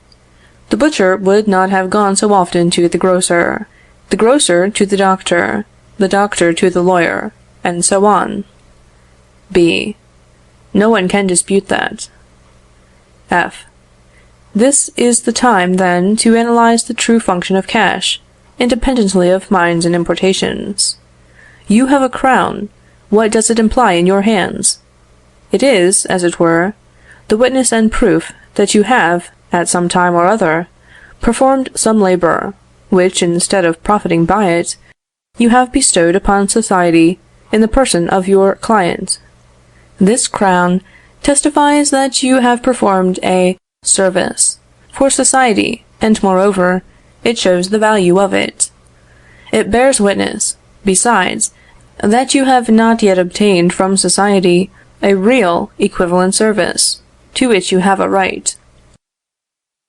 would not have gone so often to the grocer to the doctor to the lawyer, and so on. B. No one can dispute that. F. This is the time, then, to analyze the true function of cash, independently of mines and importations. You have a crown. What does it imply in your hands? It is, as it were, the witness and proof that you have, at some time or other, performed some labor, which, instead of profiting by it, you have bestowed upon society in the person of your client. This crown testifies that you have performed a service for society, and, moreover, it shows the value of it. It bears witness, besides, that you have not yet obtained from society a real equivalent service, to which you have a right.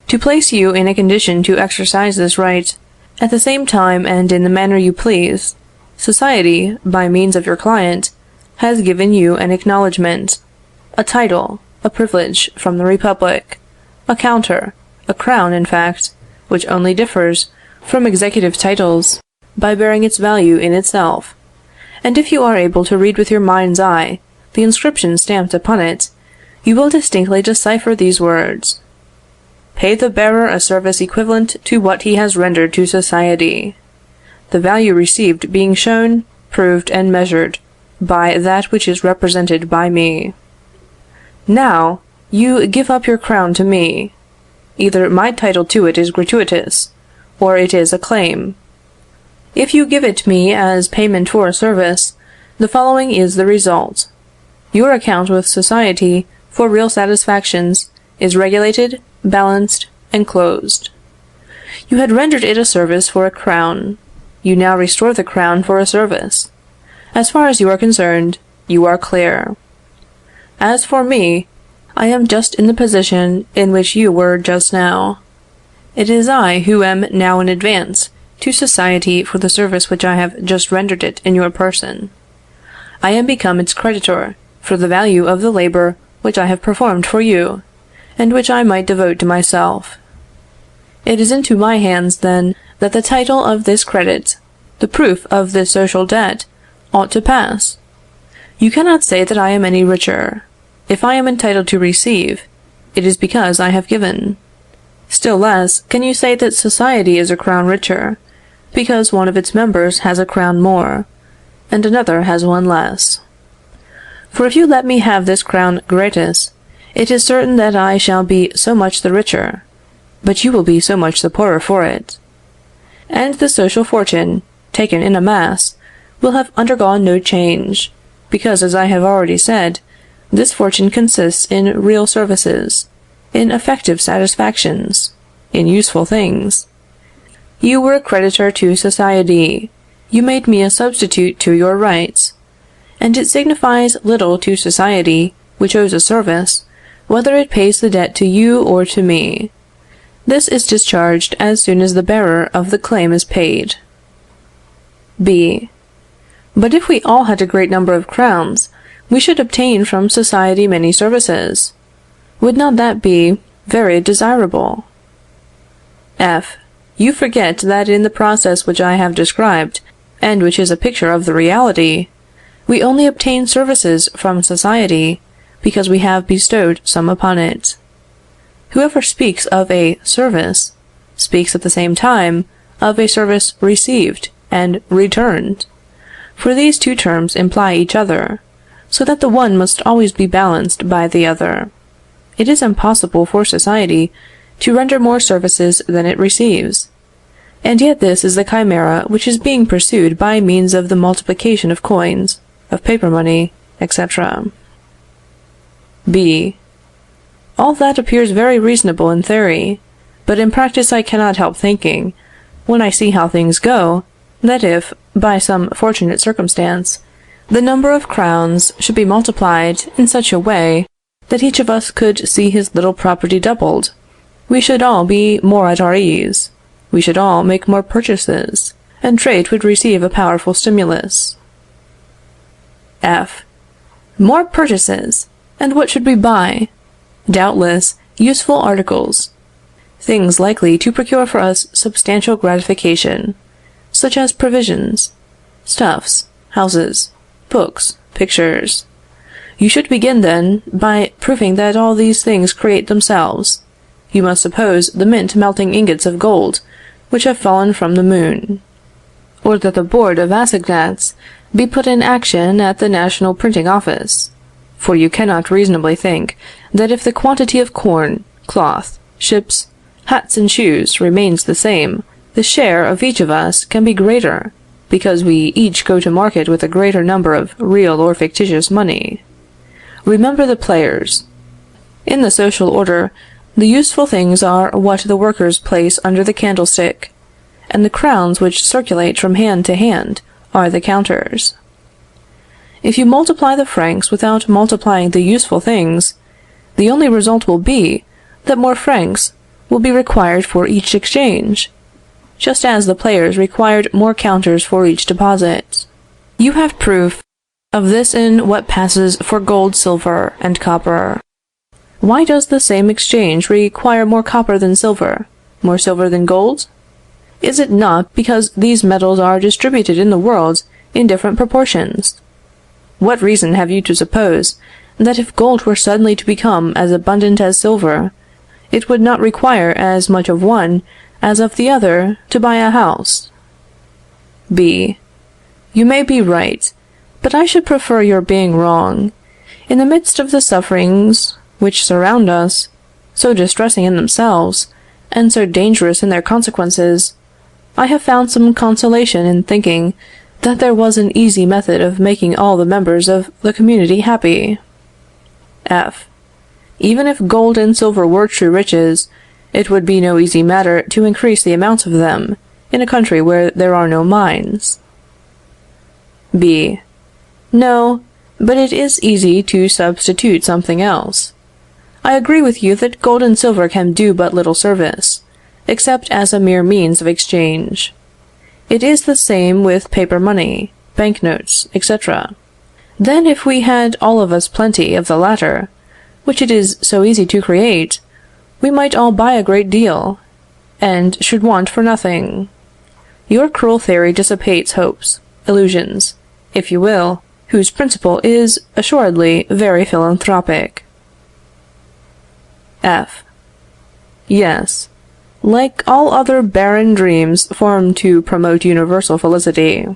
To place you in a condition to exercise this right, at the same time and in the manner you please, society, by means of your client, has given you an acknowledgment, a title, a privilege from the Republic, a counter, a crown, in fact, which only differs from executive titles by bearing its value in itself. And if you are able to read with your mind's eye the inscription stamped upon it, you will distinctly decipher these words: Pay the bearer a service equivalent to what he has rendered to society, the value received being shown, proved, and measured by that which is represented by me. Now, you give up your crown to me. Either my title to it is gratuitous, or it is a claim. If you give it me as payment for a service, the following is the result: your account with society for real satisfactions is regulated, balanced, and closed. You had rendered it a service for a crown. You now restore the crown for a service. As far as you are concerned, you are clear. As for me, I am just in the position in which you were just now. It is I who am now in advance to society for the service which I have just rendered it in your person. I am become its creditor for the value of the labor which I have performed for you, and which I might devote to myself. It is into my hands, then, that the title of this credit, the proof of this social debt, ought to pass. You cannot say that I am any richer. If I am entitled to receive, it is because I have given. Still less can you say that society is a crown richer, because one of its members has a crown more, and another has one less. For if you let me have this crown gratis, it is certain that I shall be so much the richer, but you will be so much the poorer for it. And the social fortune, taken in a mass, will have undergone no change, because, as I have already said, this fortune consists in real services, in effective satisfactions, in useful things. You were a creditor to society. You made me a substitute to your rights. And it signifies little to society, which owes a service, whether it pays the debt to you or to me. This is discharged as soon as the bearer of the claim is paid. B. But if we all had a great number of crowns, we should obtain from society many services. Would not that be very desirable? F. You forget that in the process which I have described, and which is a picture of the reality, we only obtain services from society because we have bestowed some upon it. Whoever speaks of a service, speaks at the same time of a service received and returned, for these two terms imply each other, so that the one must always be balanced by the other. It is impossible for society to render more services than it receives, and yet this is the chimera which is being pursued by means of the multiplication of coins, of paper money, etc. B. All that appears very reasonable in theory, but in practice I cannot help thinking, when I see how things go, that if, by some fortunate circumstance, the number of crowns should be multiplied in such a way that each of us could see his little property doubled, we should all be more at our ease, we should all make more purchases, and trade would receive a powerful stimulus. F. More purchases! And what should we buy? Doubtless, useful articles, things likely to procure for us substantial gratification, such as provisions, stuffs, houses, books, pictures. You should begin, then, by proving that all these things create themselves. You must suppose the mint melting ingots of gold which have fallen from the moon, or that the board of assignats be put in action at the National Printing Office, for you cannot reasonably think that if the quantity of corn, cloth, ships, hats, and shoes remains the same, the share of each of us can be greater, because we each go to market with a greater number of real or fictitious money. Remember the players. In the social order, the useful things are what the workers place under the candlestick, and the crowns which circulate from hand to hand are the counters. If you multiply the francs without multiplying the useful things, the only result will be that more francs will be required for each exchange, just as the players required more counters for each deposit. You have proof of this in what passes for gold, silver, and copper. Why does the same exchange require more copper than silver, more silver than gold? Is it not because these metals are distributed in the world in different proportions? What reason have you to suppose that if gold were suddenly to become as abundant as silver, it would not require as much of one as of the other to buy a house? B. You may be right, but I should prefer your being wrong. In the midst of the sufferings which surround us, so distressing in themselves, and so dangerous in their consequences, I have found some consolation in thinking that there was an easy method of making all the members of the community happy. F. Even if gold and silver were true riches, it would be no easy matter to increase the amount of them in a country where there are no mines. B. No, but it is easy to substitute something else. I agree with you that gold and silver can do but little service, except as a mere means of exchange. It is the same with paper money, banknotes, etc. Then if we had all of us plenty of the latter, which it is so easy to create, we might all buy a great deal, and should want for nothing. Your cruel theory dissipates hopes, illusions, if you will, whose principle is assuredly very philanthropic. F. Yes, like all other barren dreams formed to promote universal felicity.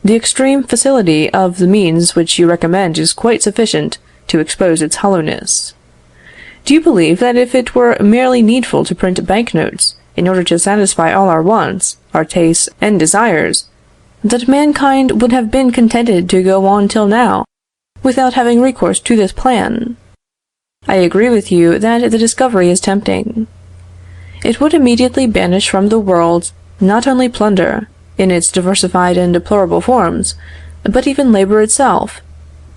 The extreme facility of the means which you recommend is quite sufficient to expose its hollowness. Do you believe that if it were merely needful to print banknotes in order to satisfy all our wants, our tastes, and desires, that mankind would have been contented to go on till now, without having recourse to this plan? I agree with you that the discovery is tempting. It would immediately banish from the world not only plunder, in its diversified and deplorable forms, but even labor itself,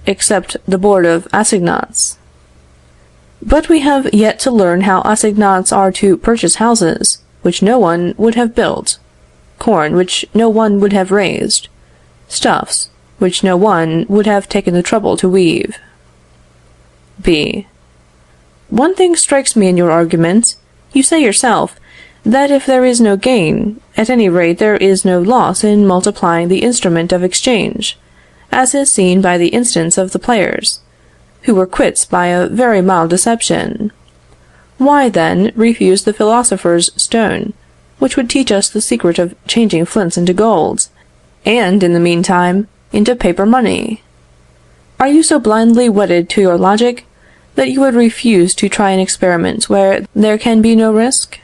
except the board of assignats. But we have yet to learn how assignats are to purchase houses, which no one would have built, corn which no one would have raised, stuffs which no one would have taken the trouble to weave. B. One thing strikes me in your argument. You say yourself, that if there is no gain, at any rate there is no loss in multiplying the instrument of exchange, as is seen by the instance of the players, who were quits by a very mild deception. Why, then, refuse the philosopher's stone, which would teach us the secret of changing flints into gold, and, in the meantime, into paper money? Are you so blindly wedded to your logic that you would refuse to try an experiment where there can be no risk?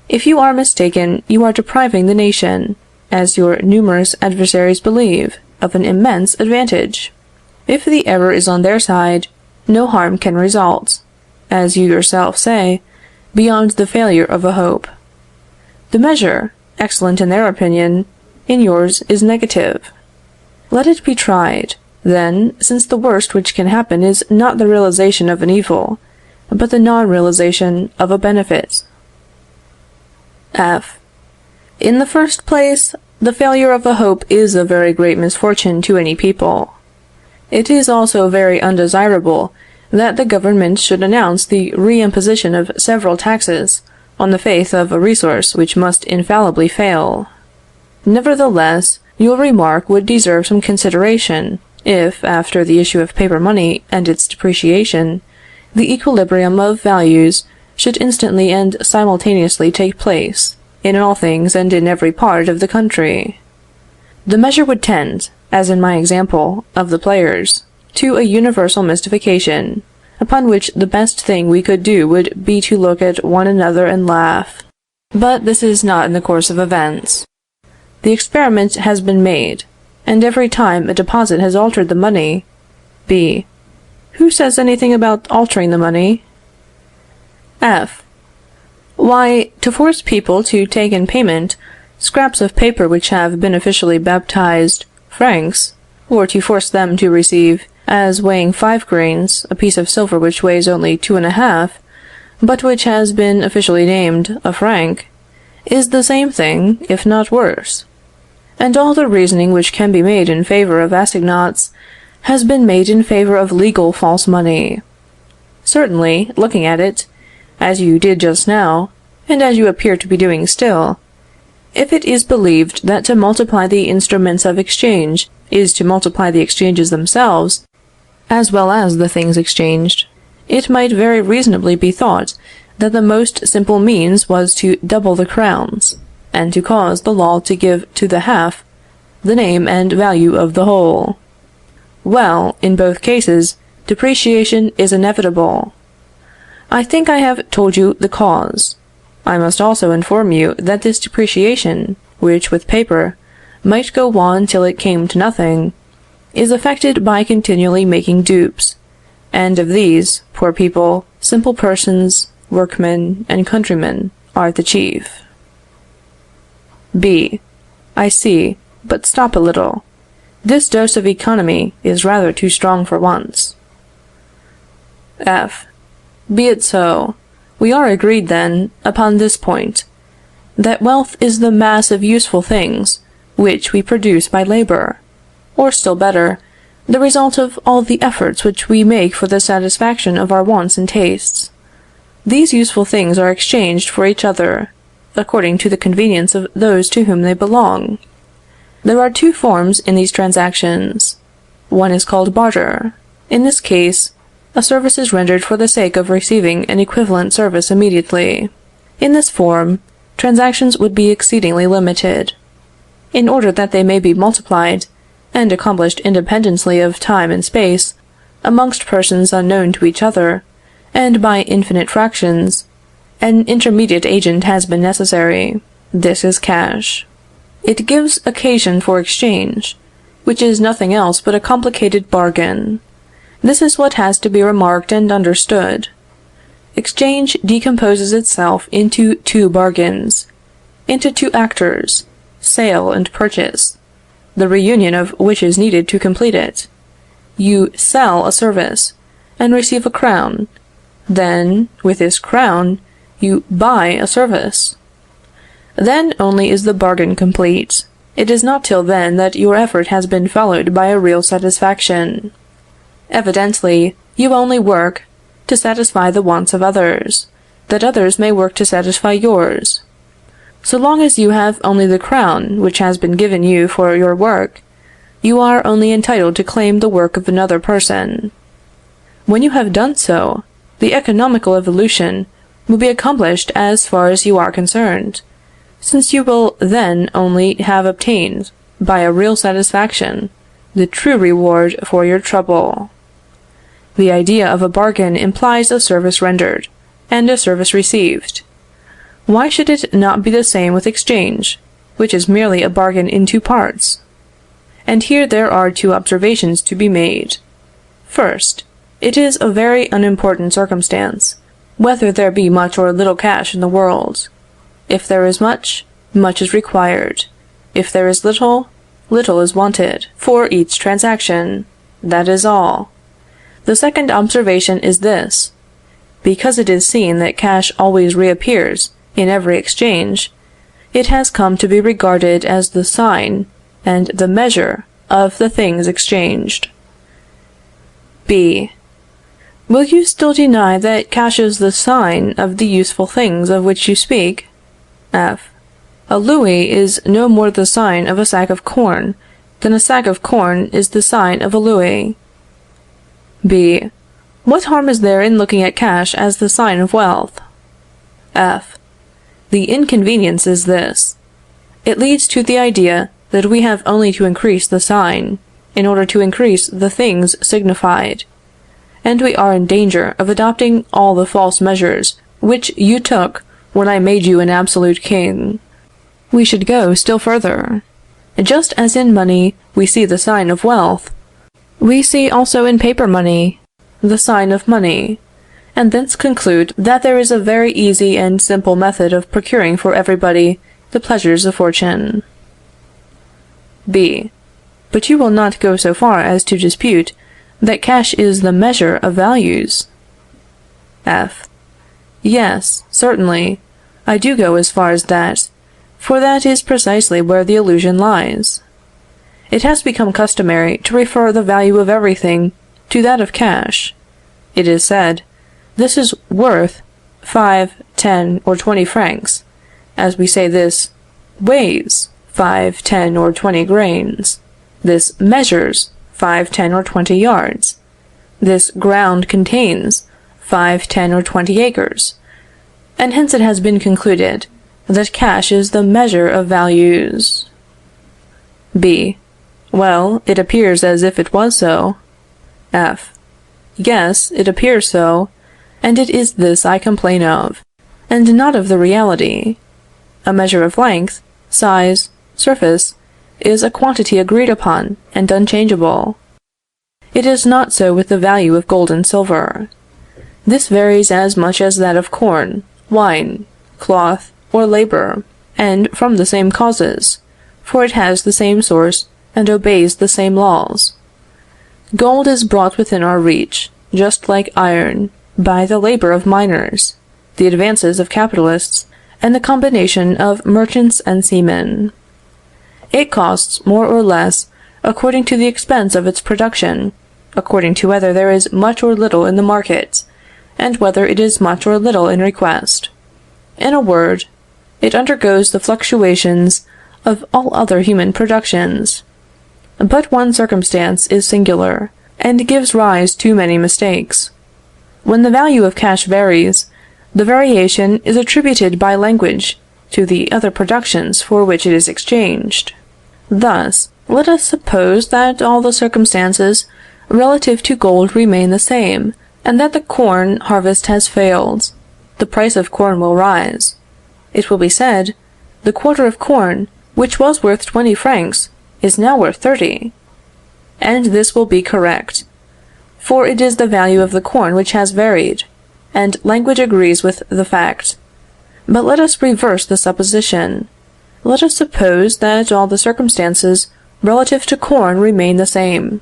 If you are mistaken, you are depriving the nation, as your numerous adversaries believe, of an immense advantage. If the error is on their side, no harm can result, as you yourself say, beyond the failure of a hope. The measure, excellent in their opinion, in yours is negative. Let it be tried, then, since the worst which can happen is not the realization of an evil, but the non-realization of a benefit. F. In the first place, the failure of a hope is a very great misfortune to any people. It is also very undesirable that the government should announce the reimposition of several taxes on the faith of a resource which must infallibly fail. Nevertheless, your remark would deserve some consideration, if, after the issue of paper money and its depreciation, the equilibrium of values should instantly and simultaneously take place, in all things and in every part of the country. The measure would tend, as in my example of the players, to a universal mystification, upon which the best thing we could do would be to look at one another and laugh. But this is not in the course of events. The experiment has been made, and every time a deposit has altered the money. B. Who says anything about altering the money? F. Why, to force people to take in payment scraps of paper which have been officially baptized francs, or to force them to receive, as weighing 5 grains, a piece of silver which weighs only 2½ but which has been officially named a franc, is the same thing, if not worse. And all the reasoning which can be made in favor of assignats has been made in favor of legal false money. Certainly, looking at it, as you did just now, and as you appear to be doing still, if it is believed that to multiply the instruments of exchange is to multiply the exchanges themselves, as well as the things exchanged, it might very reasonably be thought that the most simple means was to double the crowns, and to cause the law to give to the half the name and value of the whole. Well, in both cases, depreciation is inevitable. I think I have told you the cause. I must also inform you that this depreciation, which with paper might go on till it came to nothing, is effected by continually making dupes, and of these, poor people, simple persons, workmen, and countrymen are the chief. B. I see, but stop a little. This dose of economy is rather too strong for once. F. Be it so. We are agreed, then, upon this point, that wealth is the mass of useful things which we produce by labor, or still better, the result of all the efforts which we make for the satisfaction of our wants and tastes. These useful things are exchanged for each other, according to the convenience of those to whom they belong. There are 2 forms in these transactions. One is called barter. In this case, a service is rendered for the sake of receiving an equivalent service immediately. In this form, transactions would be exceedingly limited. In order that they may be multiplied, and accomplished independently of time and space, amongst persons unknown to each other, and by infinite fractions, an intermediate agent has been necessary. This is cash. It gives occasion for exchange, which is nothing else but a complicated bargain. This is what has to be remarked and understood. Exchange decomposes itself into 2 bargains, into 2 actors, sale and purchase, the reunion of which is needed to complete it. You sell a service, and receive a crown. Then, with this crown, you buy a service. Then only is the bargain complete. It is not till then that your effort has been followed by a real satisfaction. Evidently, you only work to satisfy the wants of others, that others may work to satisfy yours. So long as you have only the crown which has been given you for your work, you are only entitled to claim the work of another person. When you have done so, the economical evolution will be accomplished as far as you are concerned, since you will then only have obtained, by a real satisfaction, the true reward for your trouble. The idea of a bargain implies a service rendered, and a service received. Why should it not be the same with exchange, which is merely a bargain in 2 parts? And here there are 2 observations to be made. First, it is a very unimportant circumstance, whether there be much or little cash in the world. If there is much, much is required. If there is little, little is wanted for each transaction. That is all. The second observation is this: because it is seen that cash always reappears in every exchange, it has come to be regarded as the sign and the measure of the things exchanged. B. Will you still deny that cash is the sign of the useful things of which you speak? F. A louis is no more the sign of a sack of corn than a sack of corn is the sign of a louis. B. What harm is there in looking at cash as the sign of wealth? F. The inconvenience is this: it leads to the idea that we have only to increase the sign, in order to increase the things signified, and we are in danger of adopting all the false measures which you took when I made you an absolute king. We should go still further. Just as in money we see the sign of wealth, we see also in paper money the sign of money, and thence conclude that there is a very easy and simple method of procuring for everybody the pleasures of fortune. B. But you will not go so far as to dispute that cash is the measure of values? F. Yes, certainly, I do go as far as that, for that is precisely where the illusion lies. It has become customary to refer the value of everything to that of cash. It is said, this is worth 5, 10, or 20 francs, as we say this weighs 5, 10, or 20 grains. This measures 5, 10, or 20 yards. This ground contains 5, 10, or 20 acres. And hence it has been concluded that cash is the measure of values. B. Well, it appears as if it was so. F. Yes, it appears so, and it is this I complain of, and not of the reality. A measure of length, size, surface, is a quantity agreed upon and unchangeable. It is not so with the value of gold and silver. This varies as much as that of corn, wine, cloth, or labor, and from the same causes, for it has the same source and obeys the same laws. Gold is brought within our reach, just like iron, by the labor of miners, the advances of capitalists, and the combination of merchants and seamen. It costs more or less according to the expense of its production, according to whether there is much or little in the market, and whether it is much or little in request. In a word, it undergoes the fluctuations of all other human productions. But one circumstance is singular, and gives rise to many mistakes. When the value of cash varies, the variation is attributed by language to the other productions for which it is exchanged. Thus, let us suppose that all the circumstances relative to gold remain the same, and that the corn harvest has failed. The price of corn will rise. It will be said, the quarter of corn, which was worth 20 francs, is now worth 30. And this will be correct, for it is the value of the corn which has varied, and language agrees with the fact. But let us reverse the supposition. Let us suppose that all the circumstances relative to corn remain the same,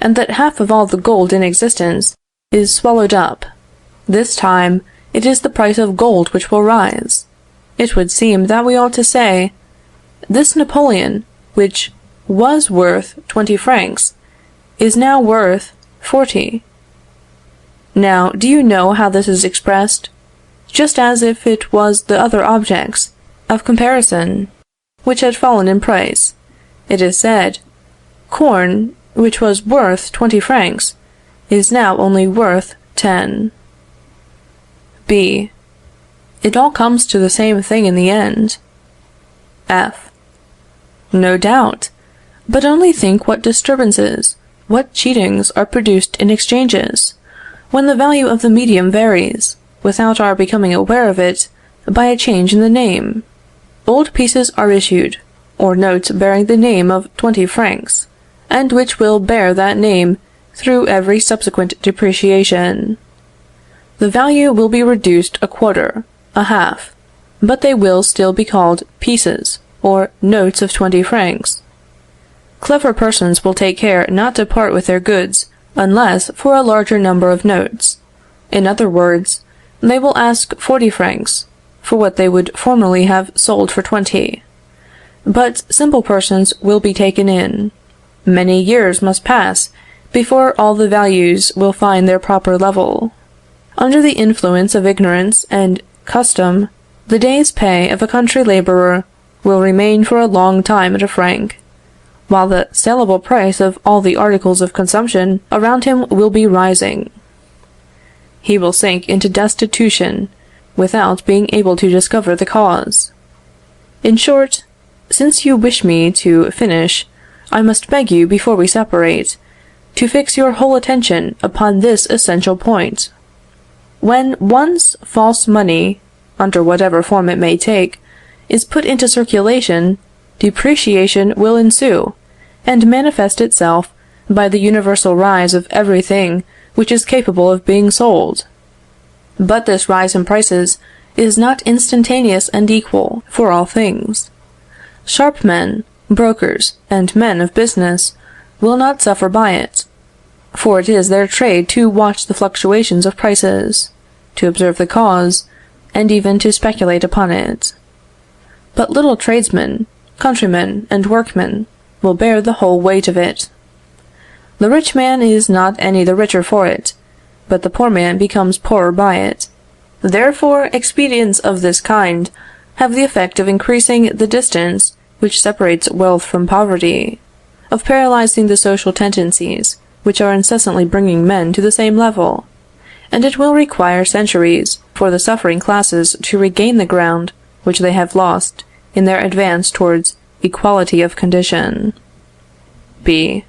and that half of all the gold in existence is swallowed up. This time, it is the price of gold which will rise. It would seem that we ought to say, this Napoleon, which was worth 20 francs, is now worth 40. Now, do you know how this is expressed? Just as if it was the other objects of comparison which had fallen in price. It is said, corn, which was worth 20 francs, is now only worth 10. B. It all comes to the same thing in the end. F. No doubt. But only think what disturbances, what cheatings are produced in exchanges, when the value of the medium varies, without our becoming aware of it, by a change in the name. Old pieces are issued, or notes bearing the name of 20 francs, and which will bear that name through every subsequent depreciation. The value will be reduced a quarter, a half, but they will still be called pieces, or notes of 20 francs. Clever persons will take care not to part with their goods unless for a larger number of notes. In other words, they will ask 40 francs for what they would formerly have sold for 20. But simple persons will be taken in. Many years must pass before all the values will find their proper level. Under the influence of ignorance and custom, the day's pay of a country laborer will remain for a long time at a franc, while the saleable price of all the articles of consumption around him will be rising. He will sink into destitution without being able to discover the cause. In short, since you wish me to finish, I must beg you, before we separate, to fix your whole attention upon this essential point. When once false money, under whatever form it may take, is put into circulation, depreciation will ensue, and manifest itself by the universal rise of everything which is capable of being sold. But this rise in prices is not instantaneous and equal for all things. Sharp men, brokers, and men of business will not suffer by it, for it is their trade to watch the fluctuations of prices, to observe the cause, and even to speculate upon it. But little tradesmen, countrymen, and workmen will bear the whole weight of it. The rich man is not any the richer for it, but the poor man becomes poorer by it. Therefore, expedients of this kind have the effect of increasing the distance which separates wealth from poverty, of paralyzing the social tendencies which are incessantly bringing men to the same level, and it will require centuries for the suffering classes to regain the ground which they have lost in their advance towards equality of condition. B.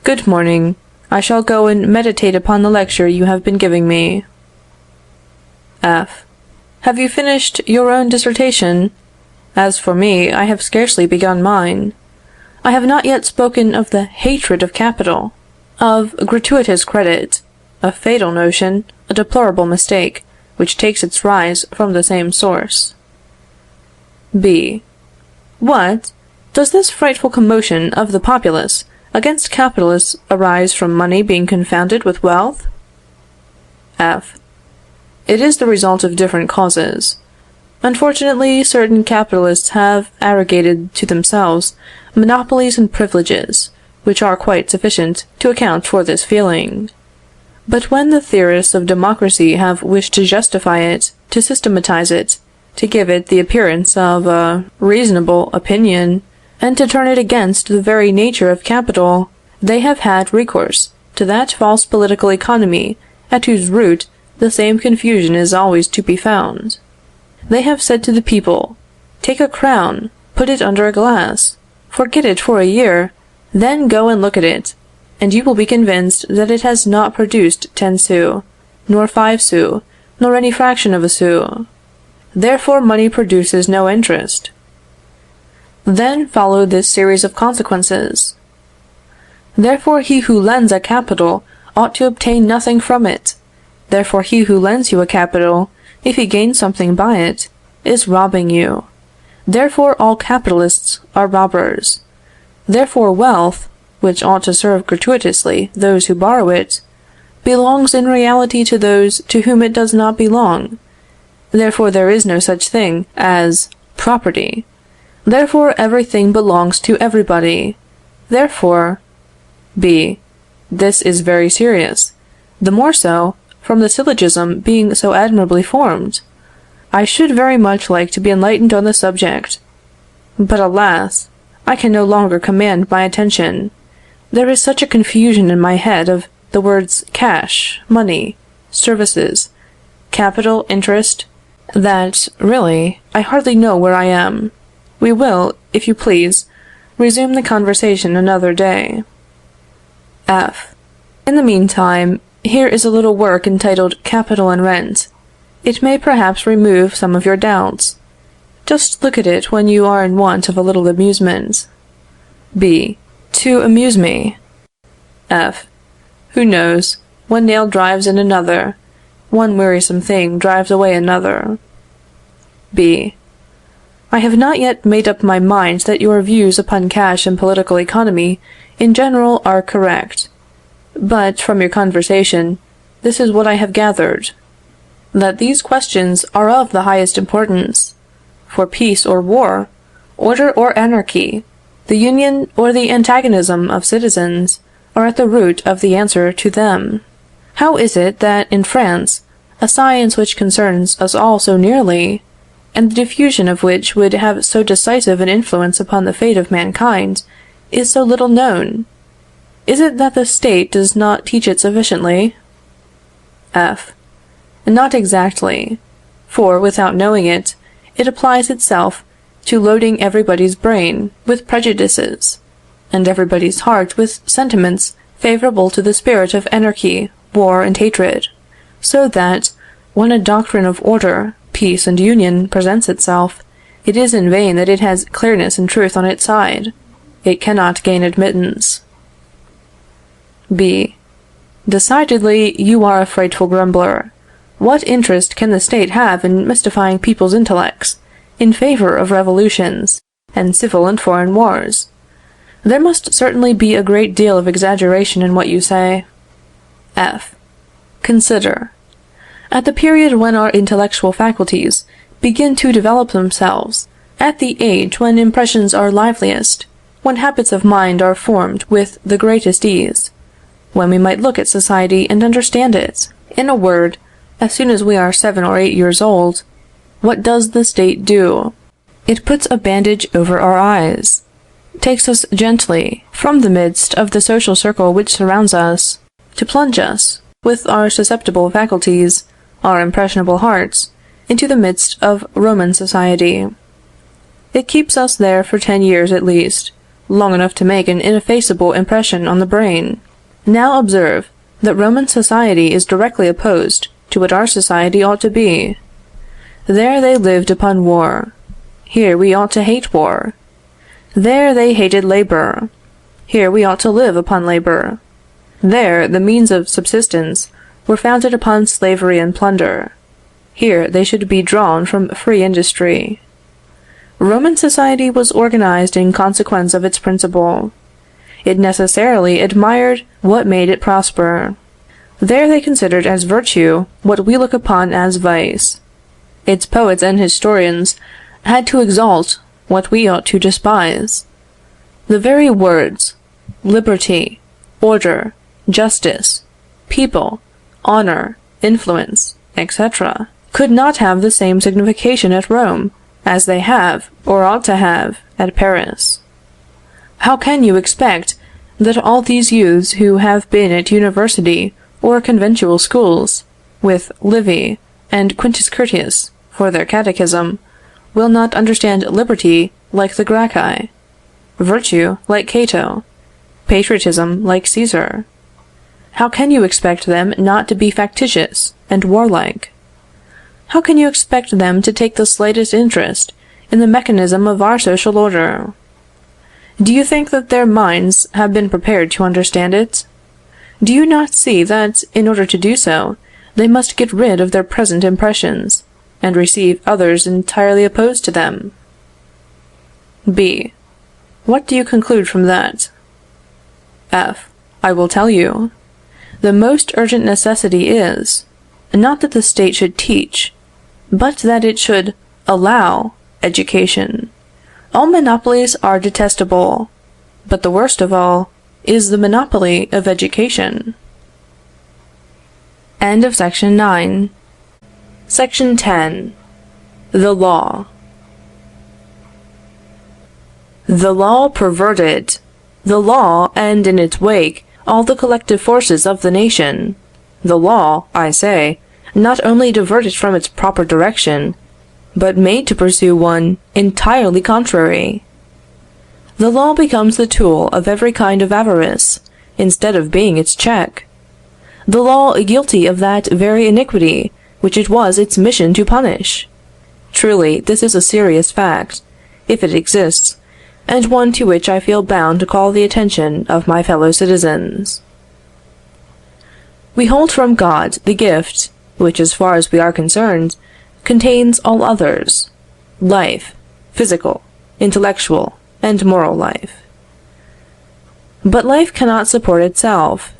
Good morning. I shall go and meditate upon the lecture you have been giving me. F. Have you finished your own dissertation? As for me, I have scarcely begun mine. I have not yet spoken of the hatred of capital, of gratuitous credit, a fatal notion, a deplorable mistake, which takes its rise from the same source. B. What? Does this frightful commotion of the populace against capitalists arise from money being confounded with wealth? F. It is the result of different causes. Unfortunately, certain capitalists have arrogated to themselves monopolies and privileges, which are quite sufficient to account for this feeling. But when the theorists of democracy have wished to justify it, to systematize it, to give it the appearance of a reasonable opinion, and to turn it against the very nature of capital, they have had recourse to that false political economy at whose root the same confusion is always to be found. They have said to the people, take a crown, put it under a glass, forget it for a year, then go and look at it, and you will be convinced that it has not produced 10 sous, nor 5 sous, nor any fraction of a sou. Therefore money produces no interest. Then followed this series of consequences. Therefore he who lends a capital ought to obtain nothing from it. Therefore he who lends you a capital, if he gains something by it, is robbing you. Therefore all capitalists are robbers. Therefore wealth, which ought to serve gratuitously those who borrow it, belongs in reality to those to whom it does not belong. Therefore there is no such thing as property. Therefore everything belongs to everybody. Therefore, B. This is very serious. The more so, from the syllogism being so admirably formed. I should very much like to be enlightened on the subject. But alas! I can no longer command my attention. There is such a confusion in my head of the words cash, money, services, capital, interest, that, really, I hardly know where I am. We will, if you please, resume the conversation another day. F. In the meantime, here is a little work entitled Capital and Rent. It may perhaps remove some of your doubts. Just look at it when you are in want of a little amusement. B. To amuse me. F. Who knows? One nail drives in another. One wearisome thing drives away another. B. I have not yet made up my mind that your views upon cash and political economy in general are correct. But, from your conversation, this is what I have gathered: that these questions are of the highest importance. For peace or war, order or anarchy, the union or the antagonism of citizens are at the root of the answer to them. How is it that in France, a science which concerns us all so nearly, and the diffusion of which would have so decisive an influence upon the fate of mankind, is so little known? Is it that the State does not teach it sufficiently? F. Not exactly, for, without knowing it, it applies itself to loading everybody's brain with prejudices, and everybody's heart with sentiments favorable to the spirit of anarchy, war, and hatred, so that, when a doctrine of order, peace, and union presents itself, it is in vain that it has clearness and truth on its side. It cannot gain admittance. B. Decidedly, you are a frightful grumbler. What interest can the State have in mystifying people's intellects, in favor of revolutions, and civil and foreign wars? There must certainly be a great deal of exaggeration in what you say. F. Consider. At the period when our intellectual faculties begin to develop themselves, at the age when impressions are liveliest, when habits of mind are formed with the greatest ease, when we might look at society and understand it, in a word, as soon as we are 7 or 8 years old, what does the State do? It puts a bandage over our eyes, takes us gently from the midst of the social circle which surrounds us, to plunge us, with our susceptible faculties, our impressionable hearts, into the midst of Roman society. It keeps us there for 10 years at least, long enough to make an ineffaceable impression on the brain. Now observe that Roman society is directly opposed to what our society ought to be. There they lived upon war. Here we ought to hate war. There they hated labor. Here we ought to live upon labor. There the means of subsistence were founded upon slavery and plunder. Here they should be drawn from free industry. Roman society was organized in consequence of its principle. It necessarily admired what made it prosper. There they considered as virtue what we look upon as vice. Its poets and historians had to exalt what we ought to despise. The very words liberty, order, justice, people, honor, influence, etc., could not have the same signification at Rome as they have, or ought to have, at Paris. How can you expect that all these youths who have been at university or conventual schools, with Livy and Quintus Curtius for their catechism, will not understand liberty like the Gracchi, virtue like Cato, patriotism like Caesar? How can you expect them not to be factitious and warlike? How can you expect them to take the slightest interest in the mechanism of our social order? Do you think that their minds have been prepared to understand it? Do you not see that, in order to do so, they must get rid of their present impressions, and receive others entirely opposed to them? B. What do you conclude from that? F. I will tell you. The most urgent necessity is, not that the State should teach, but that it should allow education. All monopolies are detestable, but the worst of all is the monopoly of education. End of section 9. Section 10. The Law. The law perverted. The law, and in its wake, all the collective forces of the nation. The law, I say, not only diverted from its proper direction, but made to pursue one entirely contrary. The law becomes the tool of every kind of avarice, instead of being its check. The law guilty of that very iniquity which it was its mission to punish. Truly, this is a serious fact, if it exists, and one to which I feel bound to call the attention of my fellow citizens. We hold from God the gift, which, as far as we are concerned, contains all others: life, physical, intellectual, and moral life. But life cannot support itself.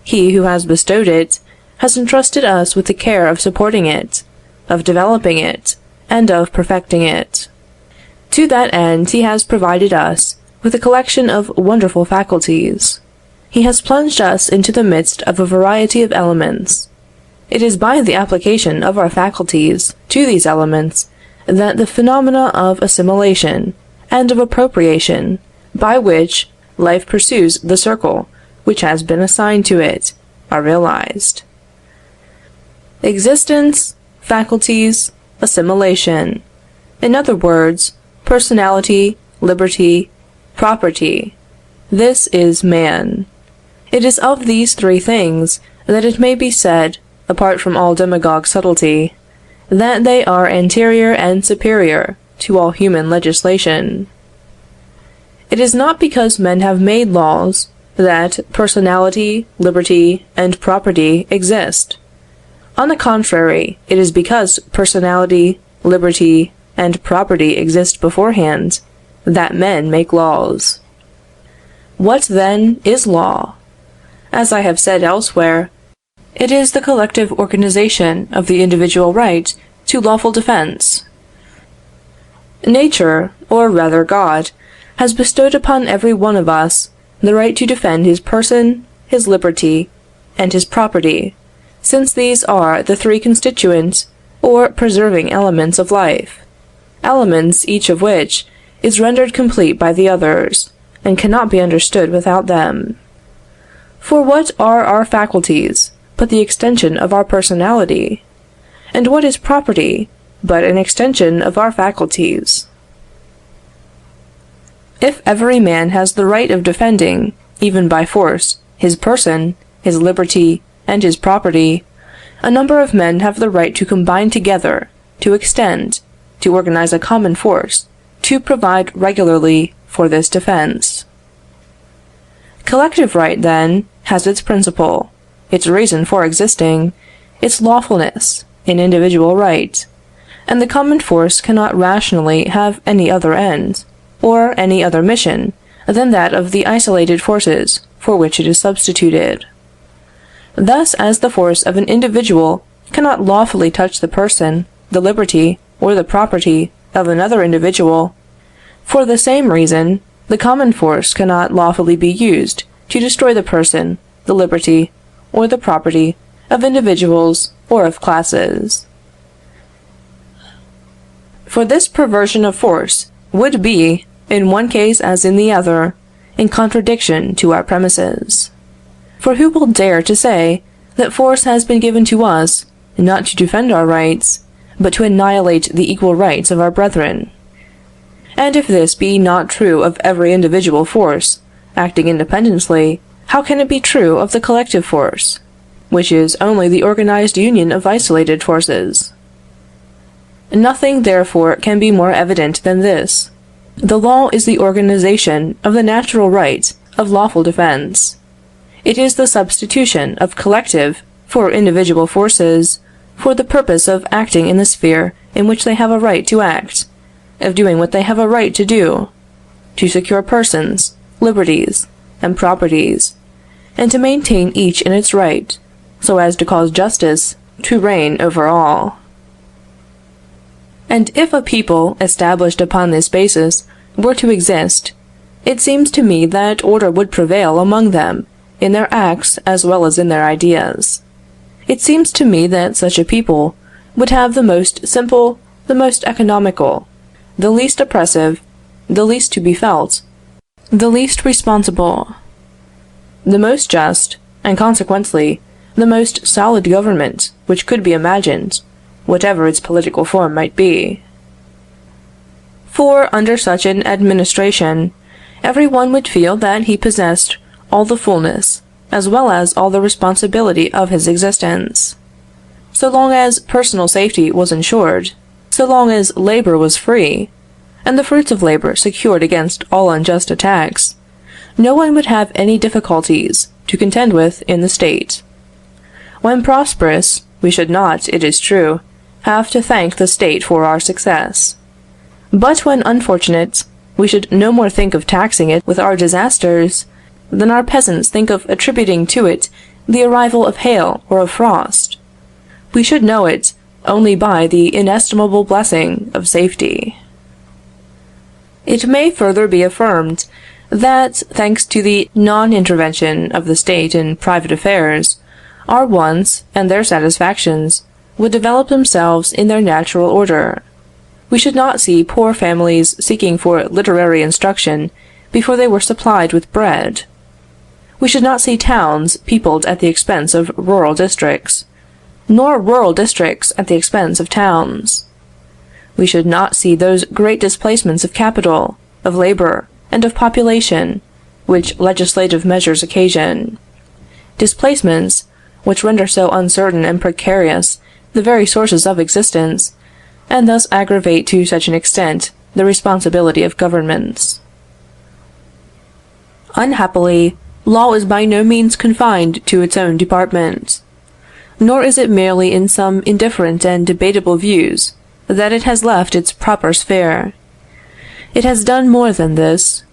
He who has bestowed it has entrusted us with the care of supporting it, of developing it, and of perfecting it. To that end he has provided us with a collection of wonderful faculties. He has plunged us into the midst of a variety of elements. It is by the application of our faculties to these elements that the phenomena of assimilation and of appropriation, by which life pursues the circle which has been assigned to it, are realized. Existence, faculties, assimilation. In other words, personality, liberty, property. This is man. It is of these three things that it may be said, apart from all demagogue subtlety, that they are anterior and superior to all human legislation. It is not because men have made laws that personality, liberty, and property exist. On the contrary, it is because personality, liberty, and property exist beforehand that men make laws. What, then, is law? As I have said elsewhere, it is the collective organization of the individual right to lawful defense. Nature, or rather God, has bestowed upon every one of us the right to defend his person, his liberty, and his property, since these are the three constituent or preserving elements of life, elements each of which is rendered complete by the others, and cannot be understood without them. For what are our faculties but the extension of our personality? And what is property but an extension of our faculties? If every man has the right of defending, even by force, his person, his liberty, and his property, a number of men have the right to combine together, to extend, to organize a common force, to provide regularly for this defense. Collective right, then, has its principle, its reason for existing, its lawfulness in individual right, and the common force cannot rationally have any other end, or any other mission, than that of the isolated forces for which it is substituted. Thus, as the force of an individual cannot lawfully touch the person, the liberty, or the property of another individual, for the same reason, the common force cannot lawfully be used to destroy the person, the liberty, or the property of individuals or of classes. For this perversion of force would be, in one case as in the other, in contradiction to our premises. For who will dare to say that force has been given to us, not to defend our rights, but to annihilate the equal rights of our brethren? And if this be not true of every individual force, acting independently, how can it be true of the collective force, which is only the organized union of isolated forces? Nothing, therefore, can be more evident than this. The law is the organization of the natural right of lawful defense. It is the substitution of collective for individual forces, for the purpose of acting in the sphere in which they have a right to act, of doing what they have a right to do, to secure persons, liberties, and properties, and to maintain each in its right, so as to cause justice to reign over all. And if a people established upon this basis were to exist, it seems to me that order would prevail among them in their acts as well as in their ideas. It seems to me that such a people would have the most simple, the most economical, the least oppressive, the least to be felt, the least responsible, the most just, and consequently, the most solid government which could be imagined, whatever its political form might be. For, under such an administration, every one would feel that he possessed all the fullness, as well as all the responsibility of his existence. So long as personal safety was ensured, so long as labor was free, and the fruits of labor secured against all unjust attacks, no one would have any difficulties to contend with in the state. When prosperous, we should not, it is true, have to thank the state for our success. But when unfortunate, we should no more think of taxing it with our disasters than our peasants think of attributing to it the arrival of hail or of frost. We should know it only by the inestimable blessing of safety. It may further be affirmed that, thanks to the non-intervention of the state in private affairs, our wants and their satisfactions would develop themselves in their natural order. We should not see poor families seeking for literary instruction before they were supplied with bread. We should not see towns peopled at the expense of rural districts, nor rural districts at the expense of towns. We should not see those great displacements of capital, of labor, and of population, which legislative measures occasion. Displacements which render so uncertain and precarious the very sources of existence, and thus aggravate to such an extent the responsibility of governments. Unhappily, law is by no means confined to its own department. Nor is it merely in some indifferent and debatable views that it has left its proper sphere. It has done more than this.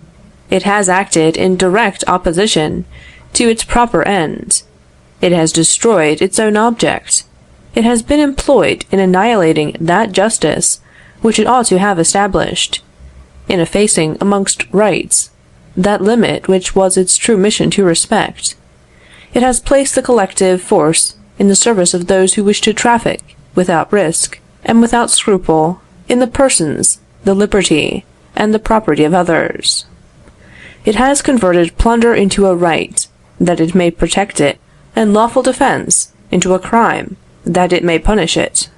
It has acted in direct opposition to its proper end. It has destroyed its own object. It has been employed in annihilating that justice which it ought to have established, in effacing amongst rights that limit which was its true mission to respect. It has placed the collective force in the service of those who wish to traffic, without risk, and without scruple, in the persons, the liberty, and the property of others. It has converted plunder into a right, that it may protect it, and lawful defense into a crime, that it may punish it.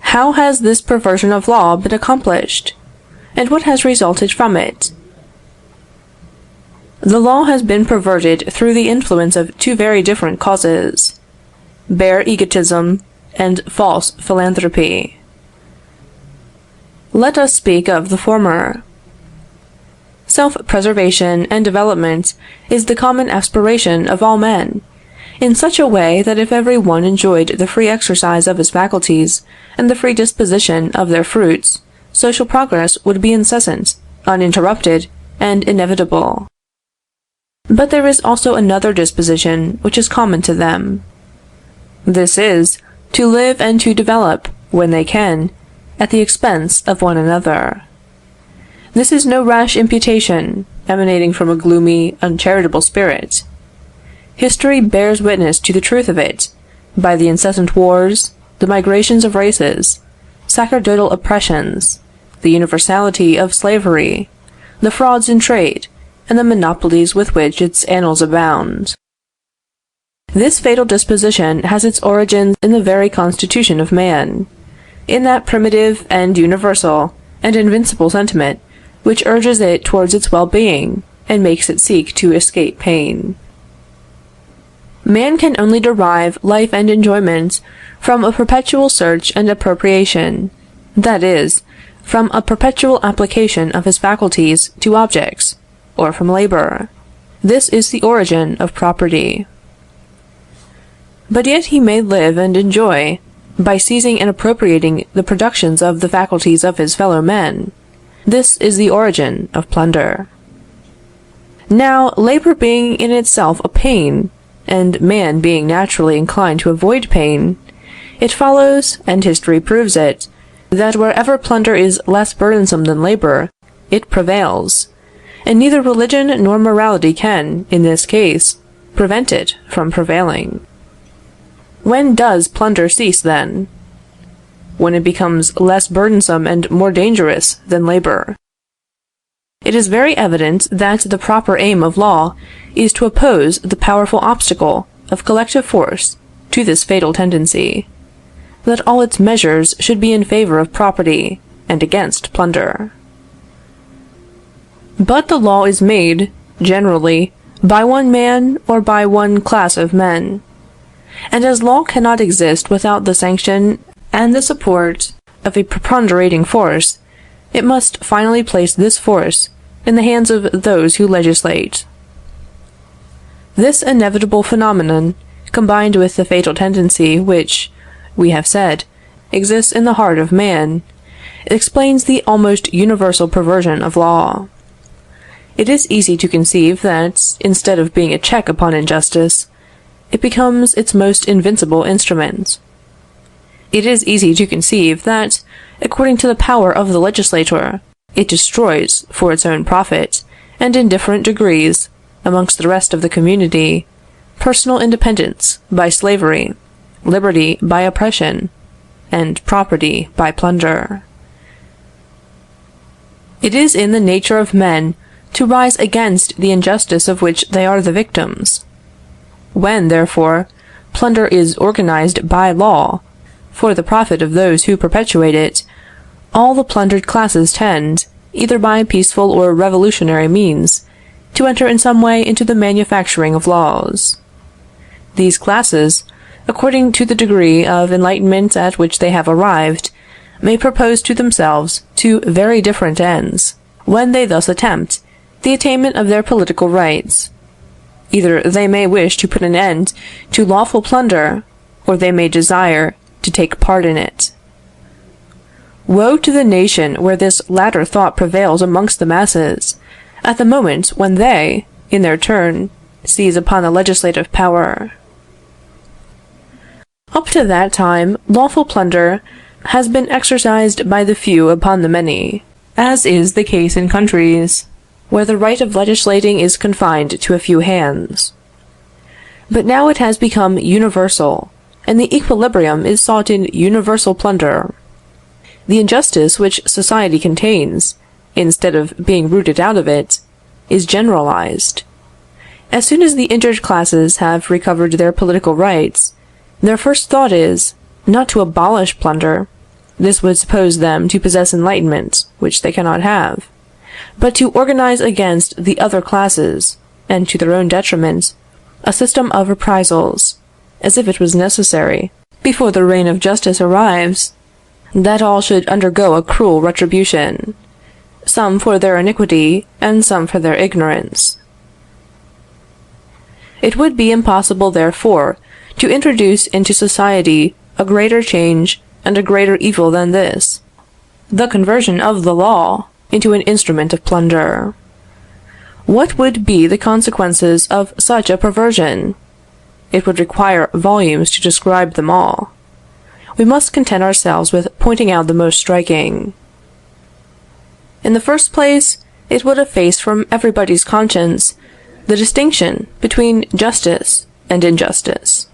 How has this perversion of law been accomplished? And what has resulted from it? The law has been perverted through the influence of two very different causes: bare egotism and false philanthropy. Let us speak of the former. Self-preservation and development is the common aspiration of all men, in such a way that if every one enjoyed the free exercise of his faculties and the free disposition of their fruits, social progress would be incessant, uninterrupted, and inevitable. But there is also another disposition which is common to them. This is, to live and to develop, when they can, at the expense of one another. This is no rash imputation, emanating from a gloomy, uncharitable spirit. History bears witness to the truth of it, by the incessant wars, the migrations of races, sacerdotal oppressions, the universality of slavery, the frauds in trade, and the monopolies with which its annals abound. This fatal disposition has its origin in the very constitution of man, in that primitive and universal and invincible sentiment which urges it towards its well-being, and makes it seek to escape pain. Man can only derive life and enjoyment from a perpetual search and appropriation, that is, from a perpetual application of his faculties to objects, or from labor. This is the origin of property. But yet he may live and enjoy by seizing and appropriating the productions of the faculties of his fellow men. This is the origin of plunder. Now, labor being in itself a pain, and man being naturally inclined to avoid pain, it follows, and history proves it, that wherever plunder is less burdensome than labor, it prevails, and neither religion nor morality can, in this case, prevent it from prevailing. When does plunder cease, then? When it becomes less burdensome and more dangerous than labor. It is very evident that the proper aim of law is to oppose the powerful obstacle of collective force to this fatal tendency, that all its measures should be in favor of property and against plunder. But the law is made, generally, by one man or by one class of men, and as law cannot exist without the sanction and the support of a preponderating force, it must finally place this force in the hands of those who legislate. This inevitable phenomenon combined with the fatal tendency which, we have said, exists in the heart of man, explains the almost universal perversion of law. It is easy to conceive that, instead of being a check upon injustice, it becomes its most invincible instrument. It is easy to conceive that, according to the power of the legislator, it destroys, for its own profit, and in different degrees, amongst the rest of the community, personal independence by slavery, liberty by oppression, and property by plunder. It is in the nature of men to rise against the injustice of which they are the victims. When, therefore, plunder is organized by law, for the profit of those who perpetuate it, all the plundered classes tend, either by peaceful or revolutionary means, to enter in some way into the manufacturing of laws. These classes, according to the degree of enlightenment at which they have arrived, may propose to themselves two very different ends, when they thus attempt the attainment of their political rights. Either they may wish to put an end to lawful plunder, or they may desire to take part in it. Woe to the nation where this latter thought prevails amongst the masses, at the moment when they, in their turn, seize upon the legislative power. Up to that time, lawful plunder has been exercised by the few upon the many, as is the case in countries where the right of legislating is confined to a few hands. But now it has become universal, and the equilibrium is sought in universal plunder. The injustice which society contains, instead of being rooted out of it, is generalized. As soon as the injured classes have recovered their political rights, their first thought is, not to abolish plunder, this would suppose them to possess enlightenment, which they cannot have, but to organize against the other classes, and to their own detriment, a system of reprisals, as if it was necessary, before the reign of justice arrives, that all should undergo a cruel retribution, some for their iniquity, and some for their ignorance. It would be impossible, therefore, to introduce into society a greater change and a greater evil than this, the conversion of the law into an instrument of plunder. What would be the consequences of such a perversion? It would require volumes to describe them all. We must content ourselves with pointing out the most striking. In the first place, it would efface from everybody's conscience the distinction between justice and injustice.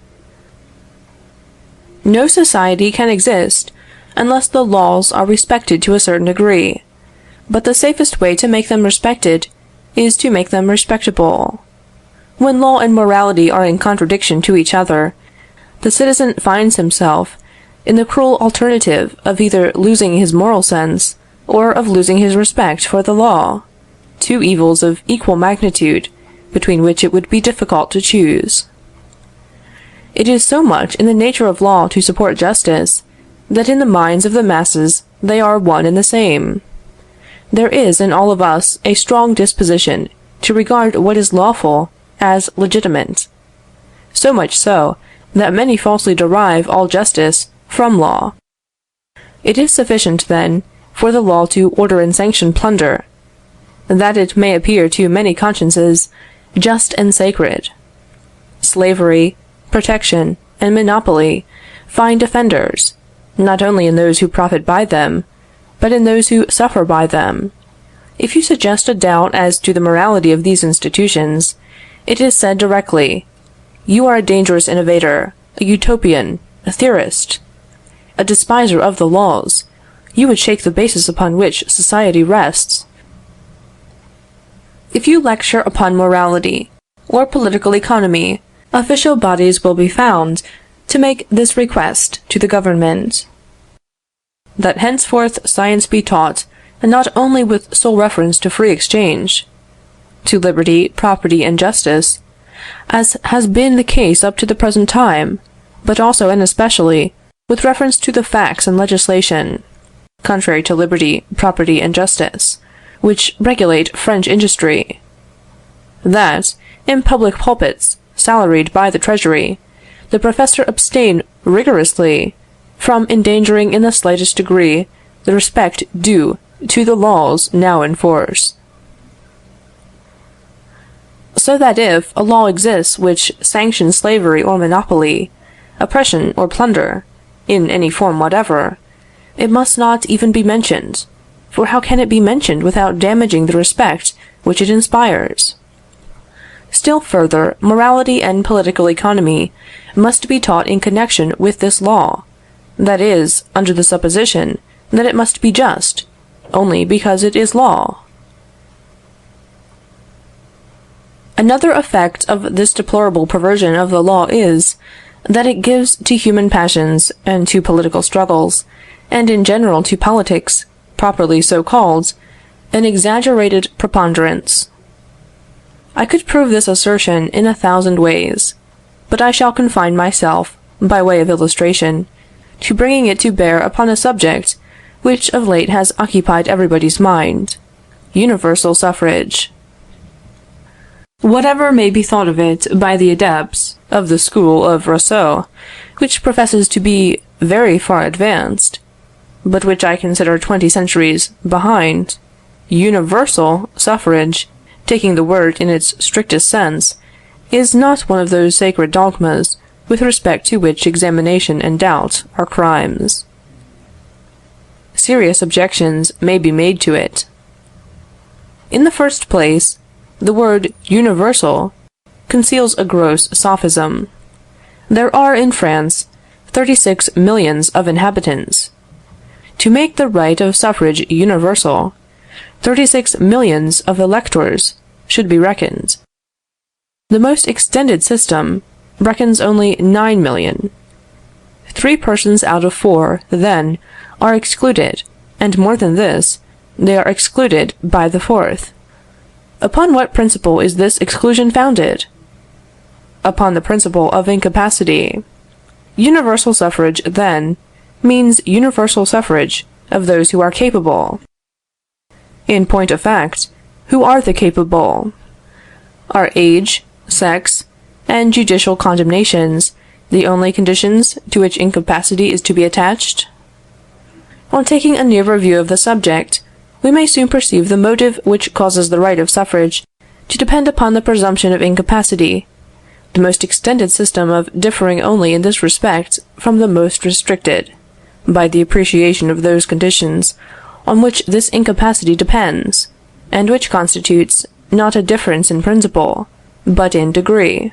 No society can exist unless the laws are respected to a certain degree, but the safest way to make them respected is to make them respectable. When law and morality are in contradiction to each other, the citizen finds himself in the cruel alternative of either losing his moral sense or of losing his respect for the law, two evils of equal magnitude, between which it would be difficult to choose. It is so much in the nature of law to support justice, that in the minds of the masses they are one and the same. There is in all of us a strong disposition to regard what is lawful as legitimate, so much so, that many falsely derive all justice from law. It is sufficient, then, for the law to order and sanction plunder, that it may appear to many consciences just and sacred. Slavery, protection, and monopoly find defenders, not only in those who profit by them, but in those who suffer by them. If you suggest a doubt as to the morality of these institutions, it is said directly, you are a dangerous innovator, a utopian, a theorist, a despiser of the laws. You would shake the basis upon which society rests. If you lecture upon morality or political economy, official bodies will be found to make this request to the government: that henceforth science be taught, and not only with sole reference to free exchange, to liberty, property, and justice, as has been the case up to the present time, but also and especially with reference to the facts and legislation, contrary to liberty, property, and justice, which regulate French industry; that, in public pulpits, salaried by the Treasury, the professor abstain rigorously from endangering in the slightest degree the respect due to the laws now in force. So that if a law exists which sanctions slavery or monopoly, oppression or plunder, in any form whatever, it must not even be mentioned, for how can it be mentioned without damaging the respect which it inspires? Still further, morality and political economy must be taught in connection with this law, that is, under the supposition that it must be just, only because it is law. Another effect of this deplorable perversion of the law is, that it gives to human passions and to political struggles, and in general to politics, properly so called, an exaggerated preponderance. I could prove this assertion in 1,000 ways, but I shall confine myself, by way of illustration, to bringing it to bear upon a subject which of late has occupied everybody's mind: universal suffrage. Whatever may be thought of it by the adepts of the school of Rousseau, which professes to be very far advanced, but which I consider 20 centuries behind, universal suffrage, taking the word in its strictest sense, is not one of those sacred dogmas with respect to which examination and doubt are crimes. Serious objections may be made to it. In the first place, the word universal conceals a gross sophism. There are in France 36 millions of inhabitants. To make the right of suffrage universal, 36 millions of electors should be reckoned. The most extended system reckons only 9 million. 3 persons out of 4, then, are excluded, and more than this, they are excluded by the 4th. Upon what principle is this exclusion founded? Upon the principle of incapacity. Universal suffrage, then, means universal suffrage of those who are capable. In point of fact, who are the capable? Are age, sex, and judicial condemnations the only conditions to which incapacity is to be attached? On taking a nearer view of the subject, we may soon perceive the motive which causes the right of suffrage to depend upon the presumption of incapacity, the most extended system of differing only in this respect from the most restricted, by the appreciation of those conditions on which this incapacity depends, and which constitutes not a difference in principle, but in degree.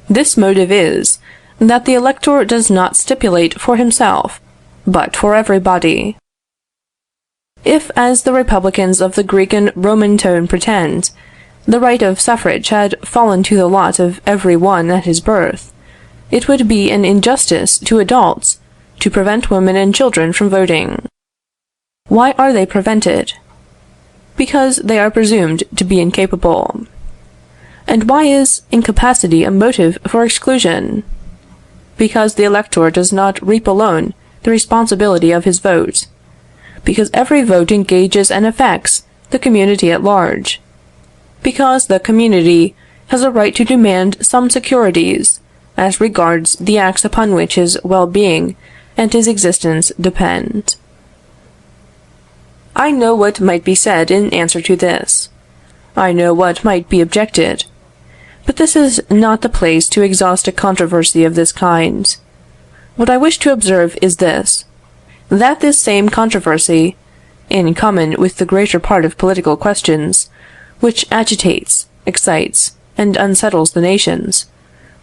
This motive is, that the elector does not stipulate for himself, but for everybody. If, as the republicans of the Greek and Roman tone pretend, the right of suffrage had fallen to the lot of every one at his birth, it would be an injustice to adults to prevent women and children from voting. Why are they prevented? Because they are presumed to be incapable. And why is incapacity a motive for exclusion? Because the elector does not reap alone the responsibility of his vote. Because every vote engages and affects the community at large. Because the community has a right to demand some securities as regards the acts upon which his well-being and his existence depend. I know what might be said in answer to this. I know what might be objected. But this is not the place to exhaust a controversy of this kind. What I wish to observe is this: that this same controversy, in common with the greater part of political questions, which agitates, excites, and unsettles the nations,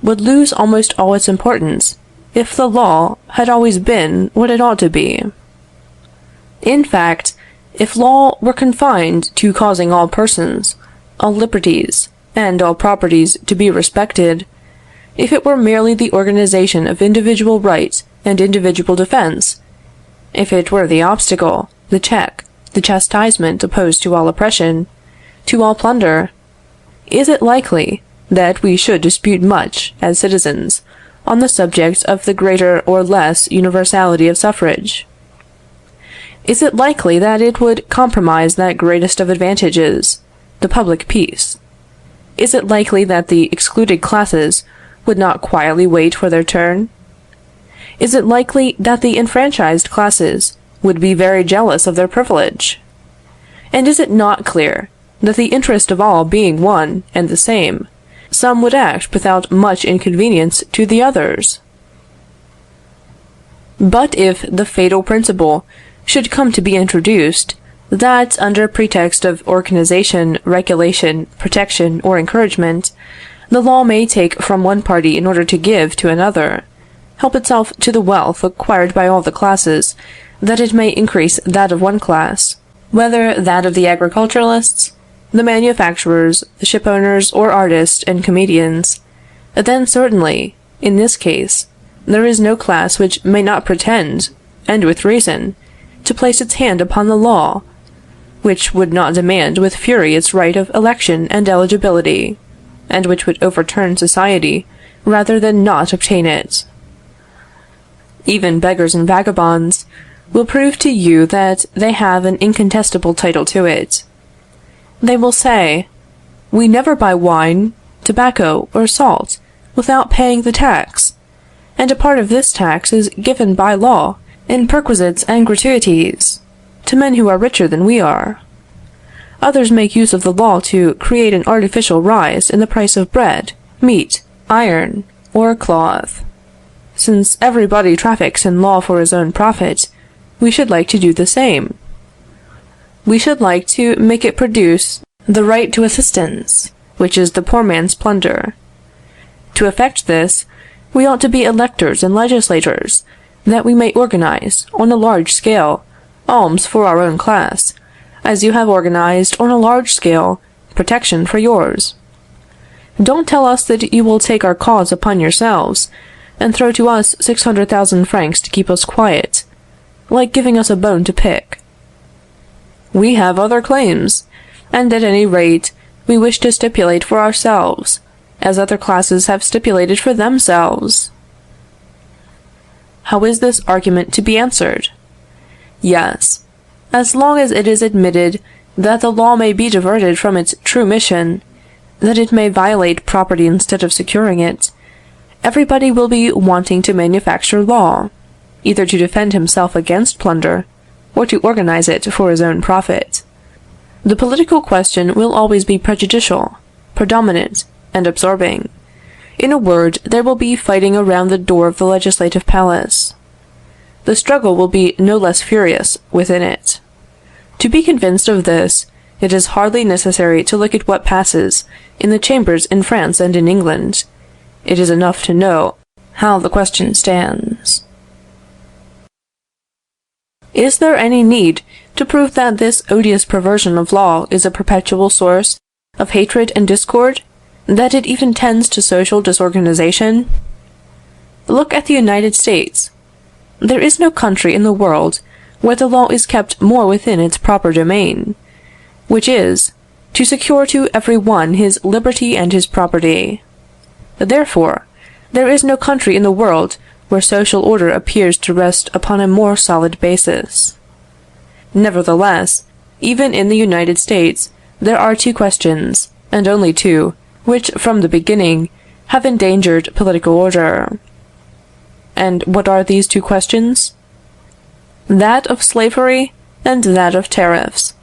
would lose almost all its importance if the law had always been what it ought to be. In fact, if law were confined to causing all persons, all liberties, and all properties to be respected, if it were merely the organization of individual right and individual defense, if it were the obstacle, the check, the chastisement opposed to all oppression, to all plunder, is it likely that we should dispute much, as citizens, on the subject of the greater or less universality of suffrage? Is it likely that it would compromise that greatest of advantages, the public peace? Is it likely that the excluded classes would not quietly wait for their turn? Is it likely that the enfranchised classes would be very jealous of their privilege? And is it not clear that the interest of all being one and the same, some would act without much inconvenience to the others? But if the fatal principle should come to be introduced, that, under pretext of organization, regulation, protection, or encouragement, the law may take from one party in order to give to another, help itself to the wealth acquired by all the classes, that it may increase that of one class, whether that of the agriculturalists, the manufacturers, the shipowners, or artists and comedians, then certainly, in this case, there is no class which may not pretend, and with reason, to place its hand upon the law, which would not demand with fury its right of election and eligibility, and which would overturn society rather than not obtain it. Even beggars and vagabonds will prove to you that they have an incontestable title to it. They will say, we never buy wine, tobacco, or salt without paying the tax, and a part of this tax is given by law in perquisites and gratuities to men who are richer than we are. Others make use of the law to create an artificial rise in the price of bread, meat, iron, or cloth. Since everybody traffics in law for his own profit, we should like to do the same. We should like to make it produce the right to assistance, which is the poor man's plunder. To effect this, we ought to be electors and legislators, that we may organize, on a large scale, alms for our own class, as you have organized, on a large scale, protection for yours. Don't tell us that you will take our cause upon yourselves, and throw to us 600,000 francs to keep us quiet, like giving us a bone to pick. We have other claims, and at any rate, we wish to stipulate for ourselves, as other classes have stipulated for themselves. How is this argument to be answered? Yes, as long as it is admitted that the law may be diverted from its true mission, that it may violate property instead of securing it, everybody will be wanting to manufacture law, either to defend himself against plunder, or to organize it for his own profit. The political question will always be prejudicial, predominant, and absorbing. In a word, there will be fighting around the door of the legislative palace. The struggle will be no less furious within it. To be convinced of this, it is hardly necessary to look at what passes in the chambers in France and in England. It is enough to know how the question stands. Is there any need to prove that this odious perversion of law is a perpetual source of hatred and discord, that it even tends to social disorganization? Look at the United States. There is no country in the world where the law is kept more within its proper domain, which is, to secure to every one his liberty and his property. Therefore, there is no country in the world where social order appears to rest upon a more solid basis. Nevertheless, even in the United States, there are two questions, and only two, which, from the beginning, have endangered political order. And what are these two questions? That of slavery and that of tariffs.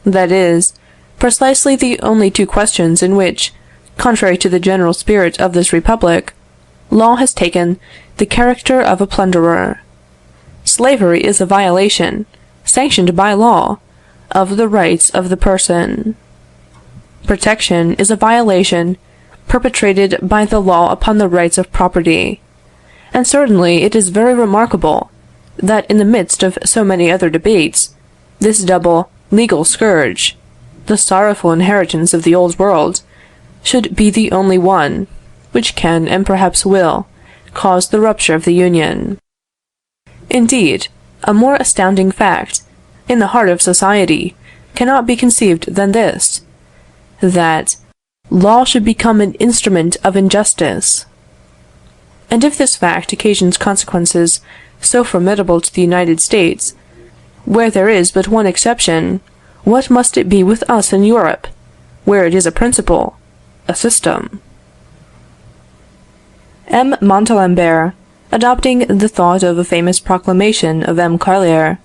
That is, precisely the only two questions in which, contrary to the general spirit of this republic, law has taken the character of a plunderer. Slavery is a violation, sanctioned by law, of the rights of the person. Protection is a violation perpetrated by the law upon the rights of property. And certainly it is very remarkable that in the midst of so many other debates, this double legal scourge, the sorrowful inheritance of the old world, should be the only one which can, and perhaps will, cause the rupture of the Union. Indeed, a more astounding fact, in the heart of society, cannot be conceived than this, that law should become an instrument of injustice. And if this fact occasions consequences so formidable to the United States, where there is but one exception, what must it be with us in Europe, where it is a principle, a system? M. Montalembert, adopting the thought of a famous proclamation of M. Carlier,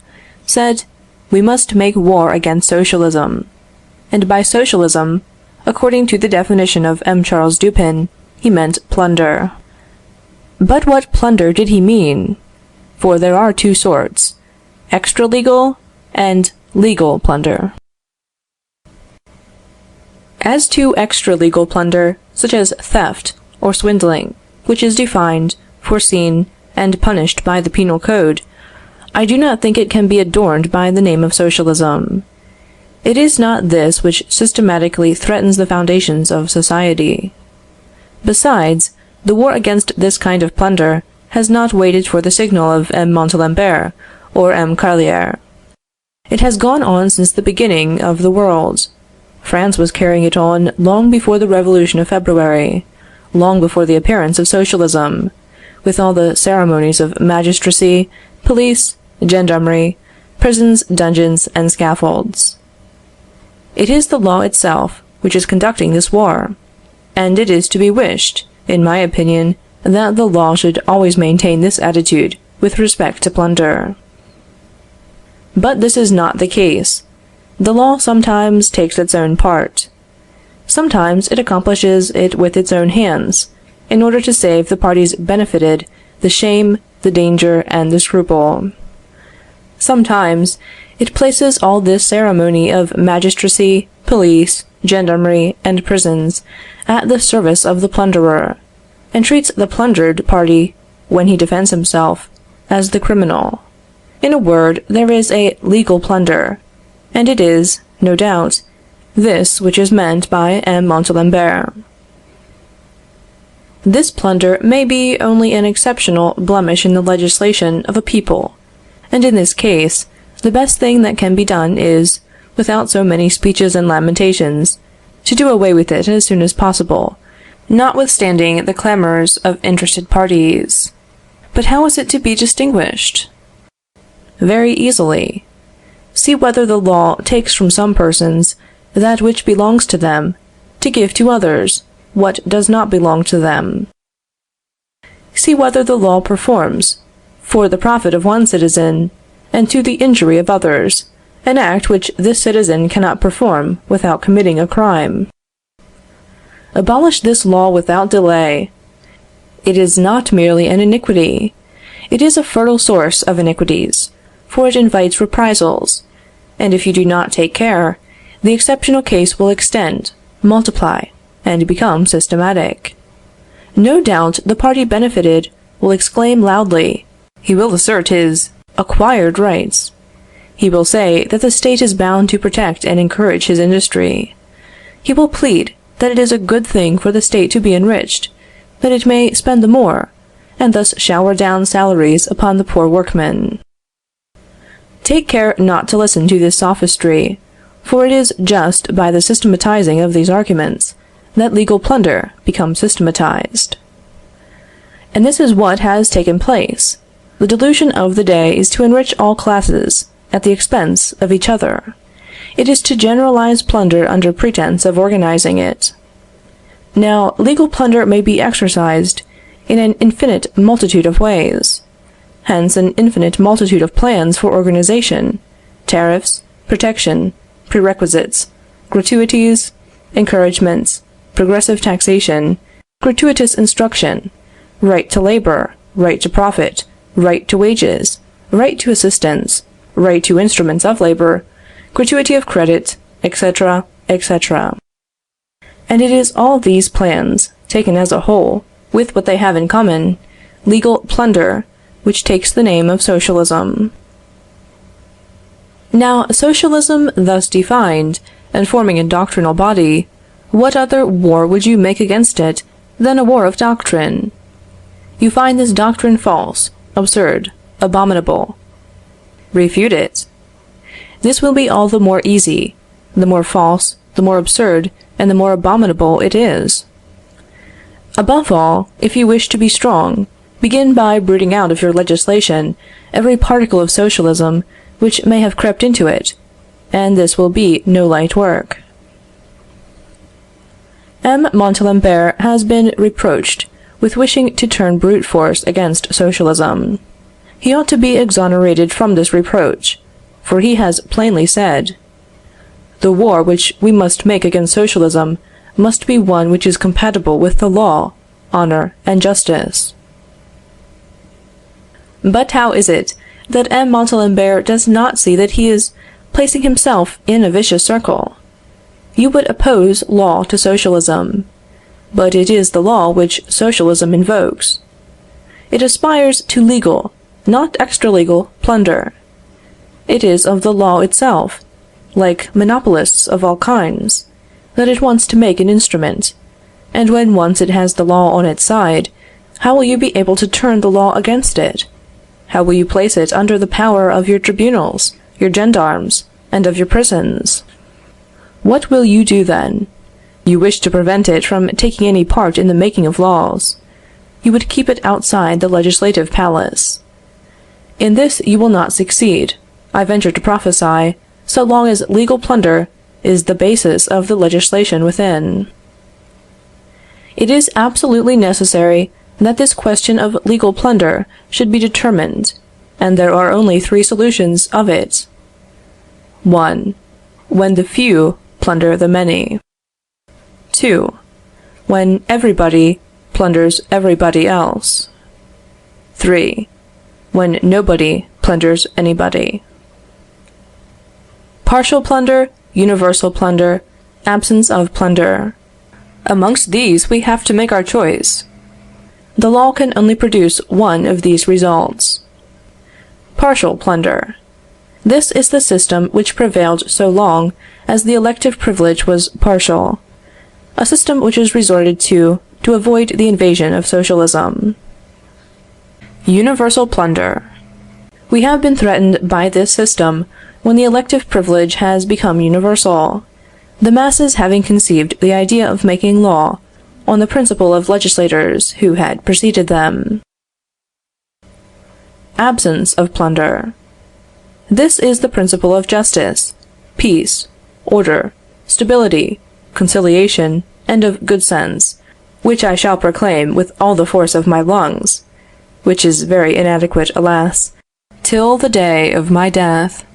said, "We must make war against socialism." And by socialism, according to the definition of M. Charles Dupin, he meant plunder. But what plunder did he mean? For there are two sorts, extra-legal and legal plunder. As to extra-legal plunder, such as theft or swindling, which is defined, foreseen, and punished by the penal code, I do not think it can be adorned by the name of socialism. It is not this which systematically threatens the foundations of society. Besides, the war against this kind of plunder has not waited for the signal of M. Montalembert or M. Carlier. It has gone on since the beginning of the world. France was carrying it on long before the Revolution of February, long before the appearance of socialism, with all the ceremonies of magistracy, police, gendarmerie, prisons, dungeons, and scaffolds. It is the law itself which is conducting this war, and it is to be wished, in my opinion, that the law should always maintain this attitude with respect to plunder. But this is not the case. The law sometimes takes its own part. Sometimes it accomplishes it with its own hands, in order to save the parties benefited the shame, the danger, and the scruple. Sometimes it places all this ceremony of magistracy, police, gendarmerie, and prisons at the service of the plunderer, and treats the plundered party, when he defends himself, as the criminal. In a word, there is a legal plunder, and it is, no doubt, this which is meant by M. Montalembert. This plunder may be only an exceptional blemish in the legislation of a people, and in this case, the best thing that can be done is, without so many speeches and lamentations, to do away with it as soon as possible, notwithstanding the clamors of interested parties. But how is it to be distinguished? Very easily. See whether the law takes from some persons that which belongs to them, to give to others what does not belong to them. See whether the law performs, for the profit of one citizen, and to the injury of others, an act which this citizen cannot perform without committing a crime. Abolish this law without delay. It is not merely an iniquity, it is a fertile source of iniquities, for it invites reprisals, and if you do not take care, the exceptional case will extend, multiply, and become systematic. No doubt the party benefited will exclaim loudly, he will assert his acquired rights. He will say that the state is bound to protect and encourage his industry. He will plead that it is a good thing for the state to be enriched, that it may spend the more, and thus shower down salaries upon the poor workmen. Take care not to listen to this sophistry, for it is just by the systematizing of these arguments that legal plunder becomes systematized. And this is what has taken place. The delusion of the day is to enrich all classes at the expense of each other. It is to generalize plunder under pretense of organizing it. Now, legal plunder may be exercised in an infinite multitude of ways. Hence an infinite multitude of plans for organization, tariffs, protection, prerequisites, gratuities, encouragements, progressive taxation, gratuitous instruction, right to labor, right to profit, right to wages, right to assistance, right to instruments of labor, gratuity of credit, etc., etc. And it is all these plans, taken as a whole, with what they have in common, legal plunder, which takes the name of socialism. Now, socialism thus defined, and forming a doctrinal body, what other war would you make against it than a war of doctrine? You find this doctrine false, absurd, abominable. Refute it. This will be all the more easy, the more false, the more absurd, and the more abominable it is. Above all, if you wish to be strong, begin by rooting out of your legislation every particle of socialism which may have crept into it, and this will be no light work. M. Montalembert has been reproached with wishing to turn brute force against socialism. He ought to be exonerated from this reproach, for he has plainly said, "The war which we must make against socialism must be one which is compatible with the law, honor, and justice." But how is it that M. Montalembert does not see that he is placing himself in a vicious circle? You would oppose law to socialism, but it is the law which socialism invokes. It aspires to legal, not extra-legal, plunder. It is of the law itself, like monopolists of all kinds, that it wants to make an instrument, and when once it has the law on its side, how will you be able to turn the law against it? How will you place it under the power of your tribunals, your gendarmes, and of your prisons? What will you do then? You wish to prevent it from taking any part in the making of laws. You would keep it outside the legislative palace. In this you will not succeed, I venture to prophesy, so long as legal plunder is the basis of the legislation within. It is absolutely necessary that this question of legal plunder should be determined, and there are only three solutions of it. 1. When the few plunder the many. 2. When everybody plunders everybody else. 3. When nobody plunders anybody. Partial plunder, universal plunder, absence of plunder. Amongst these we have to make our choice. The law can only produce one of these results. Partial plunder. This is the system which prevailed so long as the elective privilege was partial, a system which is resorted to avoid the invasion of socialism. Universal plunder. We have been threatened by this system when the elective privilege has become universal, the masses having conceived the idea of making law on the principle of legislators who had preceded them. Absence of plunder. This is the principle of justice, peace, order, stability, conciliation, and of good sense, which I shall proclaim with all the force of my lungs, which is very inadequate, alas, till the day of my death.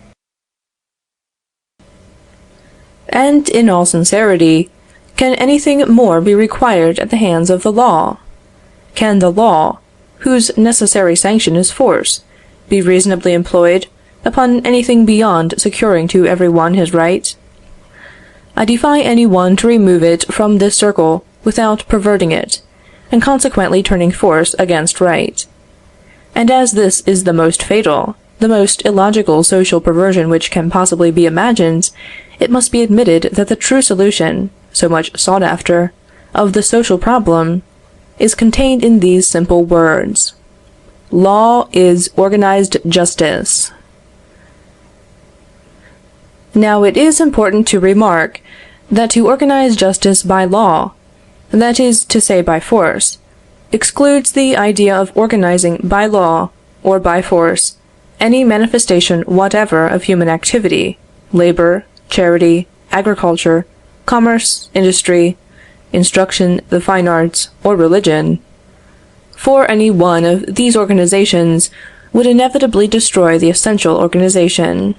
And in all sincerity, can anything more be required at the hands of the law? Can the law, whose necessary sanction is force, be reasonably employed upon anything beyond securing to every one his right? I defy any one to remove it from this circle without perverting it, and consequently turning force against right. And as this is the most fatal, the most illogical social perversion which can possibly be imagined, it must be admitted that the true solution, so much sought after, of the social problem, is contained in these simple words: Law is organized justice. Now it is important to remark that to organize justice by law, that is to say by force, excludes the idea of organizing by law or by force any manifestation whatever of human activity, labor, charity, agriculture, commerce, industry, instruction, the fine arts, or religion, for any one of these organizations would inevitably destroy the essential organization.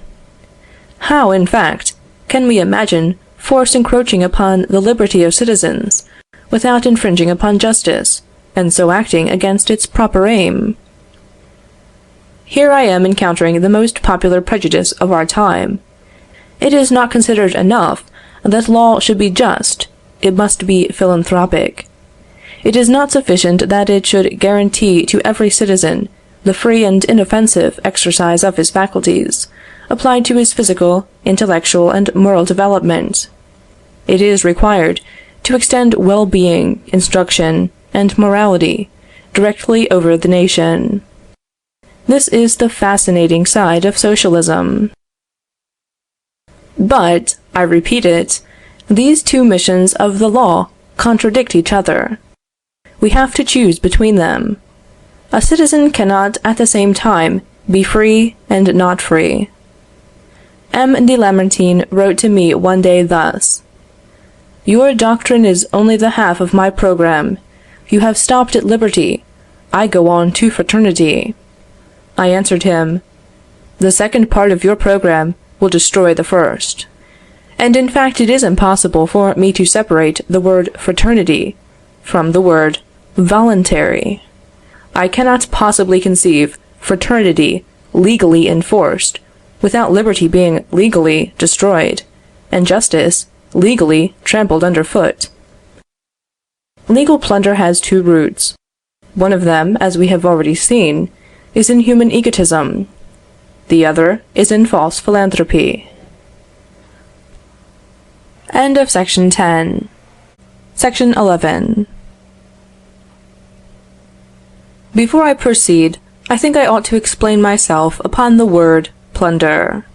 How, in fact, can we imagine force encroaching upon the liberty of citizens without infringing upon justice, and so acting against its proper aim? Here I am encountering the most popular prejudice of our time. It is not considered enough that law should be just, it must be philanthropic. It is not sufficient that it should guarantee to every citizen the free and inoffensive exercise of his faculties, applied to his physical, intellectual, and moral development. It is required to extend well-being, instruction, and morality directly over the nation. This is the fascinating side of socialism. But, I repeat it, these two missions of the law contradict each other. We have to choose between them. A citizen cannot at the same time be free and not free. M. de Lamartine wrote to me one day thus: "Your doctrine is only the half of my program. You have stopped at liberty. I go on to fraternity. I answered him, the second part of your program will destroy the first. And in fact it is impossible for me to separate the word fraternity from the word voluntary. I cannot possibly conceive fraternity legally enforced without liberty being legally destroyed, and justice legally trampled underfoot. Legal plunder has two roots. One of them, as we have already seen, is in human egotism. The other is in false philanthropy. End of section 10. Section 11. Before I proceed, I think I ought to explain myself upon the word plunder.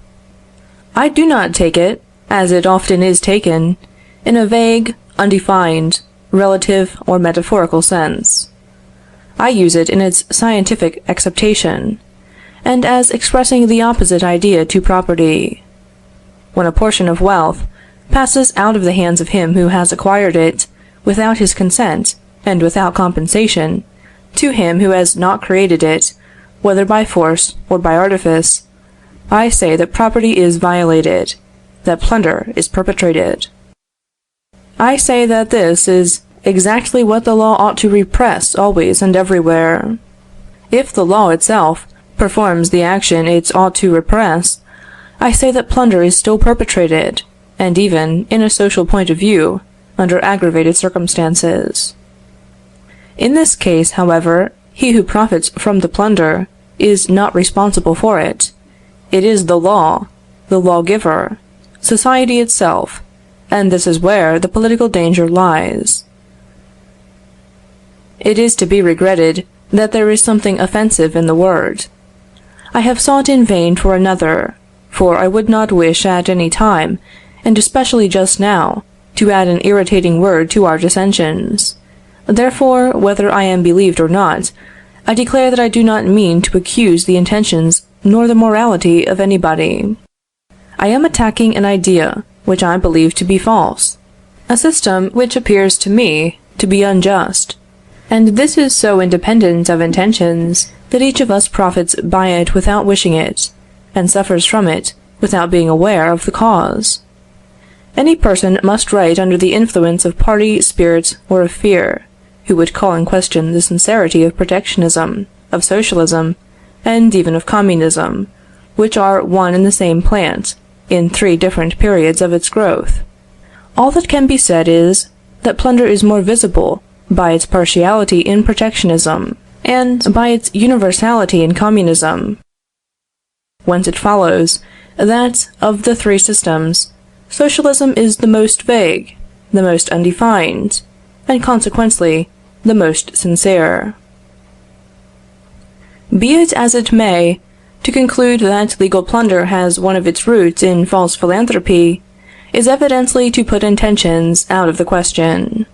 I do not take it, as it often is taken, in a vague, undefined, relative, or metaphorical sense. I use it in its scientific acceptation, and as expressing the opposite idea to property. When a portion of wealth passes out of the hands of him who has acquired it, without his consent, and without compensation, to him who has not created it, whether by force or by artifice, I say that property is violated, that plunder is perpetrated. I say that this is exactly what the law ought to repress always and everywhere. If the law itself performs the action it ought to repress, I say that plunder is still perpetrated, and even, in a social point of view, under aggravated circumstances. In this case, however, he who profits from the plunder is not responsible for it. It is the lawgiver, society itself, and this is where the political danger lies. It is to be regretted that there is something offensive in the word. I have sought in vain for another, for I would not wish at any time, and especially just now, to add an irritating word to our dissensions. Therefore, whether I am believed or not, I declare that I do not mean to accuse the intentions nor the morality of anybody. I am attacking an idea which I believe to be false, a system which appears to me to be unjust, and this is so independent of intentions that each of us profits by it without wishing it, and suffers from it without being aware of the cause. Any person must write under the influence of party spirit or of fear, who would call in question the sincerity of protectionism, of socialism, and even of communism, which are one and the same plant, in 3 different periods of its growth. All that can be said is, that plunder is more visible by its partiality in protectionism, and by its universality in communism. Whence it follows, that, of the 3 systems, socialism is the most vague, the most undefined, and consequently, the most sincere. Be it as it may, to conclude that legal plunder has one of its roots in false philanthropy, is evidently to put intentions out of the question.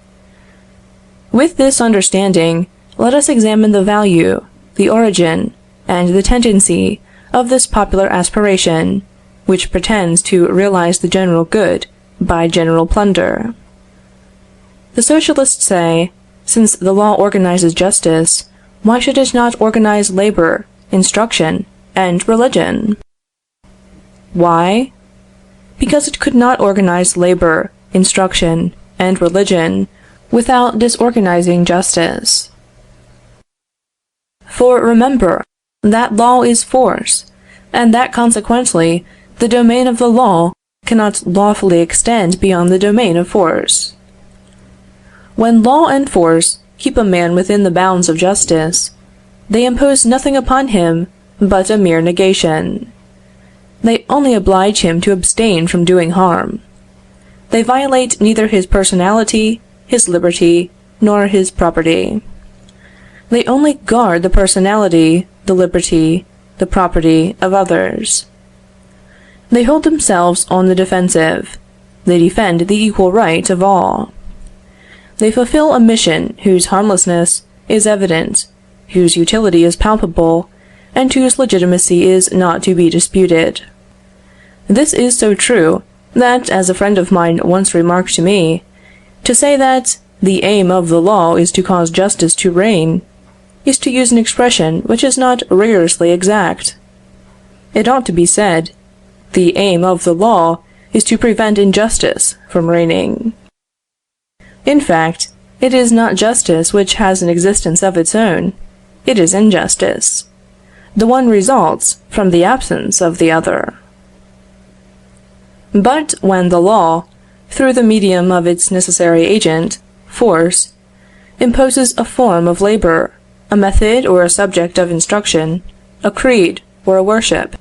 With this understanding, let us examine the value, the origin, and the tendency of this popular aspiration, which pretends to realize the general good by general plunder. The Socialists say, since the law organizes justice, why should it not organize labor, instruction, and religion? Why? Because it could not organize labor, instruction, and religion without disorganizing justice. For remember, that law is force, and that consequently the domain of the law cannot lawfully extend beyond the domain of force. When law and force keep a man within the bounds of justice, they impose nothing upon him but a mere negation. They only oblige him to abstain from doing harm. They violate neither his personality, his liberty, nor his property. They only guard the personality, the liberty, the property of others. They hold themselves on the defensive. They defend the equal right of all. They fulfill a mission whose harmlessness is evident, whose utility is palpable, and whose legitimacy is not to be disputed. This is so true, that, as a friend of mine once remarked to me, to say that the aim of the law is to cause justice to reign, is to use an expression which is not rigorously exact. It ought to be said, the aim of the law is to prevent injustice from reigning. In fact, it is not justice which has an existence of its own, it is injustice. The one results from the absence of the other. But when the law, through the medium of its necessary agent, force, imposes a form of labor, a method or a subject of instruction, a creed or a worship,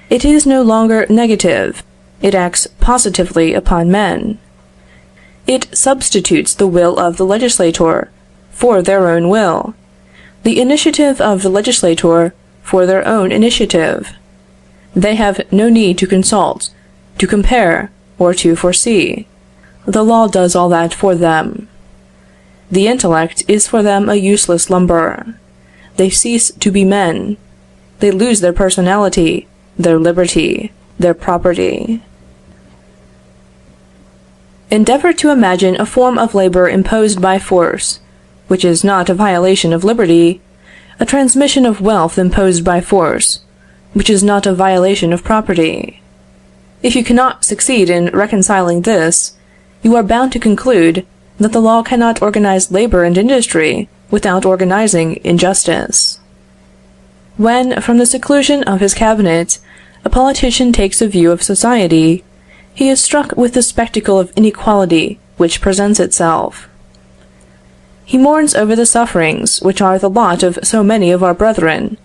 it is no longer negative, it acts positively upon men. It substitutes the will of the legislator for their own will, the initiative of the legislator for their own initiative. They have no need to consult, to compare, or to foresee. The law does all that for them. The intellect is for them a useless lumber. They cease to be men. They lose their personality, their liberty, their property. Endeavor to imagine a form of labor imposed by force, which is not a violation of liberty, a transmission of wealth imposed by force, which is not a violation of property. If you cannot succeed in reconciling this, you are bound to conclude that the law cannot organize labor and industry without organizing injustice. When, from the seclusion of his cabinet, a politician takes a view of society, he is struck with the spectacle of inequality which presents itself. He mourns over the sufferings which are the lot of so many of our brethren,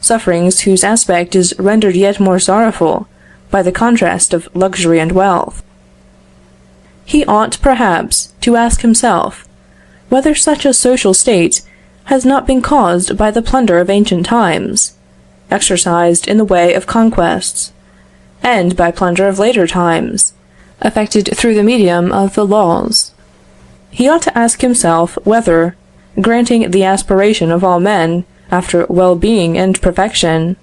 sufferings whose aspect is rendered yet more sorrowful by the contrast of luxury and wealth. He ought, perhaps, to ask himself, whether such a social state has not been caused by the plunder of ancient times, exercised in the way of conquests, and by plunder of later times, effected through the medium of the laws. He ought to ask himself whether, granting the aspiration of all men after well-being and perfection,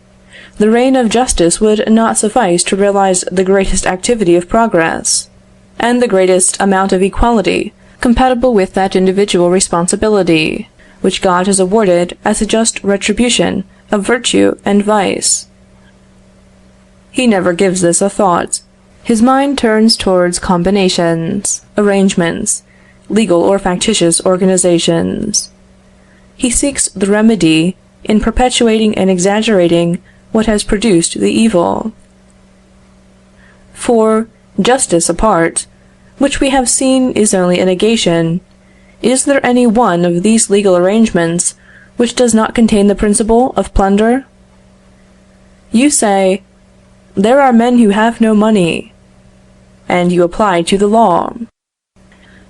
the reign of justice would not suffice to realize the greatest activity of progress, and the greatest amount of equality compatible with that individual responsibility, which God has awarded as a just retribution of virtue and vice. He never gives this a thought. His mind turns towards combinations, arrangements, legal or factitious organizations. He seeks the remedy in perpetuating and exaggerating what has produced the evil. For, justice apart, which we have seen is only a negation, is there any one of these legal arrangements which does not contain the principle of plunder? You say, there are men who have no money, and you apply to the law.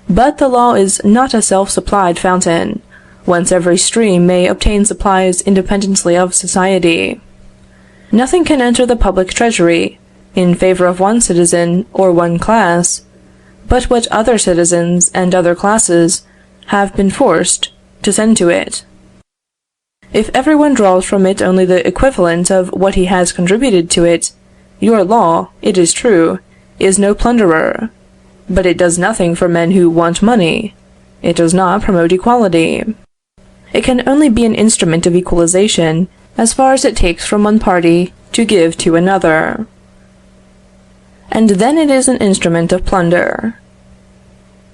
But the law is not a self-supplied fountain, whence every stream may obtain supplies independently of society. Nothing can enter the public treasury in favor of one citizen or one class, but what other citizens and other classes have been forced to send to it. If everyone draws from it only the equivalent of what he has contributed to it, your law, it is true, is no plunderer, but it does nothing for men who want money. It does not promote equality. It can only be an instrument of equalization as far as it takes from one party to give to another. And then it is an instrument of plunder.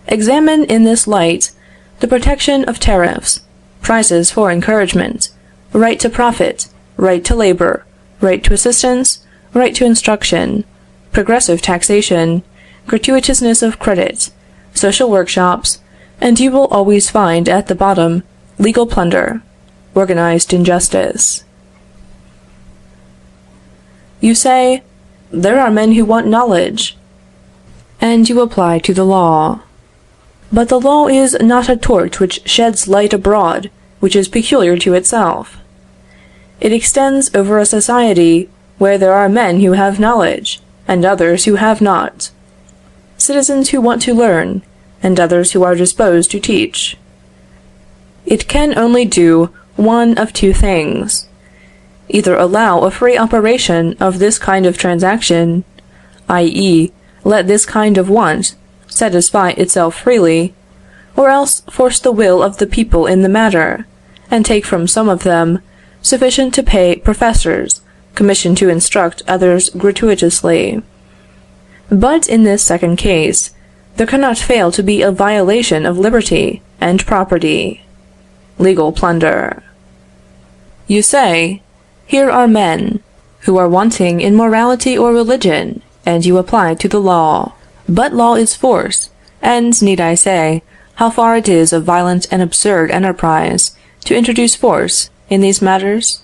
Examine in this light the protection of tariffs, prices for encouragement, right to profit, right to labor, right to assistance, right to instruction, progressive taxation, gratuitousness of credit, social workshops, and you will always find at the bottom legal plunder, organized injustice. You say, there are men who want knowledge, and you apply to the law. But the law is not a torch which sheds light abroad which is peculiar to itself. It extends over a society where there are men who have knowledge, and others who have not, citizens who want to learn, and others who are disposed to teach. It can only do one of two things: either allow a free operation of this kind of transaction, i.e., let this kind of want satisfy itself freely, or else force the will of the people in the matter, and take from some of them sufficient to pay professors commissioned to instruct others gratuitously. But in this second case, there cannot fail to be a violation of liberty and property. Legal plunder. You say, here are men who are wanting in morality or religion, and you apply to the law. But law is force, and need I say how far it is a violent and absurd enterprise to introduce force in these matters?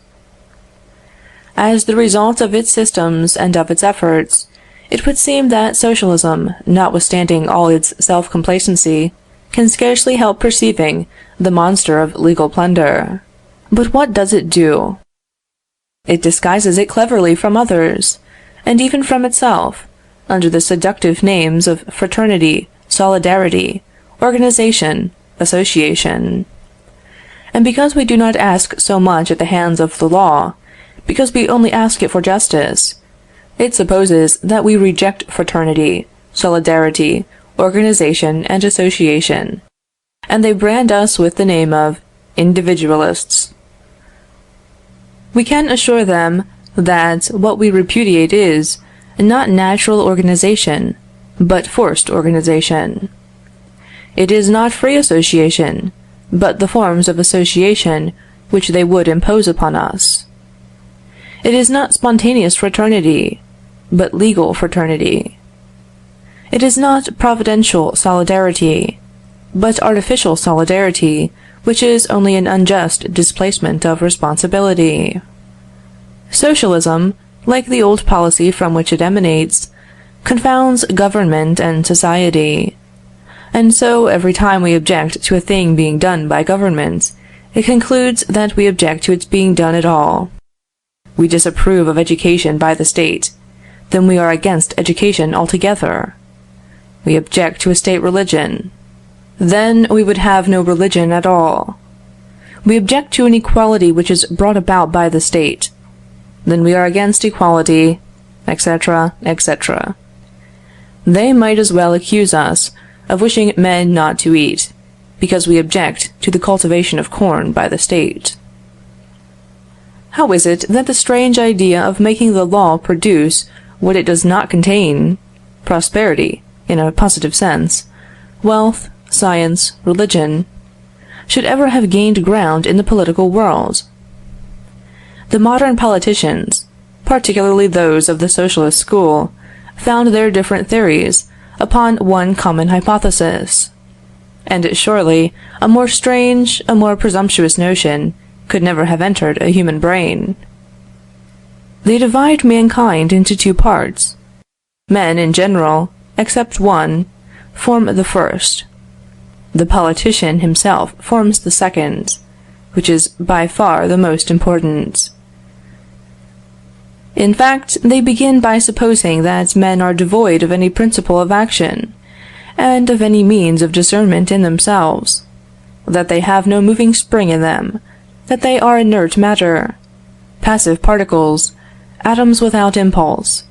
As the result of its systems and of its efforts, it would seem that socialism, notwithstanding all its self-complacency, can scarcely help perceiving the monster of legal plunder. But what does it do? It disguises it cleverly from others, and even from itself, under the seductive names of fraternity, solidarity, organization, association. And because we do not ask so much at the hands of the law, because we only ask it for justice, it supposes that we reject fraternity, solidarity, organization, and association, and they brand us with the name of individualists. We can assure them that what we repudiate is not natural organization, but forced organization. It is not free association, but the forms of association which they would impose upon us. It is not spontaneous fraternity, but legal fraternity. It is not providential solidarity, but artificial solidarity, which is only an unjust displacement of responsibility. Socialism, like the old policy from which it emanates, confounds government and society. And so every time we object to a thing being done by government, it concludes that we object to its being done at all. We disapprove of education by the state, then we are against education altogether. We object to a state religion, then we would have no religion at all. We object to an equality which is brought about by the state, then we are against equality, etc., etc. They might as well accuse us of wishing men not to eat, because we object to the cultivation of corn by the state. How is it that the strange idea of making the law produce what it does not contain, prosperity, in a positive sense, wealth, science, religion, should ever have gained ground in the political world? The modern politicians, particularly those of the socialist school, found their different theories upon one common hypothesis. And surely a more strange, a more presumptuous notion could never have entered a human brain. They divide mankind into two parts. Men in general, except one, form the first. The politician himself forms the second, which is by far the most important. In fact, they begin by supposing that men are devoid of any principle of action, and of any means of discernment in themselves, that they have no moving spring in them, that they are inert matter, passive particles, atoms without impulse,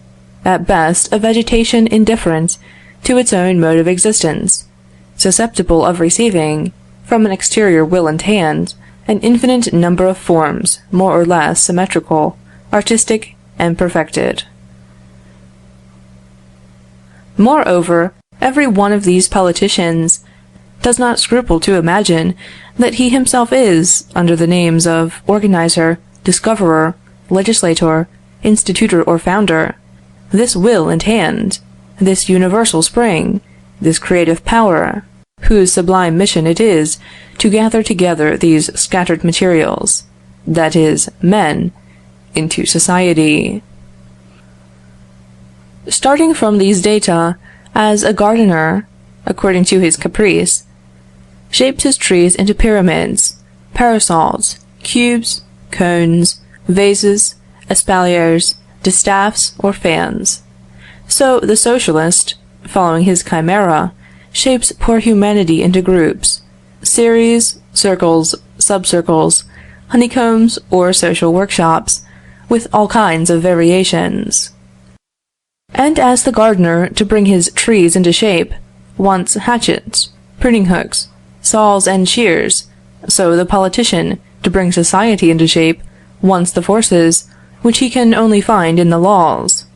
at best a vegetation indifferent to its own mode of existence, susceptible of receiving, from an exterior will and hand, an infinite number of forms, more or less symmetrical, artistic, and perfected. Moreover, every one of these politicians does not scruple to imagine that he himself is, under the names of organizer, discoverer, legislator, institutor, or founder, this will and hand, this universal spring, this creative power, whose sublime mission it is to gather together these scattered materials, that is, men, into society. Starting from these data, as a gardener, according to his caprice, shapes his trees into pyramids, parasols, cubes, cones, vases, espaliers, distaffs, or fans, so the socialist, following his chimera, shapes poor humanity into groups, series, circles, subcircles, honeycombs, or social workshops, with all kinds of variations. And as the gardener, to bring his trees into shape, wants hatchets, pruning hooks, saws and shears, so the politician, to bring society into shape, wants the forces which he can only find in the laws,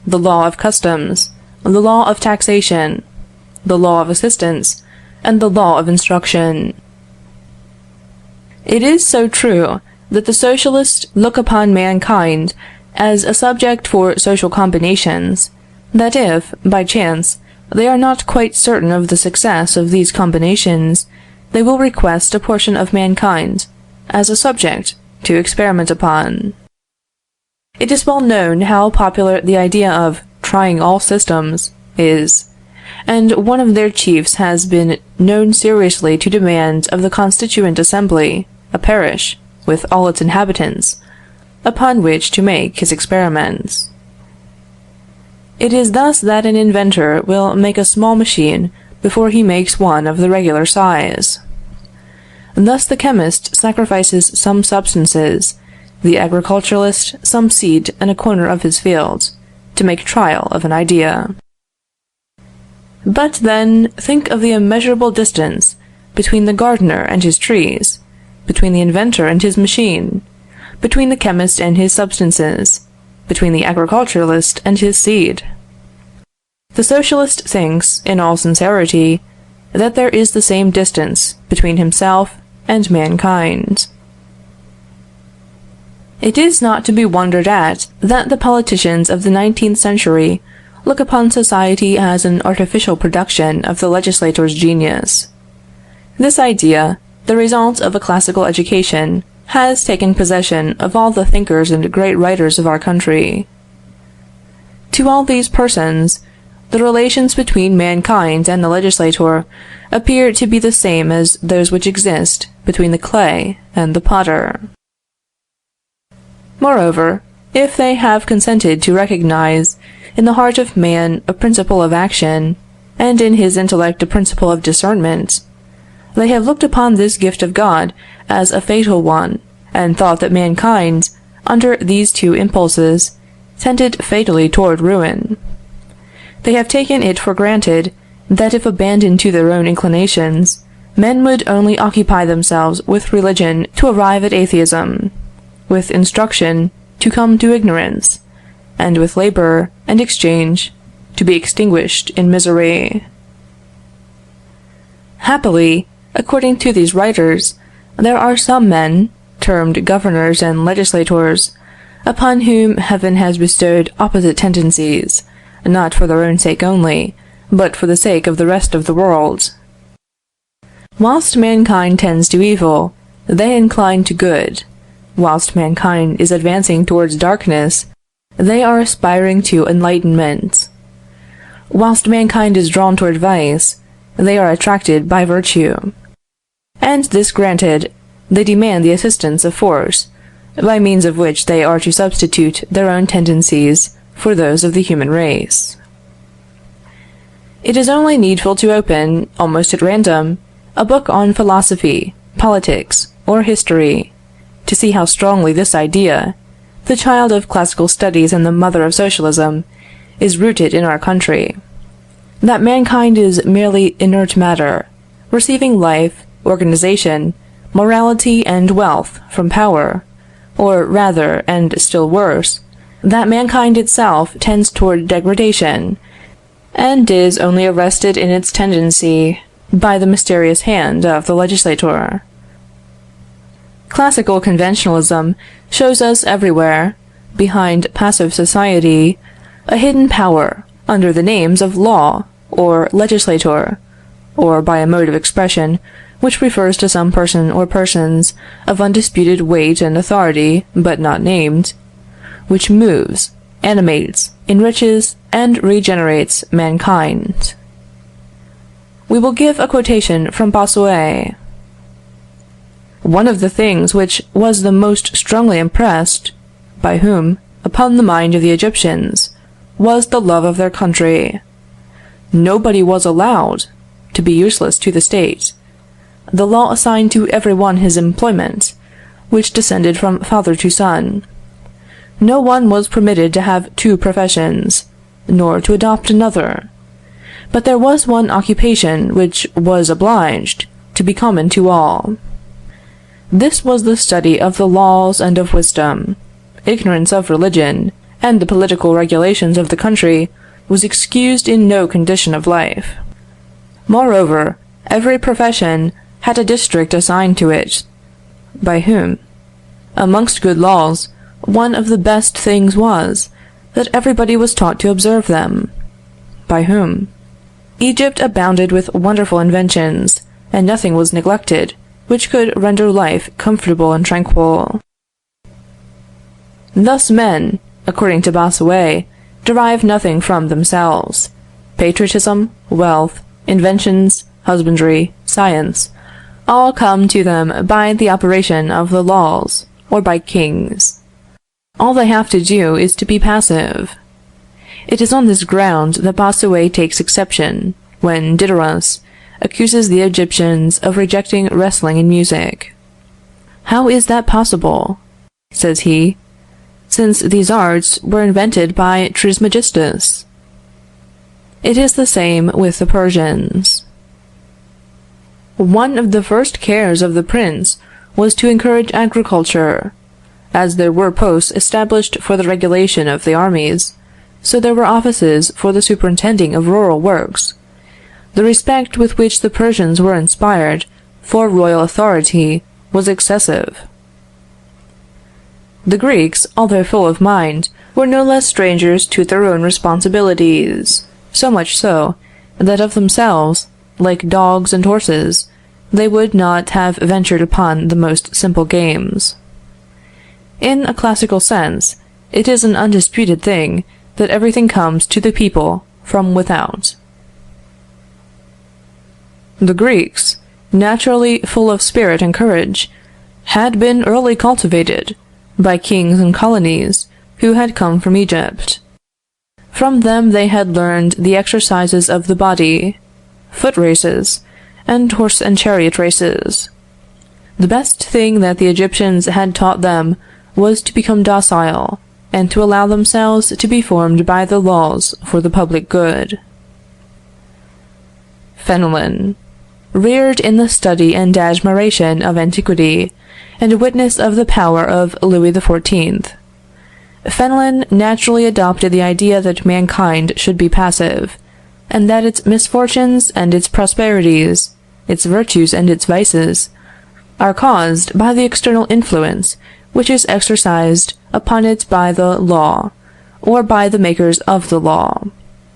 the law of customs, the law of taxation, the law of assistance, and the law of instruction. It is so true that the Socialists look upon mankind as a subject for social combinations, that if, by chance, they are not quite certain of the success of these combinations, they will request a portion of mankind as a subject to experiment upon. It is well known how popular the idea of trying all systems is, and one of their chiefs has been known seriously to demand of the Constituent Assembly a parish, with all its inhabitants, upon which to make his experiments. It is thus that an inventor will make a small machine before he makes one of the regular size. Thus the chemist sacrifices some substances, the agriculturalist some seed in a corner of his field, to make trial of an idea. But then, think of the immeasurable distance between the gardener and his trees, between the inventor and his machine, between the chemist and his substances, between the agriculturalist and his seed. The Socialist thinks, in all sincerity, that there is the same distance between himself and mankind. It is not to be wondered at that the politicians of the 19th century look upon society as an artificial production of the legislator's genius. This idea, the result of a classical education, has taken possession of all the thinkers and great writers of our country. To all these persons, the relations between mankind and the legislator appear to be the same as those which exist between the clay and the potter. Moreover, if they have consented to recognize in the heart of man a principle of action, and in his intellect a principle of discernment, they have looked upon this gift of God as a fatal one, and thought that mankind, under these two impulses, tended fatally toward ruin. They have taken it for granted that if abandoned to their own inclinations, men would only occupy themselves with religion to arrive at atheism, with instruction to come to ignorance, and with labor and exchange to be extinguished in misery. Happily, according to these writers, there are some men, termed governors and legislators, upon whom heaven has bestowed opposite tendencies, not for their own sake only, but for the sake of the rest of the world. Whilst mankind tends to evil, they incline to good. Whilst mankind is advancing towards darkness, they are aspiring to enlightenment. Whilst mankind is drawn toward vice, they are attracted by virtue. And this granted, they demand the assistance of force, by means of which they are to substitute their own tendencies for those of the human race. It is only needful to open, almost at random, a book on philosophy, politics, or history, to see how strongly this idea, the child of classical studies and the mother of socialism, is rooted in our country. That mankind is merely inert matter, receiving life, organization, morality, and wealth from power, or rather, and still worse, that mankind itself tends toward degradation, and is only arrested in its tendency by the mysterious hand of the legislator. Classical conventionalism shows us everywhere, behind passive society, a hidden power under the names of law or legislator, or by a mode of expression which refers to some person or persons of undisputed weight and authority, but not named, which moves, animates, enriches, and regenerates mankind. We will give a quotation from Bossuet. One of the things which was the most strongly impressed, by whom, upon the mind of the Egyptians, was the love of their country. Nobody was allowed to be useless to the state. The law assigned to every one his employment, which descended from father to son. No one was permitted to have two professions, nor to adopt another. But there was one occupation which was obliged to be common to all. This was the study of the laws and of wisdom. Ignorance of religion, and the political regulations of the country, was excused in no condition of life. Moreover, every profession had a district assigned to it. By whom? Amongst good laws, one of the best things was, that everybody was taught to observe them. By whom? Egypt abounded with wonderful inventions, and nothing was neglected which could render life comfortable and tranquil. Thus men, according to Bossuet, derive nothing from themselves. Patriotism, wealth, inventions, husbandry, science, all come to them by the operation of the laws, or by kings. All they have to do is to be passive. It is on this ground that Bossuet takes exception, when Diderot accuses the Egyptians of rejecting wrestling and music. How is that possible, says he, since these arts were invented by Trismegistus? It is the same with the Persians. One of the first cares of the prince was to encourage agriculture. As there were posts established for the regulation of the armies, so there were offices for the superintending of rural works. The respect with which the Persians were inspired for royal authority was excessive. The Greeks, although full of mind, were no less strangers to their own responsibilities, so much so, that of themselves, like dogs and horses, they would not have ventured upon the most simple games. In a classical sense, it is an undisputed thing that everything comes to the people from without. The Greeks, naturally full of spirit and courage, had been early cultivated by kings and colonies who had come from Egypt. From them they had learned the exercises of the body, foot races, and horse and chariot races. The best thing that the Egyptians had taught them was to become docile, and to allow themselves to be formed by the laws for the public good. Fenelon, reared in the study and admiration of antiquity, and a witness of the power of Louis XIV. Fenelon naturally adopted the idea that mankind should be passive, and that its misfortunes and its prosperities, its virtues and its vices, are caused by the external influence which is exercised upon it by the law, or by the makers of the law.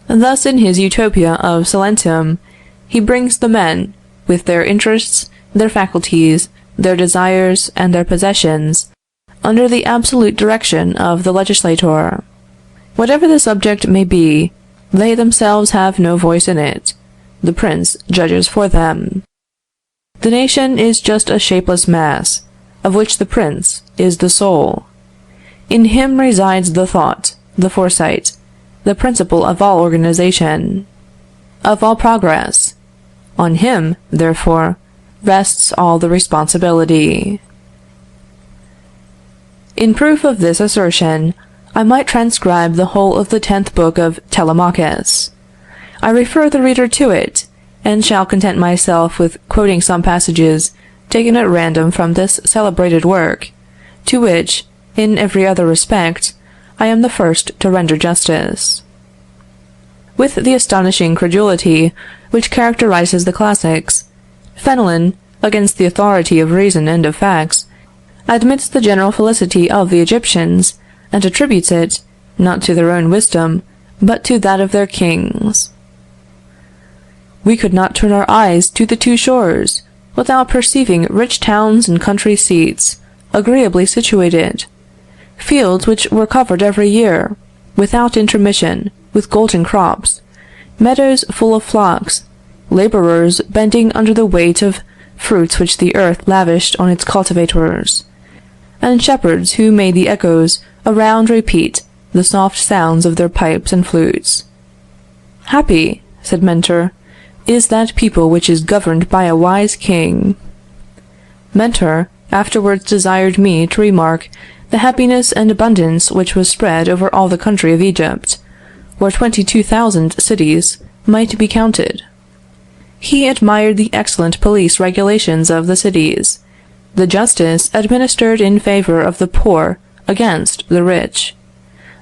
Thus in his Utopia of Salentum, he brings the men, with their interests, their faculties, their desires, and their possessions, under the absolute direction of the legislator. Whatever the subject may be, they themselves have no voice in it. The prince judges for them. The nation is just a shapeless mass, of which the prince is the soul. In him resides the thought, the foresight, the principle of all organization, of all progress. On him, therefore, rests all the responsibility. In proof of this assertion, I might transcribe the whole of the 10th book of Telemachus. I refer the reader to it, and shall content myself with quoting some passages taken at random from this celebrated work, to which, in every other respect, I am the first to render justice. With the astonishing credulity which characterizes the classics, Fenelon, against the authority of reason and of facts, admits the general felicity of the Egyptians, and attributes it, not to their own wisdom, but to that of their kings. We could not turn our eyes to the two shores, without perceiving rich towns and country seats, agreeably situated, fields which were covered every year, without intermission, with golden crops, meadows full of flocks, laborers bending under the weight of fruits which the earth lavished on its cultivators, and shepherds who made the echoes around repeat the soft sounds of their pipes and flutes. Happy, said Mentor, is that people which is governed by a wise king. Mentor afterwards desired me to remark the happiness and abundance which was spread over all the country of Egypt, where 22,000 cities might be counted. He admired the excellent police regulations of the cities, the justice administered in favor of the poor against the rich,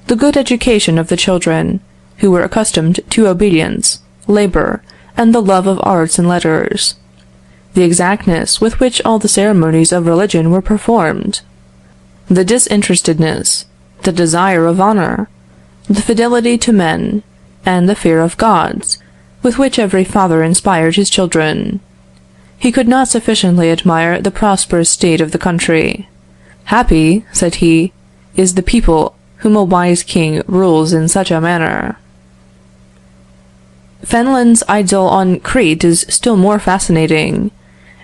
the good education of the children, who were accustomed to obedience, labor, and the love of arts and letters, the exactness with which all the ceremonies of religion were performed, the disinterestedness, the desire of honor, the fidelity to men, and the fear of gods, with which every father inspired his children. He could not sufficiently admire the prosperous state of the country. Happy, said he, is the people whom a wise king rules in such a manner. Fenelon's idyll on Crete is still more fascinating.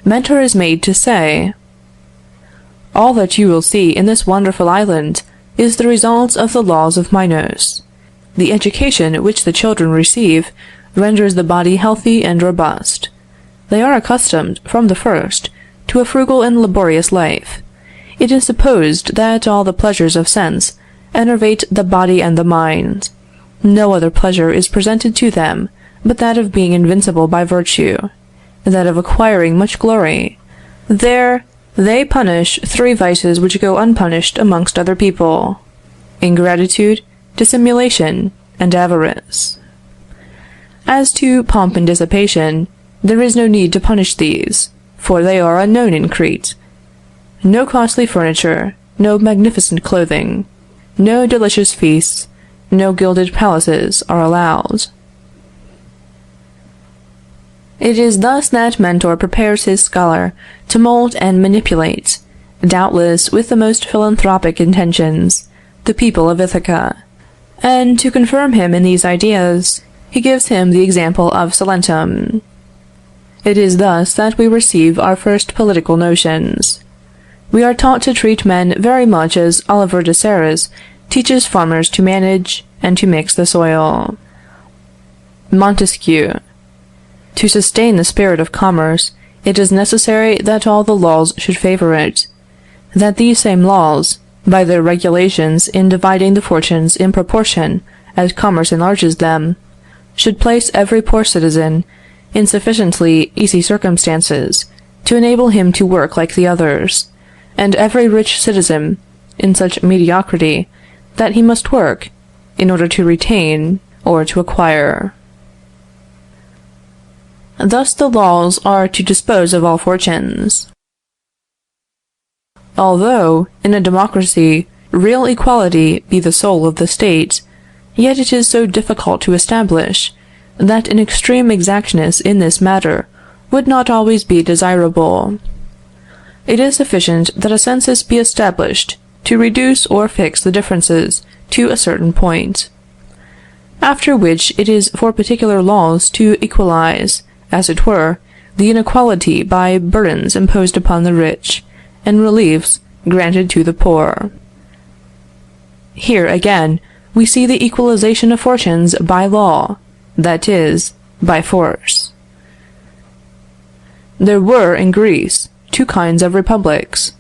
Mentor is made to say, "All that you will see in this wonderful island is the result of the laws of Minos. The education which the children receive renders the body healthy and robust. They are accustomed, from the first, to a frugal and laborious life. It is supposed that all the pleasures of sense enervate the body and the mind. No other pleasure is presented to them but that of being invincible by virtue, that of acquiring much glory. There they punish three vices which go unpunished amongst other people: ingratitude, dissimulation, and avarice. As to pomp and dissipation, there is no need to punish these, for they are unknown in Crete. No costly furniture, no magnificent clothing, no delicious feasts, no gilded palaces are allowed." It is thus that Mentor prepares his scholar to mold and manipulate, doubtless with the most philanthropic intentions, the people of Ithaca. And to confirm him in these ideas, he gives him the example of Salentum. It is thus that we receive our first political notions. We are taught to treat men very much as Oliver de Serres teaches farmers to manage and to mix the soil. Montesquieu. To sustain the spirit of commerce, it is necessary that all the laws should favor it, that these same laws, by their regulations in dividing the fortunes in proportion as commerce enlarges them, should place every poor citizen in sufficiently easy circumstances to enable him to work like the others, and every rich citizen in such mediocrity that he must work in order to retain or to acquire. Thus the laws are to dispose of all fortunes. Although, in a democracy, real equality be the soul of the state, yet it is so difficult to establish, that an extreme exactness in this matter would not always be desirable. It is sufficient that a census be established to reduce or fix the differences to a certain point, after which it is for particular laws to equalize, as it were, the inequality by burdens imposed upon the rich, and reliefs granted to the poor. Here, again, we see the equalization of fortunes by law, that is, by force. There were, in Greece, two kinds of republics.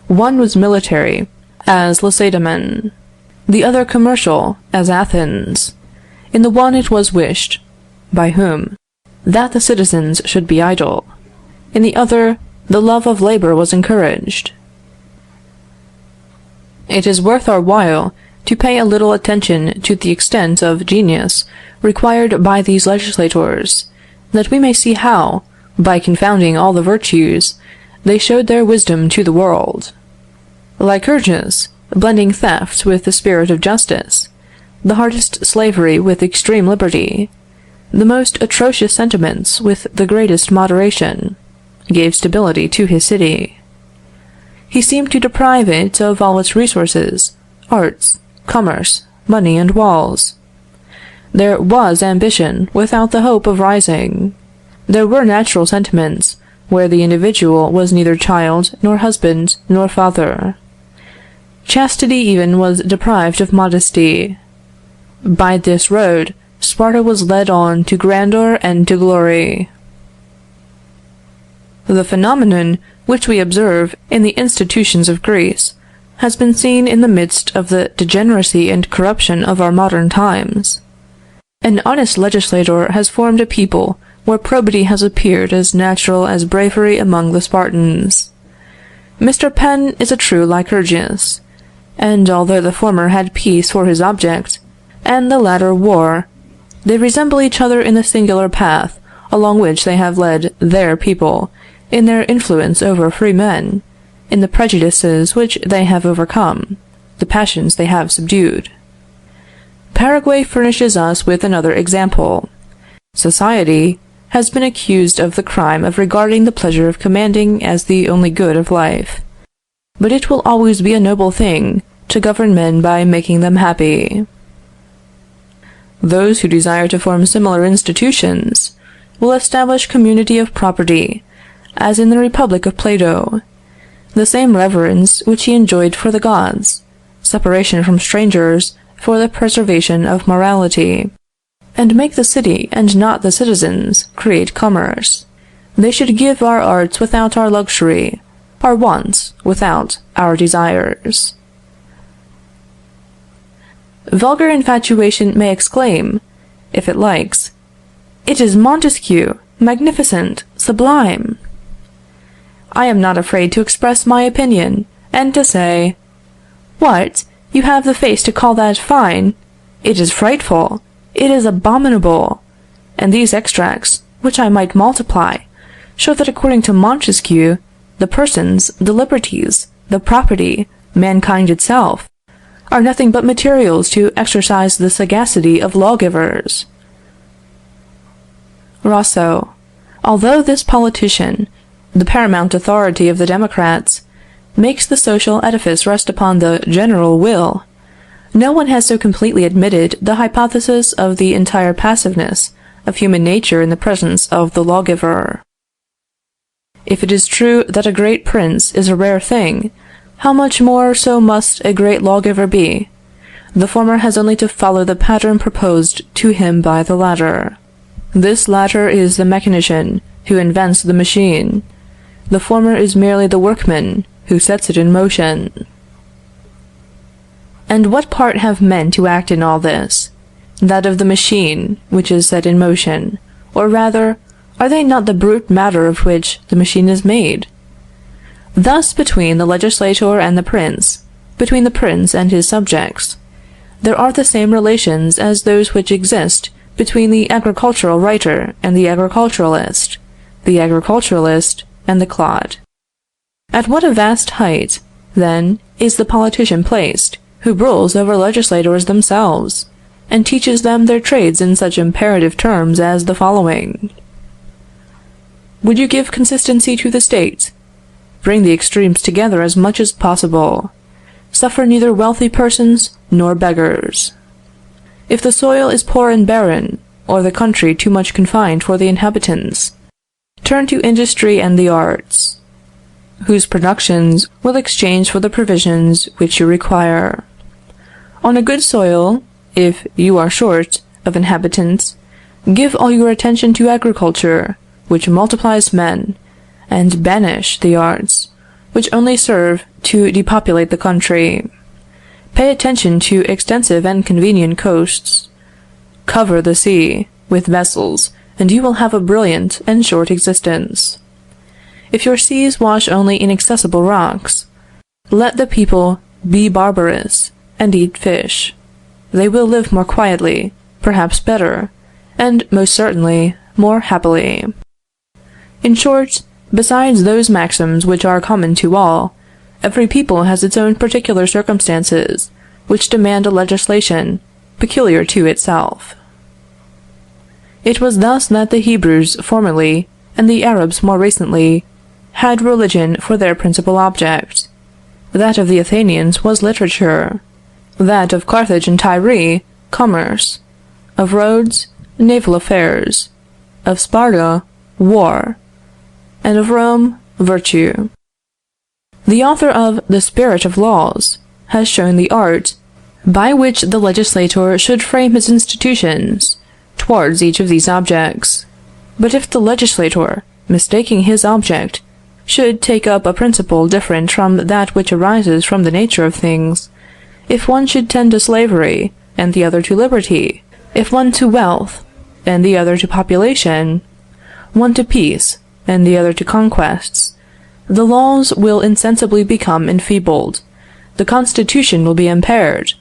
One was military, as Lacedaemon; the other commercial, as Athens. In the one it was wished, by whom? That the citizens should be idle. In the other, the love of labor was encouraged. It is worth our while to pay a little attention to the extent of genius required by these legislators, that we may see how, by confounding all the virtues, they showed their wisdom to the world. Lycurgus, blending theft with the spirit of justice, the hardest slavery with extreme liberty, the most atrocious sentiments with the greatest moderation, gave stability to his city. He seemed to deprive it of all its resources, arts, commerce, money, and walls. There was ambition without the hope of rising. There were natural sentiments where the individual was neither child, nor husband, nor father. Chastity even was deprived of modesty. By this road, Sparta was led on to grandeur and to glory. The phenomenon which we observe in the institutions of Greece has been seen in the midst of the degeneracy and corruption of our modern times. An honest legislator has formed a people where probity has appeared as natural as bravery among the Spartans. Mr. Penn is a true Lycurgus, and although the former had peace for his object, and the latter war, they resemble each other in the singular path along which they have led their people, in their influence over free men, in the prejudices which they have overcome, the passions they have subdued. Paraguay furnishes us with another example. Society has been accused of the crime of regarding the pleasure of commanding as the only good of life. But it will always be a noble thing to govern men by making them happy. Those who desire to form similar institutions will establish community of property, as in the Republic of Plato, the same reverence which he enjoyed for the gods, separation from strangers for the preservation of morality, and make the city and not the citizens create commerce. They should give our arts without our luxury, our wants without our desires. Vulgar infatuation may exclaim, if it likes, "It is Montesquieu, magnificent, sublime!" I am not afraid to express my opinion, and to say, "What! You have the face to call that fine? It is frightful! It is abominable!" And these extracts, which I might multiply, show that according to Montesquieu, the persons, the liberties, the property, mankind itself, are nothing but materials to exercise the sagacity of lawgivers. Rousseau. Although this politician, the paramount authority of the Democrats, makes the social edifice rest upon the general will, no one has so completely admitted the hypothesis of the entire passiveness of human nature in the presence of the lawgiver. If it is true that a great prince is a rare thing, how much more so must a great lawgiver be? The former has only to follow the pattern proposed to him by the latter. This latter is the mechanician who invents the machine. The former is merely the workman who sets it in motion. And what part have men to act in all this? That of the machine which is set in motion, or rather, are they not the brute matter of which the machine is made? Thus, between the legislator and the prince, between the prince and his subjects, there are the same relations as those which exist between the agricultural writer and the agriculturalist and the clod. At what a vast height, then, is the politician placed, who rules over legislators themselves, and teaches them their trades in such imperative terms as the following: Would you give consistency to the state? Bring the extremes together as much as possible. Suffer neither wealthy persons nor beggars. If the soil is poor and barren, or the country too much confined for the inhabitants, turn to industry and the arts, whose productions will exchange for the provisions which you require. On a good soil, if you are short of inhabitants, give all your attention to agriculture, which multiplies men, and banish the arts, which only serve to depopulate the country. Pay attention to extensive and convenient coasts. Cover the sea with vessels, and you will have a brilliant and short existence. If your seas wash only inaccessible rocks, let the people be barbarous and eat fish. They will live more quietly, perhaps better, and most certainly more happily. In short, besides those maxims which are common to all, every people has its own particular circumstances, which demand a legislation peculiar to itself. It was thus that the Hebrews formerly, and the Arabs more recently, had religion for their principal object. That of the Athenians was literature; that of Carthage and Tyre, commerce; of Rhodes, naval affairs; of Sparta, war; and of Rome, virtue. The author of The Spirit of Laws has shown the art by which the legislator should frame his institutions towards each of these objects. But if the legislator, mistaking his object, should take up a principle different from that which arises from the nature of things, if one should tend to slavery, and the other to liberty, if one to wealth, and the other to population, one to peace, and the other to conquests, the laws will insensibly become enfeebled, the constitution will be impaired,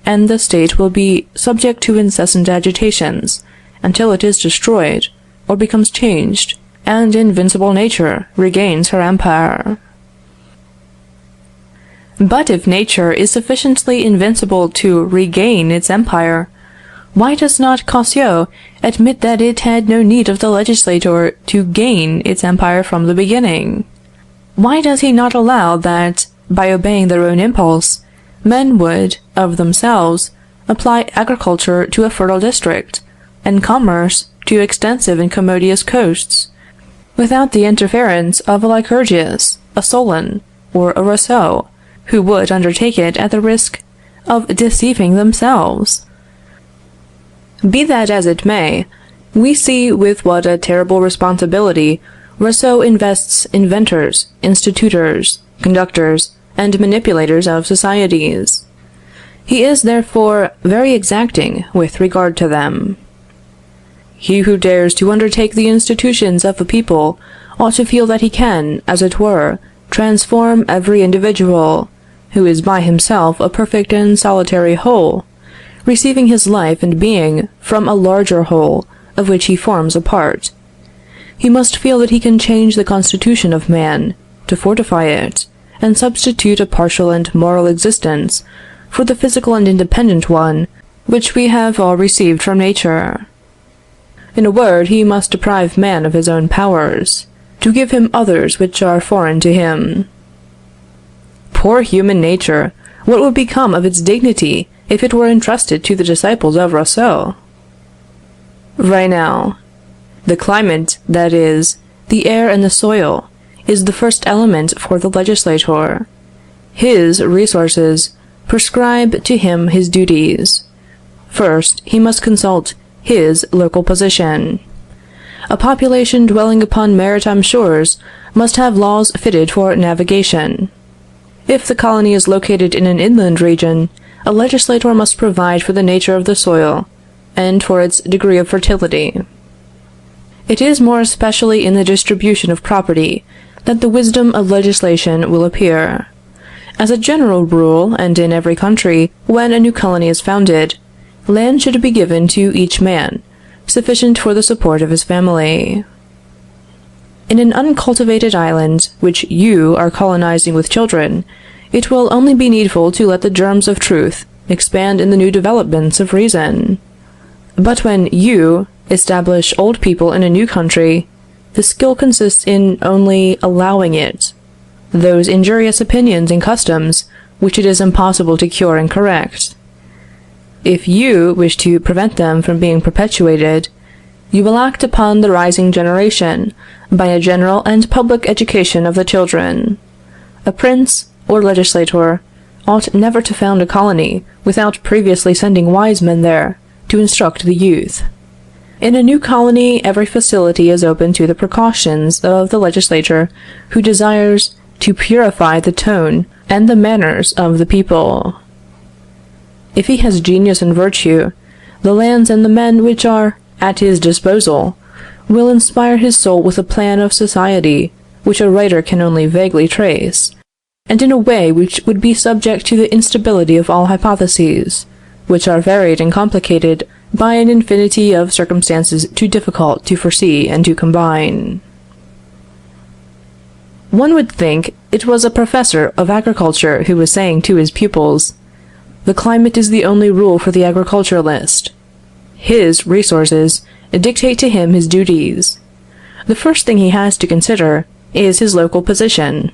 and the state will be subject to incessant agitations, until it is destroyed, or becomes changed, and invincible nature regains her empire. But if nature is sufficiently invincible to regain its empire, why does not Cassio admit that it had no need of the legislator to gain its empire from the beginning? Why does he not allow that, by obeying their own impulse, men would, of themselves, apply agriculture to a fertile district, and commerce to extensive and commodious coasts, without the interference of a Lycurgus, a Solon, or a Rousseau, who would undertake it at the risk of deceiving themselves? Be that as it may, we see with what a terrible responsibility Rousseau invests inventors, institutors, conductors, and manipulators of societies. He is therefore very exacting with regard to them. He who dares to undertake the institutions of a people ought to feel that he can, as it were, transform every individual, who is by himself a perfect and solitary whole, receiving his life and being from a larger whole, of which he forms a part. He must feel that he can change the constitution of man, to fortify it, and substitute a partial and moral existence for the physical and independent one which we have all received from nature. In a word, he must deprive man of his own powers, to give him others which are foreign to him. Poor human nature! What would become of its dignity if it were entrusted to the disciples of Rousseau? Right now, the climate, that is, the air and the soil, is the first element for the legislator. His resources prescribe to him his duties. First, he must consult his local position. A population dwelling upon maritime shores must have laws fitted for navigation. If the colony is located in an inland region, a legislator must provide for the nature of the soil, and for its degree of fertility. It is more especially in the distribution of property that the wisdom of legislation will appear. As a general rule, and in every country, when a new colony is founded, land should be given to each man, sufficient for the support of his family. In an uncultivated island, which you are colonizing with children, it will only be needful to let the germs of truth expand in the new developments of reason. But when you establish old people in a new country, the skill consists in only allowing it, those injurious opinions and customs which it is impossible to cure and correct. If you wish to prevent them from being perpetuated, you will act upon the rising generation by a general and public education of the children. A prince or legislator ought never to found a colony without previously sending wise men there to instruct the youth. In a new colony, every facility is open to the precautions of the legislator who desires to purify the tone and the manners of the people. If he has genius and virtue, the lands and the men which are at his disposal will inspire his soul with a plan of society which a writer can only vaguely trace, and in a way which would be subject to the instability of all hypotheses, which are varied and complicated by an infinity of circumstances too difficult to foresee and to combine. One would think it was a professor of agriculture who was saying to his pupils, "The climate is the only rule for the agriculturalist. His resources dictate to him his duties. The first thing he has to consider is his local position.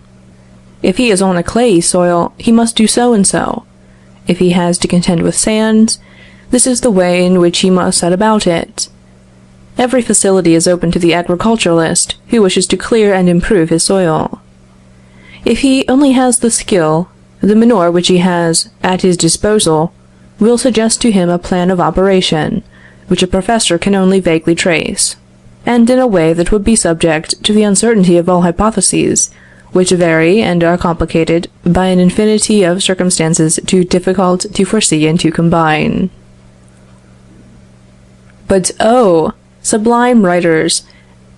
If he is on a clayey soil, he must do so and so. If he has to contend with sand, this is the way in which he must set about it. Every facility is open to the agriculturalist who wishes to clear and improve his soil. If he only has the skill, the manure which he has at his disposal will suggest to him a plan of operation, which a professor can only vaguely trace, and in a way that would be subject to the uncertainty of all hypotheses, which vary and are complicated by an infinity of circumstances too difficult to foresee and to combine." But oh, sublime writers,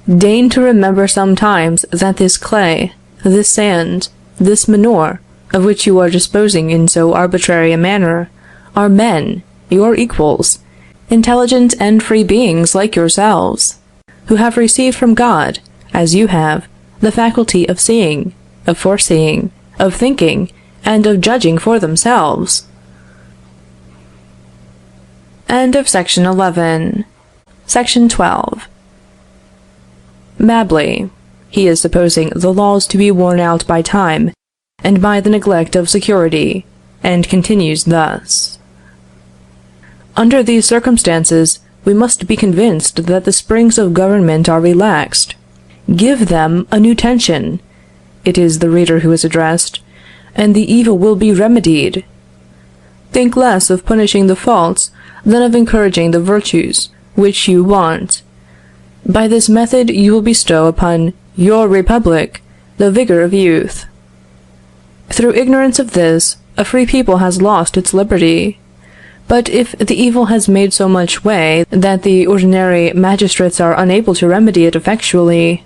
Deign to remember sometimes that this clay, this sand, this manure, of which you are disposing in so arbitrary a manner, are men, your equals, intelligent and free beings like yourselves, who have received from God, as you have, the faculty of seeing, of foreseeing, of thinking, and of judging for themselves. End of section 11. Section 12. Mably, he is supposing the laws to be worn out by time and by the neglect of security, and continues thus. Under these circumstances, we must be convinced that the springs of government are relaxed. Give them a new tension. It is the reader who is addressed, and the evil will be remedied. Think less of punishing the faults than of encouraging the virtues which you want. By this method you will bestow upon your republic the vigor of youth. Through ignorance of this, a free people has lost its liberty. But if the evil has made so much way that the ordinary magistrates are unable to remedy it effectually,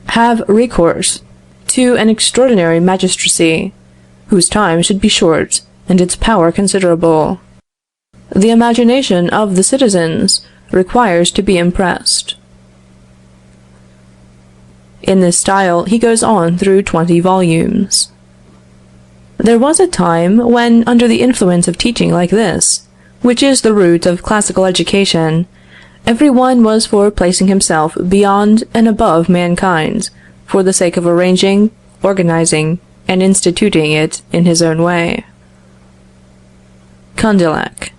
have recourse to an extraordinary magistracy, whose time should be short and its power considerable. The imagination of the citizens requires to be impressed. In this style he goes on through 20 volumes. There was a time when, under the influence of teaching like this, which is the root of classical education, every one was for placing himself beyond and above mankind, for the sake of arranging, organizing, and instituting it in his own way. Condillac.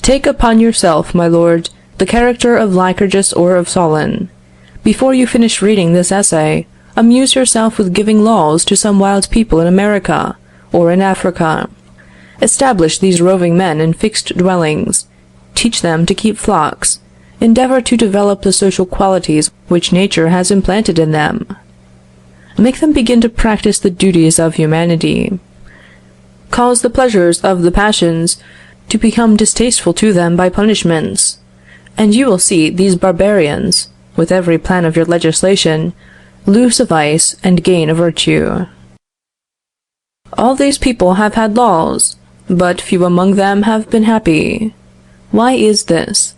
Take upon yourself, my lord, the character of Lycurgus or of Solon. Before you finish reading this essay, amuse yourself with giving laws to some wild people in America, or in Africa. Establish these roving men in fixed dwellings. Teach them to keep flocks. Endeavor to develop the social qualities which nature has implanted in them. Make them begin to practice the duties of humanity. Cause the pleasures of the passions to become distasteful to them by punishments, and you will see these barbarians, with every plan of your legislation, lose a vice and gain a virtue. All these people have had laws, but few among them have been happy. Why is this?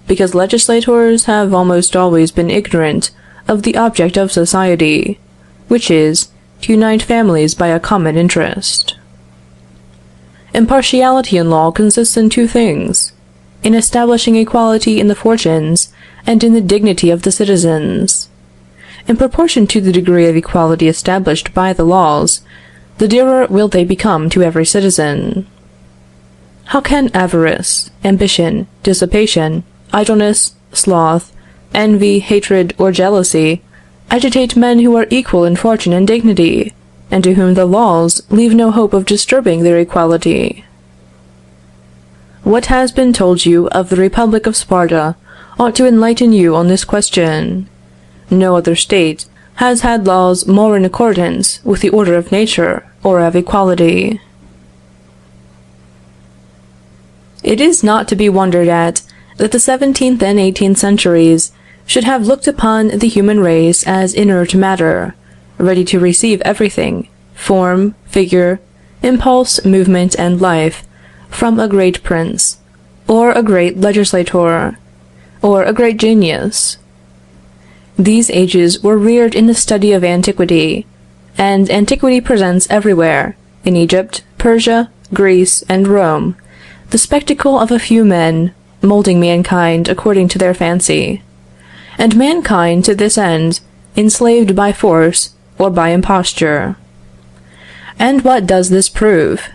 Because legislators have almost always been ignorant of the object of society, which is to unite families by a common interest. Impartiality in law consists in two things: in establishing equality in the fortunes and in the dignity of the citizens. In proportion to the degree of equality established by the laws, the dearer will they become to every citizen. How can avarice, ambition, dissipation, idleness, sloth, envy, hatred, or jealousy agitate men who are equal in fortune and dignity, and to whom the laws leave no hope of disturbing their equality? What has been told you of the Republic of Sparta ought to enlighten you on this question. No other state has had laws more in accordance with the order of nature or of equality. It is not to be wondered at that the 17th and 18th centuries should have looked upon the human race as inert matter, ready to receive everything, form, figure, impulse, movement, and life, from a great prince, or a great legislator, or a great genius. These ages were reared in the study of antiquity, and antiquity presents everywhere, in Egypt, Persia, Greece, and Rome, the spectacle of a few men molding mankind according to their fancy, and mankind to this end enslaved by force or by imposture. And what does this prove?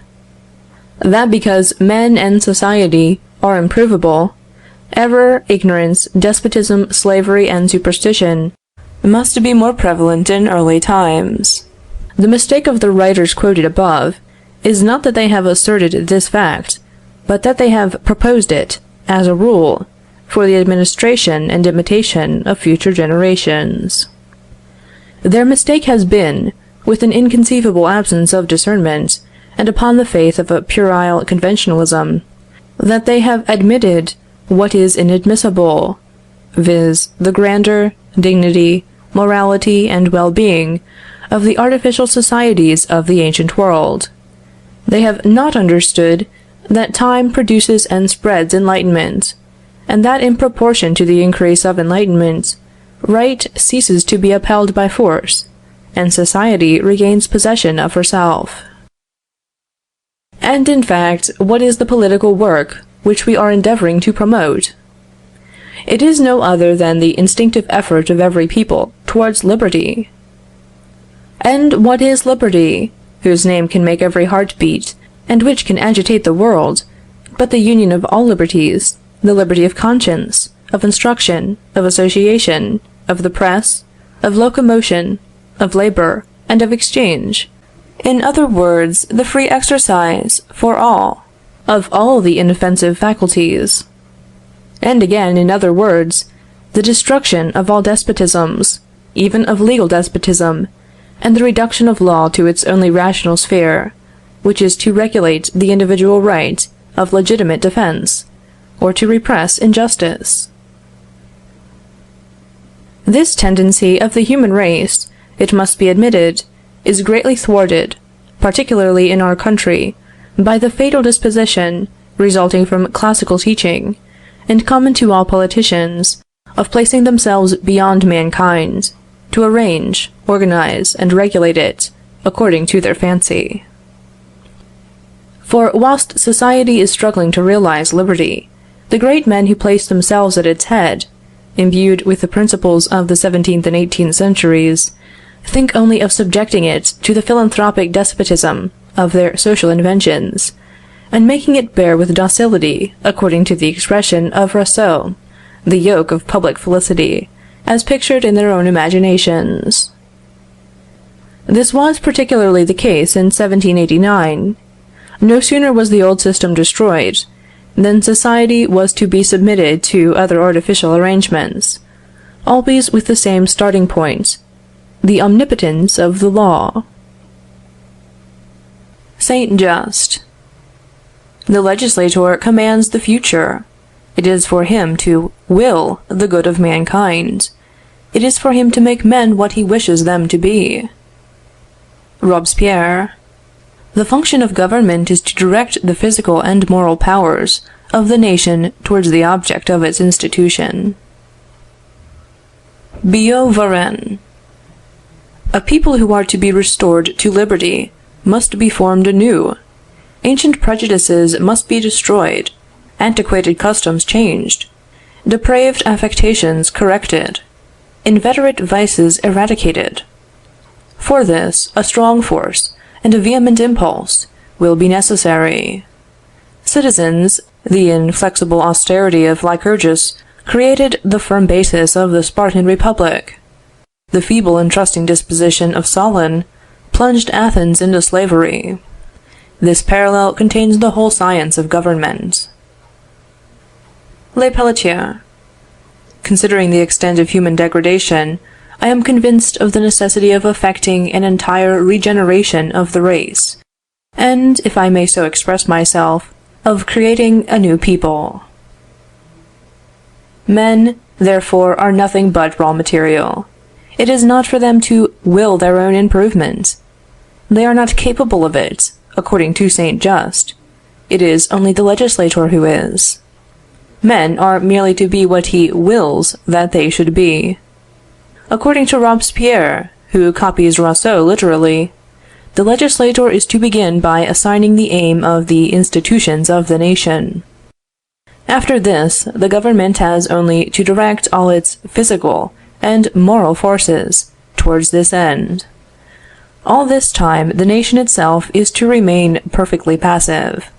That because men and society are improvable, error, ignorance, despotism, slavery, and superstition must be more prevalent in early times. The mistake of the writers quoted above is not that they have asserted this fact, but that they have proposed it, as a rule, for the administration and imitation of future generations. Their mistake has been, with an inconceivable absence of discernment, and upon the faith of a puerile conventionalism, that they have admitted what is inadmissible, viz., the grandeur, dignity, morality, and well-being of the artificial societies of the ancient world. They have not understood that time produces and spreads enlightenment, and that in proportion to the increase of enlightenment, right ceases to be upheld by force, and society regains possession of herself. And in fact, what is the political work which we are endeavoring to promote? It is no other than the instinctive effort of every people towards liberty. And what is liberty, whose name can make every heart beat, and which can agitate the world, but the union of all liberties, the liberty of conscience, of instruction, of association, of the press, of locomotion, of labor, and of exchange? In other words, the free exercise, for all, of all the inoffensive faculties. And again, in other words, the destruction of all despotisms, even of legal despotism, and the reduction of law to its only rational sphere, which is to regulate the individual right of legitimate defense, or to repress injustice. This tendency of the human race, it must be admitted, is greatly thwarted, particularly in our country, by the fatal disposition, resulting from classical teaching, and common to all politicians, of placing themselves beyond mankind, to arrange, organize, and regulate it, according to their fancy. For whilst society is struggling to realize liberty, the great men who place themselves at its head, imbued with the principles of the 17th and 18th centuries, think only of subjecting it to the philanthropic despotism of their social inventions, and making it bear with docility, according to the expression of Rousseau, the yoke of public felicity, as pictured in their own imaginations. This was particularly the case in 1789. No sooner was the old system destroyed, than society was to be submitted to other artificial arrangements, always with the same starting point, the omnipotence of the law. Saint Just. The legislator commands the future. It is for him to will the good of mankind. It is for him to make men what he wishes them to be. Robespierre. The function of government is to direct the physical and moral powers of the nation towards the object of its institution. Billaud-Varenne. A people who are to be restored to liberty must be formed anew. Ancient prejudices must be destroyed, antiquated customs changed, depraved affectations corrected, inveterate vices eradicated. For this, a strong force and a vehement impulse will be necessary. Citizens, the inflexible austerity of Lycurgus created the firm basis of the Spartan Republic. The feeble and trusting disposition of Solon plunged Athens into slavery. This parallel contains the whole science of government. Le Pelletier. Considering the extent of human degradation, I am convinced of the necessity of effecting an entire regeneration of the race, and, if I may so express myself, of creating a new people. Men, therefore, are nothing but raw material. It is not for them to will their own improvement. They are not capable of it, according to Saint Just. It is only the legislator who is. Men are merely to be what he wills that they should be. According to Robespierre, who copies Rousseau literally, the legislator is to begin by assigning the aim of the institutions of the nation. After this, the government has only to direct all its physical and moral forces towards this end. All this time, the nation itself is to remain perfectly passive.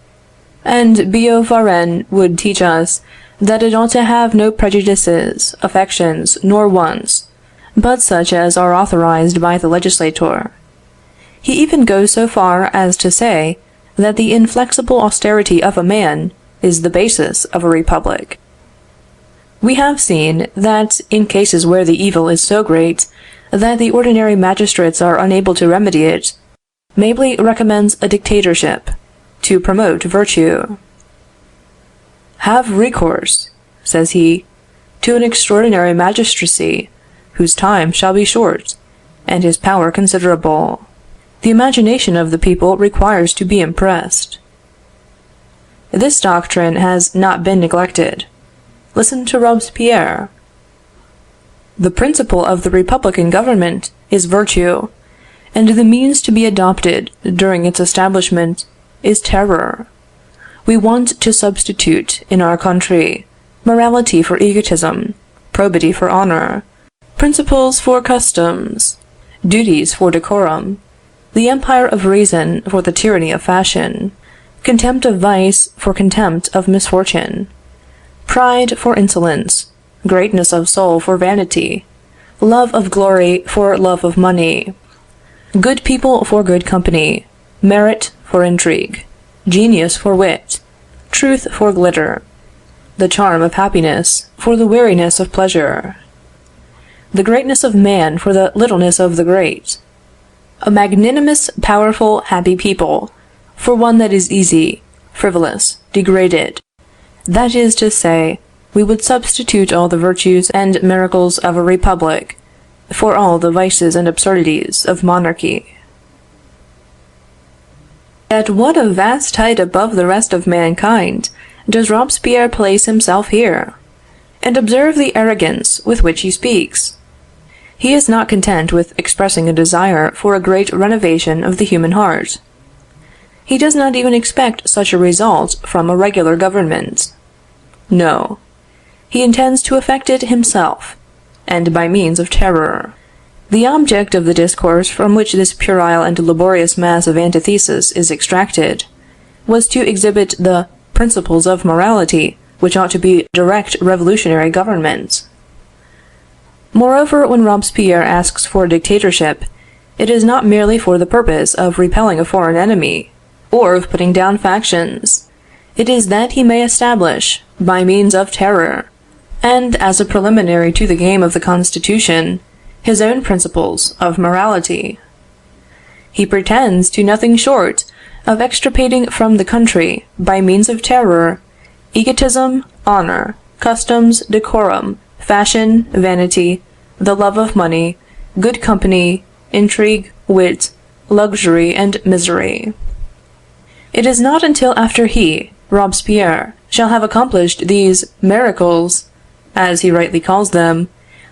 And Billaud-Varenne would teach us that it ought to have no prejudices, affections, nor wants, but such as are authorized by the legislator. He even goes so far as to say that the inflexible austerity of a man is the basis of a republic. We have seen that, in cases where the evil is so great that the ordinary magistrates are unable to remedy it, Mabley recommends a dictatorship to promote virtue. Have recourse, says he, to an extraordinary magistracy, whose time shall be short, and his power considerable. The imagination of the people requires to be impressed. This doctrine has not been neglected. Listen to Robespierre. The principle of the republican government is virtue, and the means to be adopted during its establishment is terror. We want to substitute in our country morality for egotism, probity for honor, principles for customs, duties for decorum, the empire of reason for the tyranny of fashion, contempt of vice for contempt of misfortune, pride for insolence, greatness of soul for vanity, love of glory for love of money, good people for good company, merit for intrigue, genius for wit, truth for glitter, the charm of happiness for the weariness of pleasure, the greatness of man for the littleness of the great, a magnanimous, powerful, happy people for one that is easy, frivolous, degraded. That is to say, we would substitute all the virtues and miracles of a republic for all the vices and absurdities of monarchy. At what a vast height above the rest of mankind does Robespierre place himself here? And observe the arrogance with which he speaks. He is not content with expressing a desire for a great renovation of the human heart. He does not even expect such a result from a regular government. No. He intends to effect it himself, and by means of terror. The object of the discourse from which this puerile and laborious mass of antithesis is extracted, was to exhibit the principles of morality which ought to be direct revolutionary government. Moreover, when Robespierre asks for dictatorship, it is not merely for the purpose of repelling a foreign enemy, or of putting down factions. It is that he may establish, by means of terror, and as a preliminary to the game of the Constitution, his own principles of morality. He pretends to nothing short of extirpating from the country, by means of terror, egotism, honor, customs, decorum, fashion, vanity, the love of money, good company, intrigue, wit, luxury, and misery. It is not until after he, Robespierre, shall have accomplished these miracles, as he rightly calls them,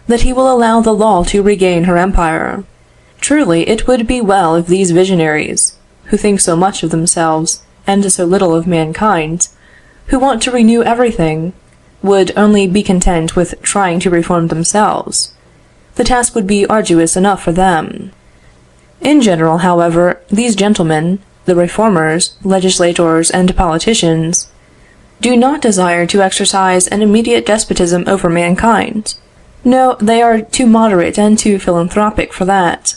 that he will allow the law to regain her empire. Truly, it would be well if these visionaries, who think so much of themselves, and so little of mankind, who want to renew everything, would only be content with trying to reform themselves. The task would be arduous enough for them. In general, however, these gentlemen, the reformers, legislators, and politicians, do not desire to exercise an immediate despotism over mankind. No, they are too moderate and too philanthropic for that.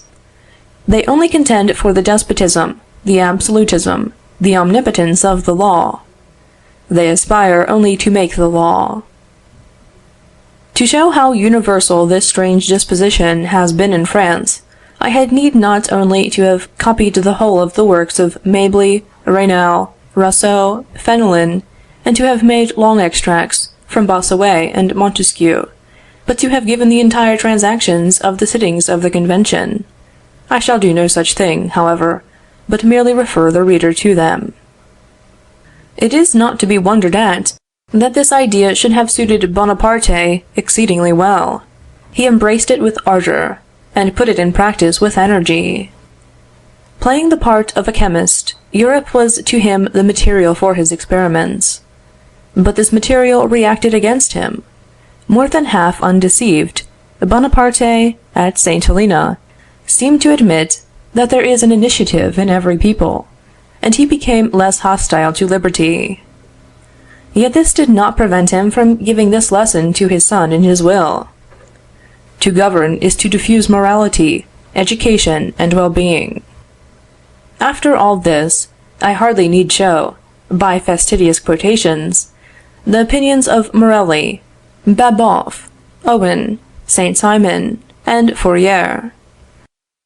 They only contend for the despotism, the absolutism, the omnipotence of the law. They aspire only to make the law. To show how universal this strange disposition has been in France, I had need not only to have copied the whole of the works of Mably, Raynal, Rousseau, Fenelon, and to have made long extracts from Bossuet and Montesquieu, but to have given the entire transactions of the sittings of the Convention. I shall do no such thing, however, but merely refer the reader to them. It is not to be wondered at that this idea should have suited Bonaparte exceedingly well. He embraced it with ardor, and put it in practice with energy. Playing the part of a chemist, Europe was to him the material for his experiments. But this material reacted against him. More than half undeceived, Bonaparte, at St. Helena, seemed to admit that there is an initiative in every people, and he became less hostile to liberty. Yet this did not prevent him from giving this lesson to his son in his will. To govern is to diffuse morality, education, and well-being. After all this, I hardly need show, by fastidious quotations, the opinions of Morelly, Babeuf, Owen, Saint-Simon, and Fourier.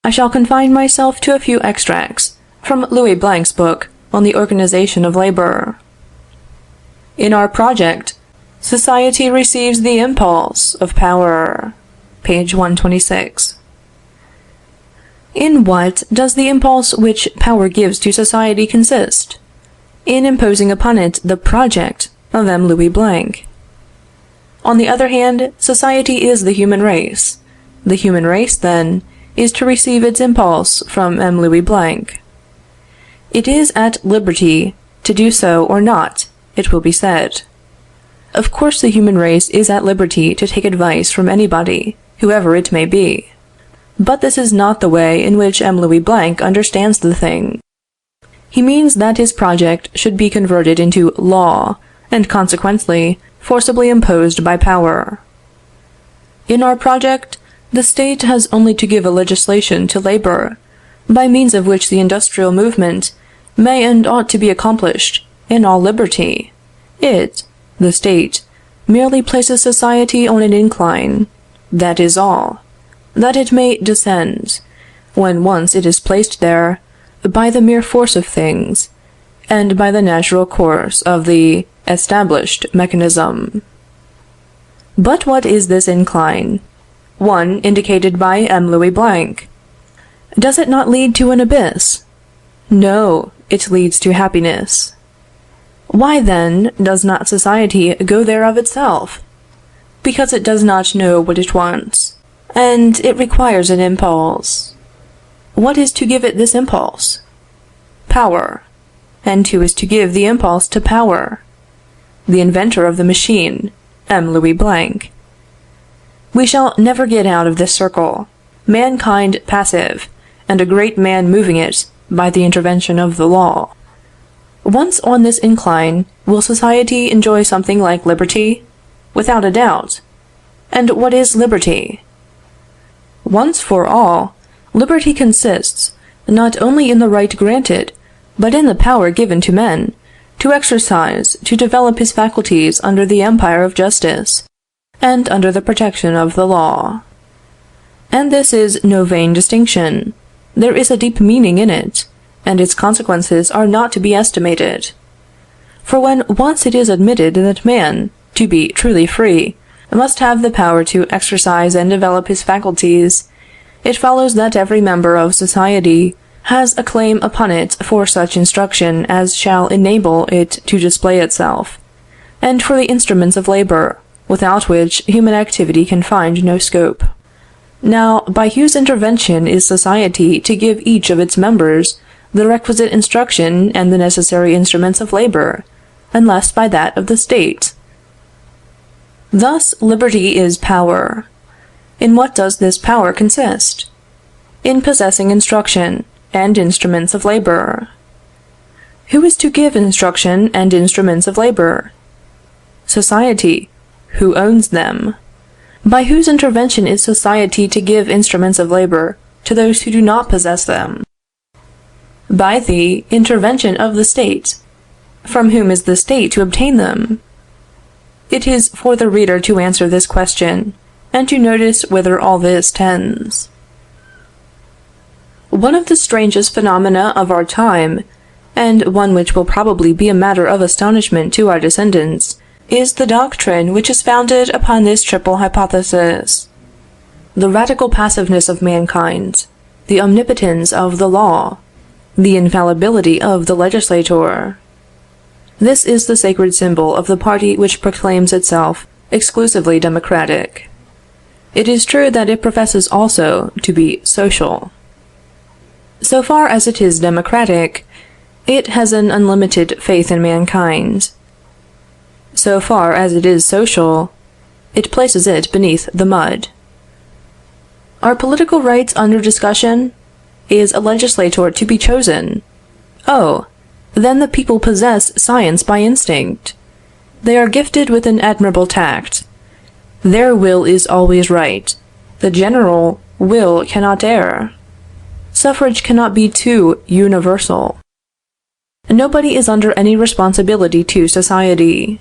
I shall confine myself to a few extracts from Louis Blanc's book on the organization of labor. In our project, society receives the impulse of power. page 126. In what does the impulse which power gives to society consist? In imposing upon it the project of M. Louis Blanc. On the other hand, society is the human race. The human race, then, is to receive its impulse from M. Louis Blanc. It is at liberty to do so or not, it will be said. Of course the human race is at liberty to take advice from anybody, whoever it may be. But this is not the way in which M. Louis Blanc understands the thing. He means that his project should be converted into law, and consequently forcibly imposed by power. In our project, the State has only to give a legislation to labor, by means of which the industrial movement may and ought to be accomplished in all liberty. It, the State, merely places society on an incline, that is all, that it may descend, when once it is placed there, by the mere force of things, and by the natural course of the established mechanism. But what is this incline? One indicated by M. Louis Blanc. Does it not lead to an abyss? No, it leads to happiness. Why, then, does not society go there of itself? Because it does not know what it wants, and it requires an impulse. What is to give it this impulse? Power. And who is to give the impulse to power? The inventor of the machine, M. Louis Blanc. We shall never get out of this circle, mankind passive, and a great man moving it by the intervention of the law. Once on this incline, will society enjoy something like liberty? Without a doubt. And what is liberty? Once for all, liberty consists not only in the right granted, but in the power given to men, to exercise, to develop his faculties under the empire of justice, and under the protection of the law. And this is no vain distinction. There is a deep meaning in it, and its consequences are not to be estimated. For when once it is admitted that man, to be truly free, must have the power to exercise and develop his faculties, it follows that every member of society has a claim upon it for such instruction as shall enable it to display itself, and for the instruments of labor, without which human activity can find no scope. Now, by whose intervention is society to give each of its members the requisite instruction and the necessary instruments of labor, unless by that of the State? Thus, liberty is power. In what does this power consist? In possessing instruction and instruments of labor. Who is to give instruction and instruments of labor? Society. Who owns them? By whose intervention is society to give instruments of labor to those who do not possess them? By the intervention of the State. From whom is the State to obtain them? It is for the reader to answer this question, and to notice whither all this tends. One of the strangest phenomena of our time, and one which will probably be a matter of astonishment to our descendants, is the doctrine which is founded upon this triple hypothesis: the radical passiveness of mankind, the omnipotence of the law, the infallibility of the legislator. This is the sacred symbol of the party which proclaims itself exclusively democratic. It is true that it professes also to be social. So far as it is democratic, it has an unlimited faith in mankind. So far as it is social, it places it beneath the mud. Are political rights under discussion? Is a legislator to be chosen? Oh, then the people possess science by instinct. They are gifted with an admirable tact. Their will is always right. The general will cannot err. Suffrage cannot be too universal. Nobody is under any responsibility to society.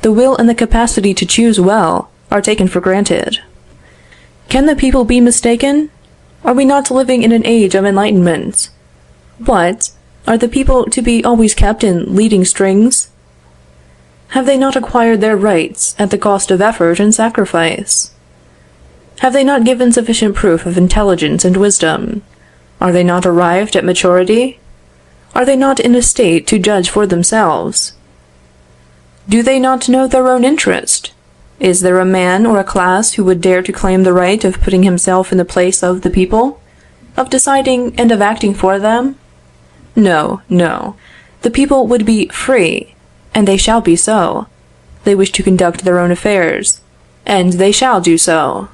The will and the capacity to choose well are taken for granted. Can the people be mistaken? Are we not living in an age of enlightenment? What? Are the people to be always kept in leading strings? Have they not acquired their rights at the cost of effort and sacrifice? Have they not given sufficient proof of intelligence and wisdom? Are they not arrived at maturity? Are they not in a state to judge for themselves? Do they not know their own interest? Is there a man or a class who would dare to claim the right of putting himself in the place of the people, of deciding and of acting for them? No, no. The people would be free, and they shall be so. They wish to conduct their own affairs, and they shall do so.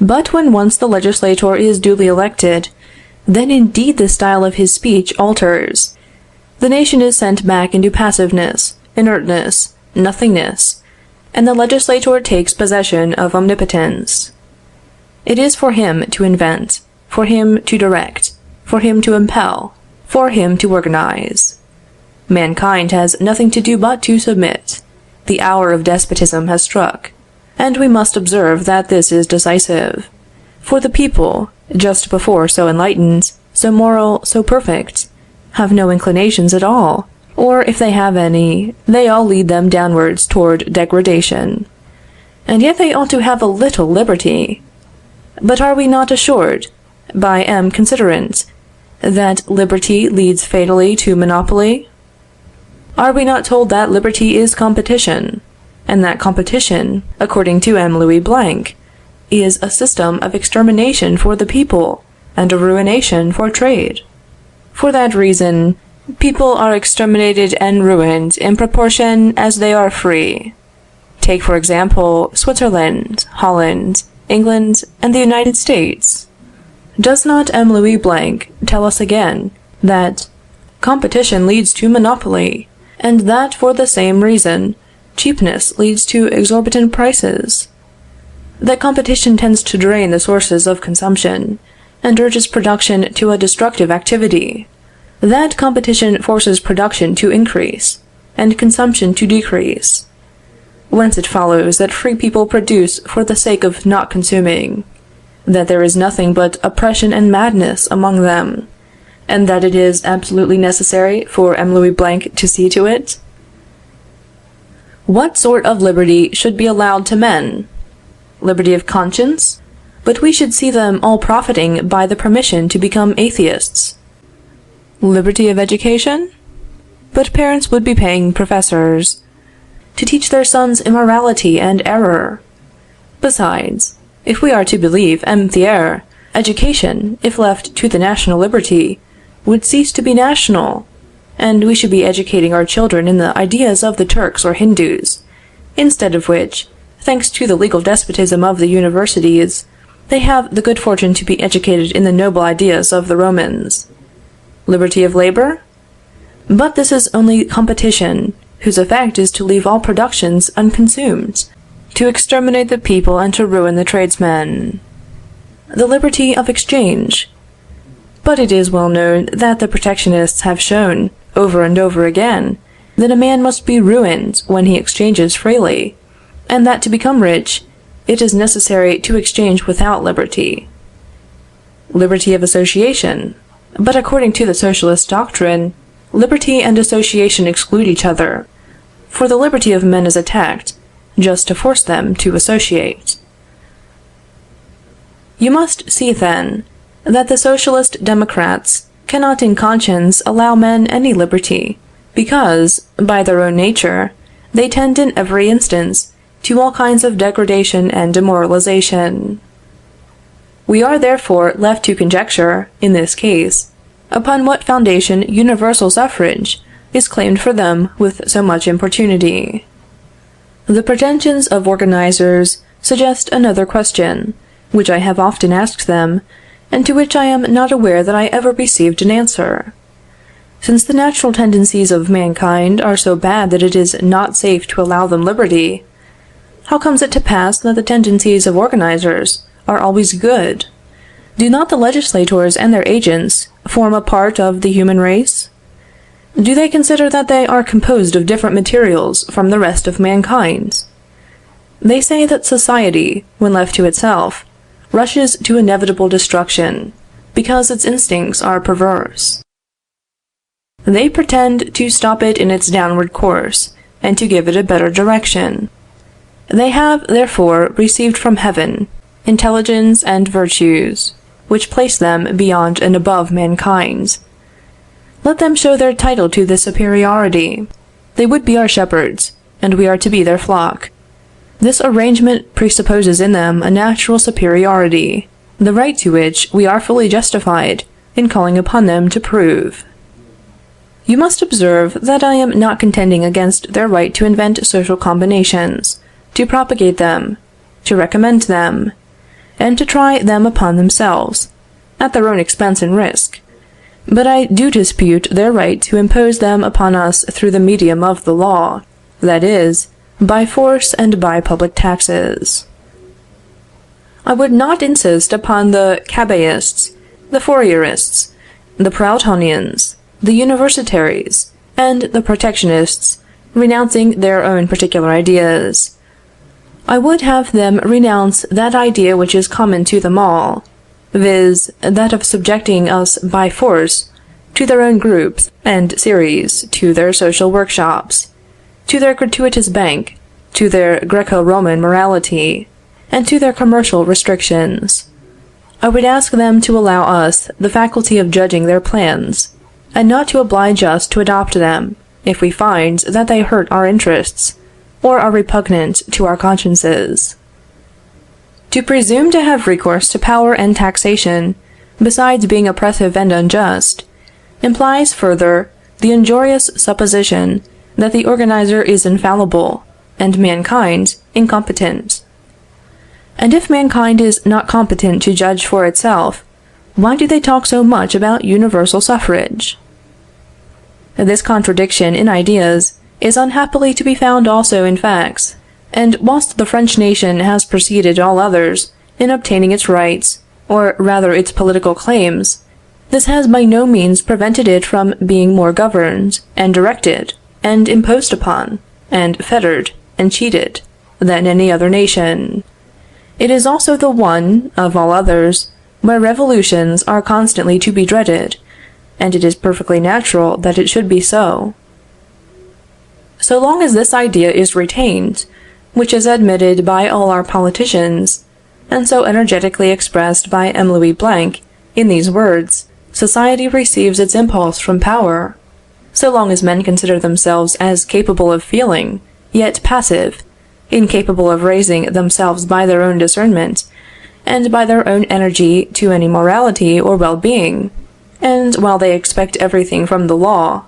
But when once the legislator is duly elected, then indeed the style of his speech alters. The nation is sent back into passiveness, inertness, nothingness, and the legislator takes possession of omnipotence. It is for him to invent, for him to direct, for him to impel, for him to organize. Mankind has nothing to do but to submit. The hour of despotism has struck, and we must observe that this is decisive. For the people, just before so enlightened, so moral, so perfect, have no inclinations at all, or if they have any, they all lead them downwards toward degradation. And yet they ought to have a little liberty. But are we not assured, by M. Considerant, that liberty leads fatally to monopoly? Are we not told that liberty is competition, and that competition, according to M. Louis Blanc, is a system of extermination for the people, and a ruination for trade? For that reason, people are exterminated and ruined in proportion as they are free. Take, for example, Switzerland, Holland, England, and the United States. Does not M. Louis Blanc tell us again that competition leads to monopoly, and that for the same reason cheapness leads to exorbitant prices? That competition tends to drain the sources of consumption, and urges production to a destructive activity. That competition forces production to increase, and consumption to decrease. Whence it follows that free people produce for the sake of not consuming, that there is nothing but oppression and madness among them, and that it is absolutely necessary for M. Louis Blanc to see to it? What sort of liberty should be allowed to men? Liberty of conscience? But we should see them all profiting by the permission to become atheists. Liberty of education? But parents would be paying professors to teach their sons immorality and error. Besides, if we are to believe M. Thiers, education, if left to the national liberty, would cease to be national, and we should be educating our children in the ideas of the Turks or Hindus, instead of which, thanks to the legal despotism of the universities, they have the good fortune to be educated in the noble ideas of the Romans. Liberty of labor? But this is only competition, whose effect is to leave all productions unconsumed, to exterminate the people and to ruin the tradesmen. The liberty of exchange? But it is well known that the protectionists have shown, over and over again, that a man must be ruined when he exchanges freely, and that to become rich, it is necessary to exchange without liberty. Liberty of association? But according to the socialist doctrine, liberty and association exclude each other, for the liberty of men is attacked, just to force them to associate. You must see, then, that the socialist democrats cannot in conscience allow men any liberty, because, by their own nature, they tend in every instance to all kinds of degradation and demoralization. We are therefore left to conjecture, in this case, upon what foundation universal suffrage is claimed for them with so much importunity. The pretensions of organizers suggest another question, which I have often asked them, and to which I am not aware that I ever received an answer. Since the natural tendencies of mankind are so bad that it is not safe to allow them liberty, how comes it to pass that the tendencies of organizers are always good? Do not the legislators and their agents form a part of the human race? Do they consider that they are composed of different materials from the rest of mankind? They say that society, when left to itself, rushes to inevitable destruction, because its instincts are perverse. They pretend to stop it in its downward course, and to give it a better direction. They have, therefore, received from heaven intelligence and virtues, which place them beyond and above mankind. Let them show their title to this superiority. They would be our shepherds, and we are to be their flock. This arrangement presupposes in them a natural superiority, the right to which we are fully justified in calling upon them to prove. You must observe that I am not contending against their right to invent social combinations, to propagate them, to recommend them, and to try them upon themselves, at their own expense and risk. But I do dispute their right to impose them upon us through the medium of the law, that is, by force and by public taxes. I would not insist upon the Cabaists, the Fourierists, the Proudhonians, the Universitaries, and the Protectionists renouncing their own particular ideas. I would have them renounce that idea which is common to them all, viz., that of subjecting us by force to their own groups and series, to their social workshops, to their gratuitous bank, to their Greco-Roman morality, and to their commercial restrictions. I would ask them to allow us the faculty of judging their plans, and not to oblige us to adopt them, if we find that they hurt our interests, or are repugnant to our consciences. To presume to have recourse to power and taxation, besides being oppressive and unjust, implies further the injurious supposition that the organizer is infallible, and mankind incompetent. And if mankind is not competent to judge for itself, why do they talk so much about universal suffrage? This contradiction in ideas is unhappily to be found also in facts, and whilst the French nation has preceded all others in obtaining its rights, or rather its political claims, this has by no means prevented it from being more governed, and directed, and imposed upon, and fettered, and cheated, than any other nation. It is also the one, of all others, where revolutions are constantly to be dreaded, and it is perfectly natural that it should be so. So long as this idea is retained, which is admitted by all our politicians, and so energetically expressed by M. Louis Blanc in these words, society receives its impulse from power. So long as men consider themselves as capable of feeling, yet passive, incapable of raising themselves by their own discernment, and by their own energy to any morality or well-being, and while they expect everything from the law,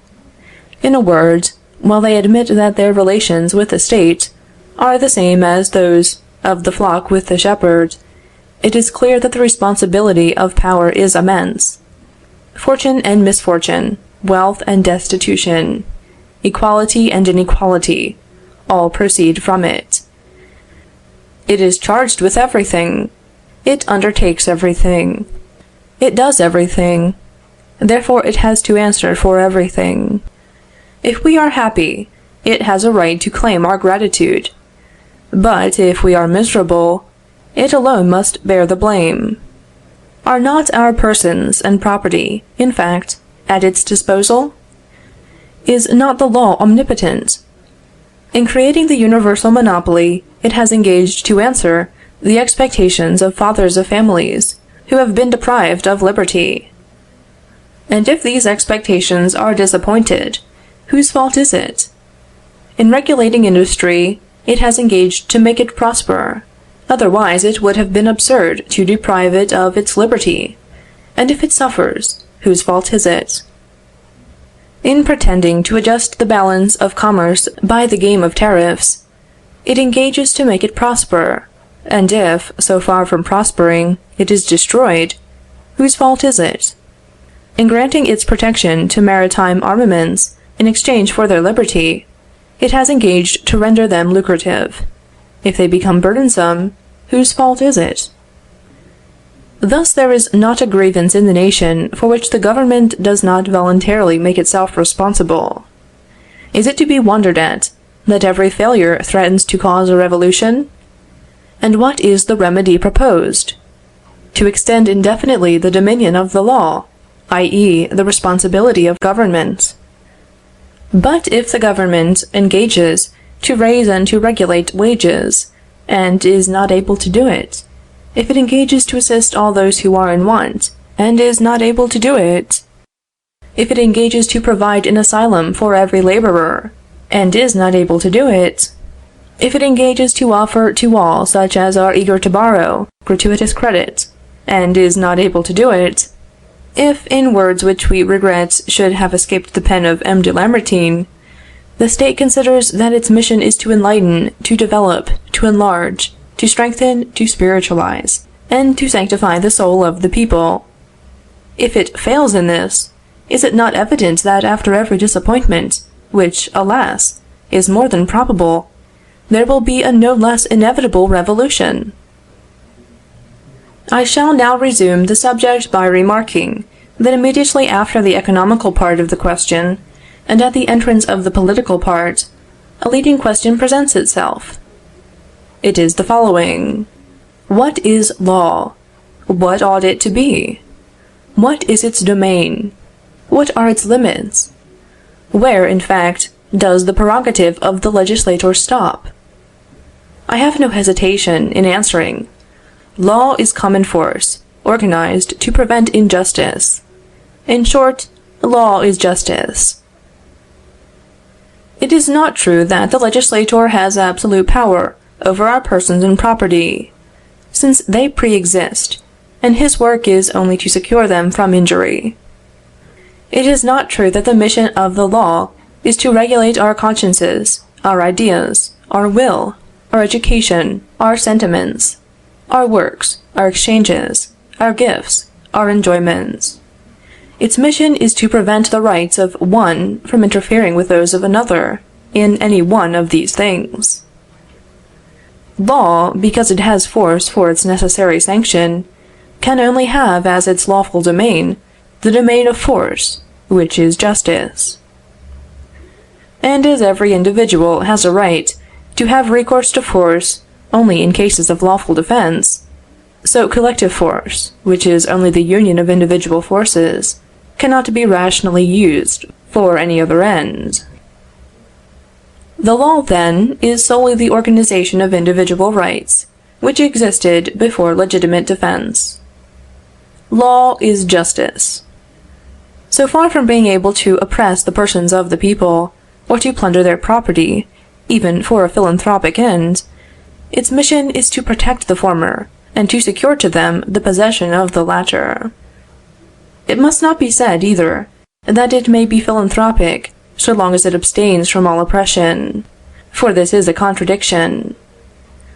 in a word, while they admit that their relations with the state are the same as those of the flock with the shepherd, it is clear that the responsibility of power is immense. Fortune and misfortune, wealth and destitution, equality and inequality, all proceed from it. It is charged with everything. It undertakes everything. It does everything. Therefore it has to answer for everything. If we are happy, it has a right to claim our gratitude. But if we are miserable, it alone must bear the blame. Are not our persons and property, in fact, at its disposal? Is not the law omnipotent? In creating the universal monopoly, it has engaged to answer the expectations of fathers of families who have been deprived of liberty. And if these expectations are disappointed, whose fault is it? In regulating industry, it has engaged to make it prosper. Otherwise it would have been absurd to deprive it of its liberty. And if it suffers, whose fault is it? In pretending to adjust the balance of commerce by the game of tariffs, it engages to make it prosper. And if, so far from prospering, it is destroyed, whose fault is it? In granting its protection to maritime armaments in exchange for their liberty, it has engaged to render them lucrative. If they become burdensome, whose fault is it? Thus there is not a grievance in the nation for which the government does not voluntarily make itself responsible. Is it to be wondered at that every failure threatens to cause a revolution? And what is the remedy proposed? To extend indefinitely the dominion of the law, i.e., the responsibility of government. But if the government engages to raise and to regulate wages, and is not able to do it, if it engages to assist all those who are in want, and is not able to do it, if it engages to provide an asylum for every laborer, and is not able to do it, if it engages to offer to all such as are eager to borrow gratuitous credit, and is not able to do it, if, in words which we regret should have escaped the pen of M. de Lamartine, the State considers that its mission is to enlighten, to develop, to enlarge, to strengthen, to spiritualize, and to sanctify the soul of the people. If it fails in this, is it not evident that after every disappointment, which, alas, is more than probable, there will be a no less inevitable revolution? I shall now resume the subject by remarking that immediately after the economical part of the question, and at the entrance of the political part, a leading question presents itself. It is the following: What is law? What ought it to be? What is its domain? What are its limits? Where, in fact, does the prerogative of the legislator stop? I have no hesitation in answering. Law is common force, organized to prevent injustice. In short, law is justice. It is not true that the legislator has absolute power over our persons and property, since they pre-exist, and his work is only to secure them from injury. It is not true that the mission of the law is to regulate our consciences, our ideas, our will, our education, our sentiments, our works, our exchanges, our gifts, our enjoyments. Its mission is to prevent the rights of one from interfering with those of another in any one of these things. Law, because it has force for its necessary sanction, can only have as its lawful domain the domain of force, which is justice. And as every individual has a right to have recourse to force only in cases of lawful defense, so collective force, which is only the union of individual forces, cannot be rationally used for any other end. The law, then, is solely the organization of individual rights, which existed before legitimate defense. Law is justice. So far from being able to oppress the persons of the people, or to plunder their property, even for a philanthropic end, its mission is to protect the former, and to secure to them the possession of the latter. It must not be said, either, that it may be philanthropic so long as it abstains from all oppression, for this is a contradiction.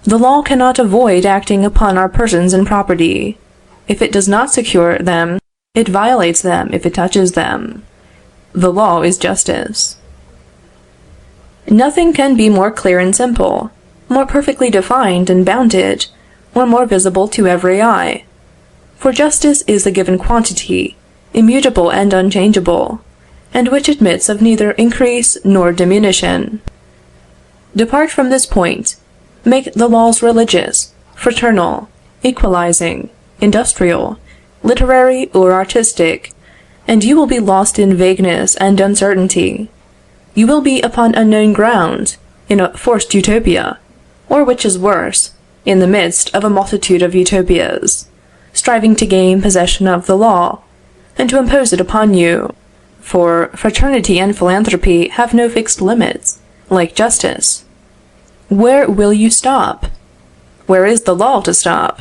The law cannot avoid acting upon our persons and property. If it does not secure them, it violates them if it touches them. The law is justice. Nothing can be more clear and simple, more perfectly defined and bounded, or more visible to every eye. For justice is the given quantity, immutable and unchangeable, and which admits of neither increase nor diminution. Depart from this point, make the laws religious, fraternal, equalizing, industrial, literary, or artistic, and you will be lost in vagueness and uncertainty. You will be upon unknown ground, in a forced utopia, or which is worse, in the midst of a multitude of utopias, striving to gain possession of the law, and to impose it upon you, for fraternity and philanthropy have no fixed limits, like justice. Where will you stop? Where is the law to stop?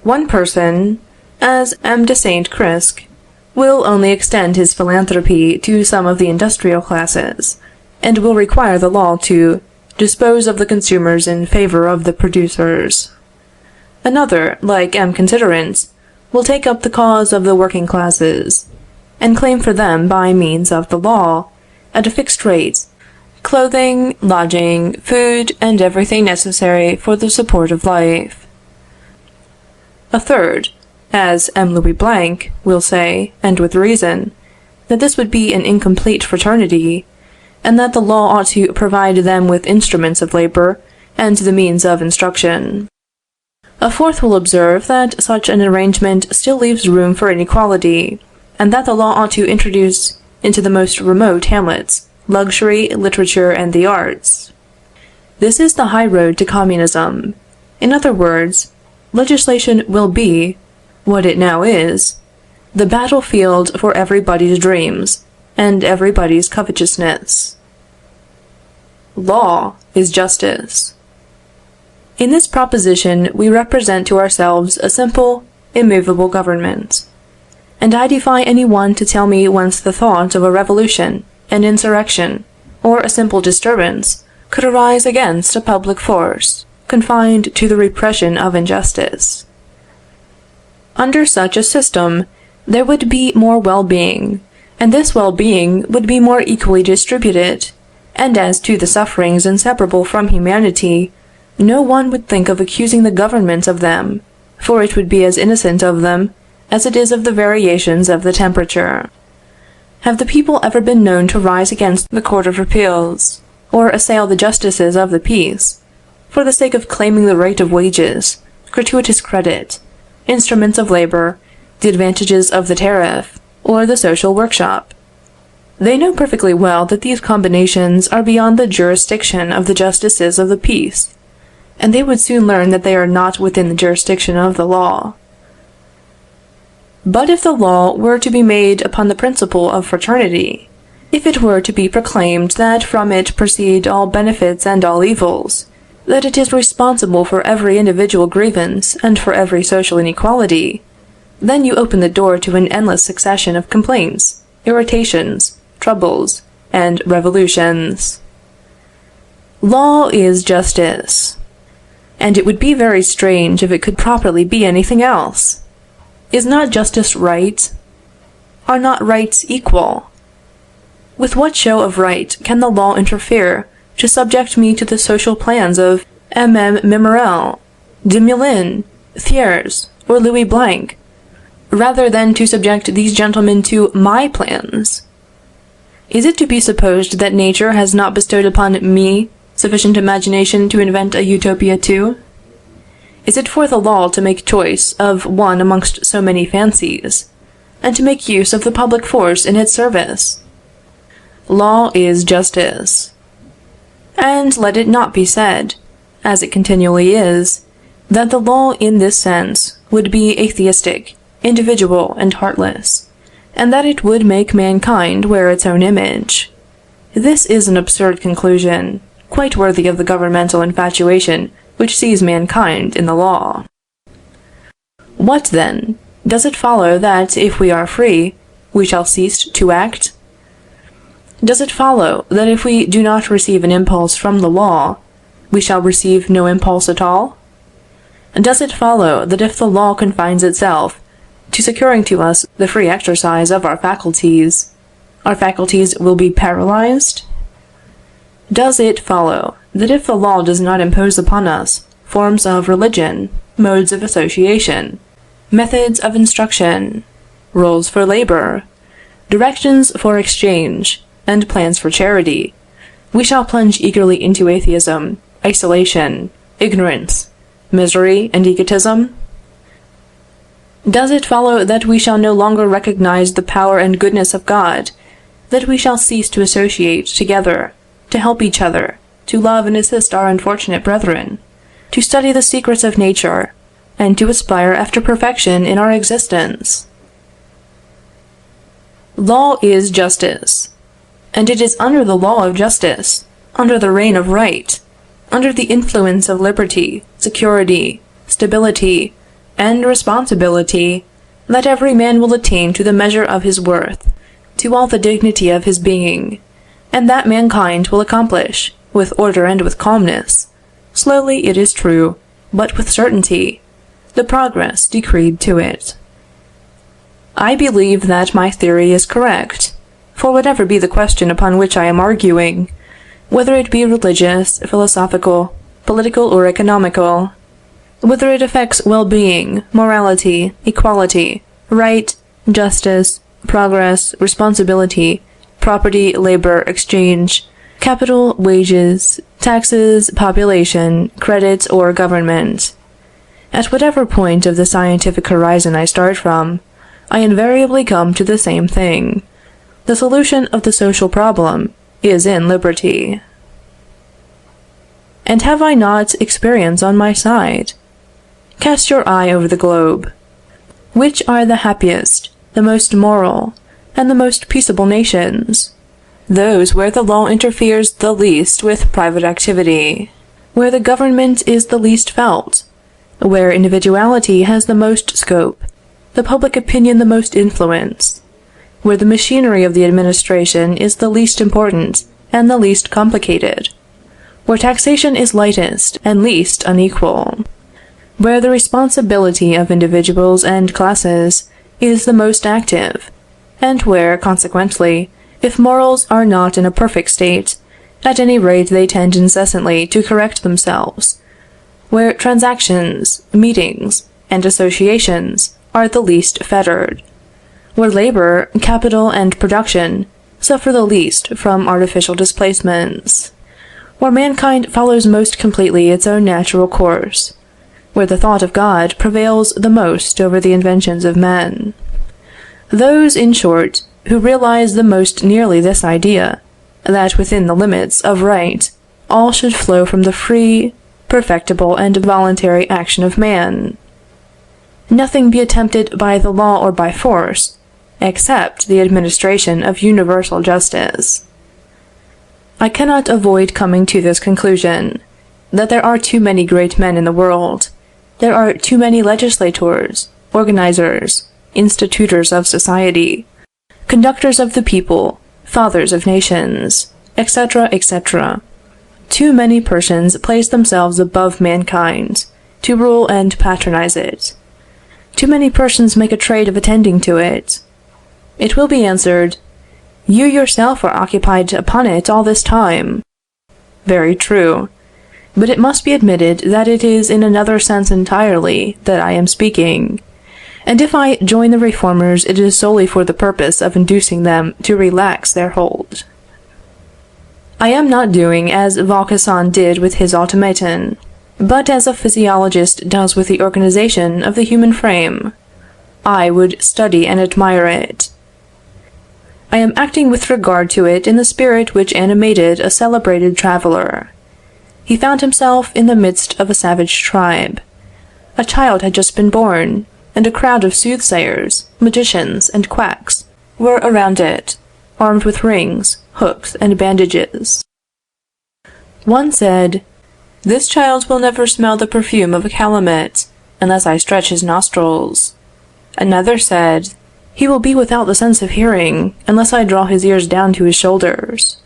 One person, as M. de Saint Cricq, will only extend his philanthropy to some of the industrial classes, and will require the law to dispose of the consumers in favor of the producers. Another, like M. Considerant, will take up the cause of the working classes, and claim for them by means of the law, at a fixed rate, clothing, lodging, food, and everything necessary for the support of life. A third, as M. Louis Blanc, will say, and with reason, that this would be an incomplete fraternity, and that the law ought to provide them with instruments of labor and the means of instruction. A fourth will observe that such an arrangement still leaves room for inequality, and that the law ought to introduce into the most remote hamlets luxury, literature, and the arts. This is the high road to communism. In other words, legislation will be, what it now is, the battlefield for everybody's dreams and everybody's covetousness. Law is justice. In this proposition, we represent to ourselves a simple, immovable government. And I defy any one to tell me whence the thought of a revolution, an insurrection, or a simple disturbance could arise against a public force, confined to the repression of injustice. Under such a system, there would be more well-being, and this well-being would be more equally distributed, and as to the sufferings inseparable from humanity, no one would think of accusing the government of them, for it would be as innocent of them as it is of the variations of the temperature. Have the people ever been known to rise against the Court of Appeals, or assail the justices of the peace, for the sake of claiming the rate of wages, gratuitous credit, instruments of labor, the advantages of the tariff, or the social workshop? They know perfectly well that these combinations are beyond the jurisdiction of the justices of the peace, and they would soon learn that they are not within the jurisdiction of the law. But if the law were to be made upon the principle of fraternity, if it were to be proclaimed that from it proceed all benefits and all evils, that it is responsible for every individual grievance and for every social inequality, then you open the door to an endless succession of complaints, irritations, troubles, and revolutions. Law is justice, and it would be very strange if it could properly be anything else. Is not justice right? Are not rights equal? With what show of right can the law interfere to subject me to the social plans of Memorel, Dumoulin, Thiers, or Louis Blanc, rather than to subject these gentlemen to my plans? Is it to be supposed that nature has not bestowed upon me sufficient imagination to invent a utopia too? Is it for the law to make choice of one amongst so many fancies, and to make use of the public force in its service? Law is justice. And let it not be said, as it continually is, that the law in this sense would be atheistic, individual, and heartless, and that it would make mankind wear its own image. This is an absurd conclusion, quite worthy of the governmental infatuation which sees mankind in the law. What, then? Does it follow that if we are free, we shall cease to act? Does it follow that if we do not receive an impulse from the law, we shall receive no impulse at all? Does it follow that if the law confines itself to securing to us the free exercise of our faculties will be paralyzed? Does it follow that if the law does not impose upon us forms of religion, modes of association, methods of instruction, rules for labor, directions for exchange, and plans for charity, we shall plunge eagerly into atheism, isolation, ignorance, misery, and egotism? Does it follow that we shall no longer recognize the power and goodness of God, that we shall cease to associate together, to help each other, to love and assist our unfortunate brethren, to study the secrets of nature, and to aspire after perfection in our existence? Law is justice, and it is under the law of justice, under the reign of right, under the influence of liberty, security, stability, and responsibility, that every man will attain to the measure of his worth, to all the dignity of his being, and that mankind will accomplish, with order and with calmness, slowly it is true, but with certainty, the progress decreed to it. I believe that my theory is correct, for whatever be the question upon which I am arguing, whether it be religious, philosophical, political, or economical, whether it affects well-being, morality, equality, right, justice, progress, responsibility, property, labor, exchange, capital, wages, taxes, population, credit, or government. At whatever point of the scientific horizon I start from, I invariably come to the same thing. The solution of the social problem is in liberty. And have I not experience on my side? Cast your eye over the globe. Which are the happiest, the most moral, and the most peaceable nations? Those where the law interferes the least with private activity, where the government is the least felt, where individuality has the most scope, the public opinion the most influence, where the machinery of the administration is the least important and the least complicated, where taxation is lightest and least unequal, where the responsibility of individuals and classes is the most active, and where, consequently, if morals are not in a perfect state, at any rate they tend incessantly to correct themselves, where transactions, meetings, and associations are the least fettered, where labor, capital, and production suffer the least from artificial displacements, where mankind follows most completely its own natural course, where the thought of God prevails the most over the inventions of men. Those, in short, who realize the most nearly this idea, that within the limits of right all should flow from the free, perfectible, and voluntary action of man. Nothing be attempted by the law or by force, except the administration of universal justice. I cannot avoid coming to this conclusion, that there are too many great men in the world, there are too many legislators, organizers, institutors of society, conductors of the people, fathers of nations, etc., etc. Too many persons place themselves above mankind, to rule and patronize it. Too many persons make a trade of attending to it. It will be answered, you yourself are occupied upon it all this time. Very true. But it must be admitted that it is in another sense entirely that I am speaking, and if I join the reformers it is solely for the purpose of inducing them to relax their hold. I am not doing as Vaucanson did with his automaton, but as a physiologist does with the organization of the human frame. I would study and admire it. I am acting with regard to it in the spirit which animated a celebrated traveler. He found himself in the midst of a savage tribe. A child had just been born, and a crowd of soothsayers, magicians, and quacks were around it, armed with rings, hooks, and bandages. One said, "This child will never smell the perfume of a calumet, unless I stretch his nostrils." Another said, "He will be without the sense of hearing, unless I draw his ears down to his shoulders."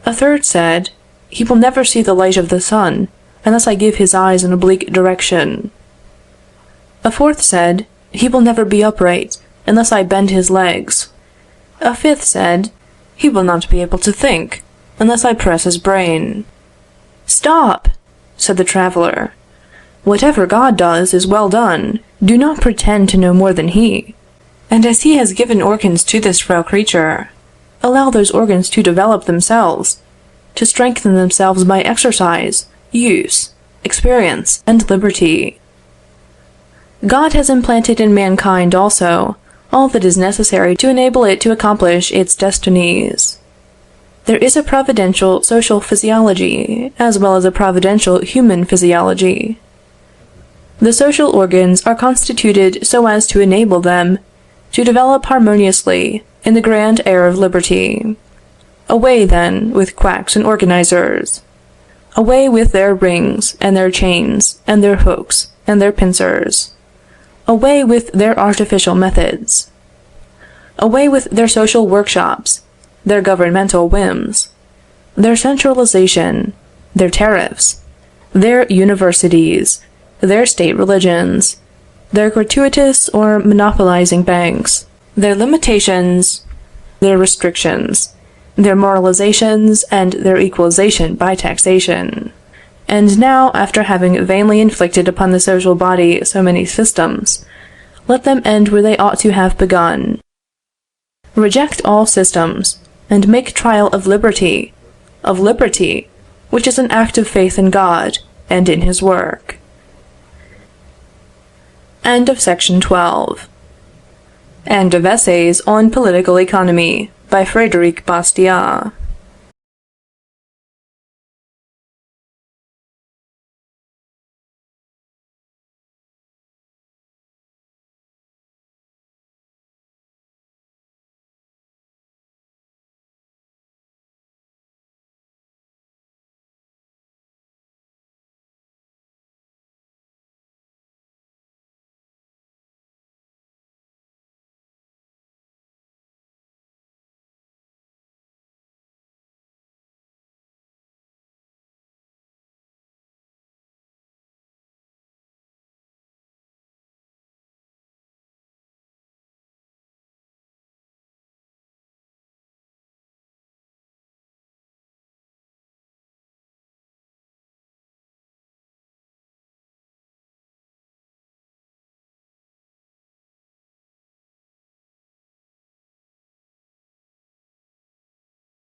A third said, "He will never see the light of the sun, unless I give his eyes an oblique direction." A fourth said, "He will never be upright, unless I bend his legs." A fifth said, "He will not be able to think, unless I press his brain." "Stop!" said the traveler. "Whatever God does is well done. Do not pretend to know more than he. And as he has given organs to this frail creature, allow those organs to develop themselves, to strengthen themselves by exercise, use, experience, and liberty. God has implanted in mankind also all that is necessary to enable it to accomplish its destinies. There is a providential social physiology, as well as a providential human physiology. The social organs are constituted so as to enable them to develop harmoniously in the grand air of liberty. Away, then, with quacks and organizers. Away with their rings, and their chains, and their hooks, and their pincers. Away with their artificial methods. Away with their social workshops, their governmental whims, their centralization, their tariffs, their universities, their state religions, their gratuitous or monopolizing banks, their limitations, their restrictions, their moralizations, and their equalization by taxation. And now, after having vainly inflicted upon the social body so many systems, let them end where they ought to have begun. Reject all systems, and make trial of liberty, which is an act of faith in God and in his work. End of section 12. End of essays on political economy by Frédéric Bastiat.